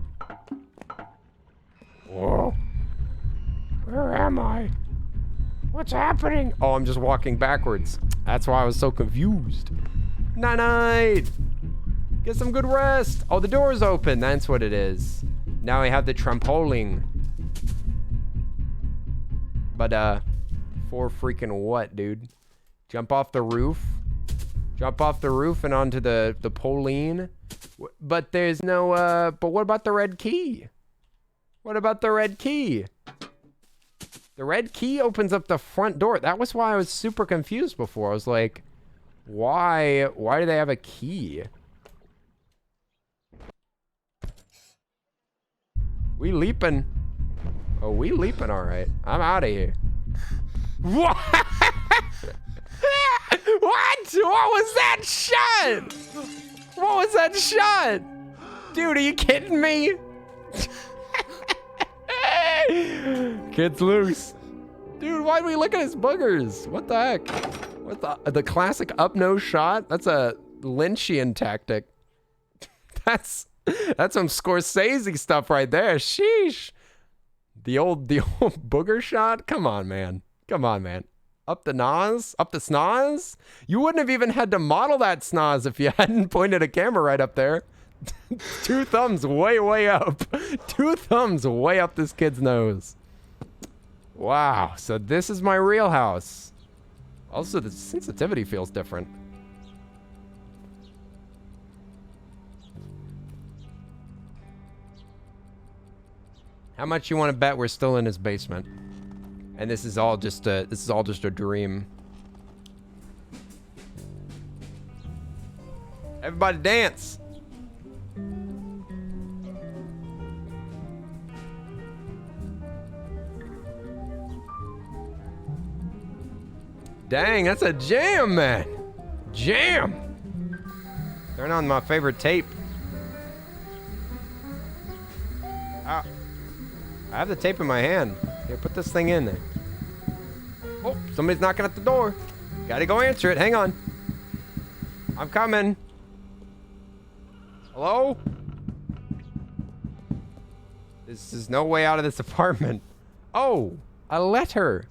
Whoa. Where am I? What's happening? Oh, I'm just walking backwards. That's why I was so confused. Night. Get some good rest. Oh, the door's open. That's what it is. Now I have the trampoline. But, for freaking what, dude? Jump off the roof? Jump off the roof and onto the Pauline? But there's no, but what about the red key? What about the red key? The red key opens up the front door. That was why I was super confused before. I was like, why do they have a key? We leaping. Oh, we leaping all right. I'm out of here. What? What? What was that shot? What was that shot? Dude, are you kidding me? Kid's loose. Dude, why'd we look at his boogers? What the heck? What the classic up nose shot? That's a Lynchian tactic. That's some Scorsese stuff right there. Sheesh. The old booger shot? Come on, man. Come on, man. Up the nose? Up the snoz? You wouldn't have even had to model that snoz if you hadn't pointed a camera right up there. 2 thumbs way up. 2 thumbs way up this kid's nose. Wow. So this is my real house. Also, the sensitivity feels different. How much you want to bet we're still in his basement? And this is all just a dream. Everybody dance. Dang, that's a jam, man. Jam. Turn on my favorite tape. Ah. I have the tape in my hand. Here, put this thing in there. Oh, somebody's knocking at the door. Gotta go answer it. Hang on. I'm coming. Hello? There's no way out of this apartment. Oh, a letter.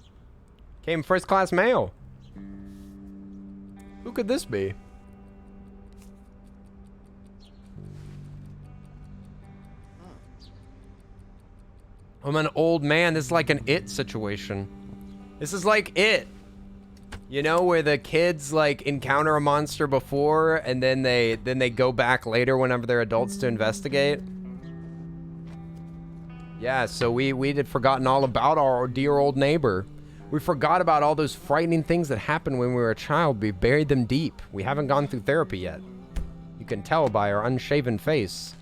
Came first class mail. Who could this be? I'm an old man. This is like an It situation. This is like It. You know, where the kids like encounter a monster before and then they go back later whenever they're adults to investigate. Yeah, so we had forgotten all about our dear old neighbor. We forgot about all those frightening things that happened when we were a child. We buried them deep. We haven't gone through therapy yet. You can tell by our unshaven face.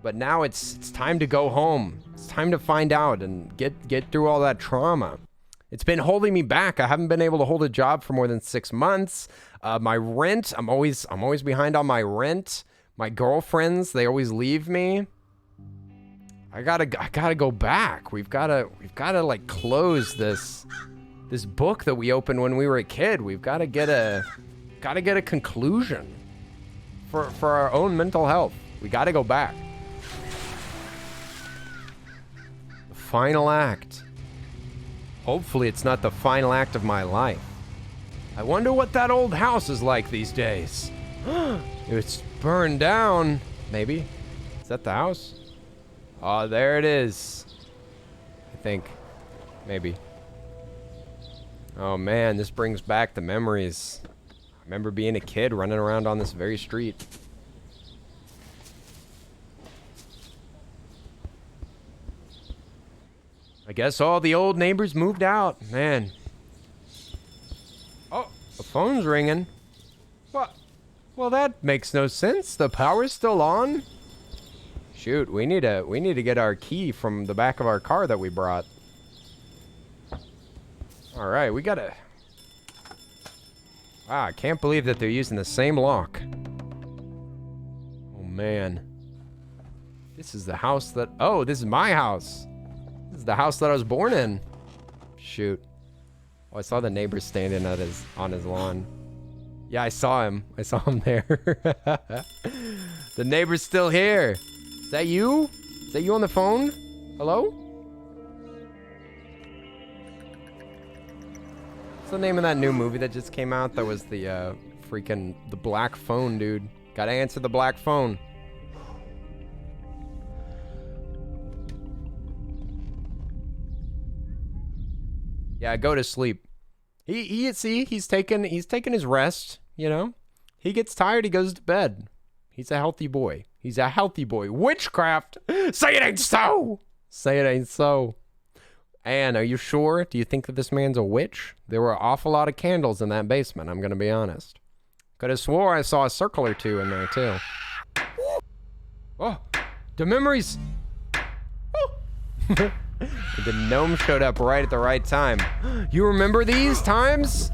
But now it's time to go home. It's time to find out and get through all that trauma. It's been holding me back. I haven't been able to hold a job for more than 6 months. My rent, I'm always behind on my rent. My girlfriends, they always leave me. I gotta go back. We've gotta like close this book that we opened when we were a kid. We've gotta get a conclusion for our own mental health. We gotta go back. The final act. Hopefully it's not the final act of my life. I wonder what that old house is like these days. It's burned down. Maybe. Is that the house? Oh, there it is. I think. Maybe. Oh man, this brings back the memories. I remember being a kid running around on this very street. I guess all the old neighbors moved out, man. Oh, the phone's ringing. What? Well, that makes no sense. The power's still on. Shoot, we need to get our key from the back of our car that we brought. All right, we gotta. Wow, I can't believe that they're using the same lock. Oh man, this is the house that. Oh, this is my house. This is the house that I was born in. Shoot. Oh, I saw the neighbor standing on his lawn. Yeah, I saw him. I saw him there. The neighbor's still here. Is that you? Is that you on the phone? Hello? What's the name of that new movie that just came out? That was the the black phone, dude. Gotta answer the black phone. Yeah, go to sleep. He's taking his rest, you know? He gets tired, he goes to bed. He's a healthy boy. He's a healthy boy. Witchcraft! Say it ain't so! Say it ain't so. Anne, are you sure? Do you think that this man's a witch? There were an awful lot of candles in that basement, I'm gonna be honest. Could have swore I saw a circle or two in there, too. Oh, the memories. Oh. The gnome showed up right at the right time. You remember these times?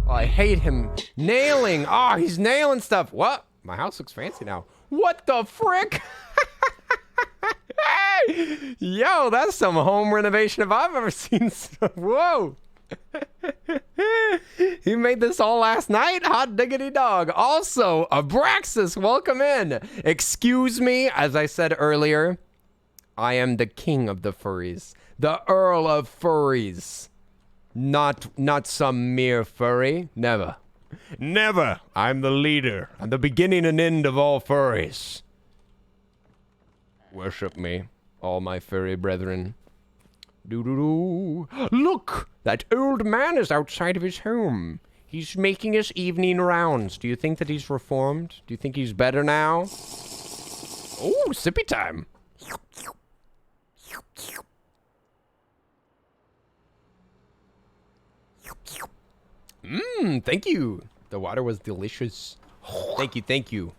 Oh, I hate him nailing. Oh, he's nailing stuff. What? My house looks fancy now. What the frick? Yo, that's some home renovation if I've ever seen some. Whoa. He made this all last night? Hot diggity dog. Also, Abraxas, welcome in. Excuse me, as I said earlier, I am the king of the furries. The Earl of Furries. Not some mere furry. Never. Never. I'm the leader. I'm the beginning and end of all furries. Worship me, all my furry brethren. Doo-doo-doo. Look! That old man is outside of his home. He's making his evening rounds. Do you think that he's reformed? Do you think he's better now? Oh, sippy time. Thank you. The water was delicious. Thank you.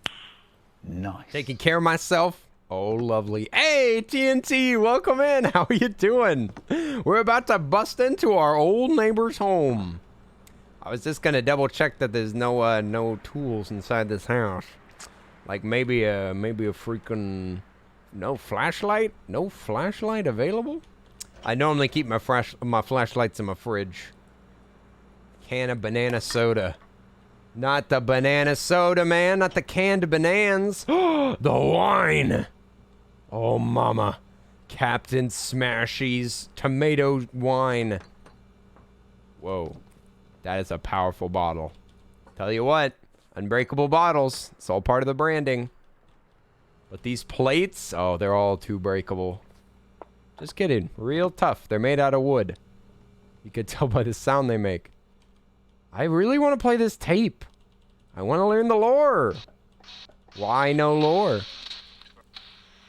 Nice. Taking care of myself. Oh, lovely. Hey, TNT, welcome in. How are you doing? We're about to bust into our old neighbor's home. I was just gonna double check that there's no tools inside this house. Like maybe a freaking no flashlight available. I normally keep my flashlights in my fridge. Can of banana soda. Not the banana soda, man. Not the canned bananas. The wine. Oh, mama. Captain Smashy's tomato wine. Whoa. That is a powerful bottle. Tell you what. Unbreakable bottles. It's all part of the branding. But these plates, oh, they're all too breakable. Just kidding. Real tough. They're made out of wood. You could tell by the sound they make. I really want to play this tape. I want to learn the lore. Why no lore?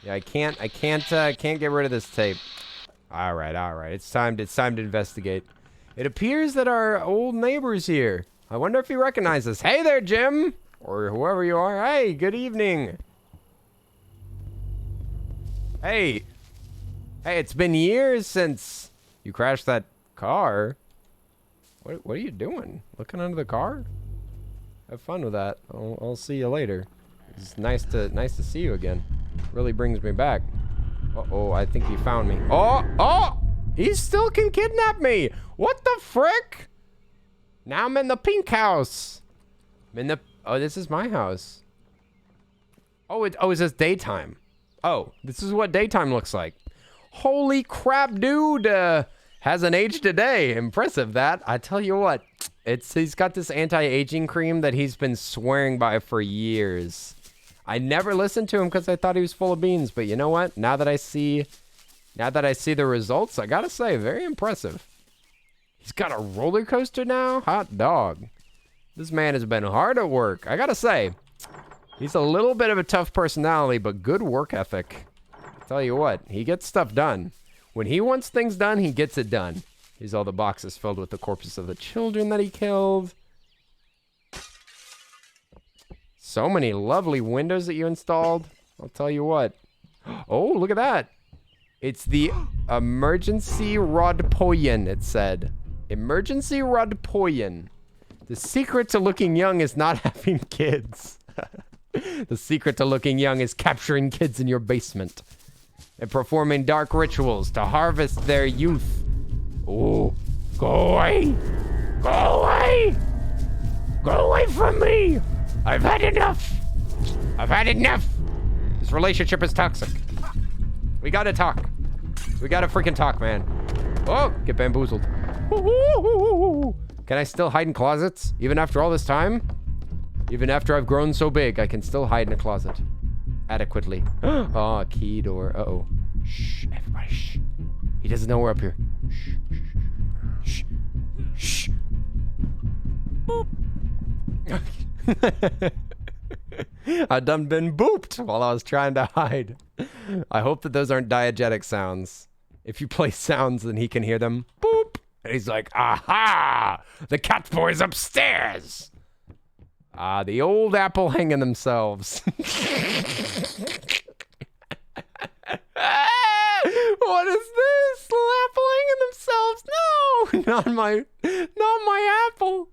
Yeah, I can't get rid of this tape. All right. It's time to investigate. It appears that our old neighbor's here. I wonder if he recognizes us. Hey there, Jim, or whoever you are. Hey, good evening. Hey, it's been years since you crashed that car. What are you doing? Looking under the car? Have fun with that. I'll see you later. It's nice to see you again. Really brings me back. Uh-oh, I think he found me. Oh! He still can kidnap me! What the frick? Now I'm in the pink house. Oh, this is my house. It's just daytime. Oh, this is what daytime looks like. Holy crap, dude! Hasn't aged a day. Impressive, that. I tell you what, he's got this anti-aging cream that he's been swearing by for years. I never listened to him because I thought he was full of beans, but you know what? Now that I see the results, I gotta say, very impressive. He's got a roller coaster now? Hot dog. This man has been hard at work. I gotta say, he's a little bit of a tough personality, but good work ethic. I tell you what, he gets stuff done. When he wants things done, he gets it done. Here's all the boxes filled with the corpses of the children that he killed. So many lovely windows that you installed. I'll tell you what. Oh, look at that. It's the emergency Rodpoyen, it said. Emergency Rodpoyen. The secret to looking young is not having kids. The secret to looking young is capturing kids in your basement and performing dark rituals to harvest their youth. Oh, go away. Go away. Go away from me. I've had enough. I've had enough. This relationship is toxic. We gotta talk. We gotta freaking talk, man. Oh, get bamboozled. Can I still hide in closets even after all this time? Even after I've grown so big, I can still hide in a closet. Adequately. Oh, key door. Uh-oh. Shh, everybody, shh. He doesn't know we're up here. Shh, shh, shh. Boop. I done been booped while I was trying to hide. I hope that those aren't diegetic sounds. If you play sounds, then he can hear them. Boop. And he's like, aha! The cat boy's upstairs! Ah, the old apple hanging themselves. What is this? Little apple hanging themselves? No! Not my apple.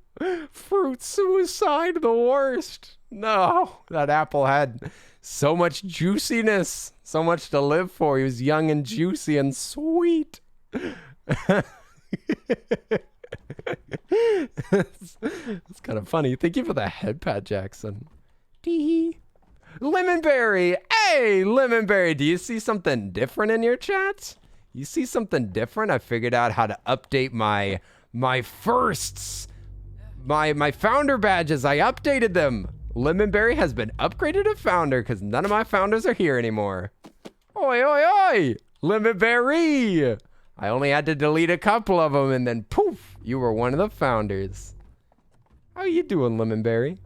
Fruit suicide, the worst. No, that apple had so much juiciness, so much to live for. He was young and juicy and sweet. It's kind of funny. Thank you for the head pat, Jackson. Tee. Lemonberry. Hey, Lemonberry. Do you see something different in your chat? You see something different? I figured out how to update my firsts. My founder badges. I updated them. Lemonberry has been upgraded to founder because none of my founders are here anymore. Oi, oi, oi. Lemonberry. I only had to delete a couple of them, and then poof, you were one of the founders. How you doing, Lemonberry?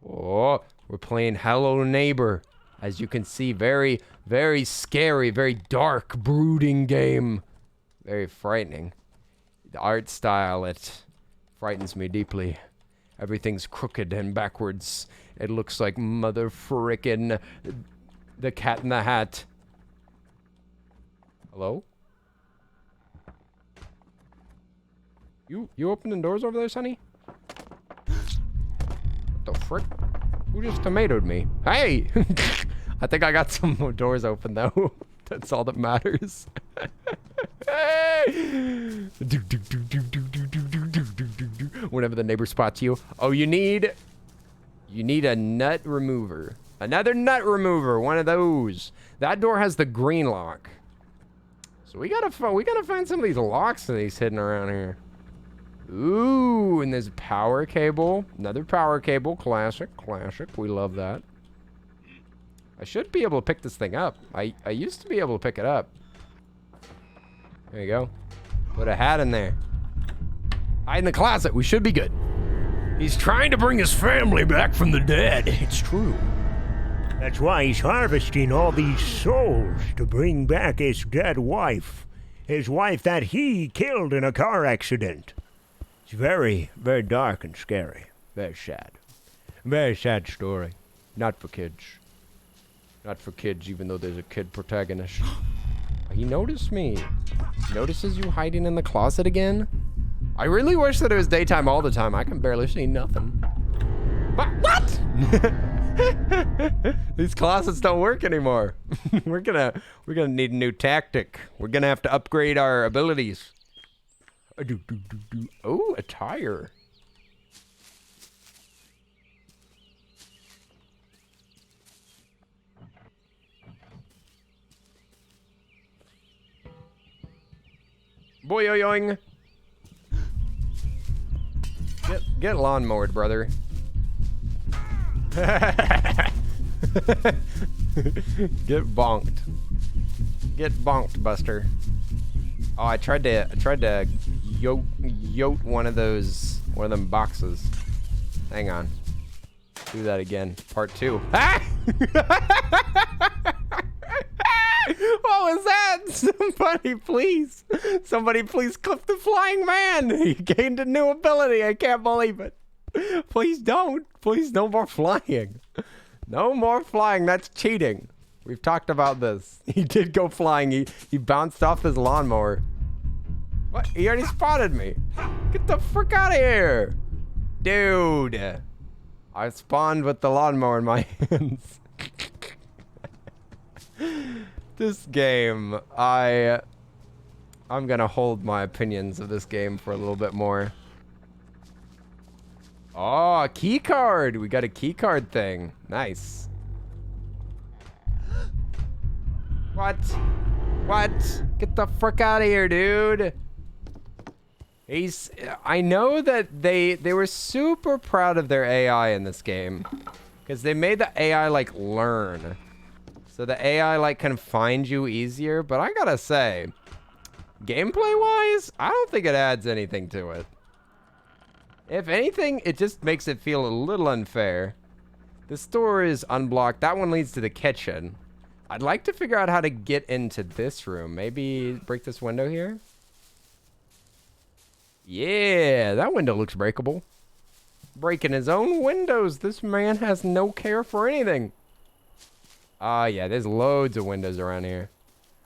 Oh, we're playing Hello Neighbor. As you can see, very, very scary, very dark, brooding game. Very frightening. The art style, it frightens me deeply. Everything's crooked and backwards. It looks like mother frickin' the Cat in the Hat. Hello? You opening doors over there, Sonny? What the frick? Who just tomatoed me? Hey! I think I got some more doors open though. That's all that matters. Hey! Whenever the neighbor spots you. Oh, you need a nut remover. Another nut remover, one of those. That door has the green lock. So we gotta find some of these locks that he's hidden around here. Ooh, and there's a power cable. Another power cable. Classic. We love that. I should be able to pick this thing up. I used to be able to pick it up. There you go. Put a hat in there. Hide in the closet. We should be good. He's trying to bring his family back from the dead. It's true. That's why he's harvesting all these souls to bring back his dead wife. His wife that he killed in a car accident. It's very, very dark and scary. Very sad. Very sad story. Not for kids. Not for kids, even though there's a kid protagonist. He noticed me. Notices you hiding in the closet again? I really wish that it was daytime all the time. I can barely see nothing. What? These closets don't work anymore. We're gonna need a new tactic. We're gonna have to upgrade our abilities. Oh, a tire. Boyoyoing. Get lawnmowered, brother. Get bonked. Get bonked, Buster. Oh, I tried to yote one of them boxes. Hang on. Do that again. Part 2. Ah! What was that? Somebody please clip the flying man. He gained a new ability. I can't believe it. Please don't. Please, no more flying. No more flying. That's cheating. We've talked about this. He did go flying. He bounced off his lawnmower. What? He already spotted me. Get the frick out of here. Dude. I spawned with the lawnmower in my hands. This game, I'm gonna hold my opinions of this game for a little bit more. Oh, a key card. We got a key card thing. Nice. What? What? Get the frick out of here, dude. I know that they were super proud of their AI in this game. Because they made the AI, like, learn. So the AI, like, can find you easier. But I gotta say, gameplay-wise, I don't think it adds anything to it. If anything, it just makes it feel a little unfair. This door is unblocked. That one leads to the kitchen. I'd like to figure out how to get into this room. Maybe break this window here? Yeah, that window looks breakable. Breaking his own windows. This man has no care for anything. Yeah, there's loads of windows around here.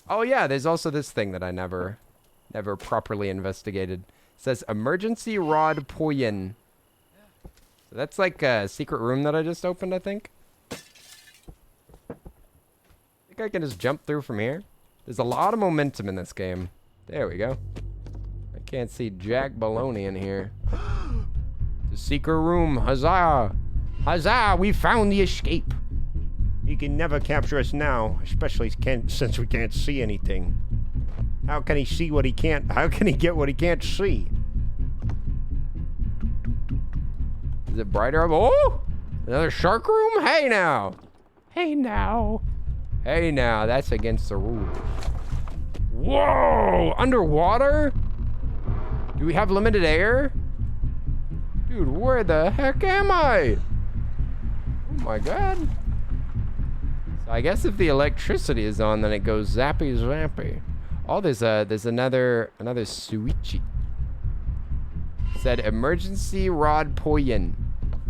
Oh, yeah, there's also this thing that I never properly investigated. It says emergency rod poyen. So that's like a secret room that I just opened, I think. I think I can just jump through from here. There's a lot of momentum in this game. There we go. I can't see Jack Baloney in here. The secret room. Huzzah! Huzzah! We found the escape. He can never capture us now, especially since we can't see anything. How can he see what he can't? How can he get what he can't see? Is it brighter up? Oh! Another shark room? Hey now! Hey now! Hey now, that's against the rules. Whoa! Underwater? Do we have limited air? Dude, where the heck am I? Oh my god. So I guess if the electricity is on, then it goes zappy zappy. Oh, there's another switchy. Said emergency rod poyen.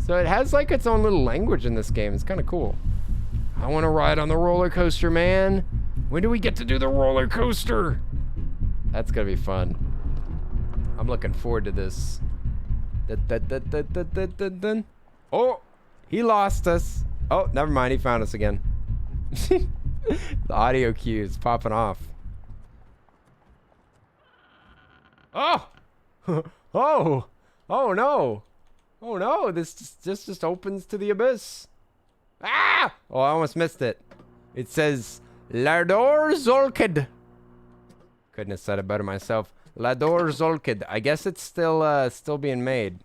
So it has like its own little language in this game. It's kind of cool. I want to ride on the roller coaster, man. When do we get to do the roller coaster? That's gonna be fun. I'm looking forward to this. Oh, he lost us. Oh, never mind. He found us again. The audio cue is popping off. Oh! Oh! Oh no! Oh no! This just opens to the abyss. Ah! Oh, I almost missed it. It says Lador Zolkid. Couldn't have said it better myself. Lador Zolkid. I guess it's still being made.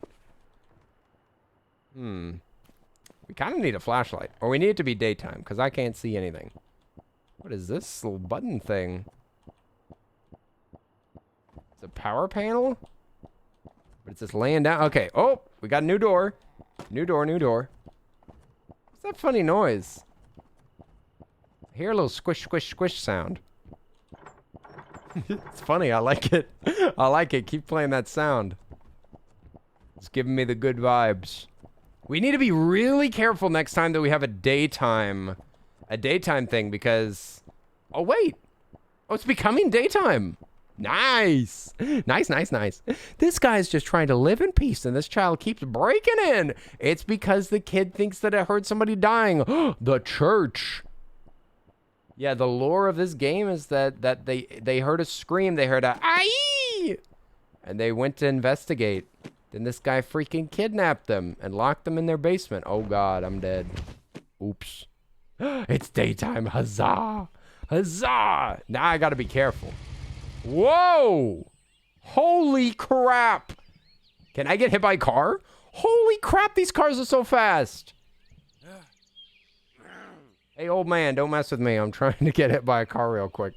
We kind of need a flashlight, or we need it to be daytime because I can't see anything. What is this little button thing? It's a power panel? But it's just laying down. Okay. Oh, we got a new door. New door, new door. What's that funny noise? I hear a little squish, squish, squish sound. It's funny. I like it. I like it. Keep playing that sound. It's giving me the good vibes. We need to be really careful next time that we have a daytime thing because... Oh, wait. Oh, it's becoming daytime. Nice. Nice, nice, nice. This guy's just trying to live in peace, and this child keeps breaking in. It's because the kid thinks that it heard somebody dying. The church. Yeah, the lore of this game is that they heard a scream. They heard a aye! And they went to investigate. Then this guy freaking kidnapped them and locked them in their basement. Oh, God, I'm dead. Oops. It's daytime. Huzzah. Huzzah. Now I got to be careful. Whoa! Holy crap! Can I get hit by a car? Holy crap, these cars are so fast! Hey, old man, don't mess with me. I'm trying to get hit by a car real quick.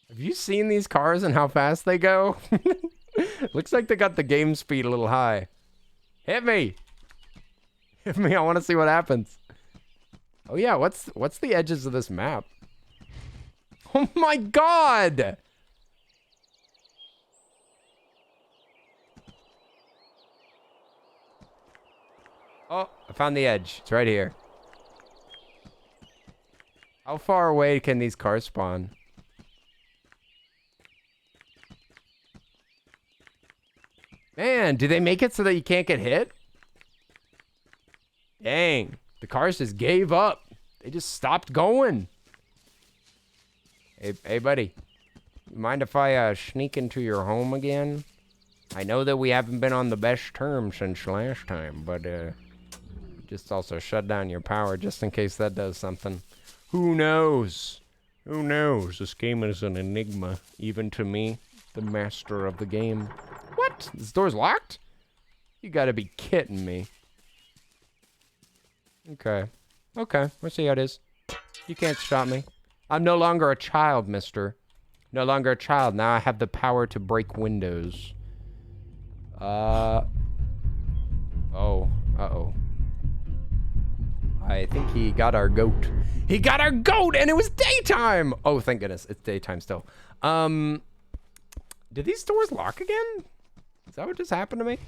Have you seen these cars and how fast they go? Looks like they got the game speed a little high. Hit me! Hit me, I want to see what happens. Oh yeah, what's the edges of this map? Oh my god! Oh, I found the edge. It's right here. How far away can these cars spawn? Man, do they make it so that you can't get hit? Dang, the cars just gave up. They just stopped going. Hey, buddy. You mind if I sneak into your home again? I know that we haven't been on the best terms since last time, but just also shut down your power just in case that does something. Who knows? Who knows? This game is an enigma, even to me. The master of the game. What? This door's locked? You gotta be kidding me. Okay. Okay, let's see how it is. You can't stop me. I'm no longer a child, mister. No longer a child. Now I have the power to break windows. Oh. Uh-oh. I think he got our goat. He got our goat, and it was daytime! Oh, thank goodness. It's daytime still. Did these doors lock again? Is that what just happened to me?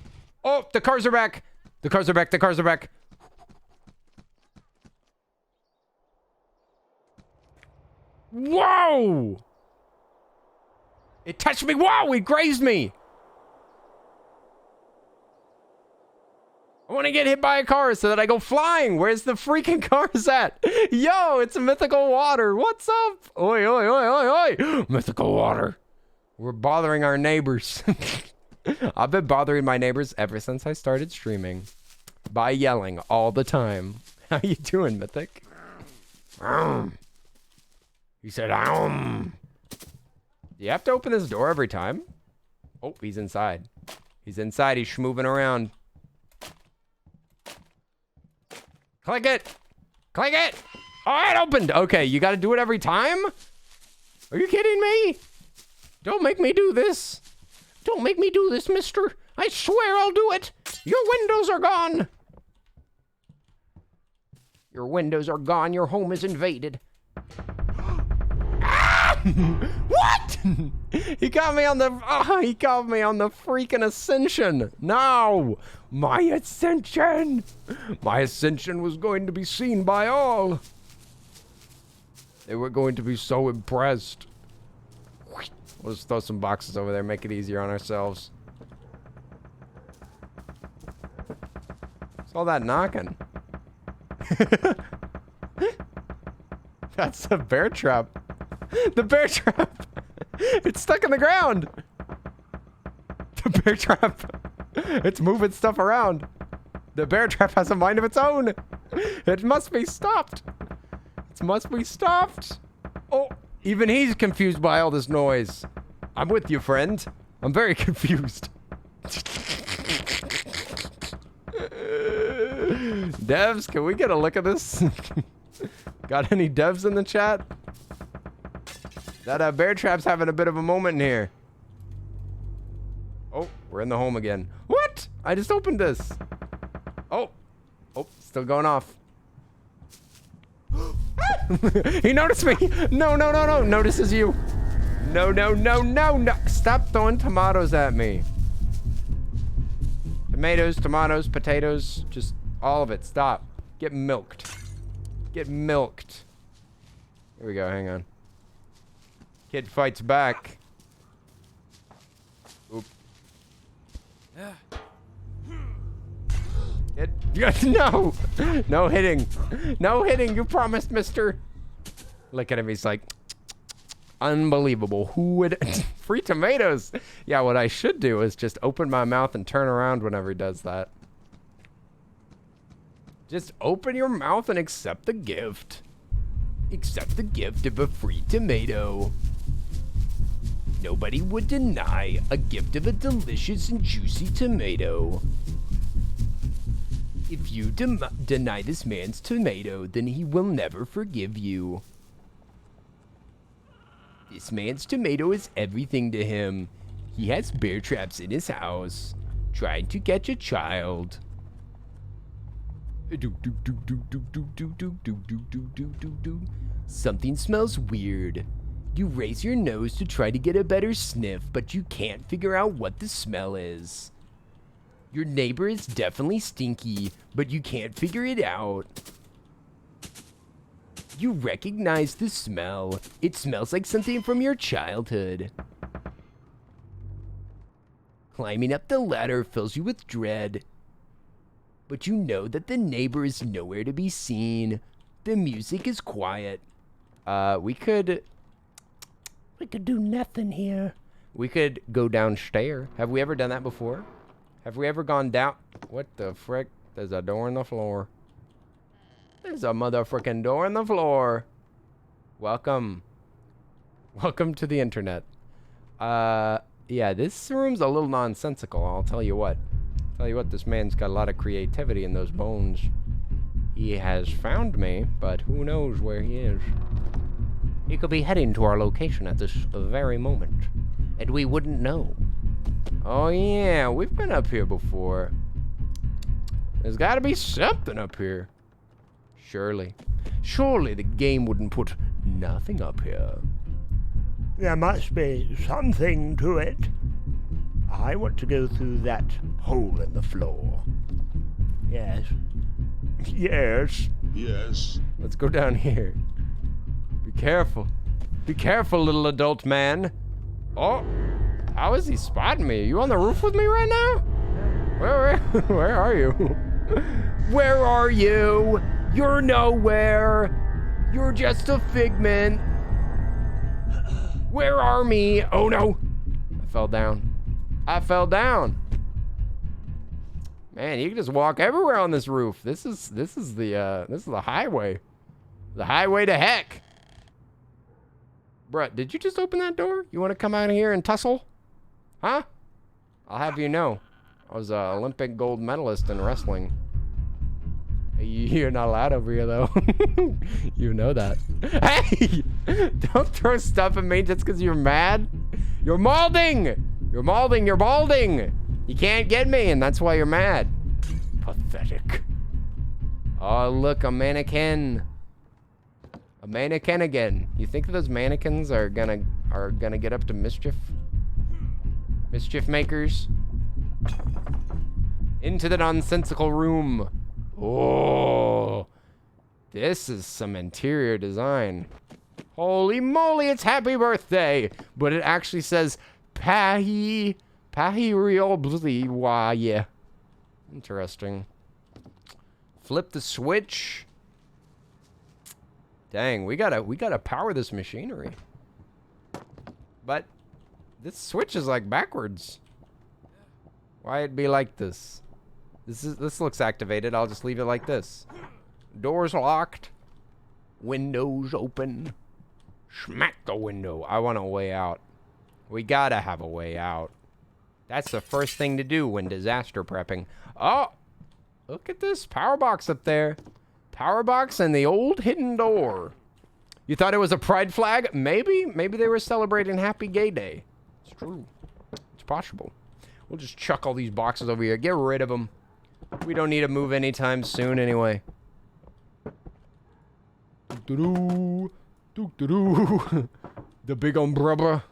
Oh, the cars are back. The cars are back. The cars are back. Whoa! It touched me. Whoa, it grazed me. I want to get hit by a car so that I go flying. Where's the freaking cars at? Yo, it's mythical water. What's up? Oi, oi, oi, oi, oi. Mythical water. We're bothering our neighbors. I've been bothering my neighbors ever since I started streaming. By yelling all the time. How you doing, Mythic? He said, Do you have to open this door every time? Oh, he's inside. He's inside. He's schmoving around. Click it. Click it. Oh, it opened. Okay, you got to do it every time? Are you kidding me? Don't make me do this. Don't make me do this, mister. I swear I'll do it. Your windows are gone. Your windows are gone. Your home is invaded. Ah! What? He got me on the freaking ascension. No, my ascension. My ascension was going to be seen by all. They were going to be so impressed. We'll just throw some boxes over there, make it easier on ourselves. What's all that knocking? That's a bear trap. The bear trap. It's stuck in the ground. The bear trap. It's moving stuff around. The bear trap has a mind of its own. It must be stopped. It must be stopped. Oh, even he's confused by all this noise. I'm with you, friend. I'm very confused. Devs, can we get a look at this? Got any devs in the chat? That bear trap's having a bit of a moment here. Oh, we're in the home again. What? I just opened this. Oh, still going off. He noticed me. No. Notices you. No. Stop throwing tomatoes at me. Tomatoes, potatoes, just all of it. Stop. Get milked. Get milked. Here we go. Hang on. Kid fights back. Oop. No! No hitting. No hitting. You promised, mister. Look at him. He's like, unbelievable. Who would... Free tomatoes. Yeah, what I should do is just open my mouth and turn around whenever he does that. Just open your mouth and accept the gift. Accept the gift of a free tomato. Nobody would deny a gift of a delicious and juicy tomato. If you deny this man's tomato, then he will never forgive you. This man's tomato is everything to him. He has bear traps in his house, trying to catch a child. Something smells weird. You raise your nose to try to get a better sniff, but you can't figure out what the smell is. Your neighbor is definitely stinky, but you can't figure it out. You recognize the smell. It smells like something from your childhood. Climbing up the ladder fills you with dread. But you know that the neighbor is nowhere to be seen. The music is quiet. We could do nothing here. We could go downstairs. Have we ever done that before? Have we ever gone down? What the frick? There's a door on the floor. There's a motherfucking door on the floor. Welcome. Welcome to the internet. Yeah, this room's a little nonsensical, I'll tell you what. Tell you what, this man's got a lot of creativity in those bones. He has found me, but who knows where he is. He could be heading to our location at this very moment, and we wouldn't know. Oh yeah, we've been up here before. There's gotta be something up here. Surely. Surely the game wouldn't put nothing up here. There must be something to it. I want to go through that hole in the floor. Yes. Yes. Yes. Let's go down here. Be careful. Be careful, little adult man. Oh, how is he spotting me? Are you on the roof with me right now? Where are you? Where are you? You're nowhere. You're just a figment. Where are me? Oh no. I fell down. I fell down. Man, you can just walk everywhere on this roof. This is the highway. The highway to heck. Bruh, did you just open that door? You want to come out here and tussle? Huh? I'll have you know, I was an Olympic gold medalist in wrestling. You're not allowed over here, though. You know that. Hey! Don't throw stuff at me just because you're mad. You're molding! You're molding, you're balding! You can't get me, and that's why you're mad. Pathetic. Oh, look, a mannequin. A mannequin again. You think those mannequins are gonna get up to mischief? Mischief makers? Into the nonsensical room. Oh, this is some interior design. Holy moly, it's happy birthday! But it actually says Pahi Real Blee. Interesting. Flip the switch. Dang, we gotta power this machinery. But this switch is like backwards. Why it be like this? This looks activated. I'll just leave it like this. Doors locked. Windows open. Smack the window. I want a way out. We gotta have a way out. That's the first thing to do when disaster prepping. Oh! Look at this power box up there. Power box and the old hidden door. You thought it was a pride flag? Maybe. Maybe they were celebrating Happy Gay Day. It's true. It's possible. We'll just chuck all these boxes over here. Get rid of them. We don't need to move anytime soon anyway. The big umbrella.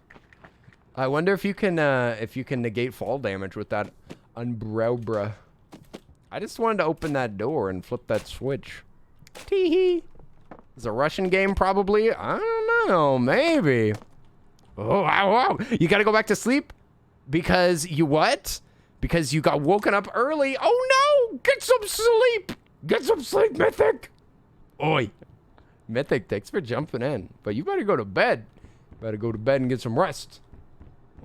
I wonder if you can negate fall damage with that umbrella. I just wanted to open that door and flip that switch. Tee-hee. It's a Russian game probably. I don't know. Maybe. Oh, wow, wow. You gotta go back to sleep? Because you what? Because you got woken up early. Oh no! Get some sleep! Get some sleep, Mythic! Oi. Mythic, thanks for jumping in. But you better go to bed. Better go to bed and get some rest.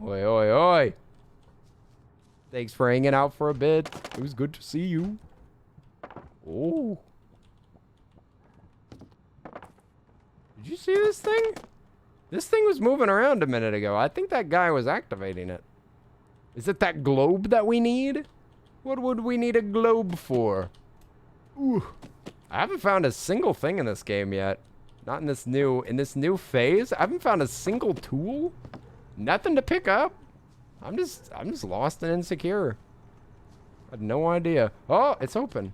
Oi, oi, oi. Thanks for hanging out for a bit. It was good to see you. Oh. Did you see this thing? This thing was moving around a minute ago. I think that guy was activating it. Is it that globe that we need? What would we need a globe for? Ooh. I haven't found a single thing in this game yet. Not in this new phase. I haven't found a single tool. Nothing to pick up. I'm just lost and insecure. I had no idea. Oh, it's open.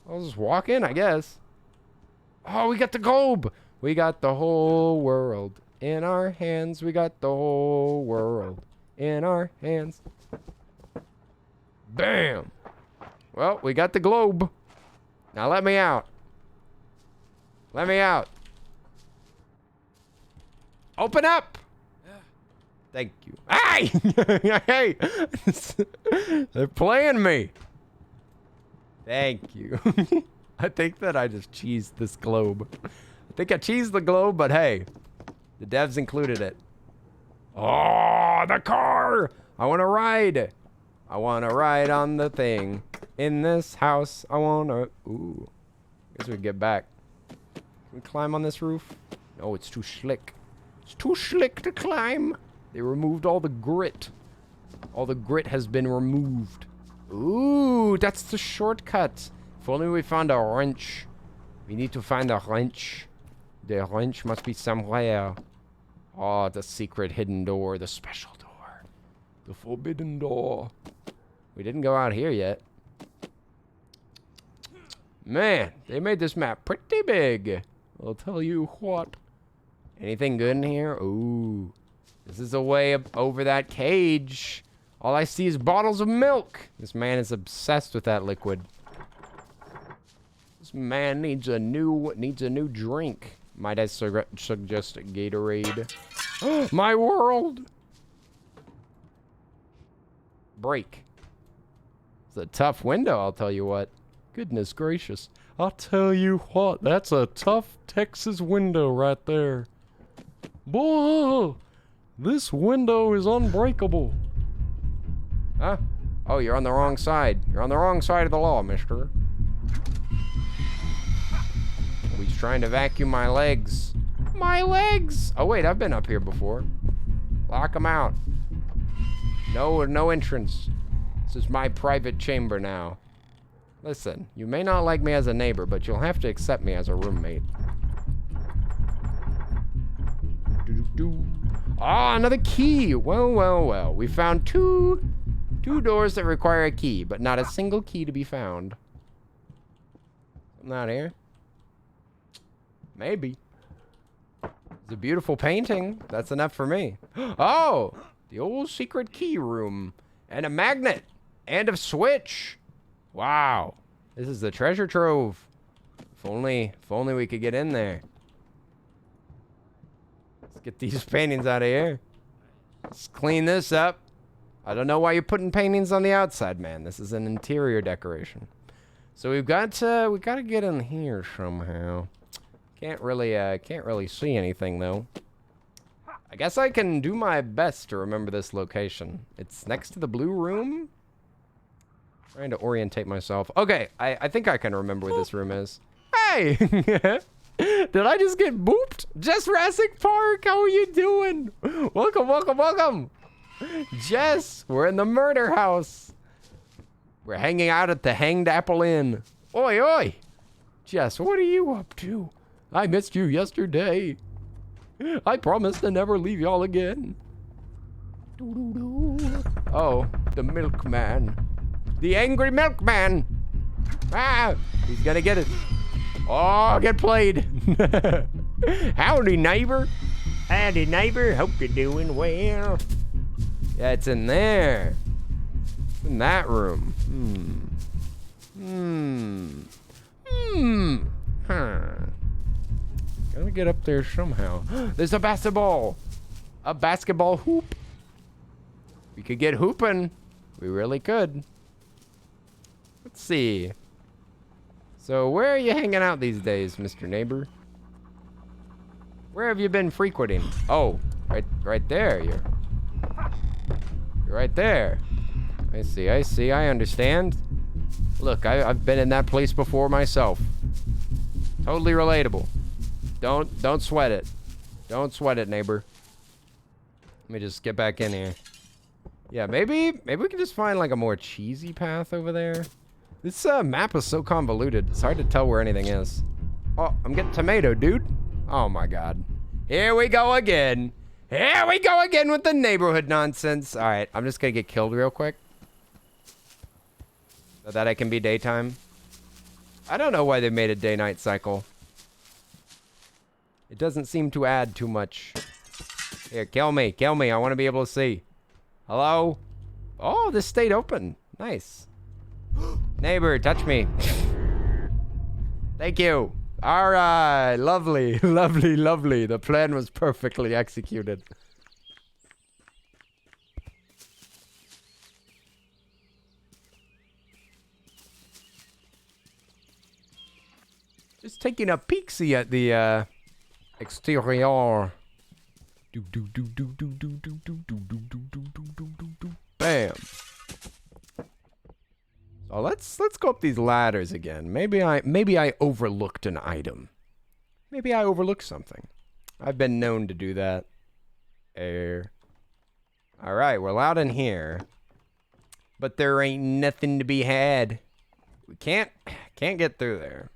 I'll just walk in, I guess. Oh, we got the globe. We got the whole world in our hands. We got the whole world in our hands. Bam. Well, we got the globe. Now let me out. Let me out. Open up. Thank you. Hey! Hey! They're playing me. Thank you. I think that I just cheesed this globe. I think I cheesed the globe, but hey, the devs included it. Oh, the car! I want to ride. I want to ride on the thing. In this house, I want to... Ooh. Guess we can get back. Can we climb on this roof? No, it's too slick. It's too slick to climb. They removed all the grit. All the grit has been removed. Ooh, that's the shortcut. If only we found a wrench. We need to find a wrench. The wrench must be somewhere. Oh, the secret hidden door. The special door. The forbidden door. We didn't go out here yet. Man, they made this map pretty big. I'll tell you what. Anything good in here? Ooh. This is a way up over that cage. All I see is bottles of milk. This man is obsessed with that liquid. This man needs a new drink. Might I suggest a Gatorade? My world! Break. It's a tough window, I'll tell you what. Goodness gracious. I'll tell you what, that's a tough Texas window right there. Boy, this window is unbreakable. Huh? Oh, you're on the wrong side. You're on the wrong side of the law, mister. He's trying to vacuum my legs. My legs! Oh, wait, I've been up here before. Lock him out. No entrance. This is my private chamber now. Listen, you may not like me as a neighbor, but you'll have to accept me as a roommate. Ah, another key. Well. We found two doors that require a key, but not a single key to be found. I'm not here. Maybe. It's a beautiful painting. That's enough for me. Oh, the old secret key room. And a magnet. And a switch. Wow. This is the treasure trove. If only we could get in there. Let's get these paintings out of here. Let's clean this up. I don't know why you're putting paintings on the outside, man. This is an interior decoration. So we gotta get in here somehow. Can't really see anything though. I guess I can do my best to remember this location. It's next to the blue room. Trying to orientate myself. Okay, I think I can remember where this room is. Hey! Did I just get booped? Jess Jurassic Park, how are you doing? Welcome. Jess, we're in the murder house. We're hanging out at the Hanged Apple Inn. Oi. Jess, what are you up to? I missed you yesterday. I promise to never leave y'all again. Oh, the milkman. The angry milkman. Ah, he's gonna get it. Oh, get played. Howdy, neighbor. Howdy, neighbor. Hope you're doing well. Yeah, it's in there. It's in that room. Gotta get up there somehow. There's a basketball. A basketball hoop. We could get hooping. We really could. Let's see. So where are you hanging out these days, Mr. Neighbor? Where have you been frequenting? Oh, right there. You're right there. I see. I understand. Look, I've been in that place before myself. Totally relatable. Don't sweat it. Don't sweat it, neighbor. Let me just get back in here. Yeah, maybe we can just find like a more cheesy path over there. This map is so convoluted. It's hard to tell where anything is. Oh, I'm getting tomato, dude. Oh my god. Here we go again. Here we go again with the neighborhood nonsense. All right, I'm just gonna get killed real quick. So that I can be daytime. I don't know why they made a day-night cycle. It doesn't seem to add too much. Here, kill me. I want to be able to see. Hello? Oh, this stayed open. Nice. Neighbor, touch me. Thank you. All right. Lovely. The plan was perfectly executed. Just taking a peek-see at the exterior. Bam. So let's go up these ladders again. Maybe I overlooked an item. Maybe I overlooked something. I've been known to do that. All right, we're allowed in here. But there ain't nothing to be had. We can't get through there.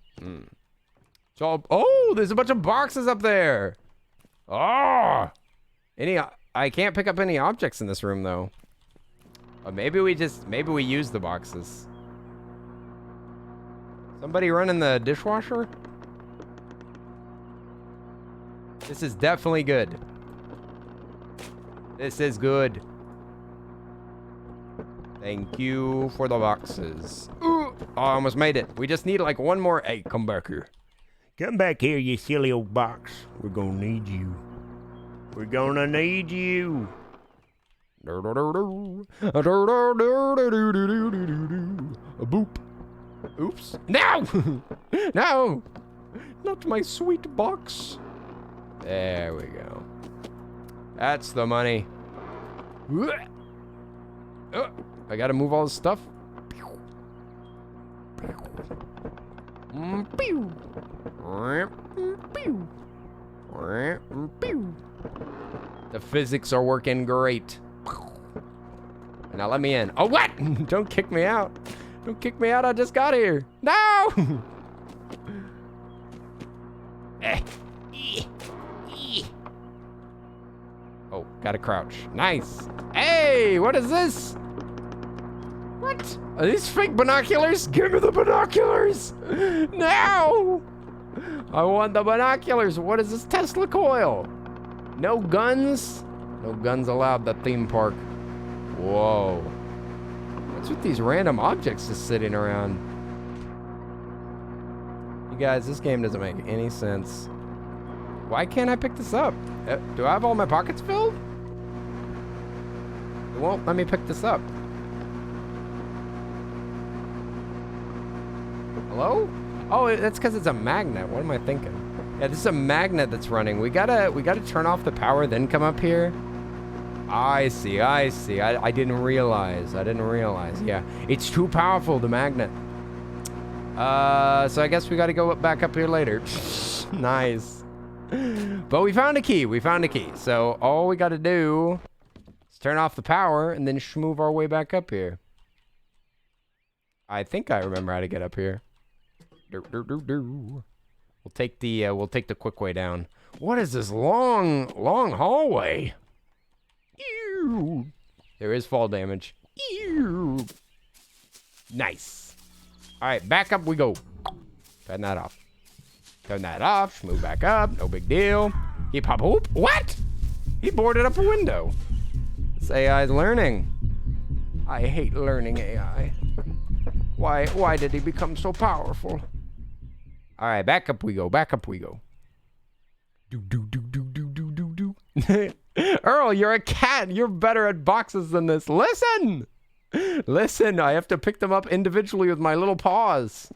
So, oh, there's a bunch of boxes up there. Oh! I can't pick up any objects in this room, though. Maybe we use the boxes. Somebody running the dishwasher? This is definitely good. This is good. Thank you for the boxes. Ooh, I almost made it. We just need like one more. Hey, come back here. Come back here, you silly old box. We're gonna need you. We're gonna need you. Boop. Oops. No! No! Not my sweet box. There we go. That's the money. I gotta move all this stuff. The physics are working great. Now let me in. Oh, what? Don't kick me out. Don't kick me out. I just got here. No! Oh, gotta crouch. Nice. Hey, what is this? What? Are these fake binoculars? Give me the binoculars! No! I want the binoculars. What is this Tesla coil? No guns? No guns allowed at the theme park. Whoa. What's with these random objects just sitting around? You guys, this game doesn't make any sense. Why can't I pick this up? Do I have all my pockets filled? It won't let me pick this up. Hello? Oh, that's because it's a magnet. What am I thinking? Yeah, this is a magnet that's running. We gotta turn off the power, then come up here. I see. I didn't realize. Yeah, it's too powerful, the magnet. So I guess we gotta go back up here later. Nice. But we found a key. So all we gotta do is turn off the power and then schmoove our way back up here. I think I remember how to get up here. We'll take the quick way down. What is this long hallway? Ew. There is fall damage. Ew. Nice. All right, back up we go. Turn that off. Move back up. No big deal. He pop. Whoop. What? He boarded up a window. This AI is learning. I hate learning AI. Why did he become so powerful? All right, back up we go. Do. Earl, you're a cat. You're better at boxes than this. Listen, I have to pick them up individually with my little paws.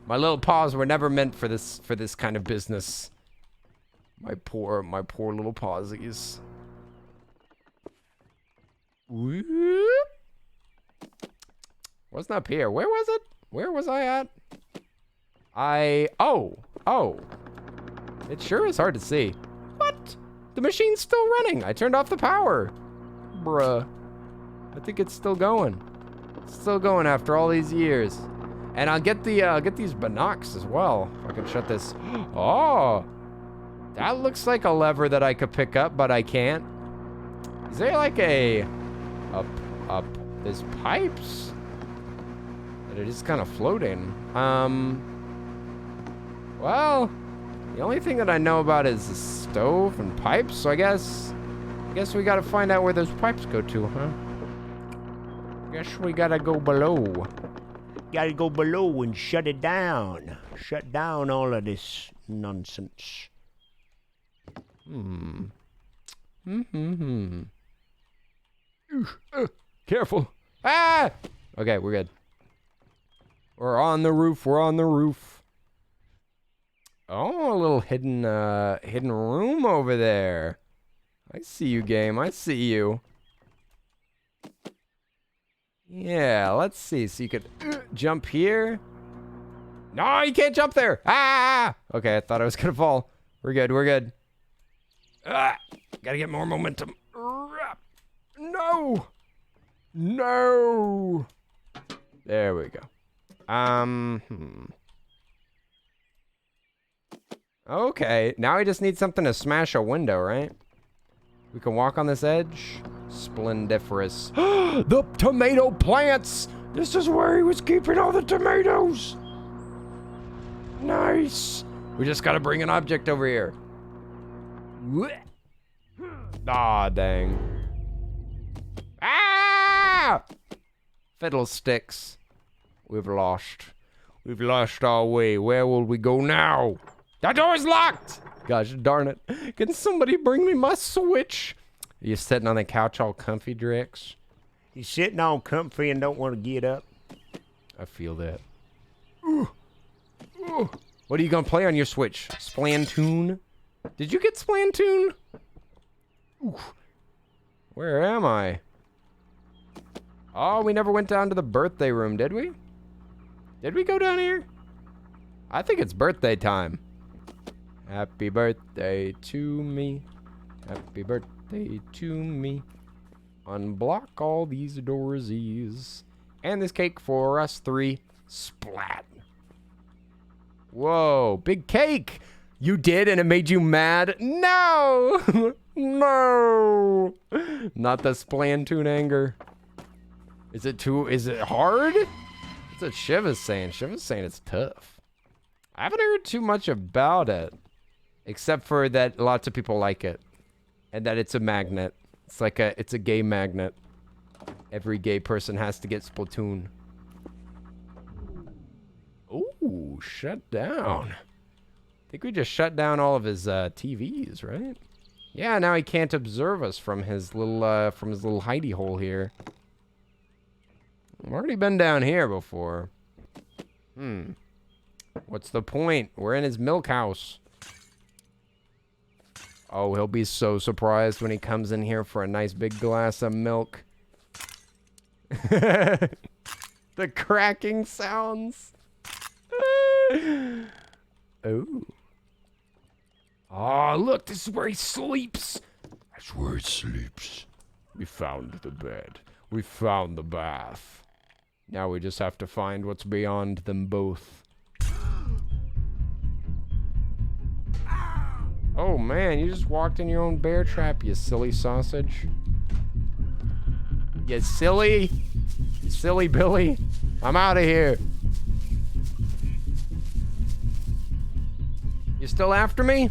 My little paws were never meant for this kind of business. My poor little pawsies. Whoop. Wasn't up here. Where was it? Where was I at? Oh. It sure is hard to see. What? The machine's still running. I turned off the power. Bruh. I think it's still going. It's still going after all these years. And I'll get these binocs as well. If I can shut this. Oh. That looks like a lever that I could pick up, but I can't. Is there like there's pipes that are just kind of floating. Well, the only thing that I know about is the stove and pipes, so I guess we gotta find out where those pipes go to, huh? Guess we gotta go below. Gotta go below and shut it down. Shut down all of this nonsense. Careful. Ah! Okay, we're good. We're on the roof. Oh, a little hidden room over there. I see you, game. I see you. Yeah, let's see. So you could jump here. No, you can't jump there. Ah! Okay, I thought I was gonna fall. We're good. Gotta get more momentum. No! No! There we go. Okay, now we just need something to smash a window, right? We can walk on this edge. Splendiferous. The tomato plants! This is where he was keeping all the tomatoes! Nice! We just gotta bring an object over here. Ah, dang. Ah! Fiddlesticks. We've lost. We've lost our way. Where will we go now? That door's locked! Gosh darn it. Can somebody bring me my switch? Are you sitting on the couch all comfy, Drix? You sitting all comfy and don't want to get up? I feel that. What are you gonna play on your Switch? Splatoon? Did you get Splatoon? Where am I? Oh, we never went down to the birthday room, did we? Did we go down here? I think it's birthday time. Happy birthday to me. Happy birthday to me. Unblock all these doorsies. And this cake for us three. Splat. Whoa, big cake. You did and it made you mad? No! No! Not the Splatoon anger. Is it hard? That's what Shiv is saying. Shiv is saying it's tough. I haven't heard too much about it. Except for that lots of people like it. And that it's a magnet. It's a gay magnet. Every gay person has to get Splatoon. Ooh, shut down. I think we just shut down all of his TVs, right? Yeah, now he can't observe us from his little hidey hole here. I've already been down here before. What's the point? We're in his milk house. Oh, he'll be so surprised when he comes in here for a nice big glass of milk. The cracking sounds. Oh. Oh, look, this is where he sleeps. That's where it sleeps. We found the bed. We found the bath. Now we just have to find what's beyond them both. Oh man, you just walked in your own bear trap, you silly sausage. You silly Billy. I'm out of here. You still after me?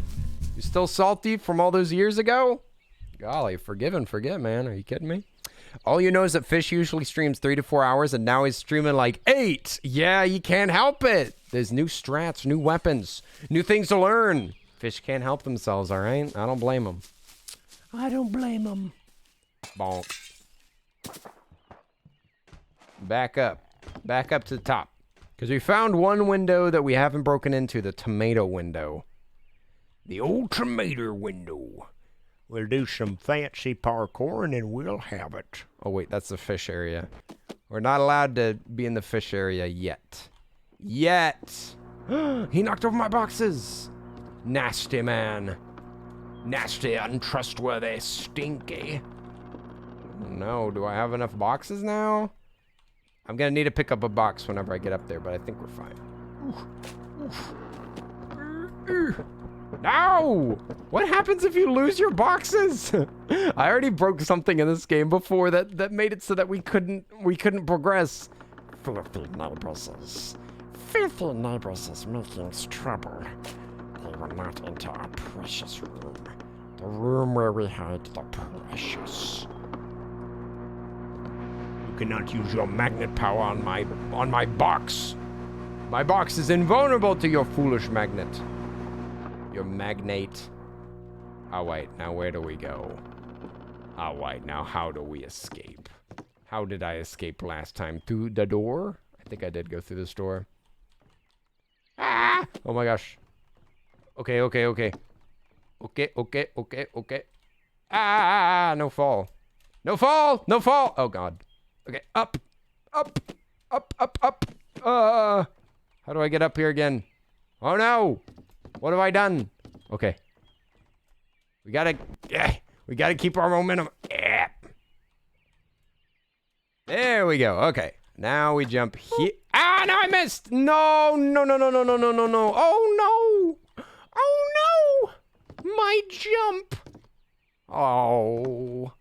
You still salty from all those years ago? Golly, forgive and forget, man. Are you kidding me? All you know is that Fish usually streams 3 to 4 hours, and now he's streaming like 8. Yeah, you can't help it. There's new strats, new weapons, new things to learn. Fish can't help themselves, all right? I don't blame them. I don't blame them. Bonk. Back up. Back up to the top. Because we found one window that we haven't broken into, the tomato window. The old tomato window. We'll do some fancy parkour and then we'll have it. Oh, wait, that's the fish area. We're not allowed to be in the fish area yet. Yet! He knocked over my boxes! Nasty man. Nasty, untrustworthy, stinky. Oh, no, do I have enough boxes now? I'm gonna need to pick up a box whenever I get up there, but I think we're fine. No! What happens if you lose your boxes? I already broke something in this game before that made it so that we couldn't progress. Filthy neighbors. Filthy neighbors making us trouble. They will not enter our precious room. The room where we hide the precious. You cannot use your magnet power on my box. My box is invulnerable to your foolish magnet. Your magnate. Oh wait, now where do we go? Oh wait, now how do we escape? How did I escape last time? Through the door? I think I did go through this door. Ah! Oh my gosh. Okay. Okay. Ah, no fall. No fall! No fall! Oh god. Okay, up. How do I get up here again? Oh no! What have I done? Okay. We gotta keep our momentum. There we go. Okay. Now we jump here. Ah, no, I missed. No, no, no, no, no, no, no, no, no. Oh, no. Oh, no. My jump. Oh.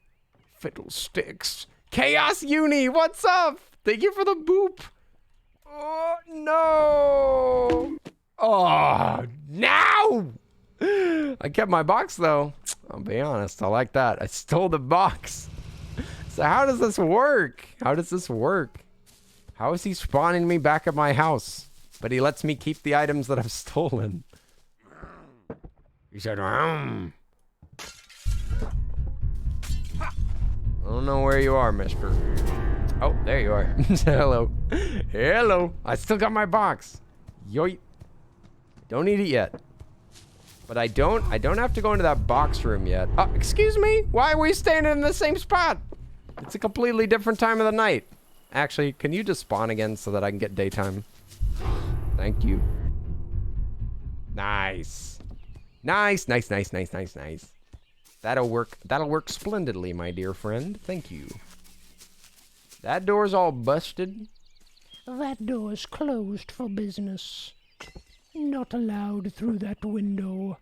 Fiddlesticks. Chaos Uni, what's up? Thank you for the boop. Oh, no. Oh, no. I kept my box, though. I'll be honest. I like that. I stole the box. So how does this work? How does this work? How is he spawning me back at my house? But he lets me keep the items that I've stolen. He said, I don't know where you are, mister. Oh, there you are. Hello. Hello. I still got my box. Yoit. Don't need it yet. But I don't have to go into that box room yet. Oh, excuse me? Why are we standing in the same spot? It's a completely different time of the night. Actually, can you just spawn again so that I can get daytime? Thank you. Nice. Nice, nice, nice, nice, nice, nice. That'll work splendidly, my dear friend. Thank you. That door's all busted. That door's closed for business. Not allowed through that window.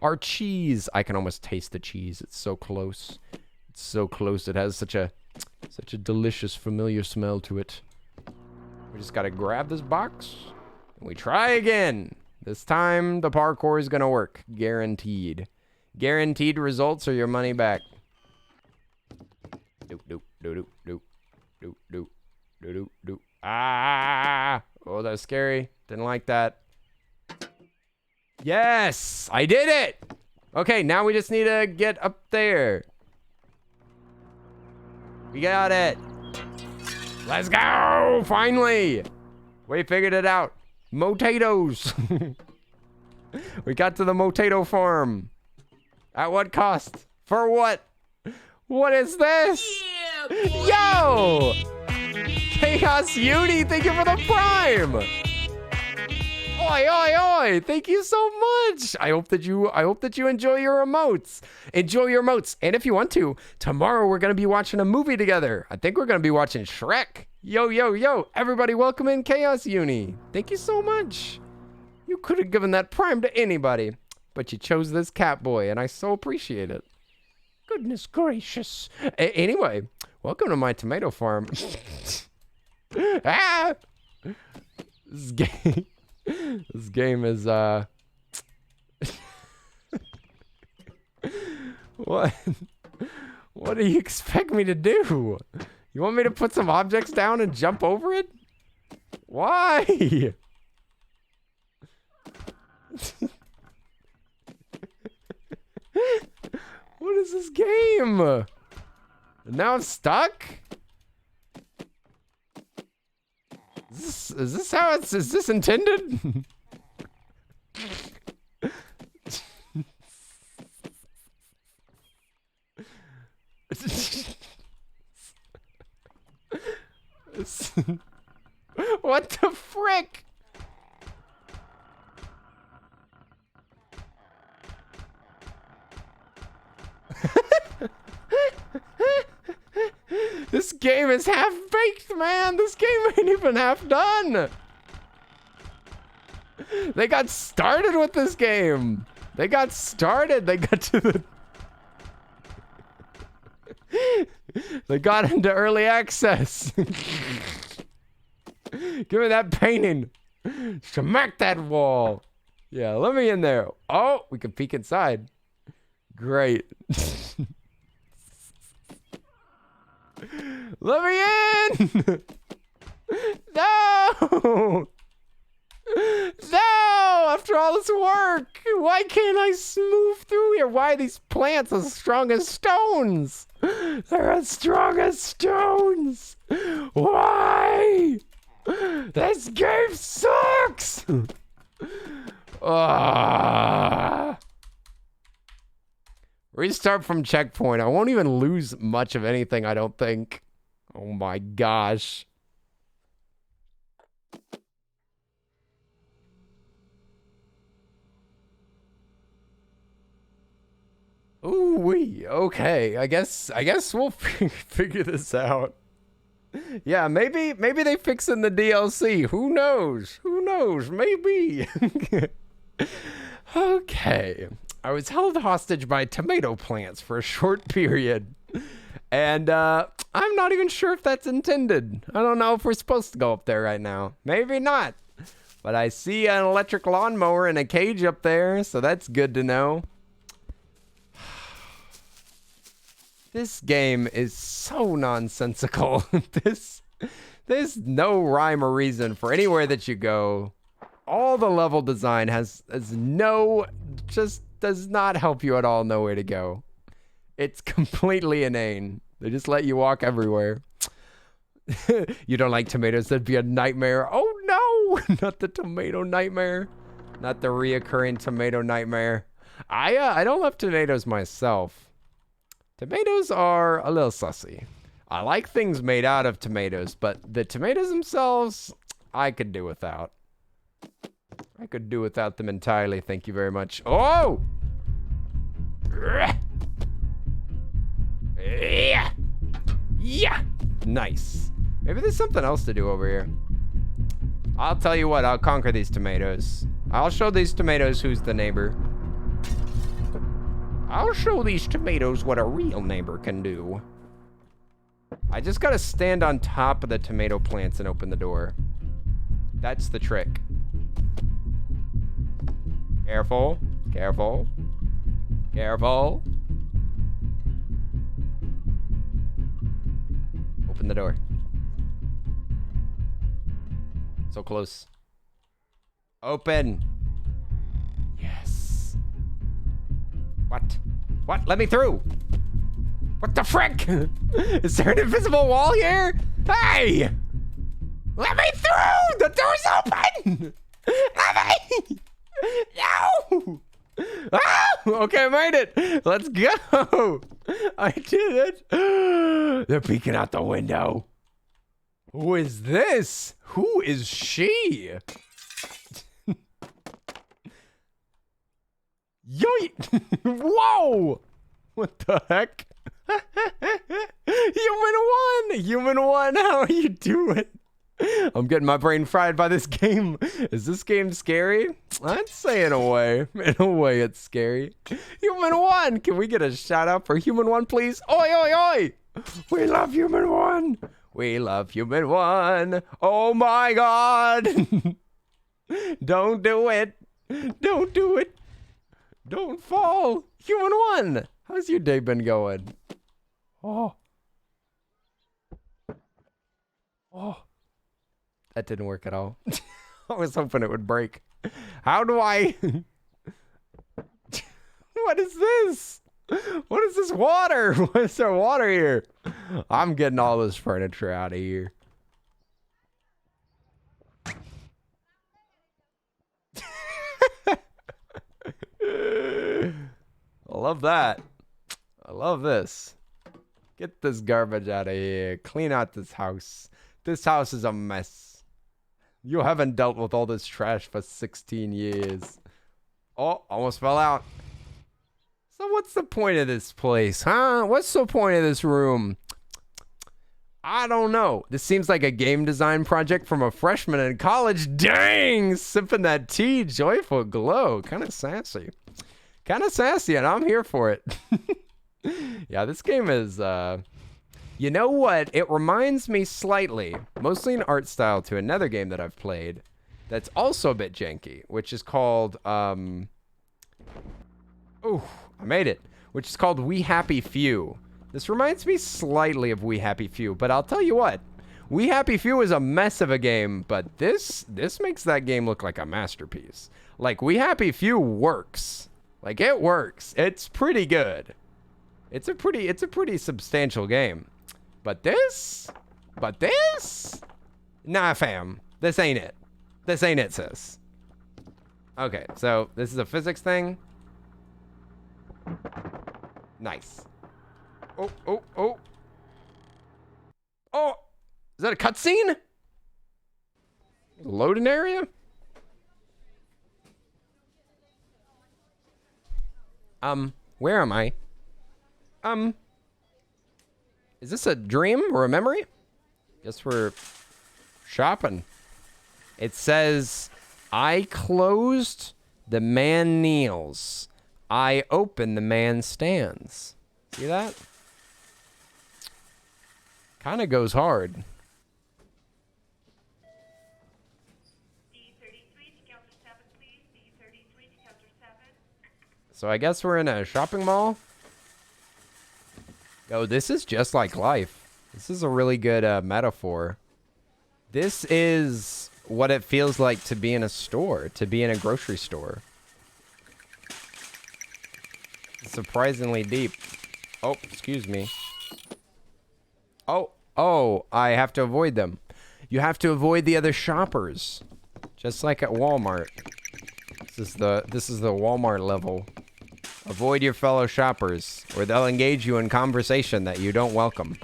Our cheese. I can almost taste the cheese. It's so close. It's so close. It has such a delicious, familiar smell to it. We just gotta grab this box and we try again. This time the parkour is gonna work. Guaranteed. Guaranteed results or your money back. Doop doop doop doop doop doop doop doop doop. Ah! Oh, that's scary. Didn't like that. Yes! I did it! Okay, now we just need to get up there. We got it. Let's go! Finally! We figured it out. Potatoes. We got to the potato farm. At what cost? For what? What is this? Yeah, yo! Chaos Uni, thank you for the prime! Oi, oi, oi! Thank you so much. I hope that you enjoy your emotes. Enjoy your emotes, and if you want to, tomorrow we're gonna be watching a movie together. I think we're gonna be watching Shrek. Yo, yo, yo! Everybody, welcome in Chaos Uni. Thank you so much. You could have given that prime to anybody, but you chose this cat boy, and I so appreciate it. Goodness gracious. Anyway, welcome to my tomato farm. Ah! This game is what do you expect me to do? You want me to put some objects down and jump over it? Why? What is this game? Now I'm stuck? Is this how is this intended? What the frick? This game is half-baked, man. This game ain't even half done. They got started with this game. They got started. They got to the... They got into early access. Give me that painting. Smack that wall. Yeah, let me in there. Oh, we can peek inside. Great. Let me in! No! No! After all this work, why can't I move through here? Why are these plants as strong as stones? They're as strong as stones! Why? This game sucks! Ah. Restart from checkpoint. I won't even lose much of anything, I don't think. Oh my gosh. Ooh wee. Okay. I guess we'll figure this out. Yeah, maybe they fix in the DLC. Who knows? Who knows? Maybe. Okay. I was held hostage by tomato plants for a short period. And I'm not even sure if that's intended. I don't know if we're supposed to go up there right now. Maybe not. But I see an electric lawnmower in a cage up there, so that's good to know. This game is so nonsensical. There's no rhyme or reason for anywhere that you go. All the level design just does not help you at all know where to go. It's completely inane. They just let you walk everywhere. You don't like tomatoes? That'd be a nightmare. Oh no, not the tomato nightmare. Not the reoccurring tomato nightmare. I don't love tomatoes myself. Tomatoes are a little sussy. I like things made out of tomatoes, but the tomatoes themselves, I could do without. I could do without them entirely, thank you very much. Oh! Yeah! Yeah! Nice. Maybe there's something else to do over here. I'll tell you what, I'll conquer these tomatoes. I'll show these tomatoes who's the neighbor. I'll show these tomatoes what a real neighbor can do. I just gotta stand on top of the tomato plants and open the door. That's the trick. Careful, careful, careful. Open the door. So close. Open. Yes. What? What? Let me through. What the frick? Is there an invisible wall here? Hey! Let me through! The door's open! Let me! No! Ah! Okay, I made it. Let's go. I did it. They're peeking out the window. Who is this? Who is she? Yoink! Whoa! What the heck? Human one, how are you doing? I'm getting my brain fried by this game. Is this game scary? I'd say in a way. In a way, it's scary. Human one, can we get a shout out for Human one, please? Oi, oi, oi! We love Human one. We love Human one. Oh my God! Don't do it. Don't do it. Don't fall. Human one, how's your day been going? Oh. Oh. That didn't work at all. I was hoping it would break. How do I... What is this? What is this water? Why is there water here? I'm getting all this furniture out of here. I love that. I love this. Get this garbage out of here. Clean out this house. This house is a mess. You haven't dealt with all this trash for 16 years. Oh, almost fell out. So what's the point of this place, huh? What's the point of this room? I don't know. This seems like a game design project from a freshman in college. Dang! Sipping that tea, joyful glow. Kind of sassy. Kind of sassy, and I'm here for it. Yeah, this game is, you know what? It reminds me slightly, mostly in art style, to another game that I've played that's also a bit janky, which is called, oh, I made it, which is called We Happy Few. This reminds me slightly of We Happy Few, but I'll tell you what, We Happy Few is a mess of a game, but this makes that game look like a masterpiece. Like, We Happy Few works. Like, it works. It's pretty good. It's a pretty substantial game. But this? Nah, fam. This ain't it. This ain't it, sis. Okay, so this is a physics thing. Nice. Oh, oh, oh. Oh! Is that a cutscene? Loading area? Where am I? Is this a dream or a memory? Guess we're shopping. It says, I closed, the man kneels. I open, the man stands. See that? Kind of goes hard. So I guess we're in a shopping mall. Yo, this is just like life. This is a really good metaphor. This is what it feels like to be in a store, to be in a grocery store. Surprisingly deep. Oh, excuse me. Oh, I have to avoid them. You have to avoid the other shoppers. Just like at Walmart. This is the Walmart level. Avoid your fellow shoppers, or they'll engage you in conversation that you don't welcome.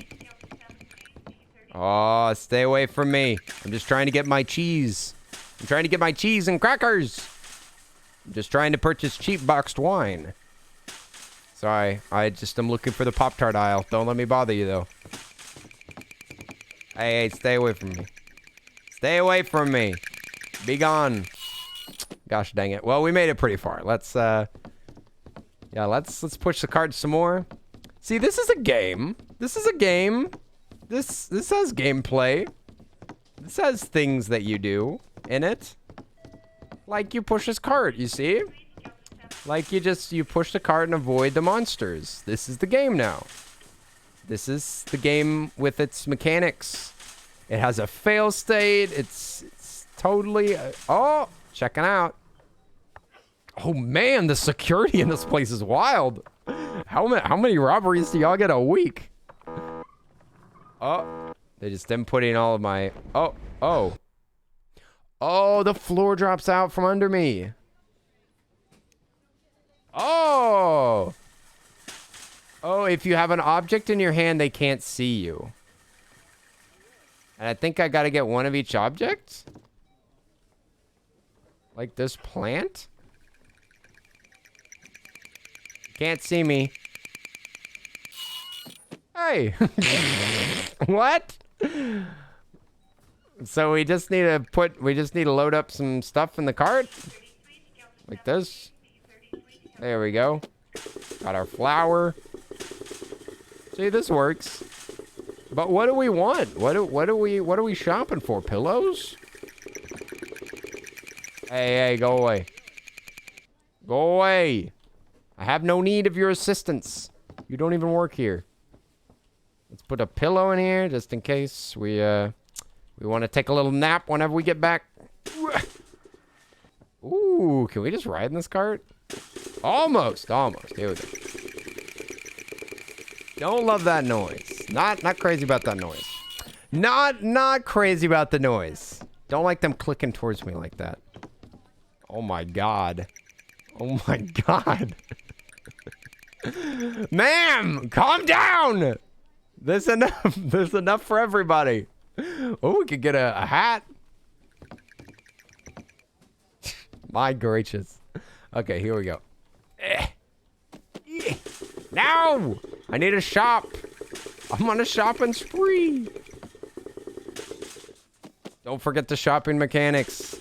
Oh, stay away from me. I'm just trying to get my cheese. I'm trying to get my cheese and crackers. I'm just trying to purchase cheap boxed wine. Sorry, I just am looking for the Pop-Tart aisle. Don't let me bother you, though. Hey, stay away from me. Stay away from me. Be gone. Gosh dang it. Well, we made it pretty far. Let's push the cart some more. See, this is a game. This is a game. This has gameplay. This has things that you do in it. Like you push this cart, you see? Like you push the cart and avoid the monsters. This is the game now. This is the game with its mechanics. It has a fail state. It's totally oh, checking out. Oh man, the security in this place is wild. How many robberies do y'all get a week? Oh, they just didn't put in all of my... Oh, the floor drops out from under me. Oh, if you have an object in your hand, they can't see you. And I think I gotta get one of each object. Like this plant. Can't see me. Hey. What? So we just need to load up some stuff in the cart. Like this. There we go. Got our flour. See, this works. But what do we want? What are we shopping for? Pillows? Hey, go away. Go away. I have no need of your assistance. You don't even work here. Let's put a pillow in here just in case we want to take a little nap whenever we get back. Ooh, can we just ride in this cart? Almost. Here we go. Don't love that noise. Not crazy about that noise. Not crazy about the noise. Don't like them clicking towards me like that. Oh my god. Oh my god. Ma'am, calm down. There's enough for everybody. Oh, we could get a hat. My gracious. Okay, here we go. Now! I need a shop. I'm on a shopping spree. Don't forget the shopping mechanics.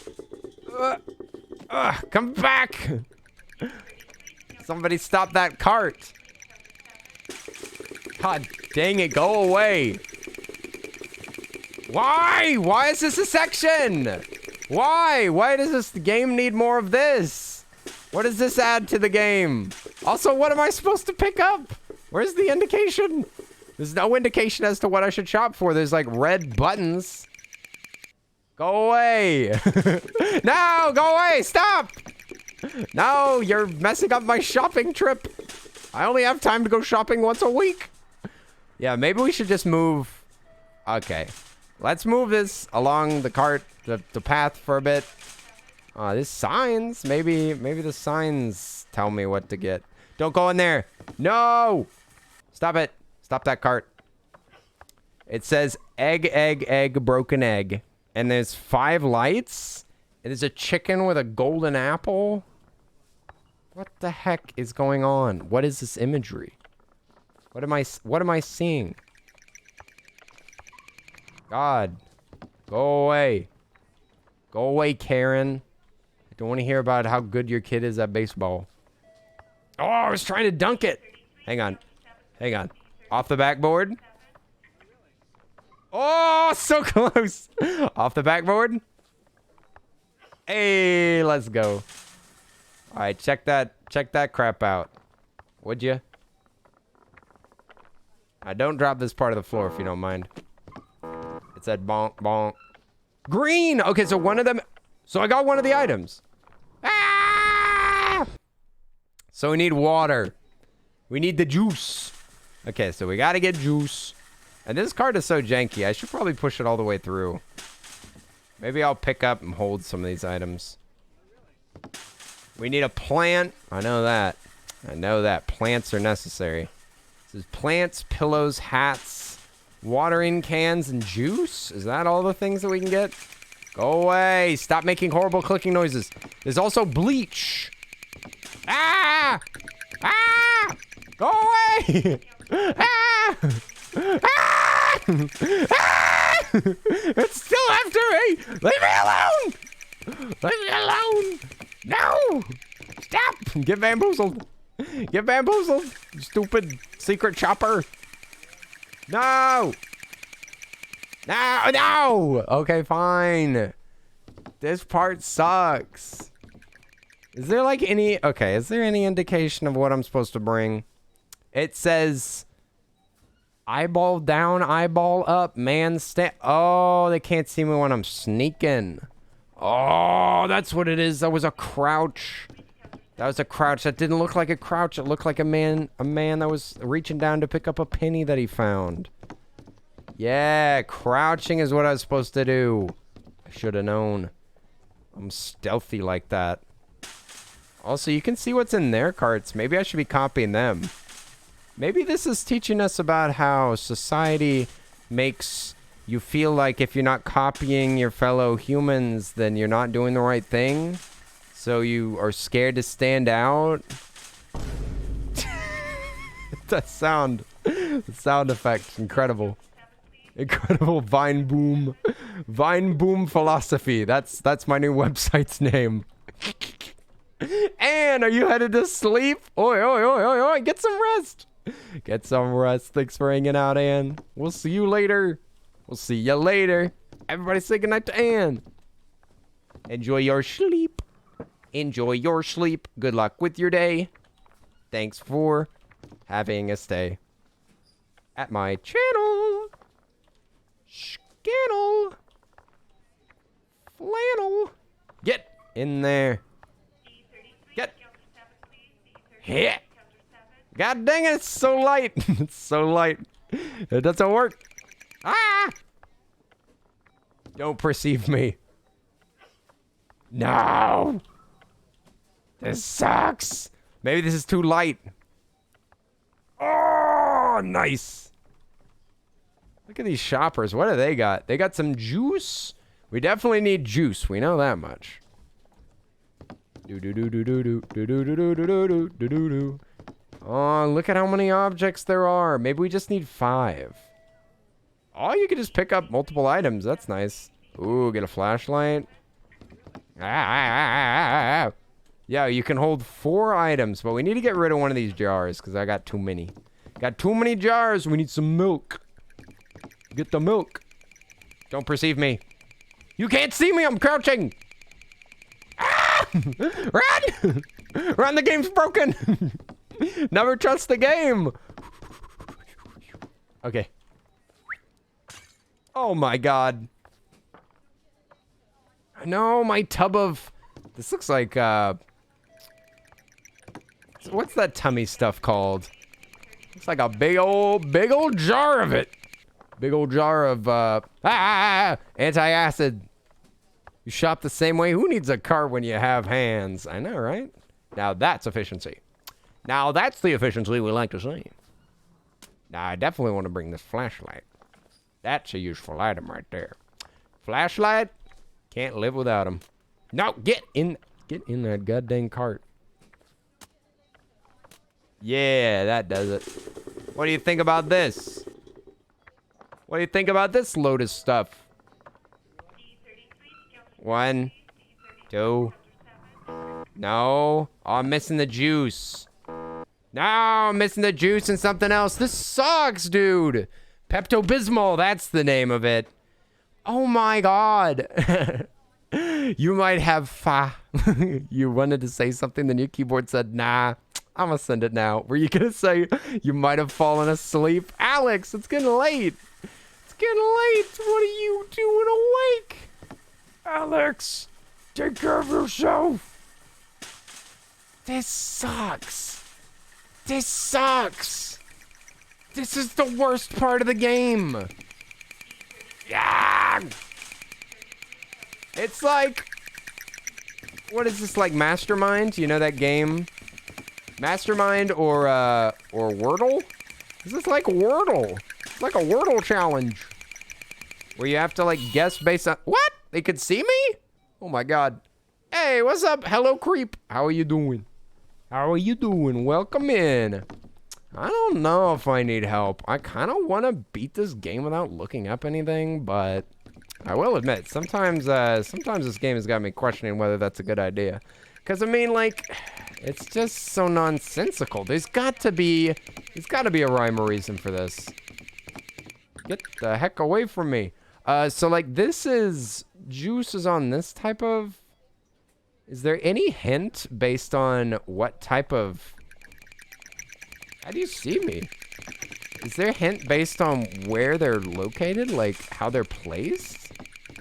Come back! Somebody stop that cart. God dang it, go away. Why? Why is this a section? Why? Why does this game need more of this? What does this add to the game? Also, what am I supposed to pick up? Where's the indication? There's no indication as to what I should shop for. There's like red buttons. Go away. No, go away. Stop. No, you're messing up my shopping trip. I only have time to go shopping once a week. Yeah, maybe we should just move. Okay. Let's move this along the cart, the path for a bit. There's signs. Maybe the signs tell me what to get. Don't go in there. No. Stop it. Stop that cart. It says egg, broken egg. And there's 5 lights. And there's a chicken with a golden apple. What the heck is going on? What is this imagery? What am I seeing? God. Go away. Go away, Karen. I don't want to hear about how good your kid is at baseball. Oh, I was trying to dunk it. Hang on. Hang on. Off the backboard. Oh, so close. Off the backboard. Hey, let's go. All right, check that crap out. Would you? Don't drop this part of the floor if you don't mind. It said bonk, bonk. Green! Okay, so one of them... So I got one of the items. Ah! So we need water. We need the juice. Okay, so we gotta get juice. And this card is so janky. I should probably push it all the way through. Maybe I'll pick up and hold some of these items. We need a plant. I know that. I know that. Plants are necessary. This is plants, pillows, hats, watering cans, and juice. Is that all the things that we can get? Go away. Stop making horrible clicking noises. There's also bleach. Ah! Ah! Go away! Ah! Ah! Ah! It's still after me! Leave me alone! Leave me alone! No! Stop! Get bamboozled! Get bamboozled! You stupid secret chopper! No! No! No! Okay, fine. This part sucks. Is there like any... Okay, is there any indication of what I'm supposed to bring? It says... Eyeball down, eyeball up, man stand... Oh, they can't see me when I'm sneaking. Oh, that's what it is. That was a crouch. That was a crouch. That didn't look like a crouch. It looked like a man that was reaching down to pick up a penny that he found. Yeah, crouching is what I was supposed to do. I should have known. I'm stealthy like that. Also, you can see what's in their carts. Maybe I should be copying them. Maybe this is teaching us about how society makes you feel like if you're not copying your fellow humans, then you're not doing the right thing. So you are scared to stand out. The sound effect, incredible. Incredible Vine Boom philosophy. That's my new website's name. Anne, are you headed to sleep? Oi, oi, oi, oi, oi, get some rest. Get some rest. Thanks for hanging out, Anne. We'll see you later. We'll see you later. Everybody say goodnight to Anne. Enjoy your sleep. Enjoy your sleep. Good luck with your day. Thanks for having a stay at my channel. Scannel. Flannel. Get in there. Get. Yeah. God dang it, it's so light. It's so light. It doesn't work. Ah! Don't perceive me. No! This sucks. Maybe this is too light. Oh, nice. Look at these shoppers. What do they got? They got some juice. We definitely need juice. We know that much. Do-do-do-do-do-do. Oh, look at how many objects there are. Maybe we just need 5. Oh, you can just pick up multiple items. That's nice. Ooh, get a flashlight. Yeah, you can hold 4 items, but we need to get rid of one of these jars because I got too many. Got too many jars. We need some milk. Get the milk. Don't perceive me. You can't see me. I'm crouching. Ah! Run! Run, the game's broken. Never trust the game. Okay. Oh my god. I know my tub of... This looks like, what's that tummy stuff called? Looks like a big old jar of it. Big old jar of, anti-acid. You shop the same way? Who needs a cart when you have hands? I know, right? Now that's efficiency. Now that's the efficiency we like to see. Now I definitely want to bring this flashlight. That's a useful item right there. Flashlight? Can't live without him. No, get in that goddamn cart. Yeah, that does it. What do you think about this? What do you think about this Lotus stuff? 1, 2. No. Oh, I'm missing the juice. No, I'm missing the juice and something else. This sucks, dude. Pepto-Bismol, that's the name of it. Oh my god. You might have you wanted to say something, then your keyboard said, nah, I'm gonna send it now. Were you gonna say you might have fallen asleep? Alex, it's getting late. It's getting late. What are you doing awake? Alex, take care of yourself. This sucks. This sucks. This is the worst part of the game. Yeah. It's like, what is this, like Mastermind? You know that game? Mastermind or Wordle? This is like Wordle. It's like a Wordle challenge. Where you have to like guess based on, what? They could see me? Oh my god. Hey, what's up? Hello, creep. How are you doing? How are you doing? Welcome in. I don't know if I need help. I kind of want to beat this game without looking up anything, but I will admit, sometimes this game has got me questioning whether that's a good idea. Because, I mean, like, it's just so nonsensical. There's got to be a rhyme or reason for this. Get the heck away from me. So, like, juice is on this type of... Is there any hint based on what type of... How do you see me? Is there a hint based on where they're located? Like, how they're placed?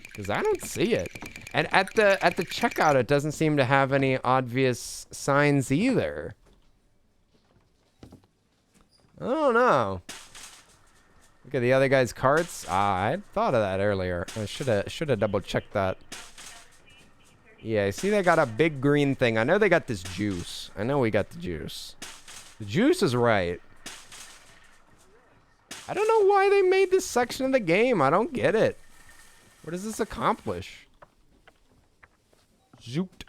Because I don't see it. And at the checkout, it doesn't seem to have any obvious signs either. I don't know. Look at the other guy's carts. I thought of that earlier. I should have double checked that. Yeah, I see they got a big green thing. I know they got this juice. I know we got the juice. The juice is right. I don't know why they made this section of the game. I don't get it. What does this accomplish? Zoot.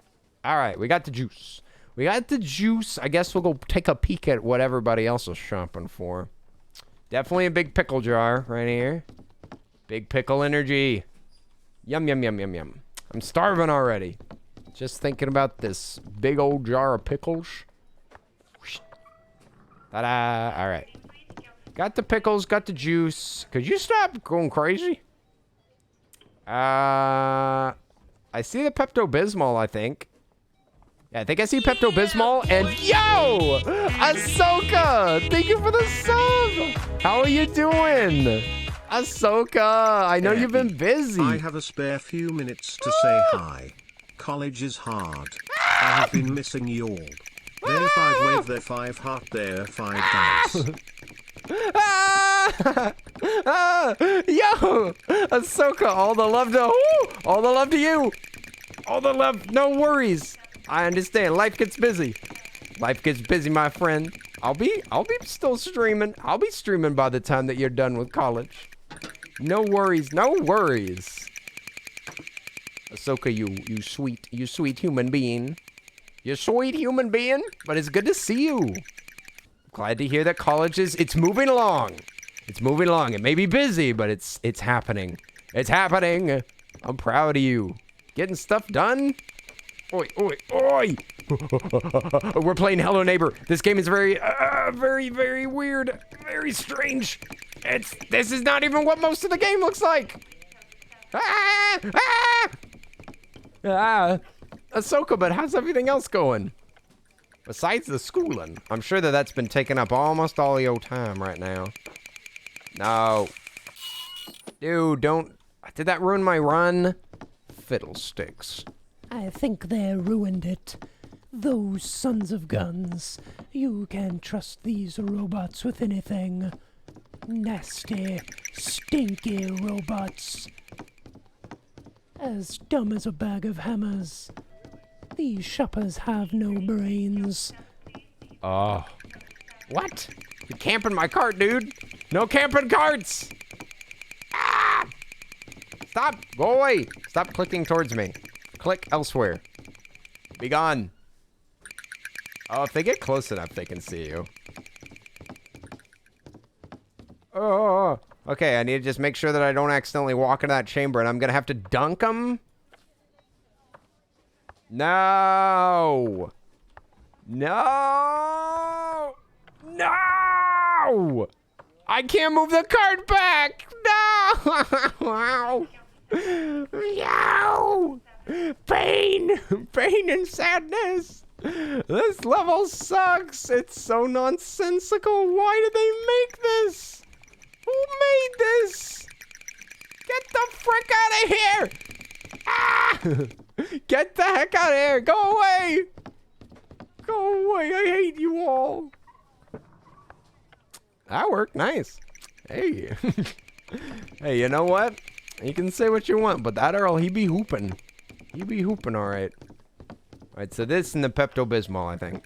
All right, we got the juice. We got the juice. I guess we'll go take a peek at what everybody else is shopping for. Definitely a big pickle jar right here. Big pickle energy. Yum, yum, yum, yum, yum. I'm starving already. Just thinking about this big old jar of pickles. Ta-da. All right. Got the pickles, got the juice. Could you stop going crazy? I see the Pepto-Bismol, I think. Yeah, I think I see Pepto-Bismol. And yo! Ahsoka! Thank you for the sub! How are you doing? Ahsoka, I know you've been busy. I have a spare few minutes to say hi. College is hard. I have been missing you all. There 5 wave, there 5 heart, there 5 dice. Yo! Ahsoka, all the love to you. All the love, no worries. I understand, life gets busy. Life gets busy, my friend. I'll be still streaming. I'll be streaming by the time that you're done with college. No worries, no worries. Ahsoka, you sweet human being. You sweet human being, but it's good to see you. Glad to hear that college it's moving along. It's moving along. It may be busy, but it's happening. It's happening. I'm proud of you. Getting stuff done? Oi, oi, oi! We're playing Hello Neighbor. This game is very, very weird. Very strange. This is not even what most of the game looks like. Ahsoka, but how's everything else going? Besides the schooling. I'm sure that's been taking up almost all your time right now. No. Dude, don't... Did that ruin my run? Fiddlesticks. I think they ruined it. Those sons of guns. You can't trust these robots with anything. Nasty, stinky robots. As dumb as a bag of hammers. These shoppers have no brains. Oh. What? You're camping my cart, dude. No camping carts! Ah! Stop! Go away! Stop clicking towards me. Click elsewhere. Be gone. Oh, if they get close enough, they can see you. Oh. Okay, I need to just make sure that I don't accidentally walk into that chamber, and I'm gonna have to dunk him. No. No. No. I can't move the cart back. No. No. Pain. Pain and sadness. This level sucks. It's so nonsensical. Why did they make this? Who made this? Get the frick out of here. Ah. Get the heck out of here. Go away. Go away. I hate you all. That worked. Nice. Hey. Hey, you know what? You can say what you want, but that Earl, he be hooping. He be hooping all right. All right, so this and the Pepto-Bismol, I think.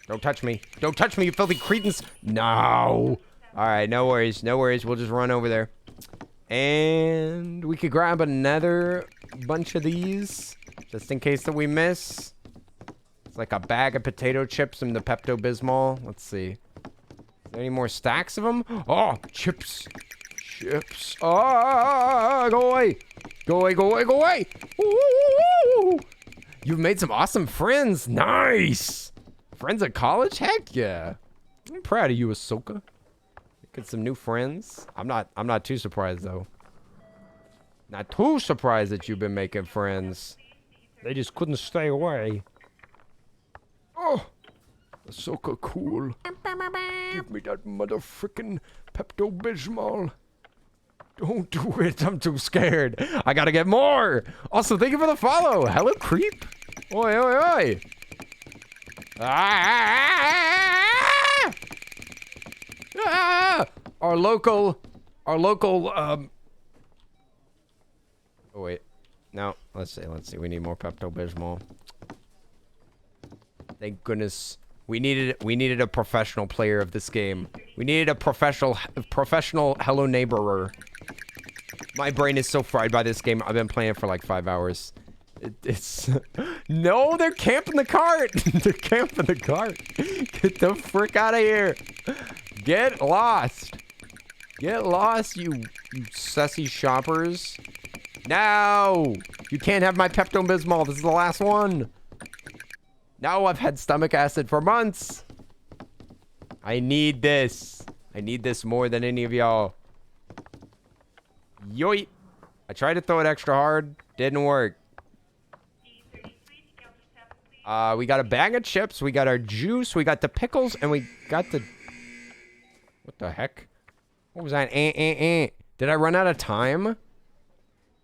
Don't touch me. Don't touch me, you filthy cretins. No. All right, no worries. No worries. We'll just run over there. And we could grab another bunch of these just in case that we miss. It's like a bag of potato chips and the Pepto-Bismol. Let's see. Is there any more stacks of them? Oh, chips. Chips. Oh, go away. Go away, go away, go away. Ooh. You've made some awesome friends. Nice. Friends at college? Heck yeah. I'm proud of you, Ahsoka. Get some new friends. I'm not too surprised though. Not too surprised that you've been making friends. They just couldn't stay away. Oh, Ahsoka cool. Give me that motherfucking Pepto-Bismol. Don't do it. I'm too scared. I gotta get more. Also, thank you for the follow. Hello, creep. Oi, oi, oi. Ah! Ah! Our local, oh wait. No, let's see. We need more Pepto-Bismol. Thank goodness. We needed a professional player of this game. We needed a professional hello neighborer. My brain is so fried by this game. I've been playing it for like 5 hours. It's no, they're camping the cart. They're camping the cart. Get the frick out of here. Get lost. Get lost, you sussy shoppers. No, you can't have my Pepto-Bismol. This is the last one. No, I've had stomach acid for months. I need this. I need this more than any of y'all. Yoit. I tried to throw it extra hard. Didn't work. We got a bag of chips. We got our juice. We got the pickles. And we got the... What the heck? What was that? Did I run out of time?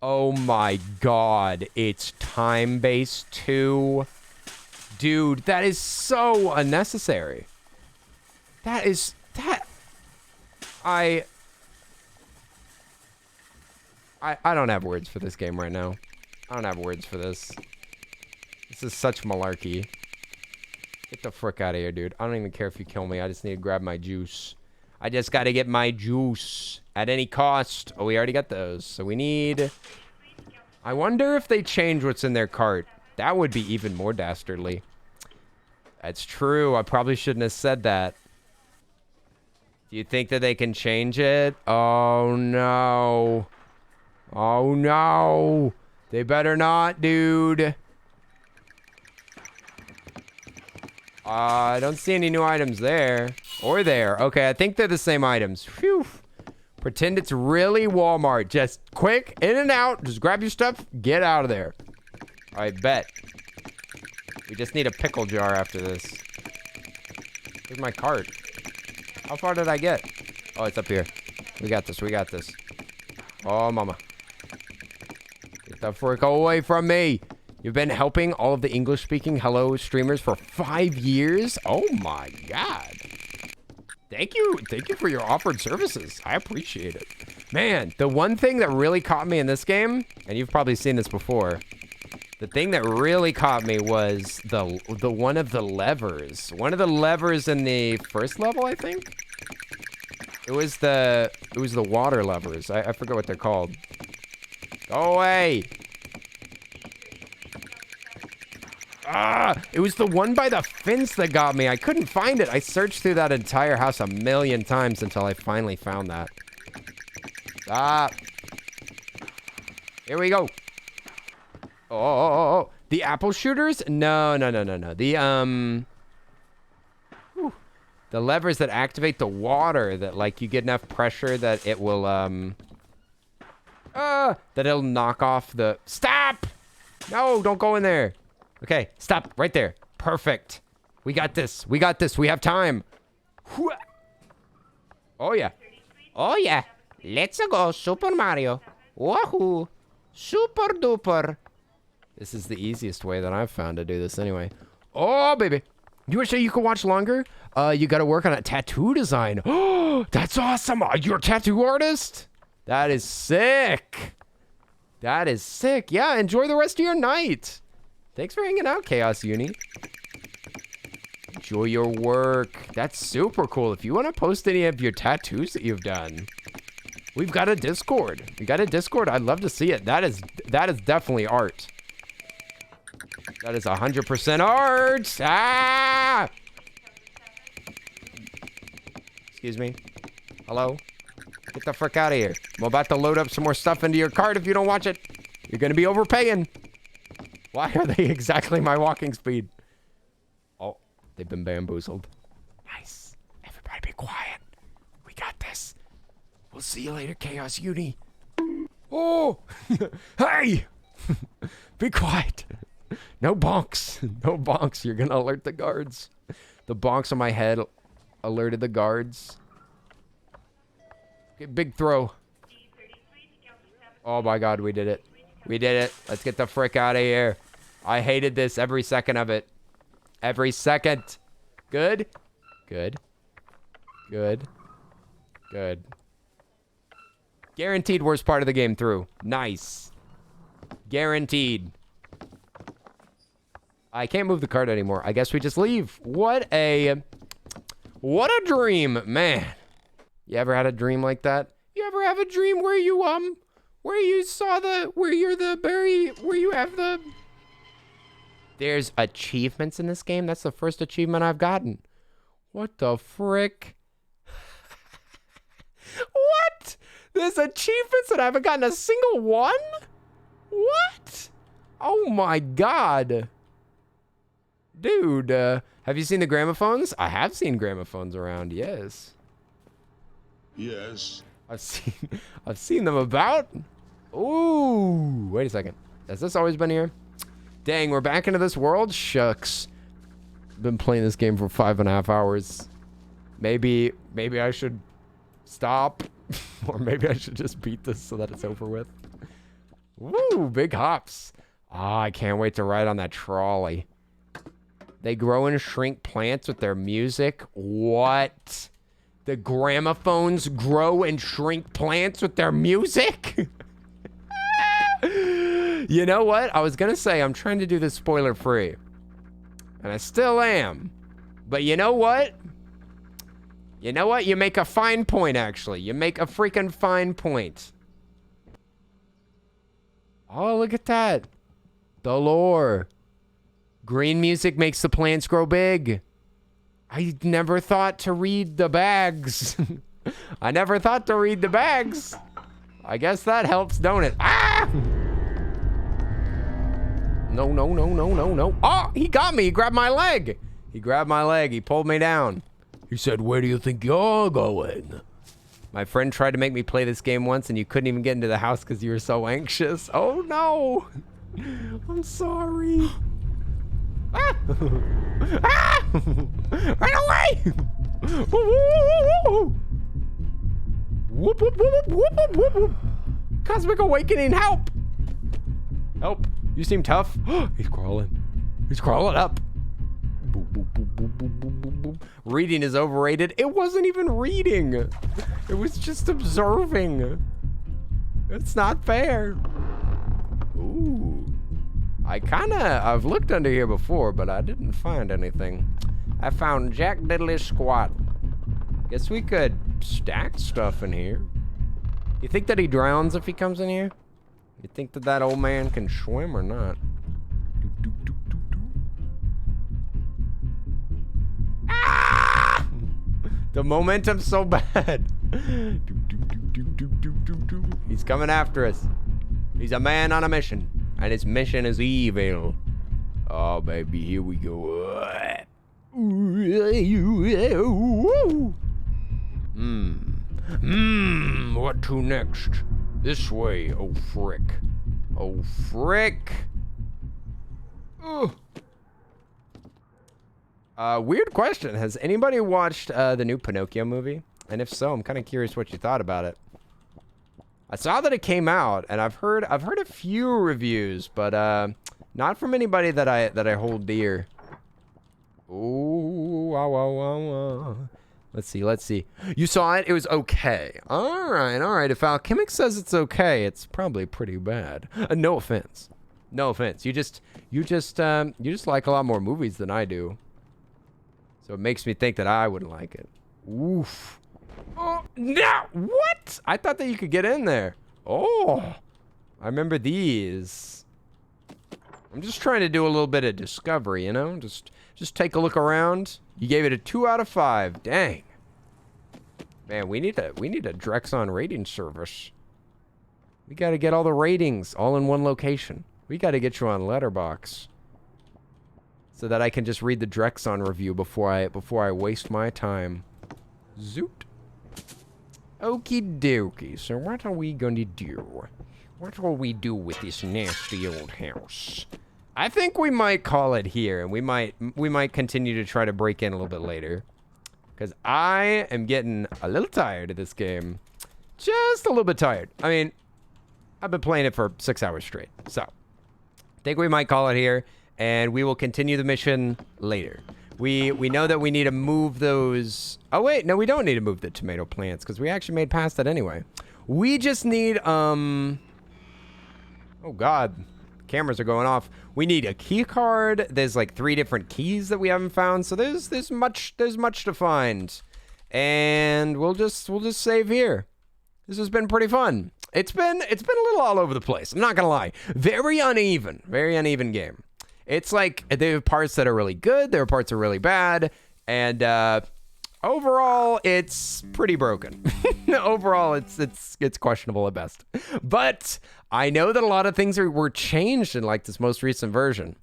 Oh my god. It's time-based too. Dude, that is so unnecessary. I don't have words for this game right now. I don't have words for this. This is such malarkey. Get the frick out of here, dude. I don't even care if you kill me. I just need to grab my juice. I just gotta get my juice at any cost. Oh, we already got those. So we need... I wonder if they change what's in their cart. That would be even more dastardly. That's true. I probably shouldn't have said that. Do you think that they can change it? Oh, no. Oh, no. They better not, dude. I don't see any new items there. Or there. Okay, I think they're the same items. Phew. Pretend it's really Walmart. Just quick, in and out. Just grab your stuff. Get out of there. All right, bet. We just need a pickle jar after this. Where's my cart? How far did I get? Oh, it's up here. We got this. We got this. Oh, mama. Get the frick away from me. You've been helping all of the English-speaking Hello streamers for 5 years? Oh, my God. Thank you. Thank you for your offered services. I appreciate it. Man, the one thing that really caught me in this game, and you've probably seen this before, the thing that really caught me was the one of the levers. One of the levers in the first level, I think. It was the water levers. I forget what they're called. Go away. It was the one by the fence that got me. I couldn't find it. I searched through that entire house a million times until I finally found that. Stop. Here we go. Oh. The apple shooters? No. The levers that activate the water that, like, you get enough pressure that it will, that it'll knock off the... Stop! No, don't go in there. Okay, stop right there. Perfect. We got this. We have time. Oh, yeah. Let's go, Super Mario. Wahoo. Super duper. This is the easiest way that I've found to do this anyway. Oh, baby. You wish that you could watch longer? You got to work on a tattoo design. Oh, that's awesome. You're a tattoo artist? That is sick. Yeah, enjoy the rest of your night. Thanks for hanging out, Chaos Uni. Enjoy your work. That's super cool. If you want to post any of your tattoos that you've done, we've got a Discord. I'd love to see it. That is definitely art. That is 100% art. Ah! Excuse me. Hello? Get the frick out of here. I'm about to load up some more stuff into your cart if you don't watch it. You're going to be overpaying. Why are they exactly my walking speed? Oh, they've been bamboozled. Nice. Everybody be quiet. We got this. We'll see you later, Chaos Uni. Oh! Hey! Be quiet. No bonks. No bonks. You're going to alert the guards. The bonks on my head alerted the guards. Okay, big throw. Oh my god, we did it. Let's get the frick out of here. I hated this every second of it. Every second. Good. Guaranteed worst part of the game through. Nice. Guaranteed. I can't move the cart anymore. I guess we just leave. What a dream, man. You ever had a dream like that? You ever have a dream where you have the... There's achievements in this game? That's the first achievement I've gotten. What the frick? What? There's achievements and I haven't gotten a single one? What? Oh my god. Dude, have you seen the gramophones? I have seen gramophones around, yes. Yes. I've seen them about. Ooh, wait a second. Has this always been here? Dang, we're back into this world? Shucks. Been playing this game for 5.5 hours. Maybe I should stop. Or maybe I should just beat this so that it's over with. Woo, big hops. Ah, I can't wait to ride on that trolley. They grow and shrink plants with their music. What? The gramophones grow and shrink plants with their music? You know what? I was going to say I'm trying to do this spoiler free. And I still am. But you know what? You know what? You make a fine point, actually. You make a freaking fine point. Oh, look at that. The lore. Green music makes the plants grow big. I never thought to read the bags. I never thought to read the bags. I guess that helps, don't it? Ah! No. Oh, he got me. He grabbed my leg. He pulled me down. He said, "Where do you think you're going?" My friend tried to make me play this game once and you couldn't even get into the house because you were so anxious. Oh, no. I'm sorry. Ah! Ah! Right away! Whoop, whoop, whoop, whoop, whoop, whoop, whoop. Cosmic Awakening, help! Help. You seem tough. He's crawling. He's crawling up. Boop, boop, boop, boop, boop, boop, boop, boop. Reading is overrated. It wasn't even reading. It was just observing. It's not fair. Ooh. I've looked under here before, but I didn't find anything. I found Jack Diddley Squat. Guess we could stack stuff in here. You think that he drowns if he comes in here? You think that old man can swim or not? The momentum's so bad. He's coming after us. He's a man on a mission, and his mission is evil. Oh, baby, here we go. What to next? This way, oh frick. Oh frick. Weird question. Has anybody watched the new Pinocchio movie? And if so, I'm kind of curious what you thought about it. I saw that it came out, and I've heard a few reviews, but not from anybody that I hold dear. Ooh, wow, wow, wow, wow. Let's see. You saw it? It was okay. All right. If Alchemic says it's okay, it's probably pretty bad. No offense. You just like a lot more movies than I do. So it makes me think that I wouldn't like it. Oof. Oh, no! What? I thought that you could get in there. Oh, I remember these. I'm just trying to do a little bit of discovery, you know? Just take a look around. You gave it a 2 out of 5. Dang. Man, we need a Drexon rating service. We got to get all the ratings all in one location. We got to get you on Letterboxd, so that I can just read the Drexon review before I waste my time. Zoot. Okie dokie. So what are we going to do? What will we do with this nasty old house? I think we might call it here, and we might continue to try to break in a little bit later, because I am getting a little tired of this game. Just a little bit tired. I mean, I've been playing it for 6 hours straight, so I think we might call it here. And we will continue the mission later. We know that we need to move those... Oh, wait. No, we don't need to move the tomato plants, because we actually made past that anyway. We just need, Oh, God. Cameras are going off. We need a key card. There's, like, 3 different keys that we haven't found. So there's much to find. And we'll just save here. This has been pretty fun. It's been a little all over the place. I'm not going to lie. Very uneven game. It's like, there are parts that are really good, there are parts that are really bad, and overall, it's pretty broken. Overall, it's questionable at best. But I know that a lot of things were changed in like this most recent version.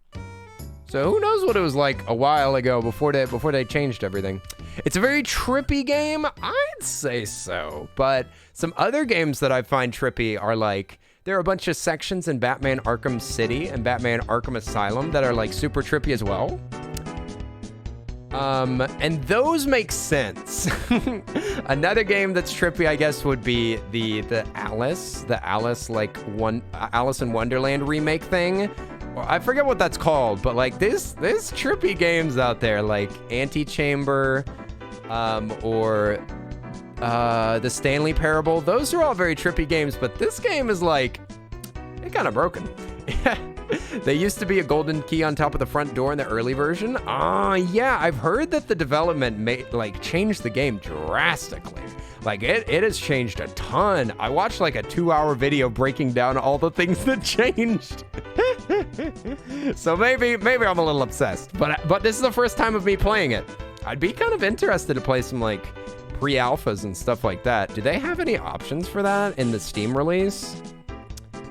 So who knows what it was like a while ago before they changed everything. It's a very trippy game, I'd say so. But some other games that I find trippy are like, there are a bunch of sections in Batman Arkham City and Batman Arkham Asylum that are like super trippy as well. And those make sense. Another game that's trippy, I guess, would be the Alice in Wonderland remake thing. Well, I forget what that's called, but like there's trippy games out there like Antichamber, or the Stanley Parable. Those are all very trippy games, but this game is like, it's kind of broken. There used to be a golden key on top of the front door in the early version. Yeah, I've heard that the development changed the game drastically. Like it has changed a ton. I watched like a 2-hour video breaking down all the things that changed. So maybe I'm a little obsessed, but this is the first time of me playing it. I'd be kind of interested to play some like pre-alphas and stuff like that. Do they have any options for that in the Steam release?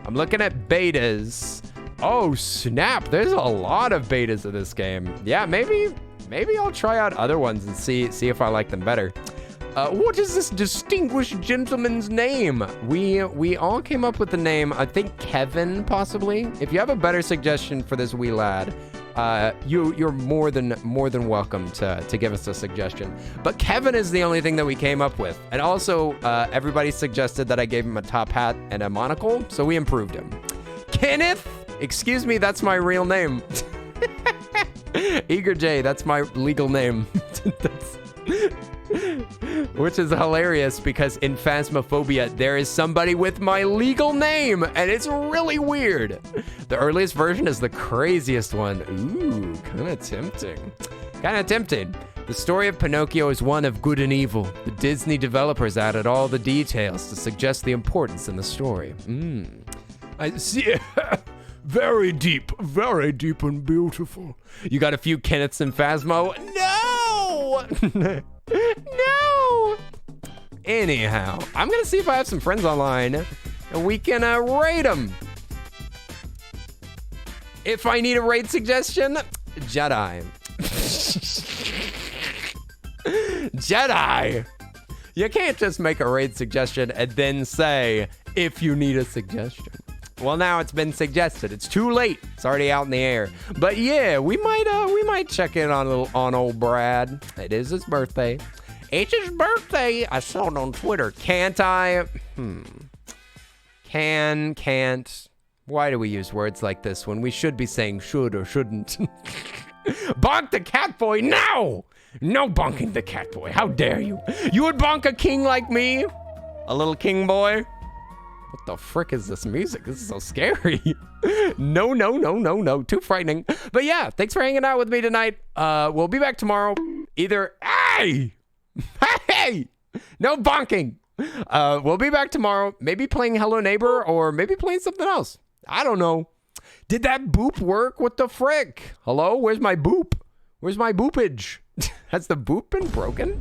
I'm looking at betas. Oh snap, there's a lot of betas of this game. Yeah, maybe I'll try out other ones and see if I like them better. What is this distinguished gentleman's name? We all came up with the name, I think Kevin, possibly. If you have a better suggestion for this wee lad, you're more than welcome to give us a suggestion. But Kevin is the only thing that we came up with. And also, everybody suggested that I gave him a top hat and a monocle, so we improved him. Kenneth? Excuse me, that's my real name. Eager J, that's my legal name. Which is hilarious because in Phasmophobia, there is somebody with my legal name, and it's really weird. The earliest version is the craziest one. Ooh, kind of tempting. The story of Pinocchio is one of good and evil. The Disney developers added all the details to suggest the importance in the story. I see. Very deep and beautiful. You got a few Kenneths in Phasmo? No! No! Anyhow, I'm gonna see if I have some friends online and we can raid them. If I need a raid suggestion, Jedi. Jedi. You can't just make a raid suggestion and then say, if you need a suggestion. Well, now it's been suggested. It's too late. It's already out in the air. But yeah, we might check in on old Brad. It is his birthday. It's his birthday. I saw it on Twitter. Can't I? Can't. Why do we use words like this when we should be saying should or shouldn't? Bonk the cat boy now! No bonking the cat boy. How dare you? You would bonk a king like me? A little king boy? What the frick is this music? This is so scary. No. Too frightening. But yeah, thanks for hanging out with me tonight. We'll be back tomorrow. Either, hey! Hey! No bonking. We'll be back tomorrow. Maybe playing Hello Neighbor or maybe playing something else. I don't know. Did that boop work? What the frick? Hello? Where's my boop? Where's my boopage? Has the boop been broken?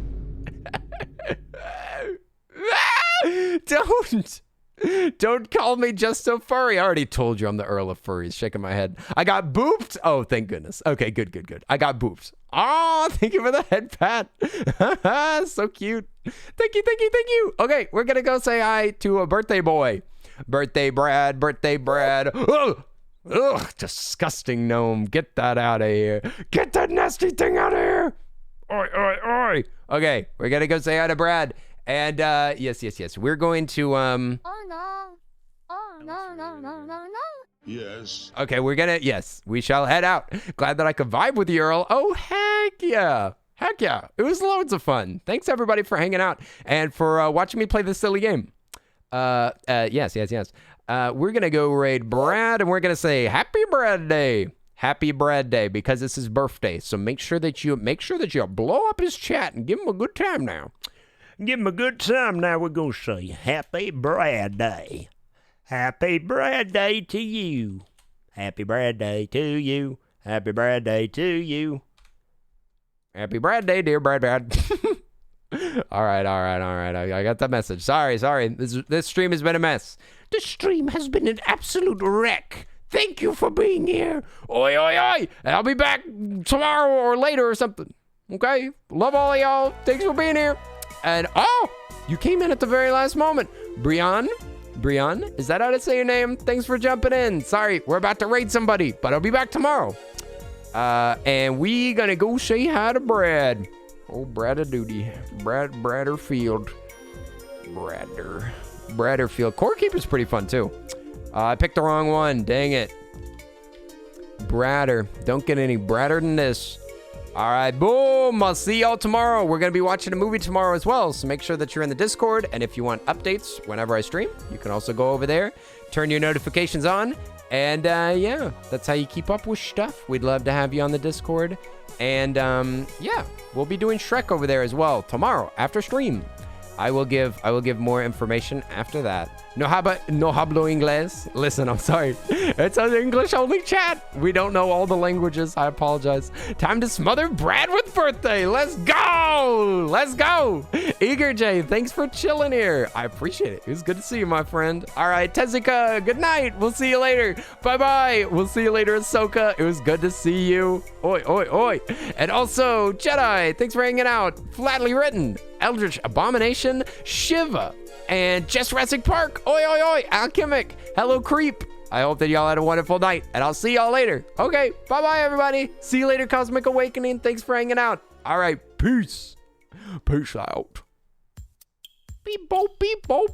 Don't call me just so furry. I already told you I'm the Earl of Furries. Shaking my head. I got booped. Oh, thank goodness. Okay, good. I got booped. Oh, thank you for the head pat. So cute. Thank you. Okay, we're gonna go say hi to a birthday boy. Birthday Brad. Ugh, disgusting gnome. Get that out of here. Get that nasty thing out of here. Oi. Okay, we're gonna go say hi to Brad. And yes. We're going to Oh no. Oh no. Yes. Okay, we shall head out. Glad that I could vibe with you, Earl. Oh, heck yeah. It was loads of fun. Thanks everybody for hanging out and for watching me play this silly game. Yes. We're gonna go raid Brad and we're gonna say Happy Brad Day. Happy Brad Day because it's his birthday. So make sure that you blow up his chat and give him a good time now. Give him a good time now. We're going to say Happy Brad Day. Happy Brad Day to you. Happy Brad Day to you. Happy Brad Day to you. Happy Brad Day, dear Brad. All right. I got the message. Sorry. This stream has been a mess. The stream has been an absolute wreck. Thank you for being here. Oi. I'll be back tomorrow or later or something. Okay? Love all of y'all. Thanks for being here. And, you came in at the very last moment. Brian, is that how to say your name? Thanks for jumping in. Sorry, we're about to raid somebody, but I'll be back tomorrow. And we gonna go say hi to Brad. Oh, Brad-a-duty. Bradderfield. Bradderfield. Core Keeper's pretty fun, too. I picked the wrong one. Dang it. Bradder. Don't get any bradder than this. All right, boom. I'll see y'all tomorrow. We're going to be watching a movie tomorrow as well, so make sure that you're in the Discord. And if you want updates whenever I stream, you can also go over there, turn your notifications on. And yeah, that's how you keep up with stuff. We'd love to have you on the Discord. And yeah, we'll be doing Shrek over there as well tomorrow after stream. I will give more information after that. No hablo inglés. Listen, I'm sorry. It's an English only chat. We don't know all the languages. I apologize. Time to smother Brad with birthday. Let's go. Eager J, thanks for chilling here. I appreciate it. It was good to see you, my friend. All right, Tezuka, good night. We'll see you later. Bye. We'll see you later, Ahsoka. It was good to see you. Oi. And also, Jedi, thanks for hanging out. Flatly written. Eldritch Abomination, Shiva, and Jurassic Park. Oi. Alchemic. Hello, Creep. I hope that y'all had a wonderful night, and I'll see y'all later. Okay, bye, everybody. See you later, Cosmic Awakening. Thanks for hanging out. All right, peace. Peace out. Beep, boop, beep, boop.